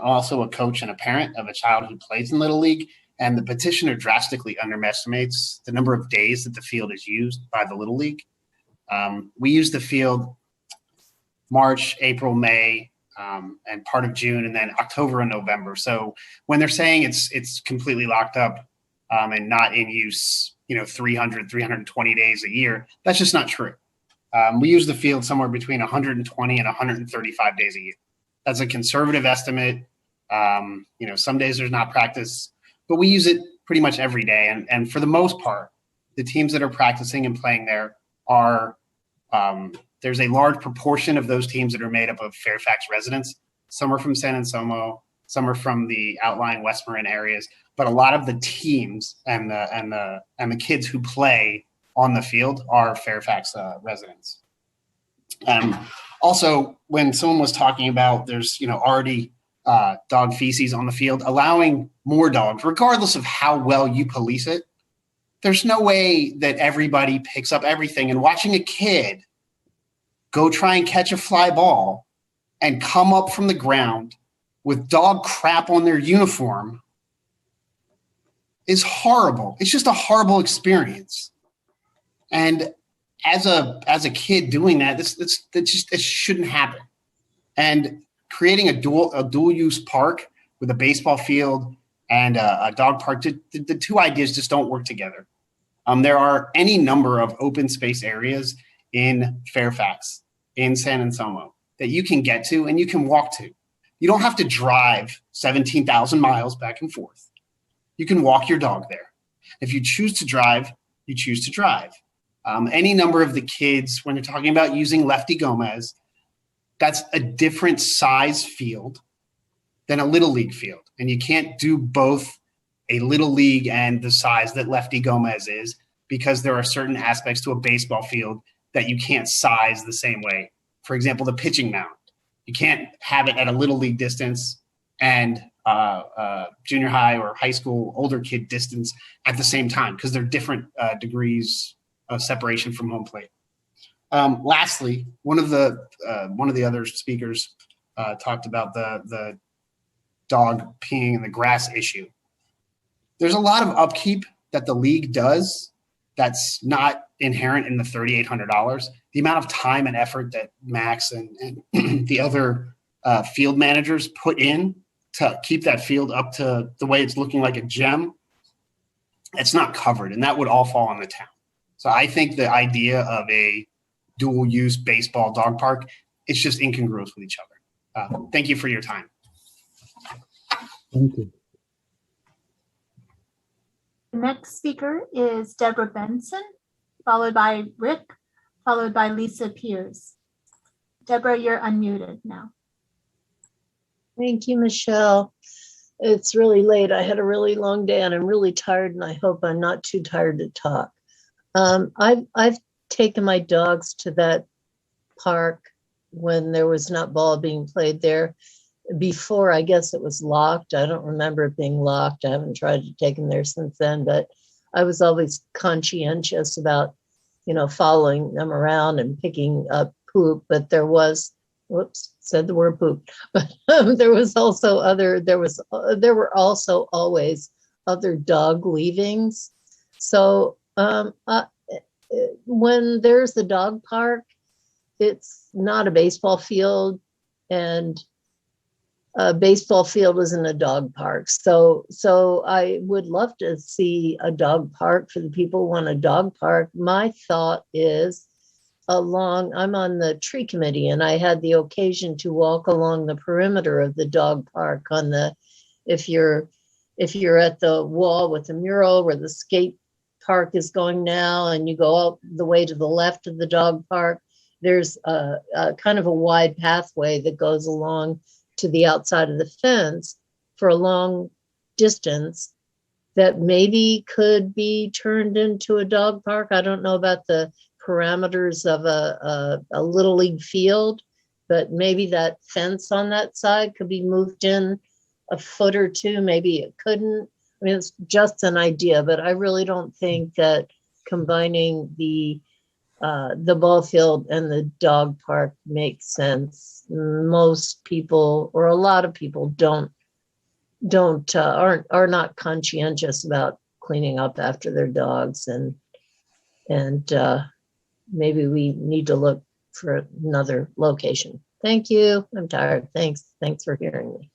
also a coach and a parent of a child who plays in Little League. And the petitioner drastically underestimates the number of days that the field is used by the Little League. We use the field March, April, May, and part of June, and then October and November. So when they're saying it's completely locked up and not in use, 300, 320 days a year, that's just not true. We use the field somewhere between 120 and 135 days a year. That's a conservative estimate. Some days there's not practice, but we use it pretty much every day. And for the most part, the teams that are practicing and playing there are there's a large proportion of those teams that are made up of Fairfax residents. Some are from San Anselmo, some are from the outlying West Marin areas, but a lot of the teams and the kids who play on the field are Fairfax residents. Also, when someone was talking about there's already dog feces on the field, allowing more dogs, regardless of how well you police it, there's no way that everybody picks up everything. And watching a kid go try and catch a fly ball and come up from the ground with dog crap on their uniform is horrible. It's just a horrible experience. And as a kid doing that, this shouldn't happen. And creating a dual use park with a baseball field and a dog park, the two ideas just don't work together. There are any number of open space areas in Fairfax, in San Anselmo, that you can get to and you can walk to. You don't have to drive 17,000 miles back and forth. You can walk your dog there. If you choose to drive, you choose to drive. Any number of the kids, when you're talking about using Lefty Gomez, that's a different size field than a Little League field. And you can't do both a Little League and the size that Lefty Gomez is, because there are certain aspects to a baseball field that you can't size the same way. For example, the pitching mound. You can't have it at a Little League distance and junior high or high school older kid distance at the same time, because they're different degrees of separation from home plate. Lastly, one of the other speakers talked about the dog peeing in the grass issue. There's a lot of upkeep that the league does that's not inherent in the $3,800. The amount of time and effort that Max and the other field managers put in to keep that field up to the way it's looking like a gem, it's not covered, and that would all fall on the town. So I think the idea of a dual-use baseball dog park, it's just incongruous with each other. Thank you for your time. Thank you. The next speaker is Deborah Benson, followed by Rick, followed by Lisa Pierce. Deborah, you're unmuted now. Thank you, Michelle. It's really late. I had a really long day and I'm really tired, and I hope I'm not too tired to talk. I've taken my dogs to that park when there was not ball being played there. Before, I guess it was locked. I don't remember it being locked. I haven't tried to take them there since then, but I was always conscientious about, following them around and picking up poop. But there was, whoops, said the word poop, but there were also always other dog leavings. So when there's the dog park, it's not a baseball field, and a baseball field isn't a dog park. So I would love to see a dog park for the people who want a dog park. My thought is I'm on the tree committee, and I had the occasion to walk along the perimeter of the dog park if you're at the wall with the mural where the skate park is going now, and you go out the way to the left of the dog park, there's a kind of a wide pathway that goes along to the outside of the fence for a long distance that maybe could be turned into a dog park. I don't know about the parameters of a little league field, but maybe that fence on that side could be moved in a foot or two. Maybe it couldn't. I mean, it's just an idea, but I really don't think that combining the ball field and the dog park makes sense. Most people, or a lot of people, are not conscientious about cleaning up after their dogs, and maybe we need to look for another location. Thank you. I'm tired. Thanks for hearing me.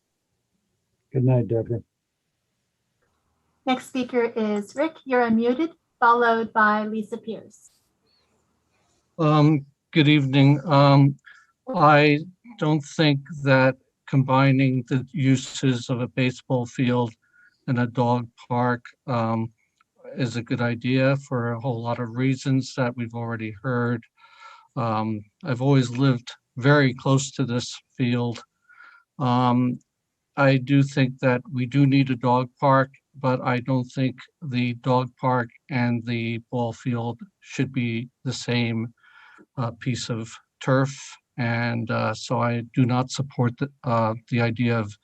Good night, Deborah. Next speaker is Rick. You're unmuted, followed by Lisa Pierce. Good evening. I don't think that combining the uses of a baseball field and a dog park is a good idea for a whole lot of reasons that we've already heard. I've always lived very close to this field. I do think that we do need a dog park, but I don't think the dog park and the ball field should be the same piece of turf. And so I do not support the idea of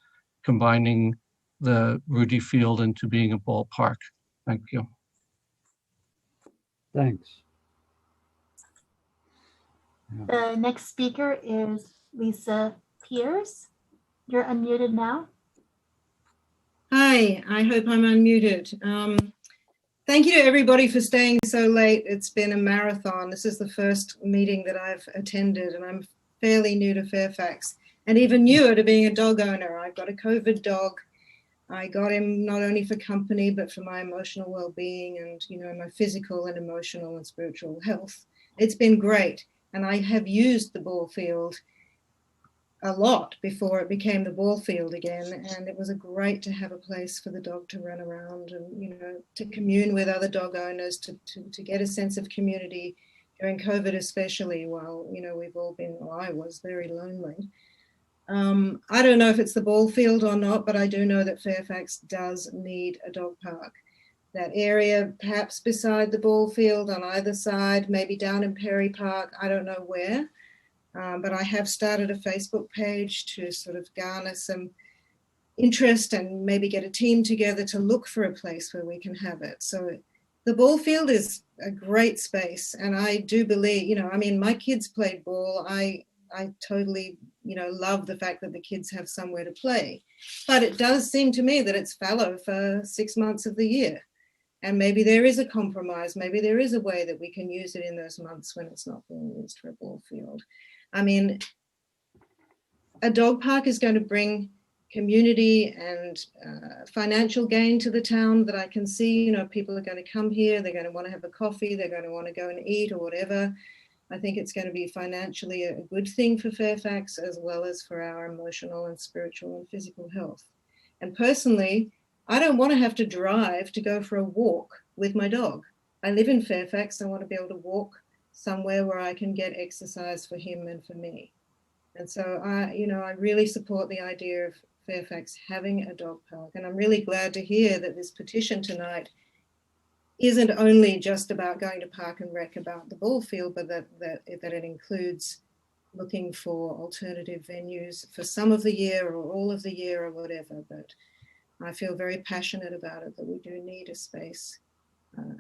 combining the Rudy Field into being a ballpark. Thank you. Thanks. The next speaker is Lisa Pierce. You're unmuted now. Hi, I hope I'm unmuted. Thank you to everybody for staying so late. It's been a marathon. This is the first meeting that I've attended, and I'm fairly new to Fairfax and even newer to being a dog owner. I've got a COVID dog. I got him not only for company, but for my emotional well-being and, my physical and emotional and spiritual health. It's been great. And I have used the ball field a lot before it became the ball field again, and it was great to have a place for the dog to run around and to commune with other dog owners, to get a sense of community during COVID, especially while we've all been, well, I was very lonely. I don't know if it's the ball field or not, but I do know that Fairfax does need a dog park. That area, perhaps beside the ball field on either side, maybe down in Perry Park, I don't know where. But I have started a Facebook page to sort of garner some interest and maybe get a team together to look for a place where we can have it. So the ball field is a great space. And I do believe, my kids played ball. I totally, love the fact that the kids have somewhere to play. But it does seem to me that it's fallow for 6 months of the year. And maybe there is a compromise. Maybe there is a way that we can use it in those months when it's not being used for a ball field. A dog park is going to bring community and financial gain to the town that I can see. People are going to come here. They're going to want to have a coffee. They're going to want to go and eat or whatever. I think it's going to be financially a good thing for Fairfax, as well as for our emotional and spiritual and physical health. And personally, I don't want to have to drive to go for a walk with my dog. I live in Fairfax. I want to be able to walk somewhere where I can get exercise for him and for me. And so I really support the idea of Fairfax having a dog park. And I'm really glad to hear that this petition tonight isn't only just about going to Park and Rec about the ball field, but that it includes looking for alternative venues for some of the year or all of the year or whatever. But I feel very passionate about it, that we do need a space.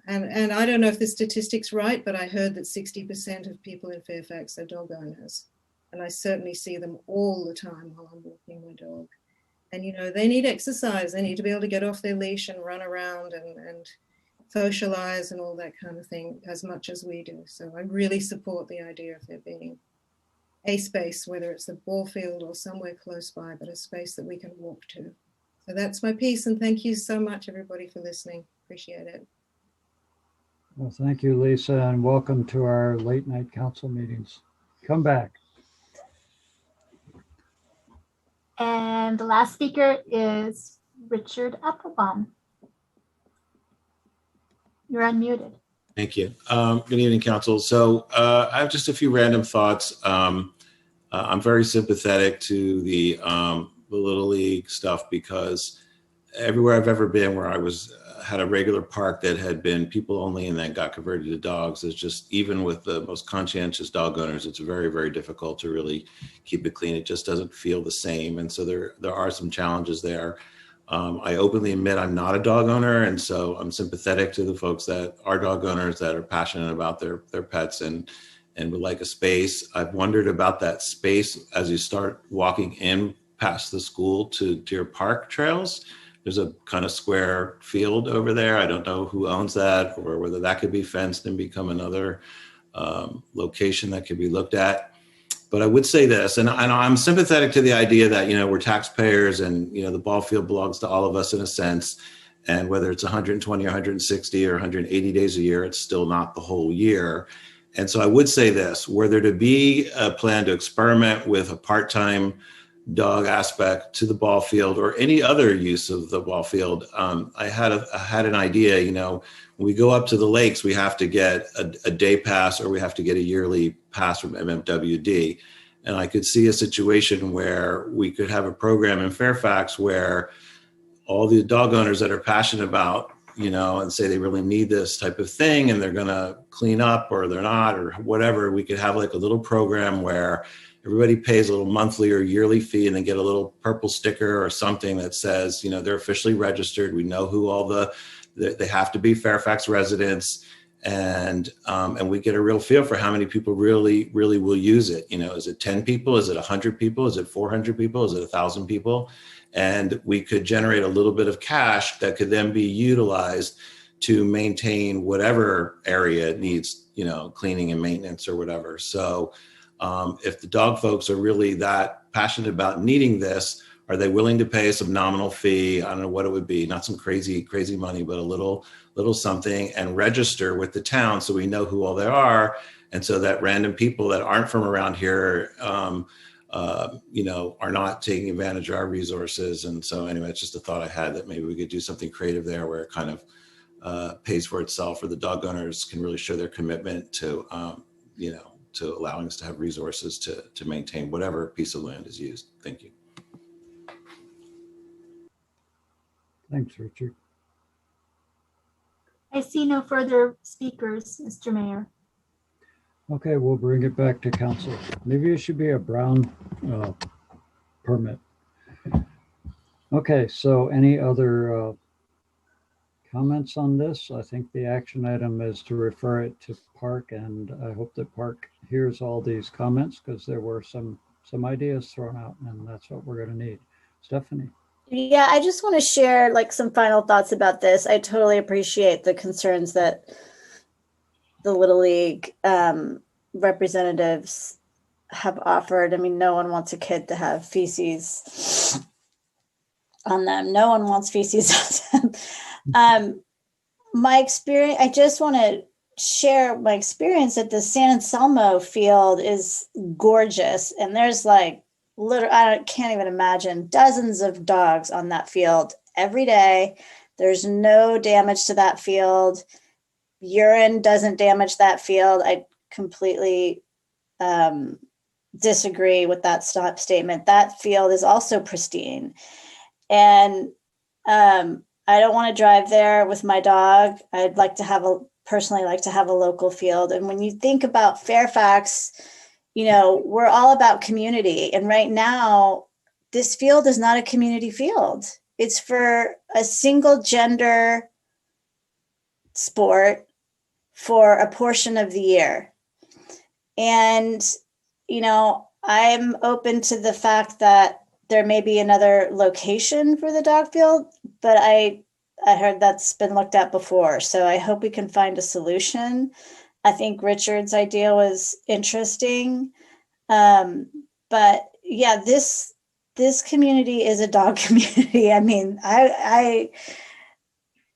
And I don't know if the statistic's right, but I heard that 60% of people in Fairfax are dog owners. And I certainly see them all the time while I'm walking my dog. And, they need exercise. They need to be able to get off their leash and run around and socialize and all that kind of thing as much as we do. So I really support the idea of there being a space, whether it's the ball field or somewhere close by, but a space that we can walk to. So that's my piece. And thank you so much, everybody, for listening. Appreciate it. Well, thank you, Lisa, and welcome to our late night council meetings. Come back. And the last speaker is Richard Applebaum. You're unmuted. Thank you. Good evening, Council. So I have just a few random thoughts. I'm very sympathetic to the Little League stuff, because everywhere I've ever been where I had a regular park that had been people only and then got converted to dogs, is just, even with the most conscientious dog owners, it's very, very difficult to really keep it clean. It just doesn't feel the same. And so there are some challenges there. I openly admit I'm not a dog owner, and so I'm sympathetic to the folks that are dog owners that are passionate about their pets and would like a space. I've wondered about that space as you start walking in past the school to your park trails. There's a kind of square field over there. I don't know who owns that, or whether that could be fenced and become another location that could be looked at. But I would say this, and I'm sympathetic to the idea that, we're taxpayers and, the ball field belongs to all of us in a sense. And whether it's 120 or 160 or 180 days a year, it's still not the whole year. And so I would say this, were there to be a plan to experiment with a part-time dog aspect to the ball field or any other use of the ball field, I had an idea. When we go up to the lakes, we have to get a day pass, or we have to get a yearly pass from MMWD. And I could see a situation where we could have a program in Fairfax where all the dog owners that are passionate about, and say they really need this type of thing and they're going to clean up or they're not, or whatever, we could have like a little program where everybody pays a little monthly or yearly fee and they get a little purple sticker or something that says, they're officially registered. We know who they have to be Fairfax residents, and we get a real feel for how many people really will use it. Is it 10 people? Is it 100 people? Is it 400 people? Is it 1,000 people? And we could generate a little bit of cash that could then be utilized to maintain whatever area needs, cleaning and maintenance or whatever. So if the dog folks are really that passionate about needing this, are they willing to pay some nominal fee? I don't know what it would be, not some crazy money, but a little something, and register with the town so we know who all they are. And so that random people that aren't from around here, are not taking advantage of our resources. And so anyway, it's just a thought I had that maybe we could do something creative there where it kind of pays for itself, or the dog owners can really show their commitment to, to allowing us to have resources to maintain whatever piece of land is used. Thank you. Thanks, Richard. I see no further speakers, Mr. Mayor. Okay, we'll bring it back to council. Maybe it should be a brown permit. Okay, so any other comments on this? I think the action item is to refer it to Park, and I hope that Park hears all these comments, because there were some ideas thrown out, and that's what we're going to need. Stephanie. Yeah, I just want to share some final thoughts about this. I totally appreciate the concerns that the Little League representatives have offered. I mean, no one wants a kid to have feces on them. No one wants feces on them. My experience, I just want to share my experience at the San Anselmo field is gorgeous. And there's I can't even imagine, dozens of dogs on that field every day. There's no damage to that field. Urine doesn't damage that field. I completely disagree with that statement. That field is also pristine. And I don't want to drive there with my dog. I'd like to have personally like to have a local field. And when you think about Fairfax, we're all about community. And right now, this field is not a community field. It's for a single gender sport for a portion of the year. And, I'm open to the fact that there may be another location for the dog field, but I heard that's been looked at before. So I hope we can find a solution. I think Richard's idea was interesting. But yeah, this community is a dog community. I mean,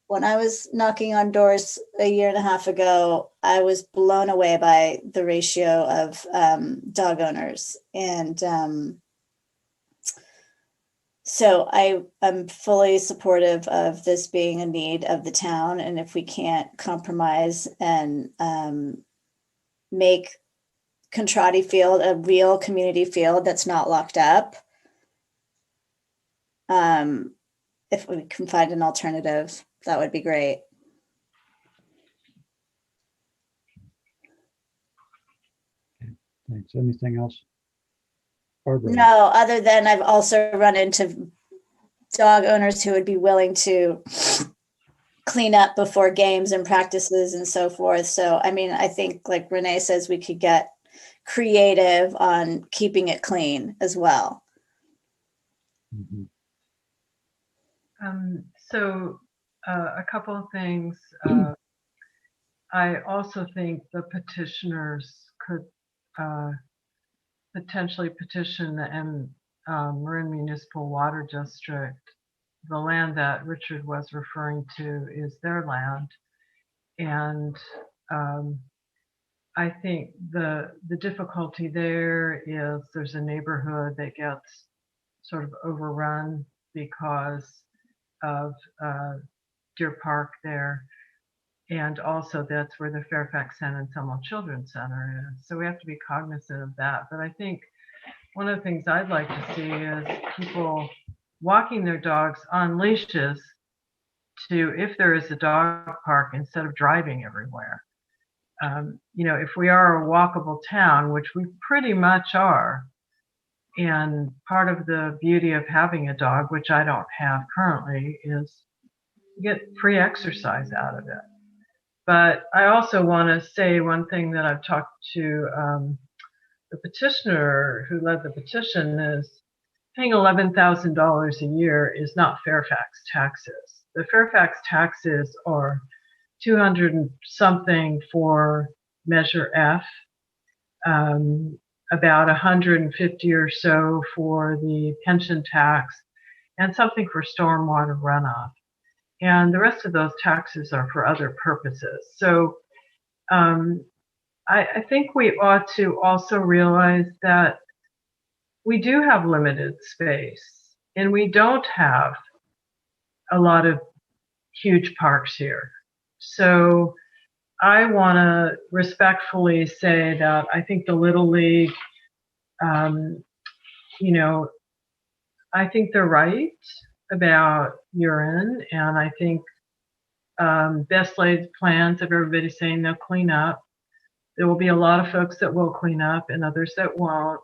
when I was knocking on doors a year and a half ago, I was blown away by the ratio of dog owners. And so I'm fully supportive of this being a need of the town. And if we can't compromise and make Contrati Field a real community field that's not locked up, if we can find an alternative, that would be great. Thanks. Anything else? Barbara? No, other than I've also run into dog owners who would be willing to clean up before games and practices and so forth. So, I mean, I think like Renee says, we could get creative on keeping it clean as well. Mm-hmm. A couple of things. I also think the petitioners could potentially petition the Marin Municipal Water District. The land that Richard was referring to is their land. And I think the difficulty there is there's a neighborhood that gets sort of overrun because of Deer Park there. And also that's where the Fairfax San Anselmo Children's Center is. So we have to be cognizant of that. But I think one of the things I'd like to see is people walking their dogs on leashes to, if there is a dog park, instead of driving everywhere. If we are a walkable town, which we pretty much are, and part of the beauty of having a dog, which I don't have currently, is you get free exercise out of it. But I also want to say one thing that I've talked to the petitioner who led the petition is paying $11,000 a year is not Fairfax taxes. The Fairfax taxes are 200 and something for Measure F, about 150 or so for the pension tax, and something for stormwater runoff. And the rest of those taxes are for other purposes. So I think we ought to also realize that we do have limited space, and we don't have a lot of huge parks here. So I want to respectfully say that I think the Little League, I think they're right about urine, and I think best laid plans of everybody saying they'll clean up. There will be a lot of folks that will clean up and others that won't.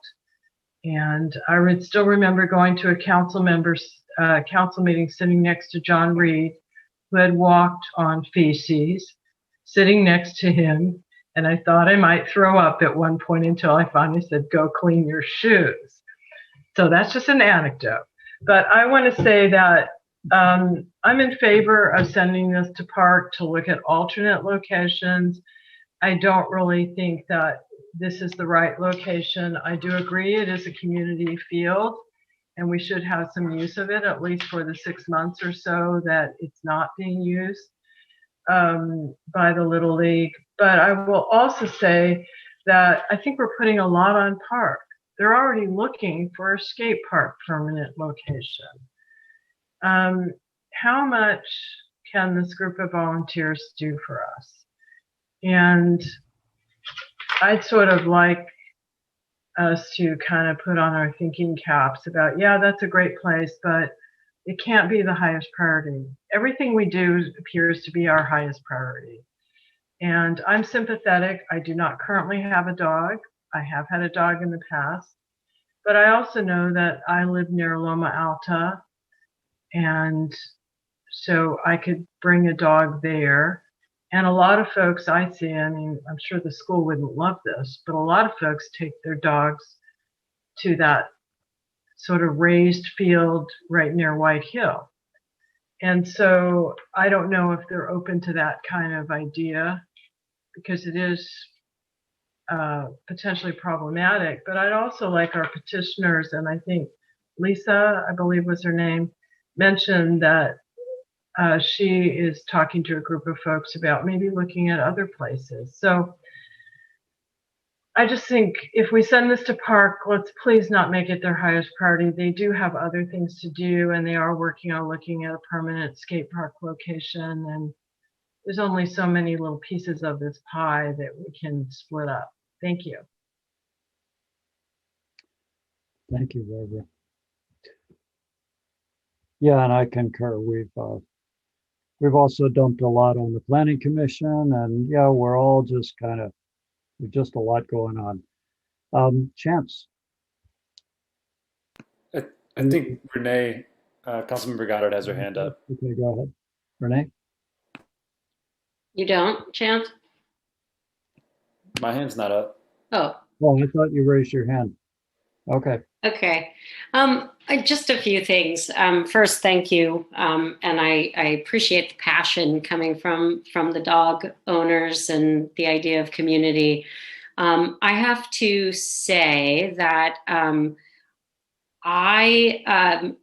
And I would still remember going to a council meeting sitting next to John Reed, who had walked on feces, sitting next to him. And I thought I might throw up at one point until I finally said, go clean your shoes. So that's just an anecdote. But I want to say that I'm in favor of sending this to Park to look at alternate locations. I don't really think that this is the right location. I do agree it is a community field, and we should have some use of it, at least for the 6 months or so that it's not being used by the Little League. But I will also say that I think we're putting a lot on Park. They're already looking for a skate park permanent location. How much can this group of volunteers do for us? And I'd sort of like us to kind of put on our thinking caps about, yeah, that's a great place, but it can't be the highest priority. Everything we do appears to be our highest priority. And I'm sympathetic. I do not currently have a dog. I have had a dog in the past, but I also know that I live near Loma Alta, and so I could bring a dog there. And a lot of folks I see, I mean, I'm sure the school wouldn't love this, but a lot of folks take their dogs to that sort of raised field right near White Hill. And so I don't know if they're open to that kind of idea, because it is potentially problematic. But I'd also like our petitioners, and I think Lisa, I believe was her name, mentioned that she is talking to a group of folks about maybe looking at other places. So I just think if we send this to Park, let's please not make it their highest priority. They do have other things to do, and they are working on looking at a permanent skate park location. And there's only so many little pieces of this pie that we can split up. Thank you. Thank you, Barbara. Yeah, and I concur. We've also dumped a lot on the planning commission, and yeah, we're all just kind of, there's just a lot going on. Chance. I think Renee, Councilmember Goddard has her hand up. Okay, go ahead. Renee? You don't, Chance? My hand's not up. Oh, Oh, I thought you raised your hand. Okay. okay. Just a few things. First, thank you, and I appreciate the passion coming from the dog owners and the idea of community. I have to say that I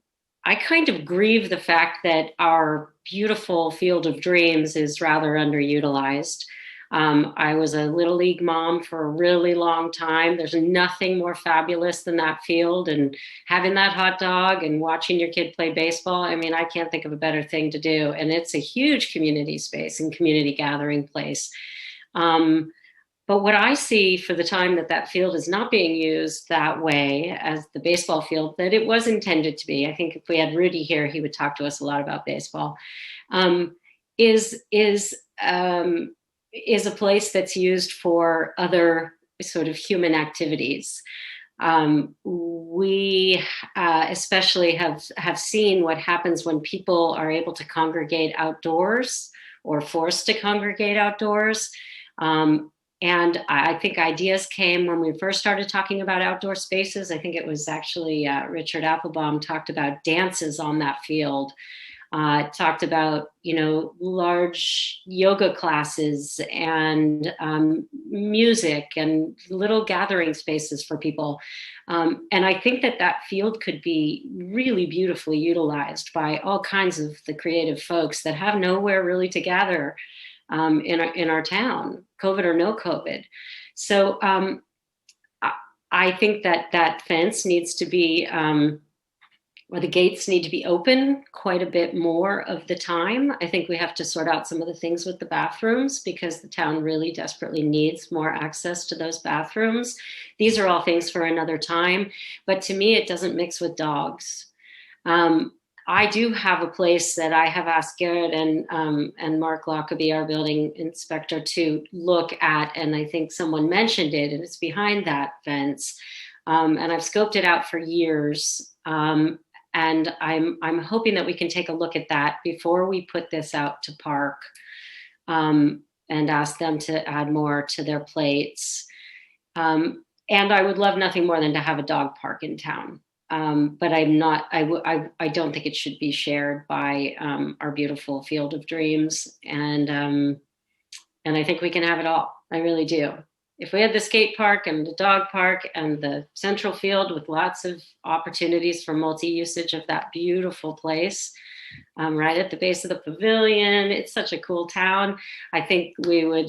kind of grieve the fact that our beautiful Field of Dreams is rather underutilized. I was a Little League mom for a really long time. There's nothing more fabulous than that field, and having that hot dog and watching your kid play baseball. I mean, I can't think of a better thing to do. And it's a huge community space and community gathering place. But what I see for the time that field is not being used that way as the baseball field that it was intended to be. I think if we had Rudy here, he would talk to us a lot about baseball. Is a place that's used for other sort of human activities. We especially have seen what happens when people are able to congregate outdoors or forced to congregate outdoors. And I think ideas came when we first started talking about outdoor spaces. I think it was actually Richard Applebaum talked about dances on that field. Talked about, large yoga classes and music and little gathering spaces for people. And I think that field could be really beautifully utilized by all kinds of the creative folks that have nowhere really to gather in our town, COVID or no COVID. So I think that fence needs to be, or the gates need to be open quite a bit more of the time. I think we have to sort out some of the things with the bathrooms because the town really desperately needs more access to those bathrooms. These are all things for another time, but to me, it doesn't mix with dogs. I do have a place that I have asked Garrett and Mark Lockaby, our building inspector, to look at, and I think someone mentioned it, and it's behind that fence. And I've scoped it out for years. And I'm hoping that we can take a look at that before we put this out to Park and ask them to add more to their plates. And I would love nothing more than to have a dog park in town. But I don't think it should be shared by our beautiful Field of Dreams. And I think we can have it all. I really do. If we had the skate park and the dog park and the central field with lots of opportunities for multi-usage of that beautiful place, right at the base of the pavilion, it's such a cool town. I think we would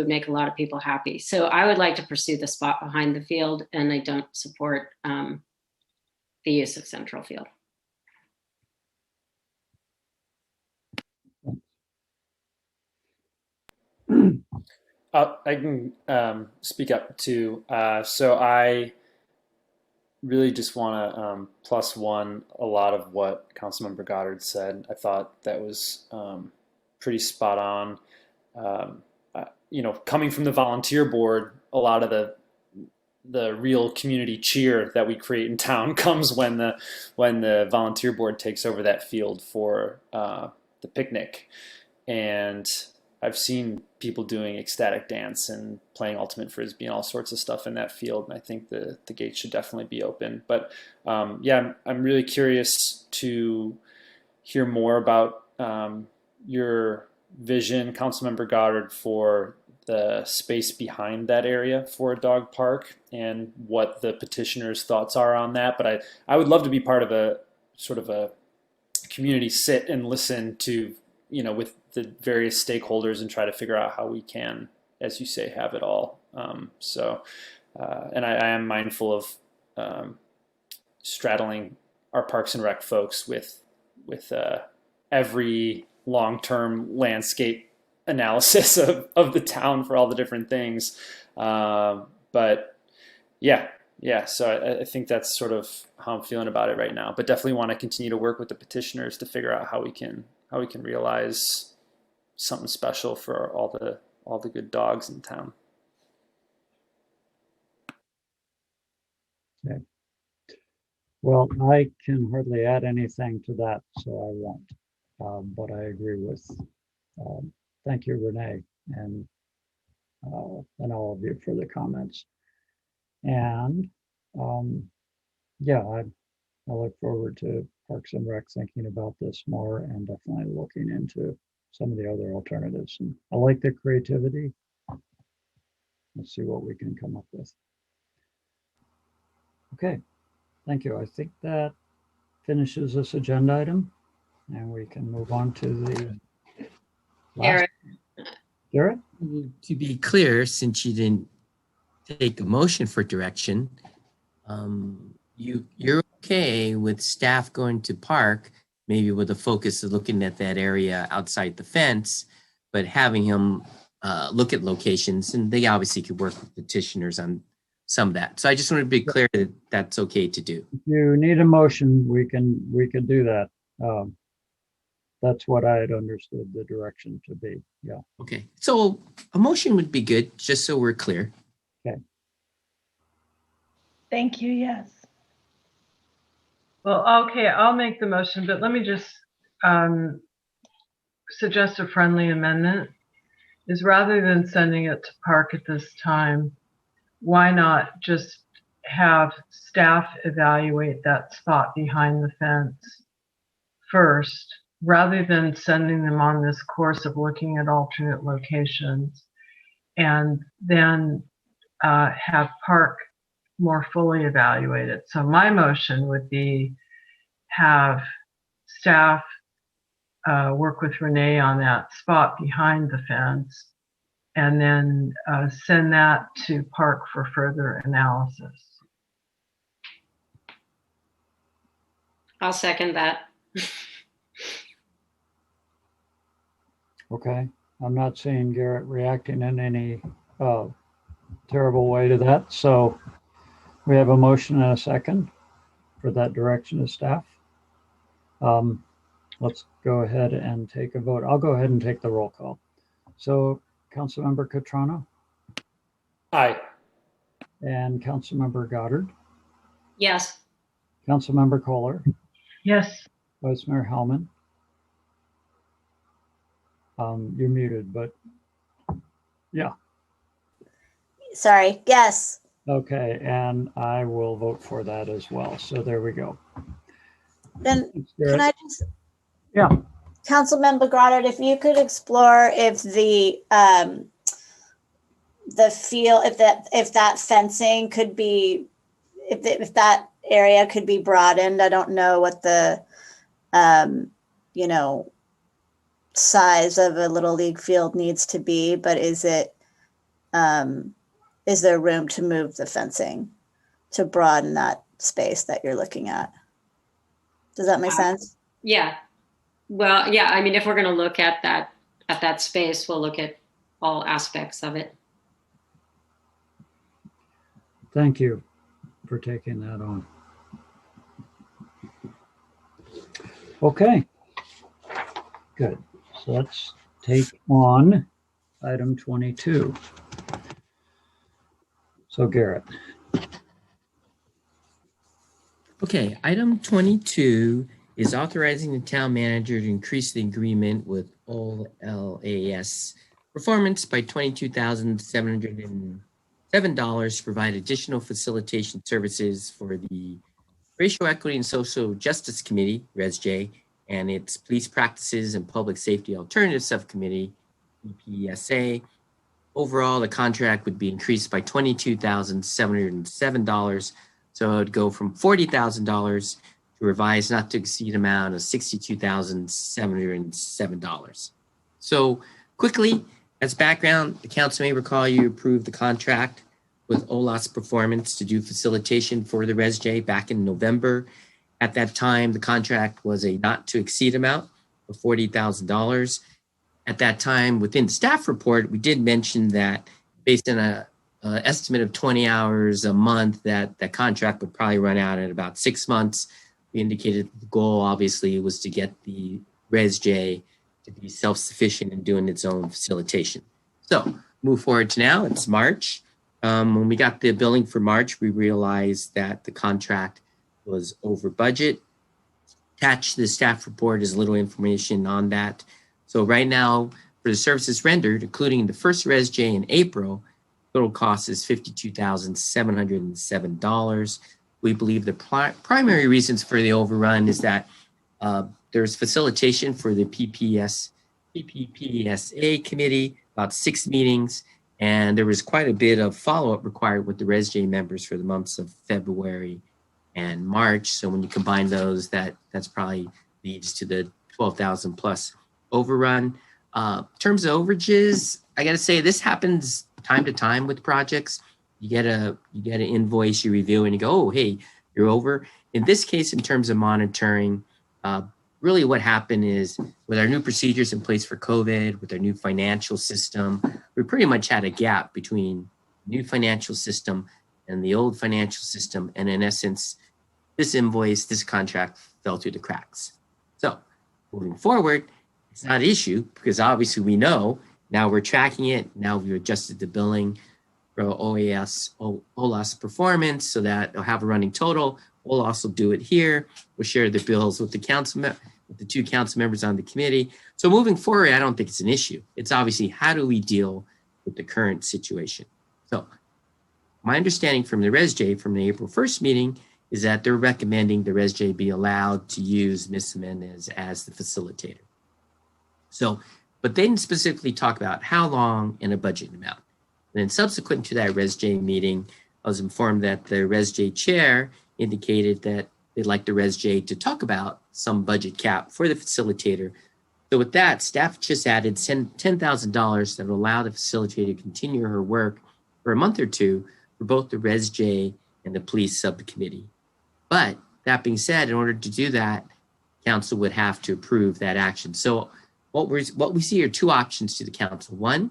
make a lot of people happy. So I would like to pursue the spot behind the field, and I don't support the use of central field. I can speak up too. So I really just want to plus one a lot of what Councilmember Goddard said. I thought that was pretty spot on. Coming from the volunteer board, a lot of the real community cheer that we create in town comes when the volunteer board takes over that field for the picnic. And I've seen people doing ecstatic dance and playing ultimate frisbee and all sorts of stuff in that field. And I think the gates should definitely be open. But yeah, I'm really curious to hear more about your vision, Councilmember Goddard, for the space behind that area for a dog park and what the petitioners' thoughts are on that. But I would love to be part of a sort of a community sit and listen to, with the various stakeholders and try to figure out how we can, as you say, have it all. And I am mindful of straddling our Parks and Rec folks with every long-term landscape analysis of the town for all the different things. But yeah. So I think that's sort of how I'm feeling about it right now, but definitely want to continue to work with the petitioners to figure out how we can realize something special for all the good dogs in town. Okay. Well, I can hardly add anything to that, so I won't. But I agree with, thank you, Renee, and all of you for the comments. And yeah, I look forward to Parks and Rec thinking about this more and definitely looking into some of the other alternatives. And I like the creativity. Let's see what we can come up with. Okay, thank you. I think that finishes this agenda item, and we can move on to the last. Garrett? To be clear, since you didn't take a motion for direction, you're okay with staff going to park, maybe with a focus of looking at that area outside the fence, but having him look at locations, and they obviously could work with petitioners on some of that. So I just want to be clear that that's okay to do. If you need a motion, we could do that. That's what I had understood the direction to be. Yeah. Okay. So a motion would be good, just so we're clear. Okay. Thank you. Yes. Well, okay, I'll make the motion, but let me just suggest a friendly amendment. Is rather than sending it to park at this time, why not just have staff evaluate that spot behind the fence first, rather than sending them on this course of looking at alternate locations, and then have park more fully evaluated. So my motion would be have staff work with Renee on that spot behind the fence, and then send that to park for further analysis. I'll second that. Okay. I'm not seeing Garrett reacting in any terrible way to that. So we have a motion and a second for that direction of staff. Let's go ahead and take a vote. I'll go ahead and take the roll call. So Councilmember Catrano? Aye. And Councilmember Goddard? Yes. Councilmember Kohler? Yes. Vice Mayor Hellman? You're muted, but yeah. Sorry. Yes. Okay, and I will vote for that as well. So there we go. Then can I just? Yeah. Councilmember Goddard, if you could explore if the field, if that fencing could be, if that area could be broadened. I don't know what the size of a little league field needs to be, but is there room to move the fencing to broaden that space that you're looking at? Does that make sense? Yeah. Well, yeah, I mean, if we're going to look at that space, we'll look at all aspects of it. Thank you. for taking that on. Okay, good. So let's take on item 22. So Garrett. Okay, item 22 is authorizing the town manager to increase the agreement with OLAS Performance by $22,707 to provide additional facilitation services for the Racial Equity and Social Justice Committee, ResJ, and its Police Practices and Public Safety Alternative Subcommittee, EPSA. Overall, the contract would be increased by $22,707. So it would go from $40,000 to revised not to exceed amount of $62,707. So quickly, as background, the council may recall you approved the contract with OLAS Performance to do facilitation for the ResJ back in November. At that time, the contract was a not to exceed amount of $40,000. At that time, within the staff report, we did mention that based on a estimate of 20 hours a month, that contract would probably run out in about 6 months. We indicated the goal obviously was to get the ResJ to be self-sufficient in doing its own facilitation. So move forward to now, it's March. When we got the billing for March, we realized that the contract was over budget. Attached to the staff report is a little information on that. So right now, for the services rendered, including the first ResJ in April, total cost is $52,707. We believe the primary reasons for the overrun is that there's facilitation for the PPPSA committee, about 6 meetings, and there was quite a bit of follow-up required with the ResJ members for the months of February and March. So when you combine those, that's probably leads to the 12,000 plus overrun. In terms of overages, I got to say this happens time to time with projects. You get an invoice, you review, and you go, oh, hey, you're over. In this case, in terms of monitoring, really what happened is with our new procedures in place for COVID, with our new financial system, we pretty much had a gap between the new financial system and the old financial system. And in essence, this invoice, this contract fell through the cracks. So moving forward, it's not an issue because obviously we know now we're tracking it. Now we've adjusted the billing for OLAS Performance so that they'll have a running total. We'll also do it here. We'll share the bills with the with the 2 council members on the committee. So moving forward, I don't think it's an issue. It's obviously how do we deal with the current situation. So my understanding from the ResJ from the April 1st meeting is that they're recommending the ResJ be allowed to use Ms. Menez as the facilitator. So, but they didn't specifically talk about how long and a budget amount. And then subsequent to that ResJ meeting, I was informed that the ResJ chair indicated that they'd like the ResJ to talk about some budget cap for the facilitator. So with that, staff just added $10,000 that will allow the facilitator to continue her work for a month or 2 for both the ResJ and the police subcommittee. But that being said, in order to do that, council would have to approve that action. So what we see are 2 options to the council. One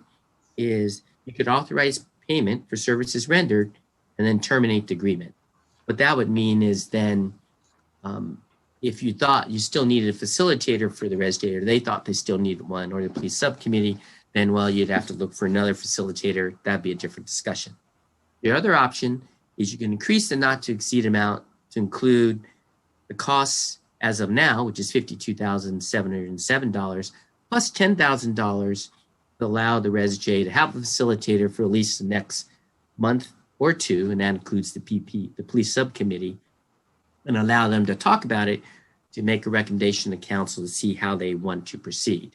is you could authorize payment for services rendered and then terminate the agreement. What that would mean is then if you thought you still needed a facilitator for the ResJ, or they thought they still needed one, or the police subcommittee, then, well, you'd have to look for another facilitator. That'd be a different discussion. The other option is you can increase the not to exceed amount to include the costs as of now, which is $52,707, plus $10,000 to allow the ResJ to have a facilitator for at least the next month or 2, and that includes the police subcommittee, and allow them to talk about it to make a recommendation to council to see how they want to proceed.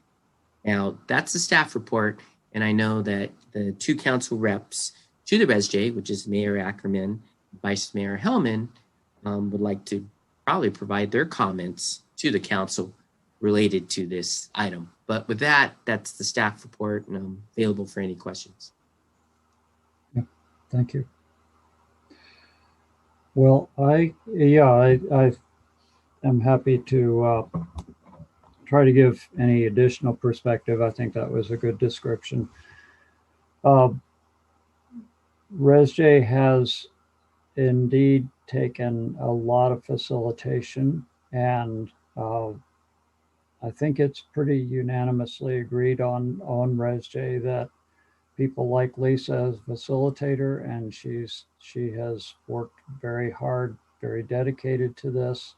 Now, that's the staff report, and I know that the 2 council reps to the ResJ, which is Mayor Ackerman, Vice Mayor Hellman, would like to probably provide their comments to the council related to this item. But with that, that's the staff report, and I'm available for any questions. Yep. Thank you. Well, I am happy to try to give any additional perspective. I think that was a good description. ResJ has indeed taken a lot of facilitation, and I think it's pretty unanimously agreed on ResJ that people like Lisa as facilitator, and she has worked very hard, very dedicated to this.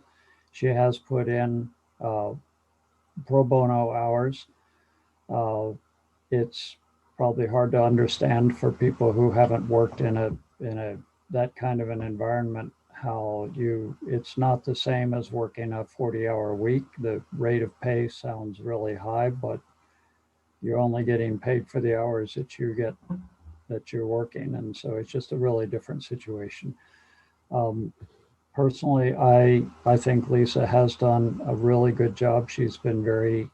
She has put in pro bono hours. It's probably hard to understand for people who haven't worked in a that kind of an environment how it's not the same as working a 40-hour week. The rate of pay sounds really high, but you're only getting paid for the hours that you're working, and so it's just a really different situation. Personally, I think Lisa has done a really good job. She's been very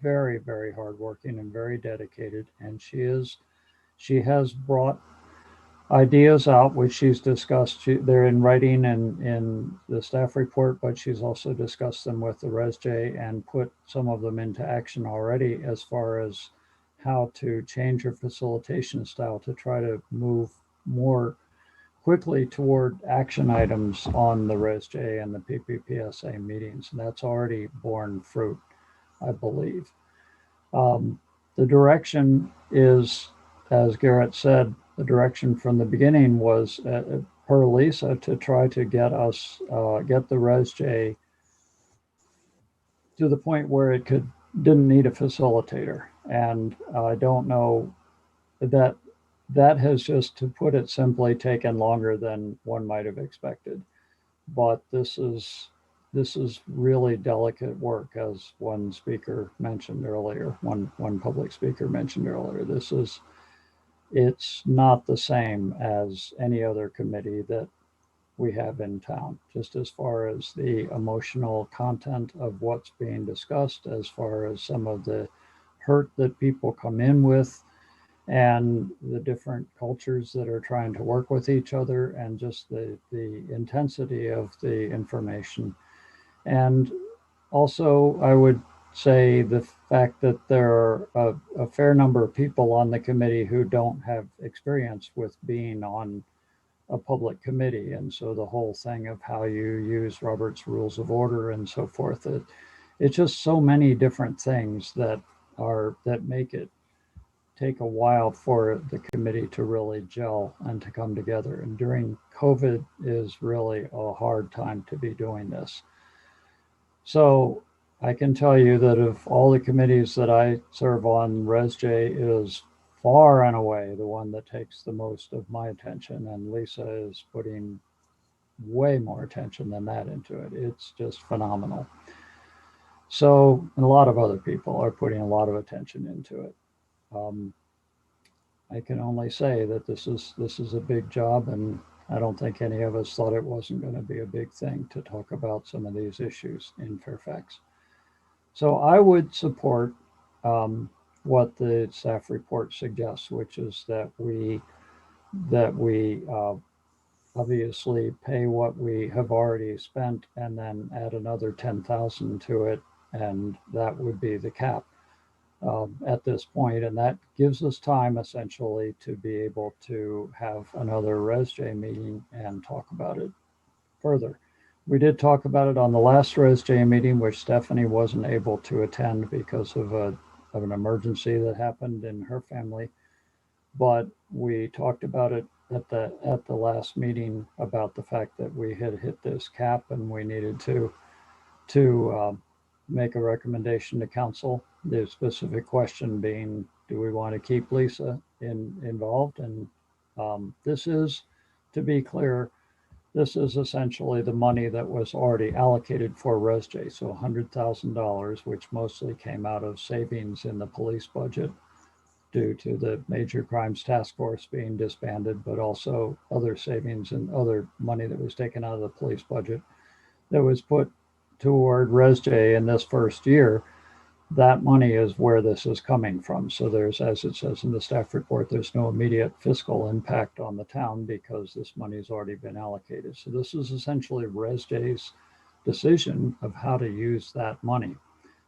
very hardworking and very dedicated, and she has brought ideas out which she's discussed. They're in writing and in the staff report, but she's also discussed them with the ResJ and put some of them into action already as far as how to change her facilitation style to try to move more quickly toward action items on the ResJ and the PPPSA meetings. And that's already borne fruit, I believe. The direction is, as Garrett said, the direction from the beginning was per Lisa to try to get us, get the ResJ to the point where it didn't need a facilitator. And I don't know that has, just to put it simply, taken longer than one might have expected. But this is really delicate work, as one speaker mentioned earlier, one public speaker mentioned earlier. It's not the same as any other committee that we have in town, just as far as the emotional content of what's being discussed, as far as some of the hurt that people come in with, and the different cultures that are trying to work with each other, and just the intensity of the information. And also, I would say the fact that there are a fair number of people on the committee who don't have experience with being on a public committee. And so the whole thing of how you use Robert's Rules of Order and so forth, it's just so many different things that make it take a while for the committee to really gel and to come together. And during COVID is really a hard time to be doing this. So I can tell you that of all the committees that I serve on, ResJ is far and away the one that takes the most of my attention. And Lisa is putting way more attention than that into it. It's just phenomenal. So, and a lot of other people are putting a lot of attention into it. I can only say that this is a big job, and I don't think any of us thought it wasn't going to be a big thing to talk about some of these issues in Fairfax. So I would support what the staff report suggests, which is that we obviously pay what we have already spent and then add another 10,000 to it, and that would be the cap at this point. And that gives us time essentially to be able to have another ResJ meeting and talk about it further. We did talk about it on the last ResJ meeting, which Stephanie wasn't able to attend because of an emergency that happened in her family. But we talked about it at the last meeting about the fact that we had hit this cap and we needed to make a recommendation to council. The specific question being, do we want to keep Lisa involved? And this is, to be clear, this is essentially the money that was already allocated for ResJ. So $100,000, which mostly came out of savings in the police budget due to the Major Crimes Task Force being disbanded, but also other savings and other money that was taken out of the police budget that was put toward ResJ in this first year. That money is where this is coming from. So there's, as it says in the staff report, there's no immediate fiscal impact on the town because this money has already been allocated. So this is essentially ResJ's decision of how to use that money.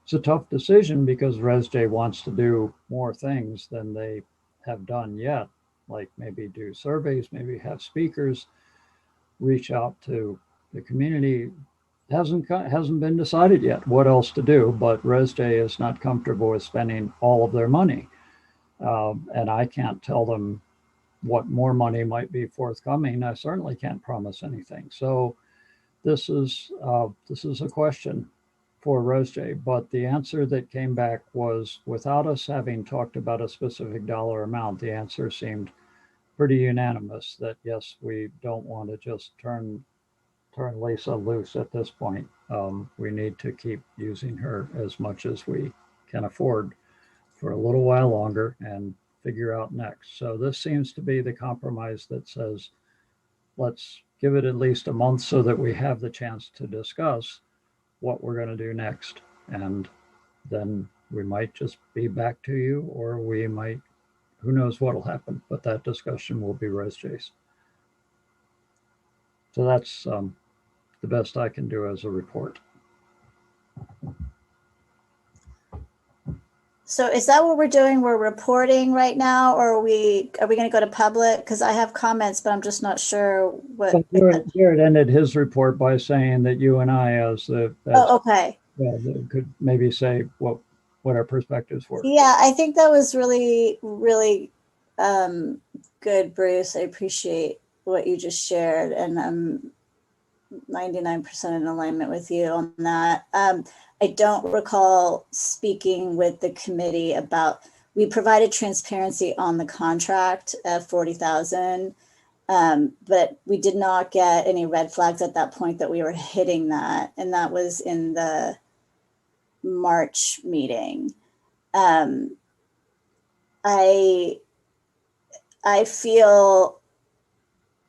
It's a tough decision because ResJ wants to do more things than they have done yet, like maybe do surveys, maybe have speakers. reach out to the community. Hasn't been decided yet what else to do, but ResJ is not comfortable with spending all of their money. And I can't tell them what more money might be forthcoming. I certainly can't promise anything. So this is a question for ResJ, but the answer that came back was, without us having talked about a specific dollar amount, the answer seemed pretty unanimous that yes, we don't want to just turn Lisa loose at this point. We need to keep using her as much as we can afford for a little while longer and figure out next. So this seems to be the compromise that says, let's give it at least a month so that we have the chance to discuss what we're going to do next. And then we might just be back to you, or we might, who knows what'll happen, but that discussion will be ResJ's. So that's the best I can do as a report. So is that what we're doing? We're reporting right now, or are we going to go to public? Because I have comments, but I'm just not sure what. Garrett ended his report by saying that you and I, Oh, okay. Could maybe say what our perspectives were. Yeah, I think that was really, really good, Bruce. I appreciate what you just shared, and I'm 99% in alignment with you on that. I don't recall speaking with the committee about, we provided transparency on the contract of 40,000, but we did not get any red flags at that point that we were hitting that. And that was in the March meeting. I feel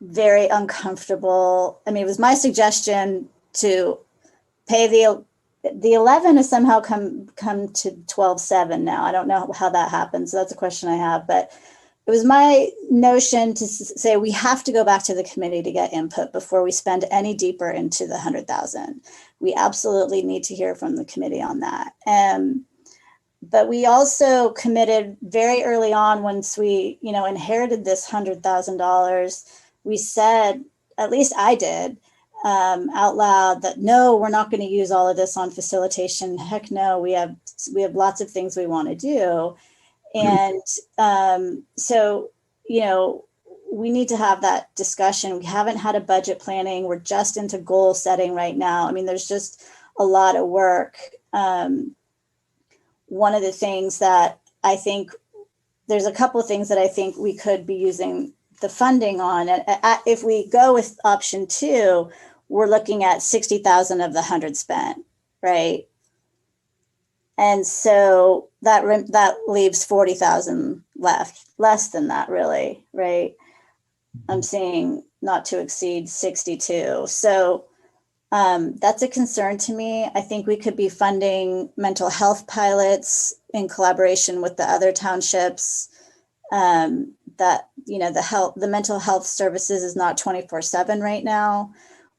very uncomfortable. I mean, it was my suggestion to pay the 11 has somehow come to 12.7 now. I don't know how that happened. So that's a question I have, but it was my notion to say we have to go back to the committee to get input before we spend any deeper into the 100,000. We absolutely need to hear from the committee on that. But we also committed very early on, once we, inherited this $100,000, we said, at least I did, out loud, that no, we're not going to use all of this on facilitation. Heck no, we have lots of things we want to do. And so, we need to have that discussion. We haven't had a budget planning. We're just into goal setting right now. I mean, there's just a lot of work. One of the things that I think, there's a couple of things that I think we could be using the funding on. And if we go with option 2, we're looking at 60,000 of the 100 spent, right? And so that leaves 40,000 left, less than that really, right? I'm seeing not to exceed 62. So that's a concern to me. I think we could be funding mental health pilots in collaboration with the other townships. That, the mental health services is not 24/7 right now.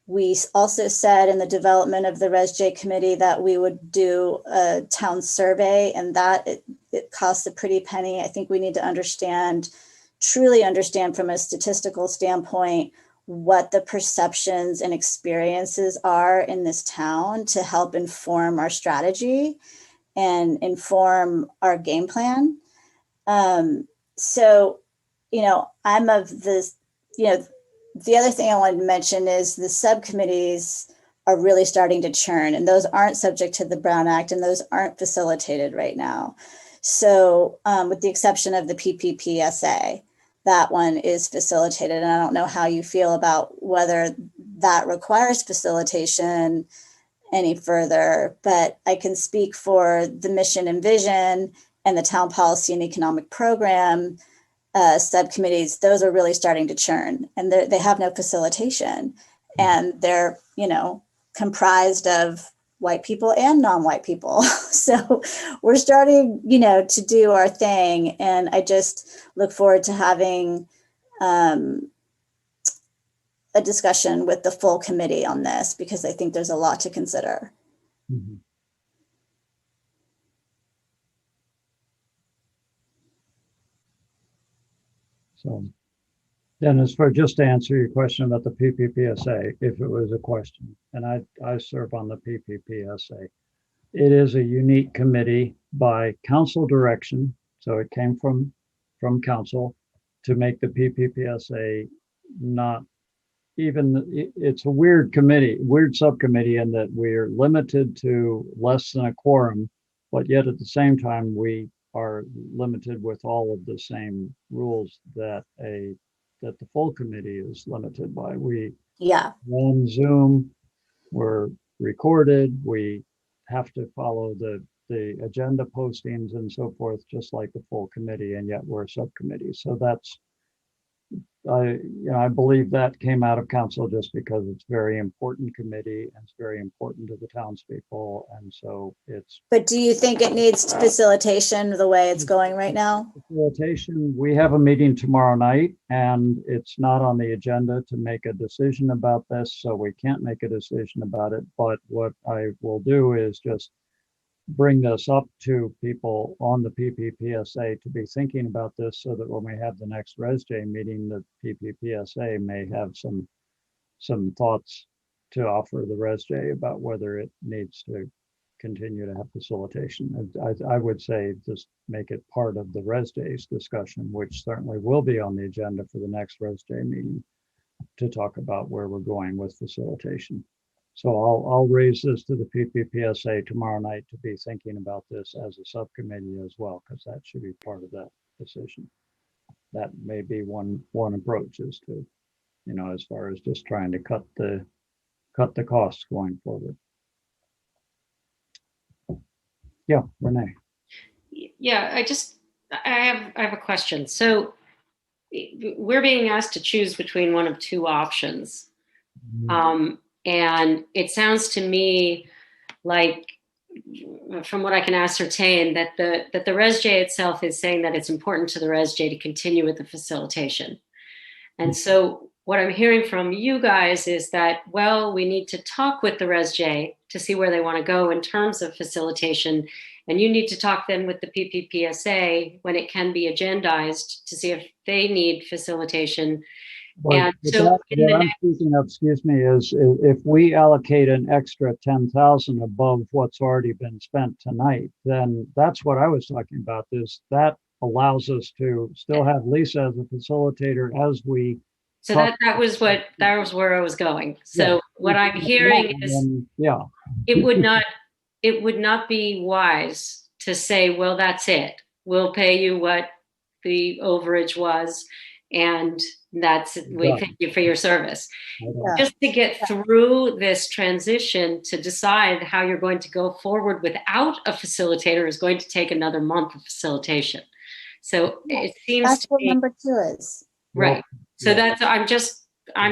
We also said in the development of the ResJ committee that we would do a town survey, and that it costs a pretty penny. I think we need to truly understand from a statistical standpoint what the perceptions and experiences are in this town to help inform our strategy and inform our game plan. So, I'm of this, the other thing I wanted to mention is the subcommittees are really starting to churn, and those aren't subject to the Brown Act, and those aren't facilitated right now. So with the exception of the PPPSA, that one is facilitated. And I don't know how you feel about whether that requires facilitation any further, but I can speak for the mission and vision and the town policy and economic program subcommittees. Those are really starting to churn, and they have no facilitation, and they're, comprised of white people and non-white people. So we're starting, to do our thing. And I just look forward to having a discussion with the full committee on this, because I think there's a lot to consider. Mm-hmm. So Dennis, for just to answer your question about the PPPSA, if it was a question, and I serve on the PPPSA, it is a unique committee by council direction. So it came from council to make the PPPSA not even, it's a weird committee, weird subcommittee in that we're limited to less than a quorum, but yet at the same time, we are limited with all of the same rules that the full committee is limited by. We Yeah. on Zoom, we're recorded, we have to follow the agenda postings and so forth, just like the full committee, and yet we're a subcommittee. So that's, I believe that came out of council just because it's very important committee and it's very important to the townspeople. And so it's But do you think it needs facilitation the way it's going right now? facilitation. We have a meeting tomorrow night and it's not on the agenda to make a decision about this. So we can't make a decision about it. But what I will do is just bring this up to people on the PPPSA to be thinking about this so that when we have the next ResJ meeting, the PPPSA may have some thoughts to offer the ResJ about whether it needs to continue to have facilitation. I would say just make it part of the ResJ's discussion, which certainly will be on the agenda for the next ResJ meeting to talk about where we're going with facilitation. So I'll raise this to the PPPSA tomorrow night to be thinking about this as a subcommittee as well, because that should be part of that decision. That may be one approach is to, as far as just trying to cut the costs going forward. Yeah, Renee. Yeah, I have a question. So we're being asked to choose between one of two options. And it sounds to me like, from what I can ascertain, that the ResJ itself is saying that it's important to the ResJ to continue with the facilitation. And so what I'm hearing from you guys is that, well, we need to talk with the ResJ to see where they want to go in terms of facilitation. And you need to talk then with the PPPSA when it can be agendized to see if they need facilitation. But what I'm speaking of, excuse me, is if we allocate an extra 10,000 above what's already been spent tonight, then that's what I was talking about. Is that allows us to still have Lisa as a facilitator as we. So that was where I was going. So what I'm hearing is, it would not be wise to say, well, that's it. We'll pay you what the overage was, and we thank you for your service. Just to get through this transition to decide how you're going to go forward without a facilitator is going to take another month of facilitation. So it seems that's what me, number 2 is. Right. So that's I'm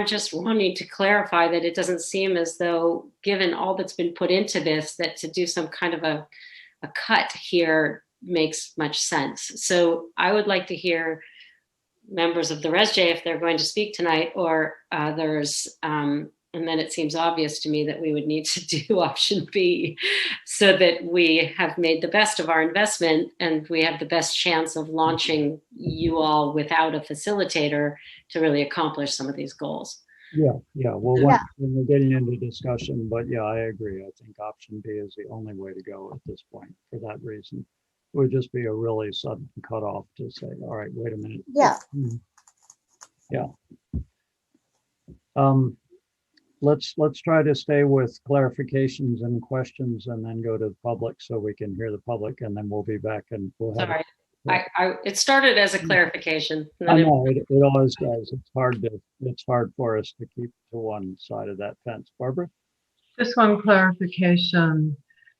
just wanting to clarify that it doesn't seem as though, given all that's been put into this, that to do some kind of a cut here makes much sense. So I would like to hear members of the ResJ if they're going to speak tonight, or others. And then it seems obvious to me that we would need to do option B so that we have made the best of our investment and we have the best chance of launching you all without a facilitator to really accomplish some of these goals. Well, when we're getting into discussion, but yeah, I agree. I think option B is the only way to go at this point for that reason. It would just be a really sudden cutoff to say, all right, wait a minute. Let's try to stay with clarifications and questions and then go to the public so we can hear the public, and then we'll be back and we'll have. Sorry, it started as a clarification. I know it always does. It's hard for us to keep to one side of that fence. Barbara? Just one clarification.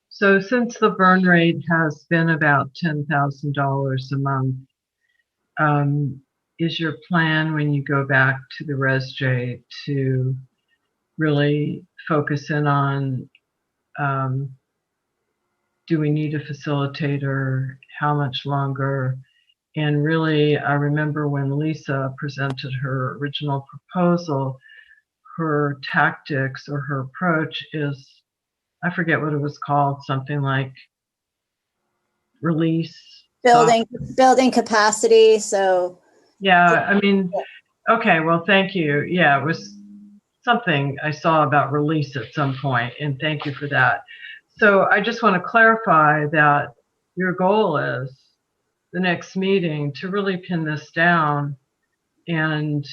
So since the burn rate has been about $10,000 a month, is your plan when you go back to the ResJ to really focus in on, do we need a facilitator? How much longer? And really, I remember when Lisa presented her original proposal, her tactics or her approach is, I forget what it was called, something like release. Building capacity. So yeah, I mean, Okay, well, thank you. Yeah, it was something I saw about release at some point, and thank you for that. So I just want to clarify that your goal is the next meeting to really pin this down and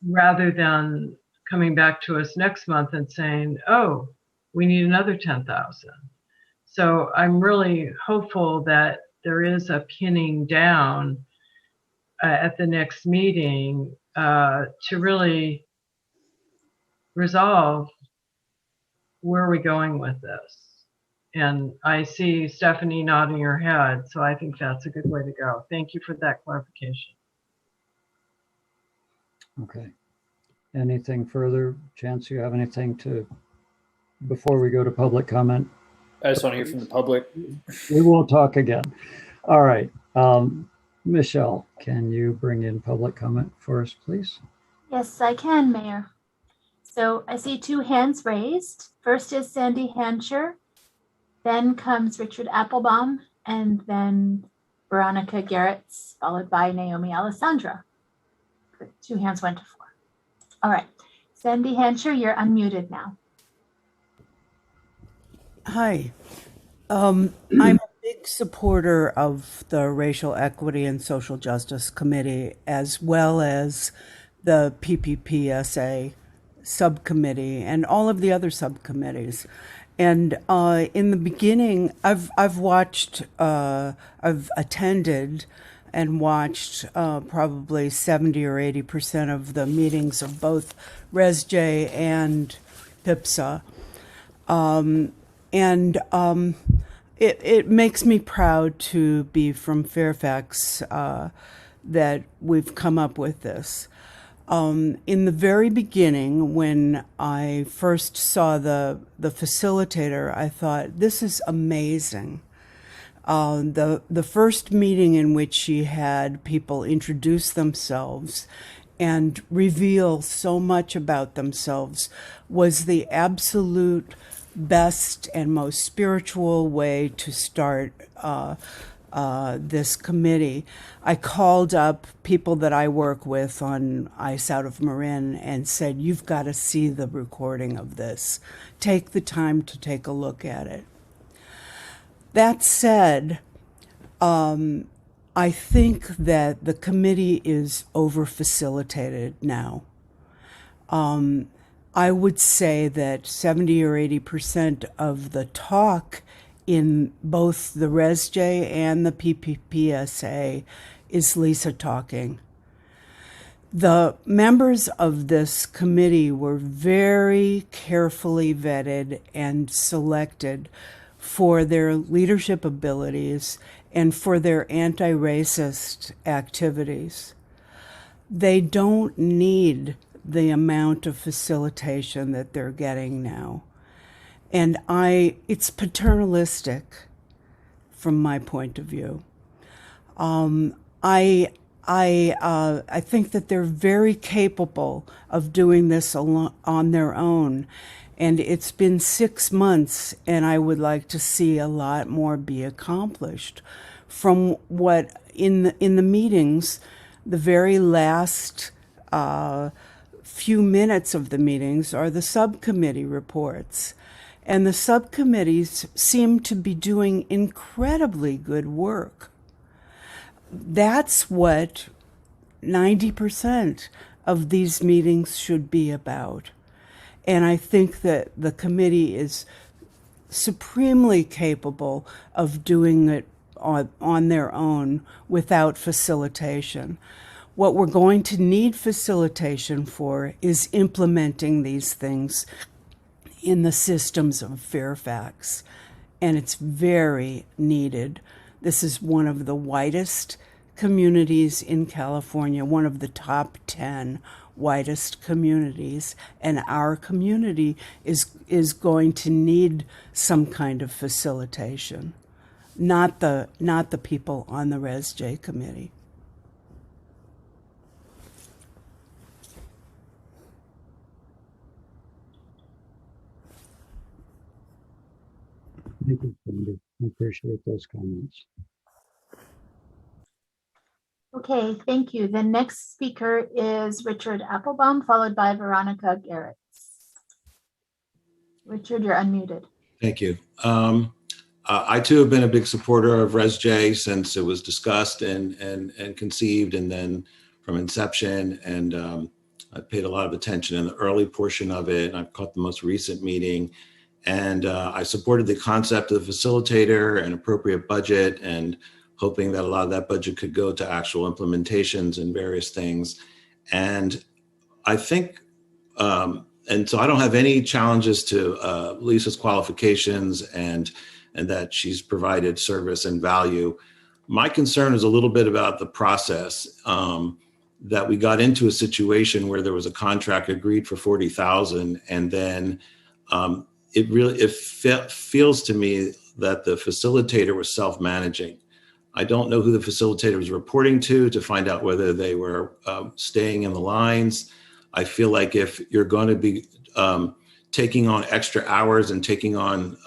rather than coming back to us next month and saying, oh, we need another 10,000. So I'm really hopeful that there is a pinning down at the next meeting to really resolve where are we going with this. And I see Stephanie nodding her head, so I think that's a good way to go. Thank you for that clarification. Okay. Anything further? Chance, you have anything to, before we go to public comment? I just want to hear from the public. We will talk again. All right. Michelle, can you bring in public comment for us, please? Yes, I can, Mayor. So I see two hands raised. First is Sandy Hancher, then comes Richard Applebaum, and then Veronica Garretts, followed by Naomi Alessandra. Good. Two hands went to four. All right. Sandy Hancher, you're unmuted now. Hi. I'm a big supporter of the Racial Equity and Social Justice Committee, as well as the PPPSA subcommittee and all of the other subcommittees. And in the beginning, I've attended and watched probably 70 or 80% of the meetings of both ResJ and PIPSA. It makes me proud to be from Fairfax that we've come up with this. In the very beginning, when I first saw the facilitator, I thought, this is amazing. The first meeting in which she had people introduce themselves and reveal so much about themselves was the absolute best and most spiritual way to start this committee. I called up people that I work with on ICE out of Marin and said, you've got to see the recording of this. Take the time to take a look at it. That said, I think that the committee is over-facilitated now. I would say that 70 or 80% of the talk in both the ResJ and the PPPSA is Lisa talking. The members of this committee were very carefully vetted and selected for their leadership abilities and for their anti-racist activities. They don't need the amount of facilitation that they're getting now. And it's paternalistic from my point of view. I think that they're very capable of doing this on their own. And it's been 6 months, and I would like to see a lot more be accomplished. From what in the meetings, the very last few minutes of the meetings are the subcommittee reports. And the subcommittees seem to be doing incredibly good work. That's what 90% of these meetings should be about. And I think that the committee is supremely capable of doing it on their own without facilitation. What we're going to need facilitation for is implementing these things in the systems of Fairfax, and it's very needed. This is one of the whitest communities in California, one of the top 10 whitest communities, and our community is going to need some kind of facilitation, not the people on the ResJ committee. Thank you, Sandy. I appreciate those comments. Okay, thank you. The next speaker is Richard Applebaum, followed by Veronica Garretts. Richard, you're unmuted. Thank you. I too have been a big supporter of ResJ since it was discussed and conceived, and then from inception. And I paid a lot of attention in the early portion of it. And I've caught the most recent meeting, and I supported the concept of the facilitator and appropriate budget, and hoping that a lot of that budget could go to actual implementations and various things. And I think. And so I don't have any challenges to Lisa's qualifications and that she's provided service and value. My concern is a little bit about the process, that we got into a situation where there was a contract agreed for $40,000, and then it feels to me that the facilitator was self-managing. I don't know who the facilitator was reporting to find out whether they were staying in the lines. I feel like if you're going to be taking on extra hours and taking on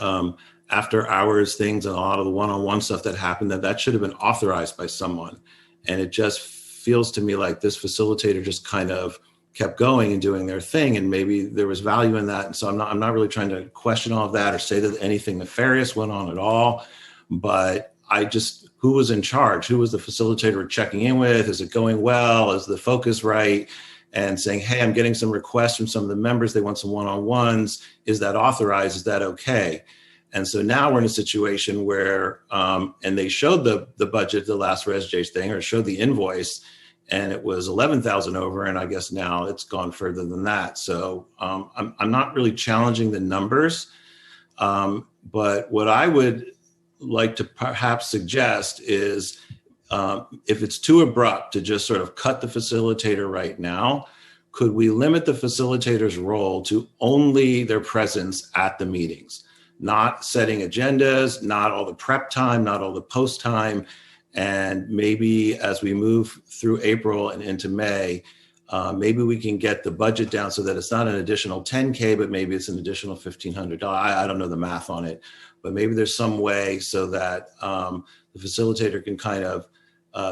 after hours things and a lot of the one-on-one stuff that happened, that should have been authorized by someone. And it just feels to me like this facilitator just kind of kept going and doing their thing, and maybe there was value in that. And so I'm not really trying to question all of that or say that anything nefarious went on at all, but who was in charge? Who was the facilitator checking in with? Is it going well? Is the focus right? And saying, hey, I'm getting some requests from some of the members. They want some one-on-ones. Is that authorized? Is that okay? And so now we're in a situation where, and they showed the budget, the last ResJ thing, or showed the invoice, and it was 11,000 over. And I guess now it's gone further than that. So I'm not really challenging the numbers. But what I would like to perhaps suggest is, if it's too abrupt to just sort of cut the facilitator right now, could we limit the facilitator's role to only their presence at the meetings, not setting agendas, not all the prep time, not all the post time, and maybe as we move through April and into May, maybe we can get the budget down so that it's not an additional 10K, but maybe it's an additional $1,500. I don't know the math on it, but maybe there's some way so that the facilitator can kind of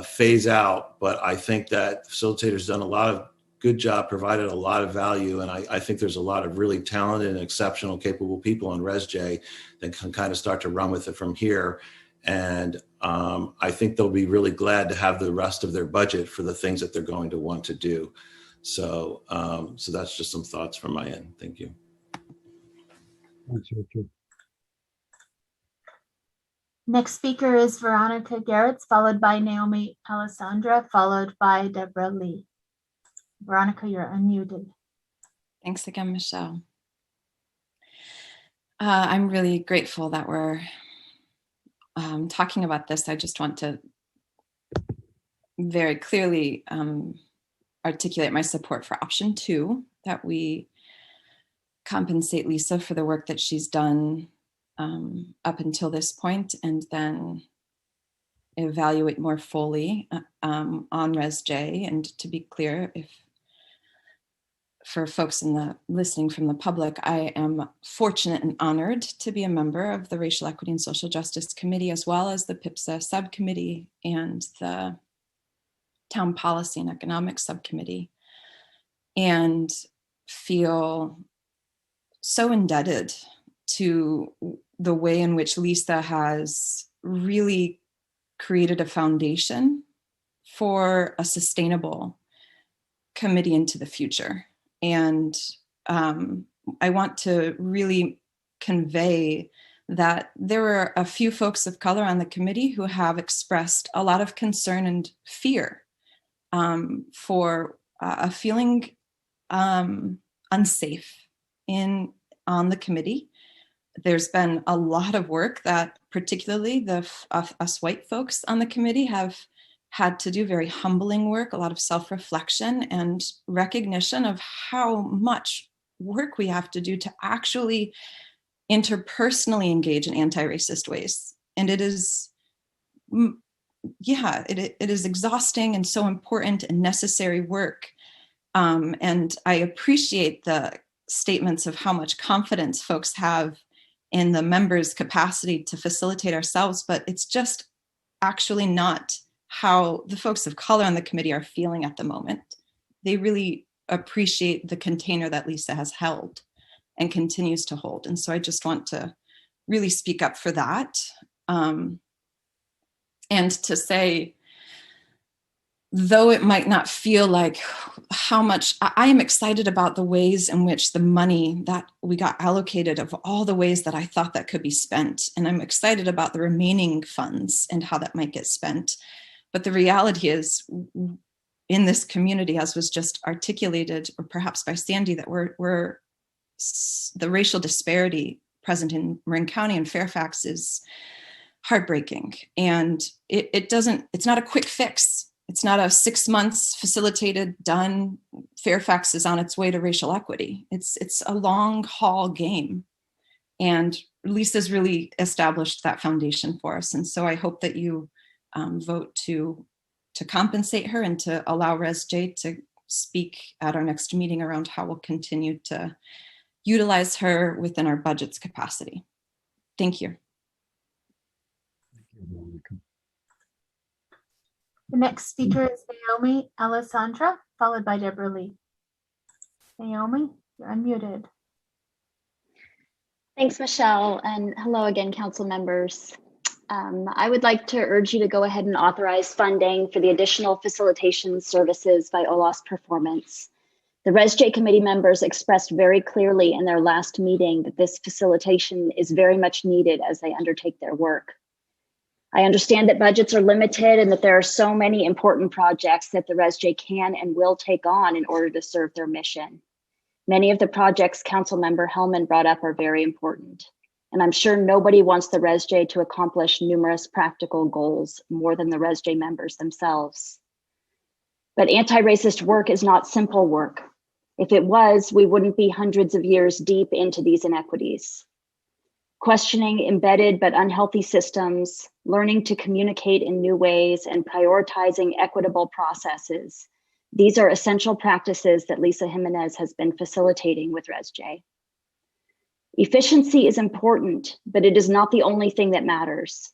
phase out. But I think that facilitators done a lot of good job, provided a lot of value. And I think there's a lot of really talented and exceptional, capable people on ResJ that can kind of start to run with it from here. And I think they'll be really glad to have the rest of their budget for the things that they're going to want to do. So, so that's just some thoughts from my end. Thank you. Thanks, Richard. Next speaker is Veronica Garretts, followed by Naomi Alessandra, followed by Deborah Lee. Veronica, you're unmuted. Thanks again, Michelle. I'm really grateful that we're talking about this. I just want to very clearly articulate my support for option 2, that we compensate Lisa for the work that she's done up until this point, and then evaluate more fully on ResJ. And to be clear, if for folks in the listening from the public, I am fortunate and honored to be a member of the Racial Equity and Social Justice Committee, as well as the PIPSA subcommittee and the Town Policy and Economics subcommittee, and feel so indebted to the way in which Lisa has really created a foundation for a sustainable committee into the future. And I want to really convey that there were a few folks of color on the committee who have expressed a lot of concern and fear for feeling unsafe on the committee. There's been a lot of work that particularly us white folks on the committee have had to do, very humbling work, a lot of self-reflection and recognition of how much work we have to do to actually interpersonally engage in anti-racist ways. And it is, yeah, it is exhausting and so important and necessary work. And I appreciate the statements of how much confidence folks have in the members' capacity to facilitate ourselves, but it's just actually not how the folks of color on the committee are feeling at the moment. They really appreciate the container that Lisa has held and continues to hold. And so I just want to really speak up for that. And to say, though it might not feel like how much, I am excited about the ways in which the money that we got allocated, of all the ways that I thought that could be spent. And I'm excited about the remaining funds and how that might get spent. But the reality is, in this community, as was just articulated, or perhaps by Sandy, that we're the racial disparity present in Marin County and Fairfax is heartbreaking. And it's not a quick fix. It's not a 6 months facilitated, done. Fairfax is on its way to racial equity. It's a long haul game. And Lisa's really established that foundation for us. And so I hope that you vote to compensate her and to allow ResJ to speak at our next meeting around how we'll continue to utilize her within our budget's capacity. Thank you. The next speaker is Naomi Alessandra, followed by Deborah Lee. Naomi, you're unmuted. Thanks, Michelle, and hello again, council members. I would like to urge you to go ahead and authorize funding for the additional facilitation services by OLAS Performance. The ResJ committee members expressed very clearly in their last meeting that this facilitation is very much needed as they undertake their work. I understand that budgets are limited and that there are so many important projects that the ResJ can and will take on in order to serve their mission. Many of the projects Councilmember Hellman brought up are very important. And I'm sure nobody wants the ResJ to accomplish numerous practical goals more than the ResJ members themselves. But anti-racist work is not simple work. If it was, we wouldn't be hundreds of years deep into these inequities. Questioning embedded but unhealthy systems, learning to communicate in new ways, and prioritizing equitable processes. These are essential practices that Lisa Jimenez has been facilitating with ResJ. Efficiency is important, but it is not the only thing that matters.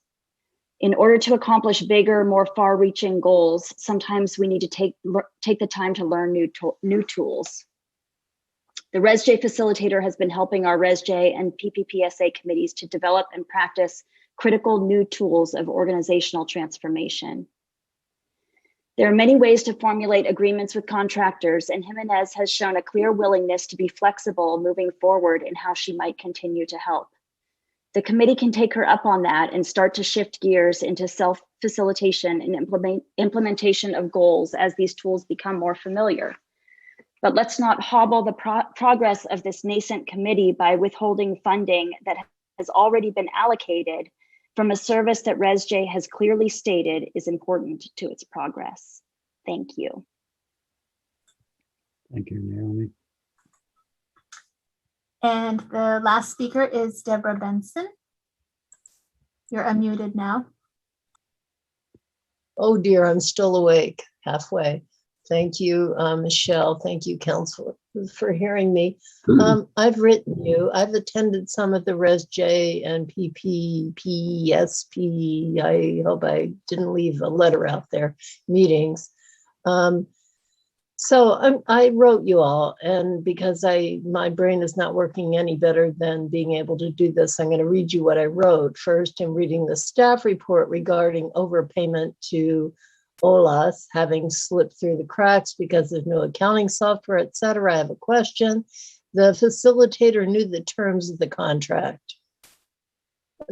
In order to accomplish bigger, more far-reaching goals, sometimes we need to take the time to learn new tools. The ResJ facilitator has been helping our ResJ and PPPSA committees to develop and practice critical new tools of organizational transformation. There are many ways to formulate agreements with contractors, and Jimenez has shown a clear willingness to be flexible moving forward in how she might continue to help. The committee can take her up on that and start to shift gears into self-facilitation and implementation of goals as these tools become more familiar. But let's not hobble the progress of this nascent committee by withholding funding that has already been allocated from a service that ResJ has clearly stated is important to its progress. Thank you. Thank you, Naomi. And the last speaker is Deborah Benson. You're unmuted now. Oh dear, I'm still awake halfway. Thank you, Michelle. Thank you, Council, for hearing me. I've written you. I've attended some of the ResJ and PPPSP. I hope I didn't leave a letter out there, meetings. So I wrote you all, and because my brain is not working any better than being able to do this, I'm going to read you what I wrote. First, in reading the staff report regarding overpayment to OLAS having slipped through the cracks because of no accounting software, et cetera. I have a question. The facilitator knew the terms of the contract.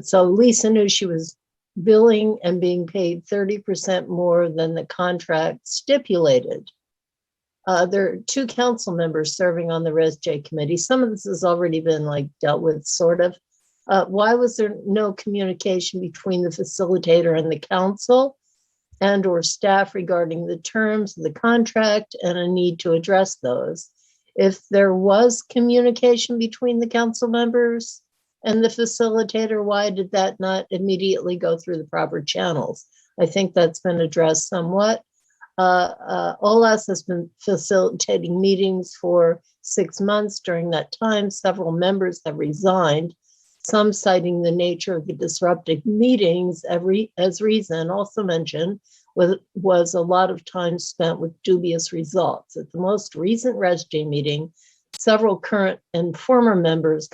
So Lisa knew she was billing and being paid 30% more than the contract stipulated. There are 2 council members serving on the ResJ committee. Some of this has already been dealt with, sort of. Why was there no communication between the facilitator and the council and or staff regarding the terms of the contract and a need to address those? If there was communication between the council members and the facilitator, why did that not immediately go through the proper channels? I think that's been addressed somewhat. OLAS has been facilitating meetings for 6 months. During that time, several members have resigned, some citing the nature of the disruptive meetings as reason. Also mentioned, was a lot of time spent with dubious results. At the most recent ResJ meeting, several current and former members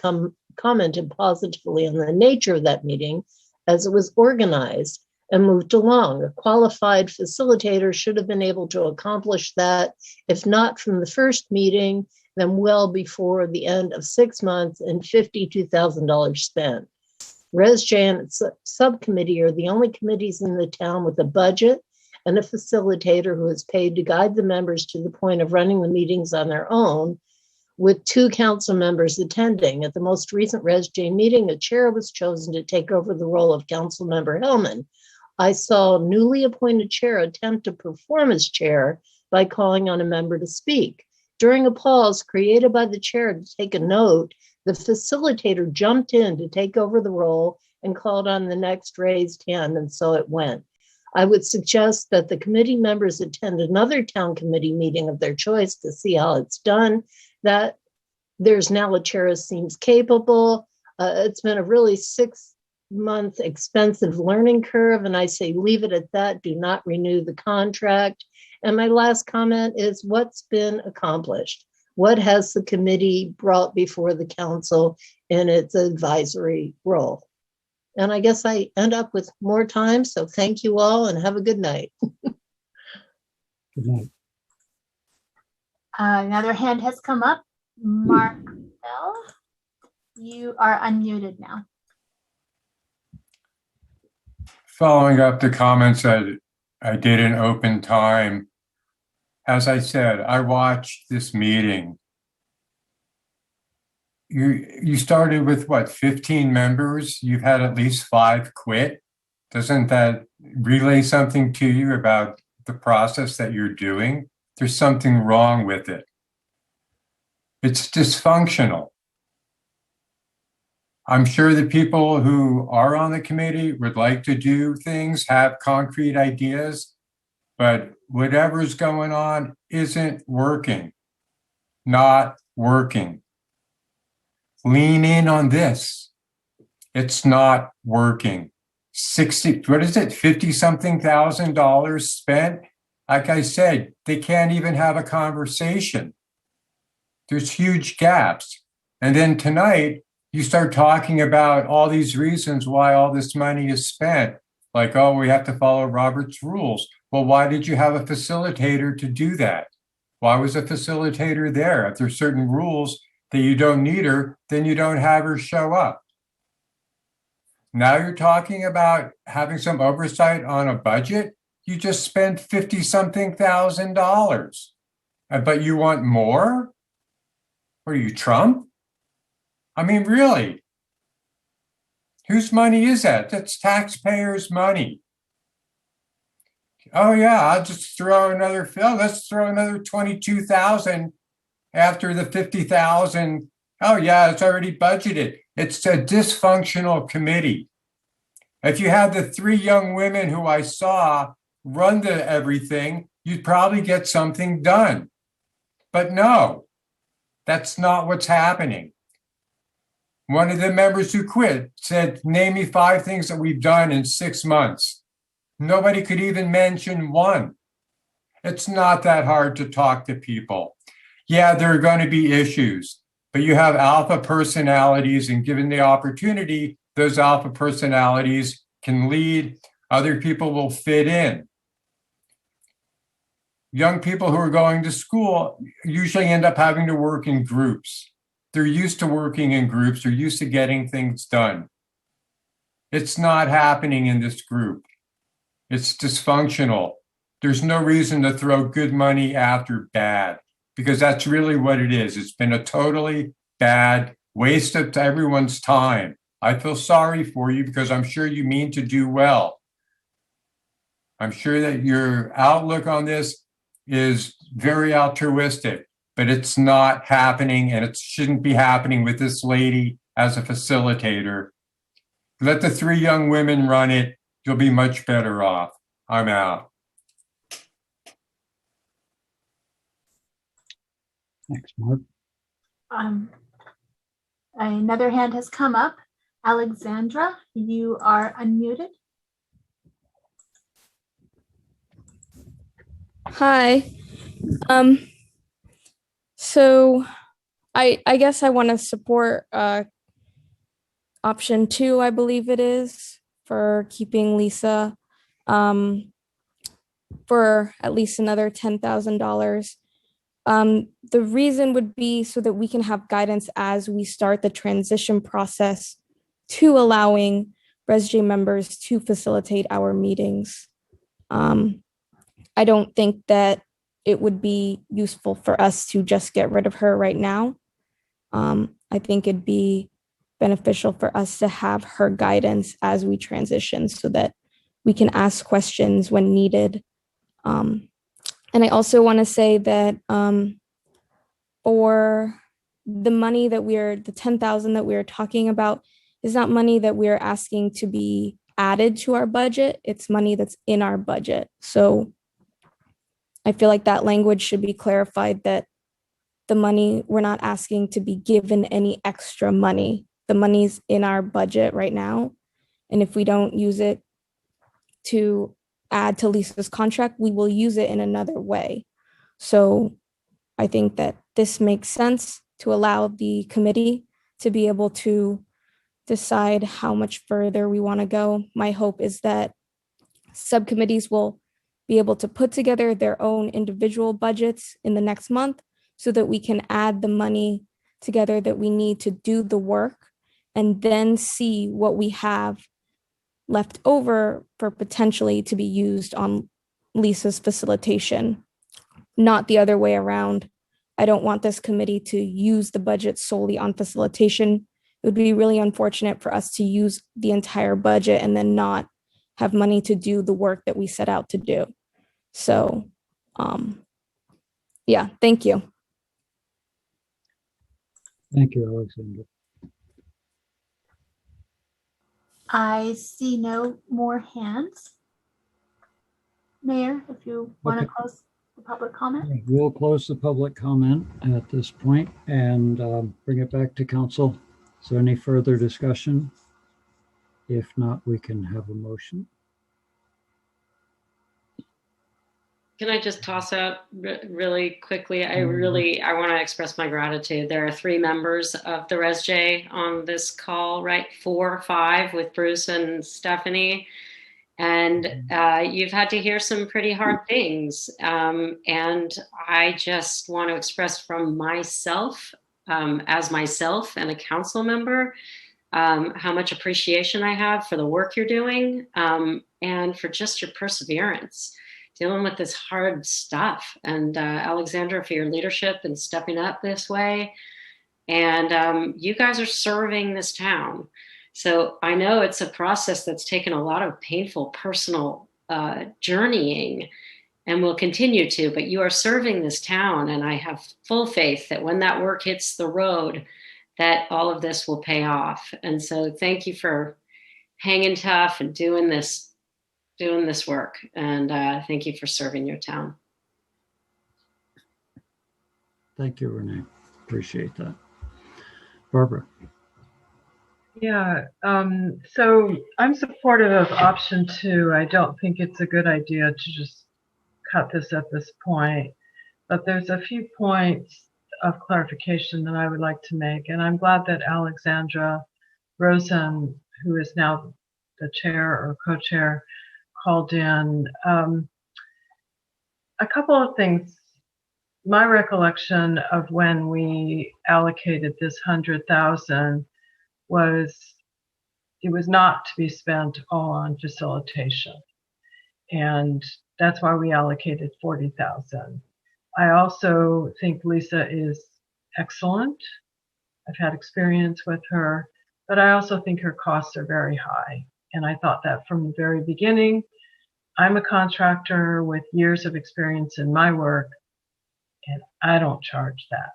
commented positively on the nature of that meeting as it was organized and moved along. A qualified facilitator should have been able to accomplish that, if not from the first meeting, then well before the end of 6 months and $52,000 spent. ResJ and its subcommittee are the only committees in the town with a budget and a facilitator who is paid to guide the members to the point of running the meetings on their own, with 2 council members attending. At the most recent ResJ meeting, a chair was chosen to take over the role of Council Member Hellman. I saw a newly appointed chair attempt to perform as chair by calling on a member to speak. During a pause created by the chair to take a note, the facilitator jumped in to take over the role and called on the next raised hand, and so it went. I would suggest that the committee members attend another town committee meeting of their choice to see how it's done. That there's now a chair who seems capable. It's been a really 6-month expensive learning curve, and I say leave it at that. Do not renew the contract. And my last comment is, what's been accomplished? What has the committee brought before the council in its advisory role? And I guess I end up with more time, so thank you all and have a good night. Good night. Another hand has come up. Mark Bell, you are unmuted now. Following up the comments that I did in open time, as I said, I watched this meeting. You started with what, 15 members? You've had at least 5 quit. Doesn't that relay something to you about the process that you're doing? There's something wrong with it. It's dysfunctional. I'm sure the people who are on the committee would like to do things, have concrete ideas, but whatever's going on isn't working. Not working. Lean in on this. It's not working. 50-something thousand dollars spent. Like I said, they can't even have a conversation. There's huge gaps. And then tonight, you start talking about all these reasons why all this money is spent. Like, oh, we have to follow Robert's rules. Well, why did you have a facilitator to do that? Why was a facilitator there? If there's certain rules that you don't need her, then you don't have her show up. Now you're talking about having some oversight on a budget. You just spent 50-something thousand dollars, but you want more? What are you, Trump? I mean, really? Whose money is that? That's taxpayers' money. Oh yeah, I'll just throw another film. Let's throw another 22,000 after the 50,000. Oh yeah, it's already budgeted. It's a dysfunctional committee. If you had the 3 young women who I saw run the everything, you'd probably get something done. But no, that's not what's happening. One of the members who quit said, name me 5 things that we've done in 6 months. Nobody could even mention one. It's not that hard to talk to people. Yeah, there are going to be issues, but you have alpha personalities, and given the opportunity, those alpha personalities can lead. Other people will fit in. Young people who are going to school usually end up having to work in groups. They're used to working in groups. They're used to getting things done. It's not happening in this group. It's dysfunctional. There's no reason to throw good money after bad, because that's really what it is. It's been a totally bad waste of everyone's time. I feel sorry for you because I'm sure you mean to do well. I'm sure that your outlook on this is very altruistic, but it's not happening, and it shouldn't be happening with this lady as a facilitator. Let the 3 young women run it. You'll be much better off. I'm out. Thanks, Mark. Another hand has come up. Alexandra, you are unmuted. Hi. Um, so I guess I want to support option 2, I believe it is, for keeping Lisa for at least another $10,000. The reason would be so that we can have guidance as we start the transition process to allowing ResJ members to facilitate our meetings. I don't think that it would be useful for us to just get rid of her right now. I think it'd be beneficial for us to have her guidance as we transition so that we can ask questions when needed. And I also want to say that for the money that the 10,000 that we're talking about is not money that we're asking to be added to our budget. It's money that's in our budget. So I feel like that language should be clarified, that the money, we're not asking to be given any extra money. The money's in our budget right now. And if we don't use it to add to Lisa's contract, we will use it in another way. So I think that this makes sense to allow the committee to be able to decide how much further we want to go. My hope is that subcommittees will be able to put together their own individual budgets in the next month so that we can add the money together that we need to do the work and then see what we have left over for potentially to be used on Lisa's facilitation, not the other way around. I don't want this committee to use the budget solely on facilitation. It would be really unfortunate for us to use the entire budget and then not have money to do the work that we set out to do. So, yeah, thank you. Thank you, Alexandra. I see no more hands. Mayor, if you want to close the public comment. We'll close the public comment at this point and bring it back to council. Is there any further discussion? If not, we can have a motion. Can I just toss out really quickly? I want to express my gratitude. There are 3 members of the ResJ on this call, right? 4 or 5 with Bruce and Stephanie. And you've had to hear some pretty hard things. And I just want to express from myself, as myself and a council member, how much appreciation I have for the work you're doing and for just your perseverance dealing with this hard stuff. And Alexandra, for your leadership and stepping up this way. And you guys are serving this town. So I know it's a process that's taken a lot of painful personal journeying and will continue to, but you are serving this town. And I have full faith that when that work hits the road, that all of this will pay off. And so thank you for hanging tough and doing this work. And thank you for serving your town. Thank you, Renee. Appreciate that. Barbara. Yeah, so I'm supportive of option 2. I don't think it's a good idea to just cut this at this point, but there's a few points of clarification that I would like to make. And I'm glad that Alexandra Rosen, who is now the chair or co-chair, called in. A couple of things. My recollection of when we allocated this 100,000 was it was not to be spent all on facilitation. And that's why we allocated 40,000. I also think Lisa is excellent. I've had experience with her, but I also think her costs are very high. And I thought that from the very beginning. I'm a contractor with years of experience in my work, and I don't charge that.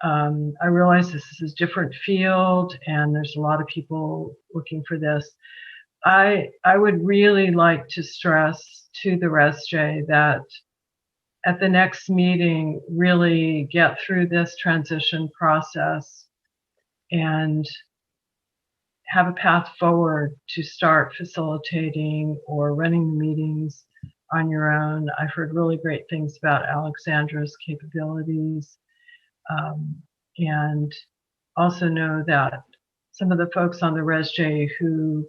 I realize this is a different field and there's a lot of people looking for this. I would really like to stress to the ResJ that at the next meeting, really get through this transition process and have a path forward to start facilitating or running the meetings on your own. I've heard really great things about Alexandra's capabilities, and also know that some of the folks on the ResJ who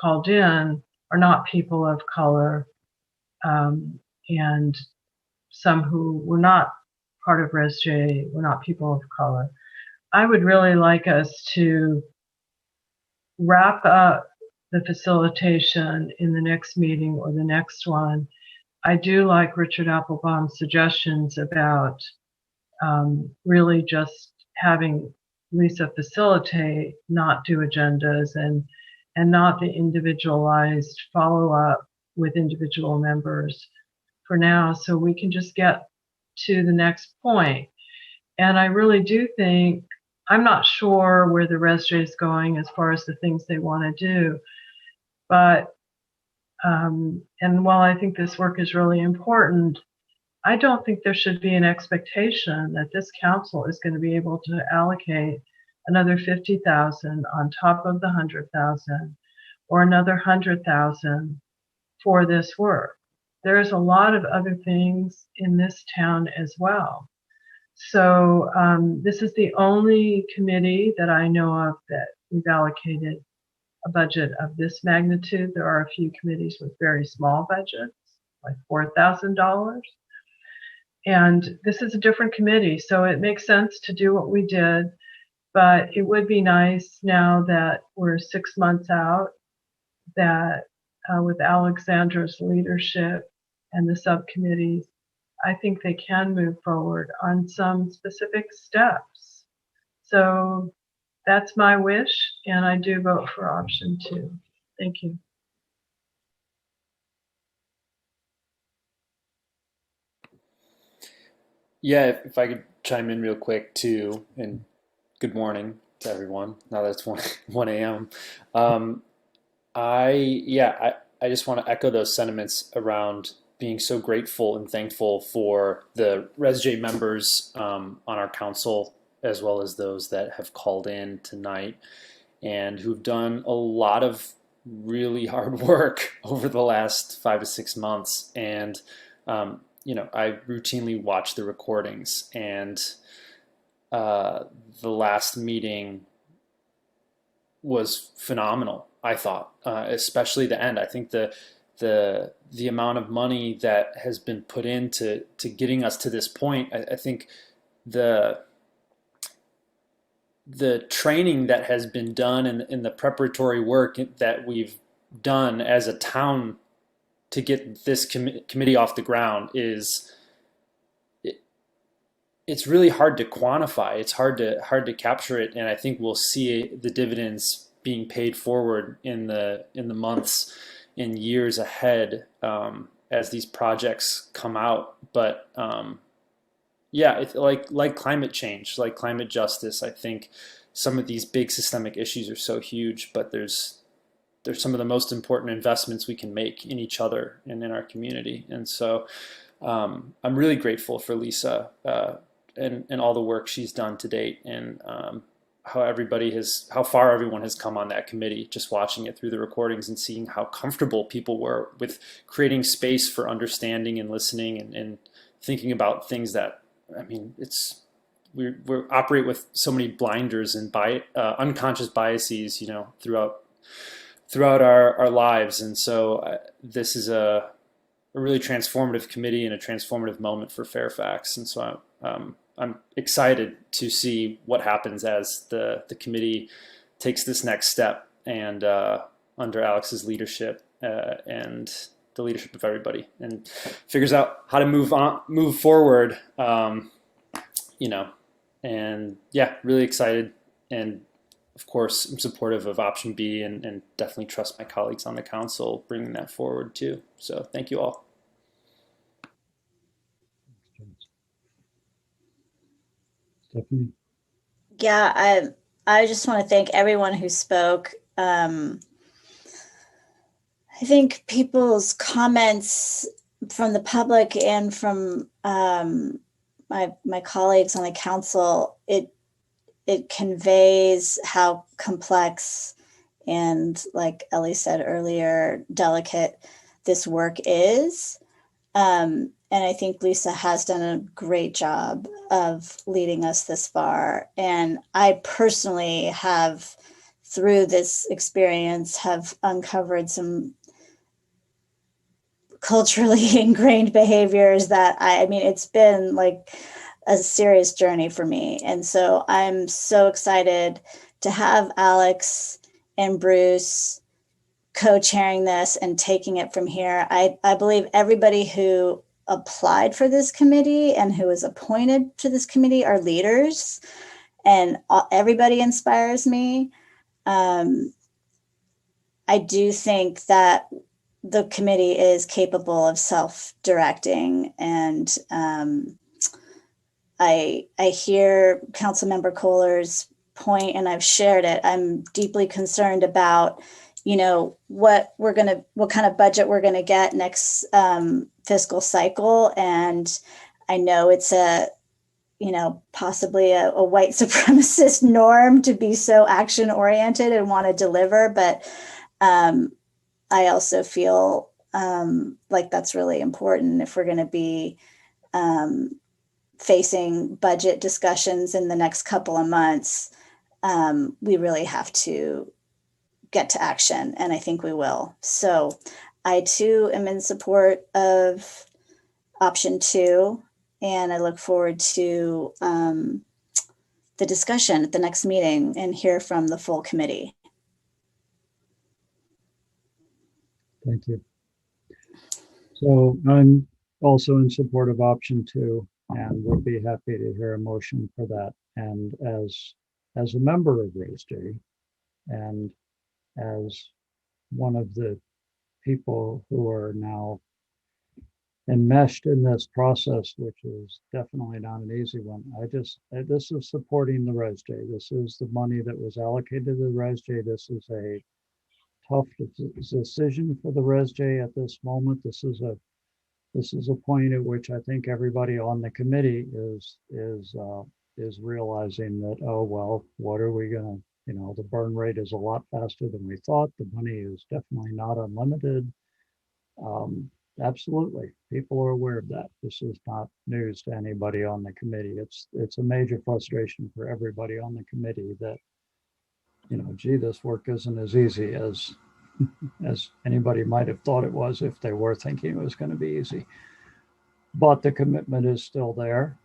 called in are not people of color, and some who were not part of ResJ were not people of color. I would really like us to wrap up the facilitation in the next meeting or the next one. I do like Richard Applebaum's suggestions about really just having Lisa facilitate, not do agendas, and not the individualized follow-up with individual members for now, so we can just get to the next point. And I really do think, I'm not sure where the ResJ is going as far as the things they want to do, but and while I think this work is really important, I don't think there should be an expectation that this council is going to be able to allocate another 50,000 on top of the 100,000 or another 100,000 for this work. There's a lot of other things in this town as well. So this is the only committee that I know of that we've allocated a budget of this magnitude. There are a few committees with very small budgets, like $4,000. And this is a different committee, so it makes sense to do what we did. But it would be nice now that we're 6 months out that with Alexandra's leadership and the subcommittees, I think they can move forward on some specific steps. So that's my wish, and I do vote for option 2. Thank you. Yeah, if I could chime in real quick too, and good morning to everyone. Now that it's 1 a.m. I just want to echo those sentiments around being so grateful and thankful for the ResJ members on our council, as well as those that have called in tonight and who've done a lot of really hard work over the last 5 to 6 months. And I routinely watch the recordings, and the last meeting was phenomenal, I thought, especially the end. I think the amount of money that has been put into getting us to this point, I think the training that has been done and the preparatory work that we've done as a town to get this committee off the ground it's really hard to quantify. It's hard to capture it, and I think we'll see the dividends being paid forward in the months and years ahead as these projects come out. But it's like climate change, like climate justice. I think some of these big systemic issues are so huge, but there's some of the most important investments we can make in each other and in our community. And so I'm really grateful for Lisa and all the work she's done to date, and how far everyone has come on that committee, just watching it through the recordings and seeing how comfortable people were with creating space for understanding and listening and thinking about things that, we operate with so many blinders and unconscious biases, throughout our lives. And so this is a really transformative committee and a transformative moment for Fairfax. And so I'm excited to see what happens as the committee takes this next step, and under Alex's leadership and the leadership of everybody, and figures out how to move forward. And really excited. And of course, I'm supportive of option B, and definitely trust my colleagues on the council bringing that forward too. So thank you all. Stephanie? Yeah, I just want to thank everyone who spoke. I think people's comments from the public and from my colleagues on the council, it conveys how complex and, like Ellie said earlier, delicate this work is. And I think Lisa has done a great job of leading us this far. And I personally have, through this experience, have uncovered some culturally ingrained behaviors that I mean, it's been like a serious journey for me. And so I'm so excited to have Alex and Bruce co-chairing this and taking it from here. I believe everybody who applied for this committee and who was appointed to this committee are leaders, and everybody inspires me. I do think that the committee is capable of self-directing, and I hear Councilmember Kohler's point, and I've shared it. I'm deeply concerned about, you know, what kind of budget we're gonna get next fiscal cycle, and I know it's possibly a white supremacist norm to be so action oriented and want to deliver, but I also feel like that's really important if we're going to be facing budget discussions in the next couple of months. We really have to get to action, and I think we will. So I too am in support of option 2, and I look forward to the discussion at the next meeting and hear from the full committee. Thank you. So I'm also in support of option 2 and would be happy to hear a motion for that. And as a member of Raise J and as one of the people who are now enmeshed in this process, which is definitely not an easy one, this is supporting the Res J. This is the money that was allocated to the Res J. This is a tough decision for the Res J at this moment. This is a point at which I think everybody on the committee is realizing that, oh well, what are we gonna, the burn rate is a lot faster than we thought. The money is definitely not unlimited. Absolutely, people are aware of that. This is not news to anybody on the committee. It's a major frustration for everybody on the committee that, gee, this work isn't as easy as anybody might have thought it was if they were thinking it was going to be easy. But the commitment is still there,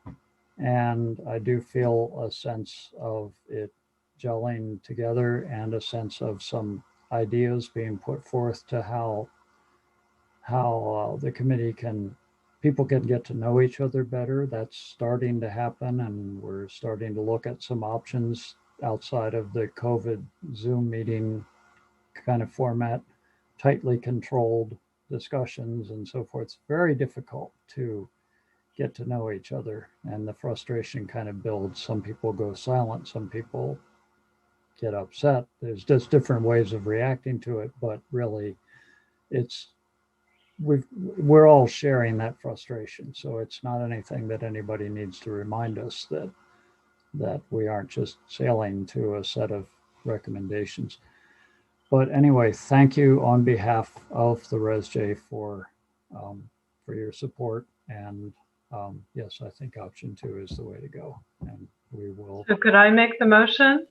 and I do feel a sense of it gelling together and a sense of some ideas being put forth to how the committee people can get to know each other better. That's starting to happen, and we're starting to look at some options outside of the COVID Zoom meeting kind of format, tightly controlled discussions and so forth. It's very difficult to get to know each other, and the frustration kind of builds. Some people go silent, some people get upset. There's just different ways of reacting to it, but really we're all sharing that frustration. So it's not anything that anybody needs to remind us that we aren't just sailing to a set of recommendations. But anyway, thank you on behalf of the Res J for your support. And yes, I think option 2 is the way to go. And we will. So could I make the motion?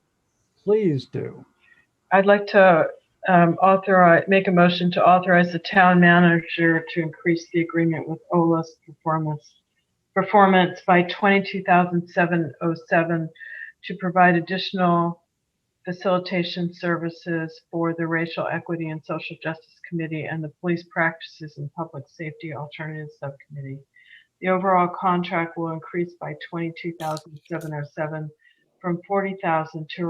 Please do. I'd like to make a motion to authorize the town manager to increase the agreement with OLA's performance by $22,707 to provide additional facilitation services for the Racial Equity and Social Justice Committee and the Police Practices and Public Safety Alternatives Subcommittee. The overall contract will increase by $22,707 from $40,000 to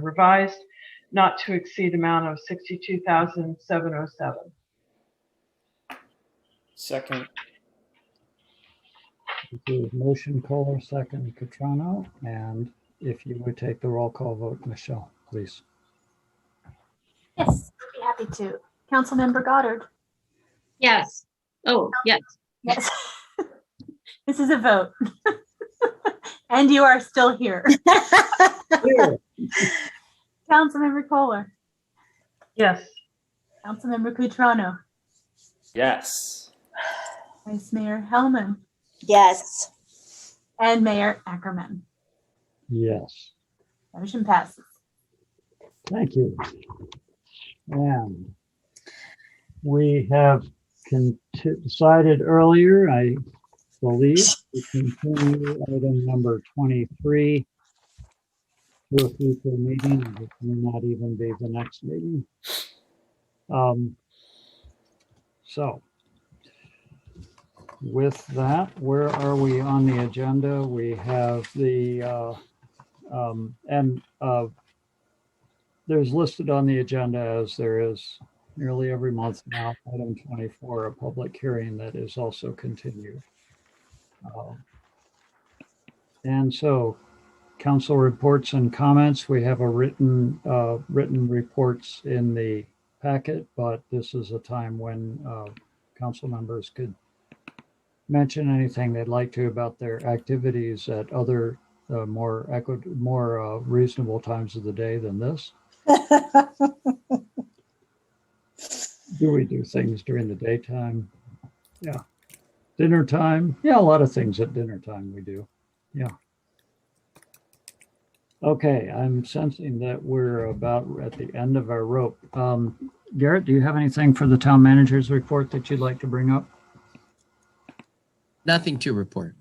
revised not to exceed amount of $62,707. Second. Motion Kohler, second Catrano, and if you would take the roll call vote, Michelle, please. Yes, I'd be happy to. Councilmember Goddard. Yes. Oh, yes. Yes. This is a vote. And you are still here. Councilmember Kohler. Yes. Councilmember Cutrano. Yes. Vice Mayor Hellman, Yes. and Mayor Ackerman. Yes. Motion passes. Thank you. And we have decided earlier, I believe, to continue item number 23 to a future meeting. It may not even be the next meeting. So with that, where are we on the agenda? We have the, there's listed on the agenda, as there is nearly every month now, item 24, a public hearing that is also continued. And so council reports and comments, we have a written reports in the packet, but this is a time when council members could mention anything they'd like to about their activities at other more reasonable times of the day than this. Do we do things during the daytime? Yeah. Dinner time? Yeah, a lot of things at dinner time we do. Yeah. Okay, I'm sensing that we're about at the end of our rope. Garrett, do you have anything for the town manager's report that you'd like to bring up? Nothing to report.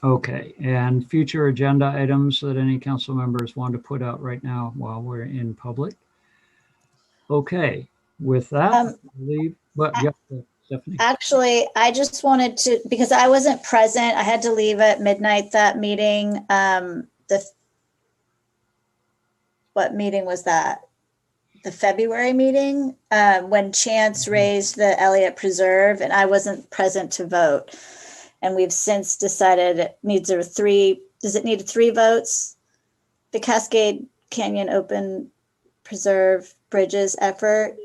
Okay, and future agenda items that any council members want to put out right now while we're in public? Okay, with that, I believe, but yeah, Stephanie. Actually, I just wanted to, because I wasn't present, I had to leave at midnight that meeting. What meeting was that? The February meeting, when Chance raised the Elliott Preserve, and I wasn't present to vote. And we've since decided it needs does it need 3 votes? The Cascade Canyon Open Preserve Bridges effort.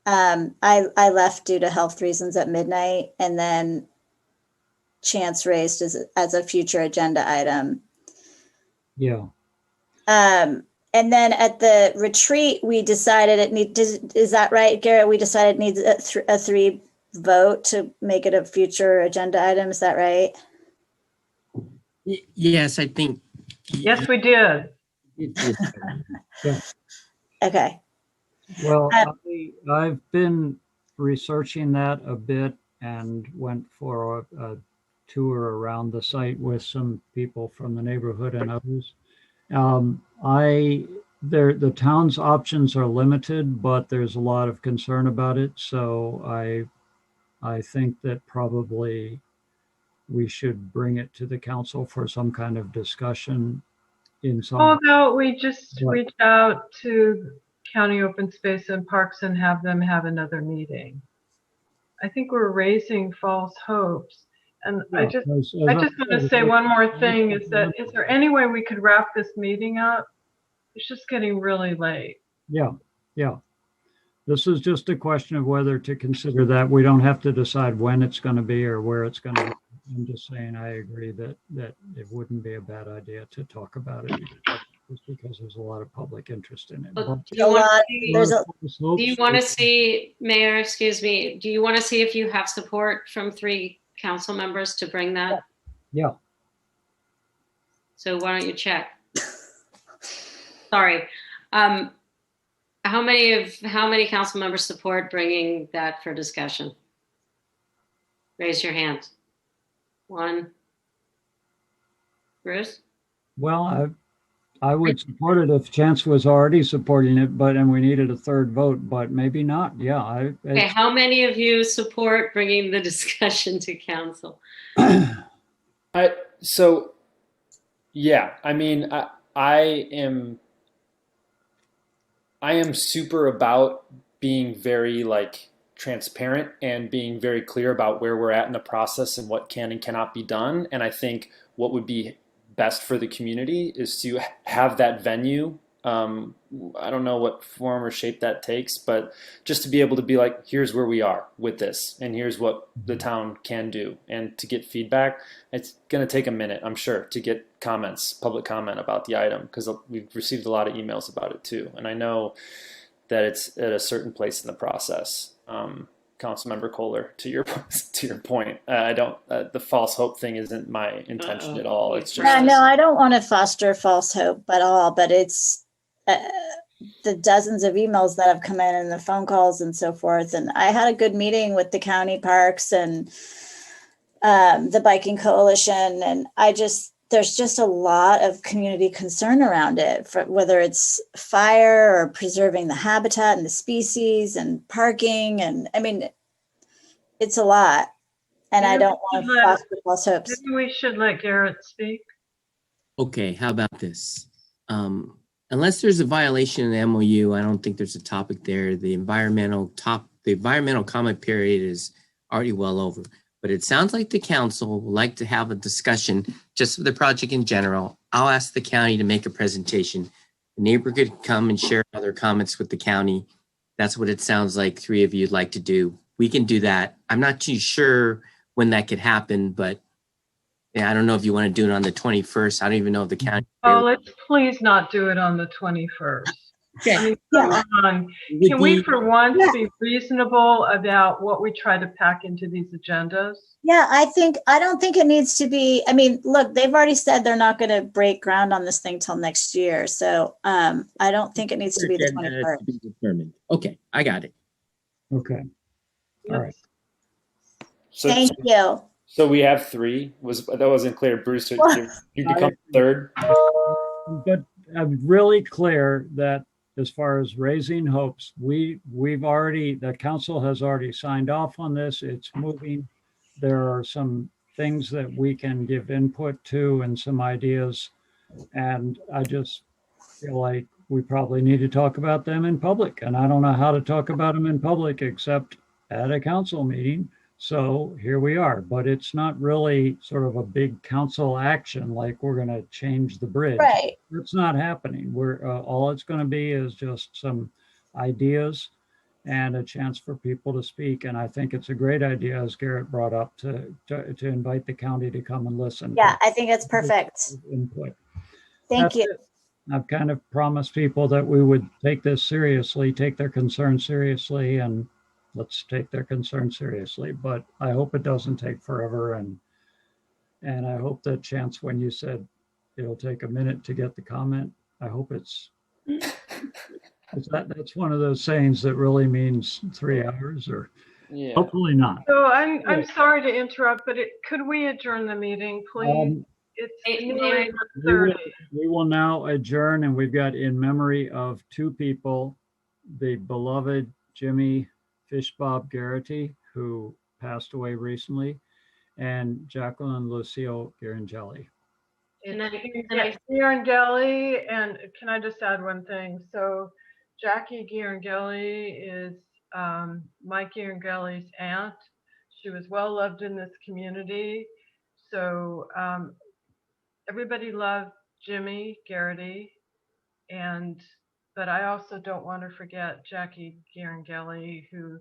I left due to health reasons at midnight, and then Chance raised as a future agenda item. Yeah. And then at the retreat, we decided is that right, Garrett? We decided it needs a 3 vote to make it a future agenda item. Is that right? Yes, I think. Yes, we did. Yeah. Okay. Well, I've been researching that a bit and went for a tour around the site with some people from the neighborhood and others. The town's options are limited, but there's a lot of concern about it. So I think that probably we should bring it to the council for some kind of discussion in some. Although we just reach out to County Open Space and Parks and have them have another meeting. I think we're raising false hopes. And Yeah, I just as want to say one more thing, is there any way we could wrap this meeting up? It's just getting really late. Yeah, yeah. This is just a question of whether to consider that. We don't have to decide when it's going to be or where it's going to be. I'm just saying I agree that it wouldn't be a bad idea to talk about it, just because there's a lot of public interest in it. Do you want to see, Mayor, excuse me, do you want to see if you have support from 3 council members to bring that? Yeah. So why don't you check? Sorry. How many council members support bringing that for discussion? Raise your hand. 1. Bruce? Well, I would support it if Chance was already supporting it, and we needed a 3rd vote, but maybe not. Yeah. Okay, how many of you support bringing the discussion to council? So, yeah, I mean, I am super about being very transparent and being very clear about where we're at in the process and what can and cannot be done. And I think what would be best for the community is to have that venue. I don't know what form or shape that takes, but just to be able to be like, here's where we are with this, and here's what the town can do, and to get feedback. It's going to take a minute, I'm sure, to get public comment about the item, because we've received a lot of emails about it too. And I know that it's at a certain place in the process. Councilmember Kohler, to your point. I don't. The false hope thing isn't my intention at all. It's just Yeah, no, I don't want to foster false hope at all, but it's the dozens of emails that have come in and the phone calls and so forth. And I had a good meeting with the county parks and the biking coalition. And there's just a lot of community concern around it, for whether it's fire or preserving the habitat and the species and parking. And I mean, it's a lot. And I don't want to foster false hopes. Maybe we should let Garrett speak. Okay, how about this? Unless there's a violation of the MOU, I don't think there's a topic there. The environmental comment period is already well over. But it sounds like the council would like to have a discussion just for the project in general. I'll ask the county to make a presentation. The neighbor could come and share other comments with the county. That's what it sounds like 3 of you'd like to do. We can do that. I'm not too sure when that could happen, but yeah, I don't know if you want to do it on the 21st. I don't even know if the county. Oh, let's please not do it on the 21st. Okay. I mean, come on. Can we for once be reasonable about what we try to pack into these agendas? Yeah, I don't think it needs to be, I mean, look, they've already said they're not going to break ground on this thing till next year. So I don't think it needs to be the 21st. To be determined. Okay, I got it. Okay. All right. Thank you. So we have 3. That wasn't clear, Bruce? You become third. But I'm really clear that as far as raising hopes, the council has already signed off on this. It's moving. There are some things that we can give input to and some ideas. And I just feel like we probably need to talk about them in public. And I don't know how to talk about them in public except at a council meeting. So here we are, but it's not really sort of a big council action like we're going to change the bridge. Right. It's not happening. All it's going to be is just some ideas and a chance for people to speak. And I think it's a great idea, as Garrett brought up, to invite the county to come and listen. Yeah, I think it's perfect. Input. Thank you. I've kind of promised people that we would take this seriously, take their concerns seriously, and let's take their concerns seriously. But I hope it doesn't take forever. And I hope that, Chance, when you said it'll take a minute to get the comment, I hope that's one of those sayings that really means 3 hours, or hopefully not. So I'm sorry to interrupt, but could we adjourn the meeting, please? It's 8:30. We will now adjourn, and we've got in memory of 2 people, the beloved Jimmy Fish Bob Garrity, who passed away recently, and Jacqueline Lucio Girangelli. Girangelli, and can I just add one thing? So Jackie Girangelli is Mike Girangelli's aunt. She was well loved in this community. So everybody loved Jimmy Garrity, but I also don't want to forget Jackie Girangelli, who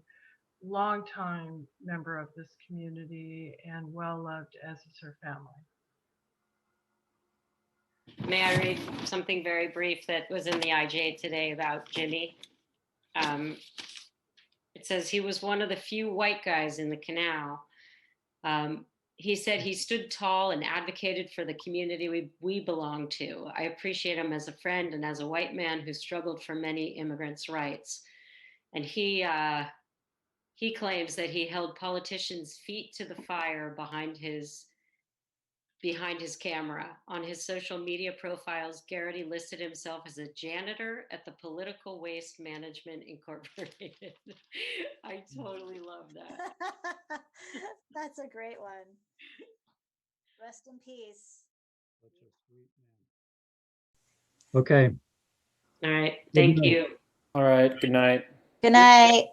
longtime member of this community and well loved, as is her family. May I read something very brief that was in the IJ today about Jimmy? It says he was one of the few white guys in the canal. He said he stood tall and advocated for the community we belong to. I appreciate him as a friend and as a white man who struggled for many immigrants' rights. And he claims that he held politicians' feet to the fire behind his camera. On his social media profiles, Garrity listed himself as a janitor at the Political Waste Management Incorporated. I totally love that. That's a great one. Rest in peace. Okay. All right. Thank you. All right. Good night. Good night.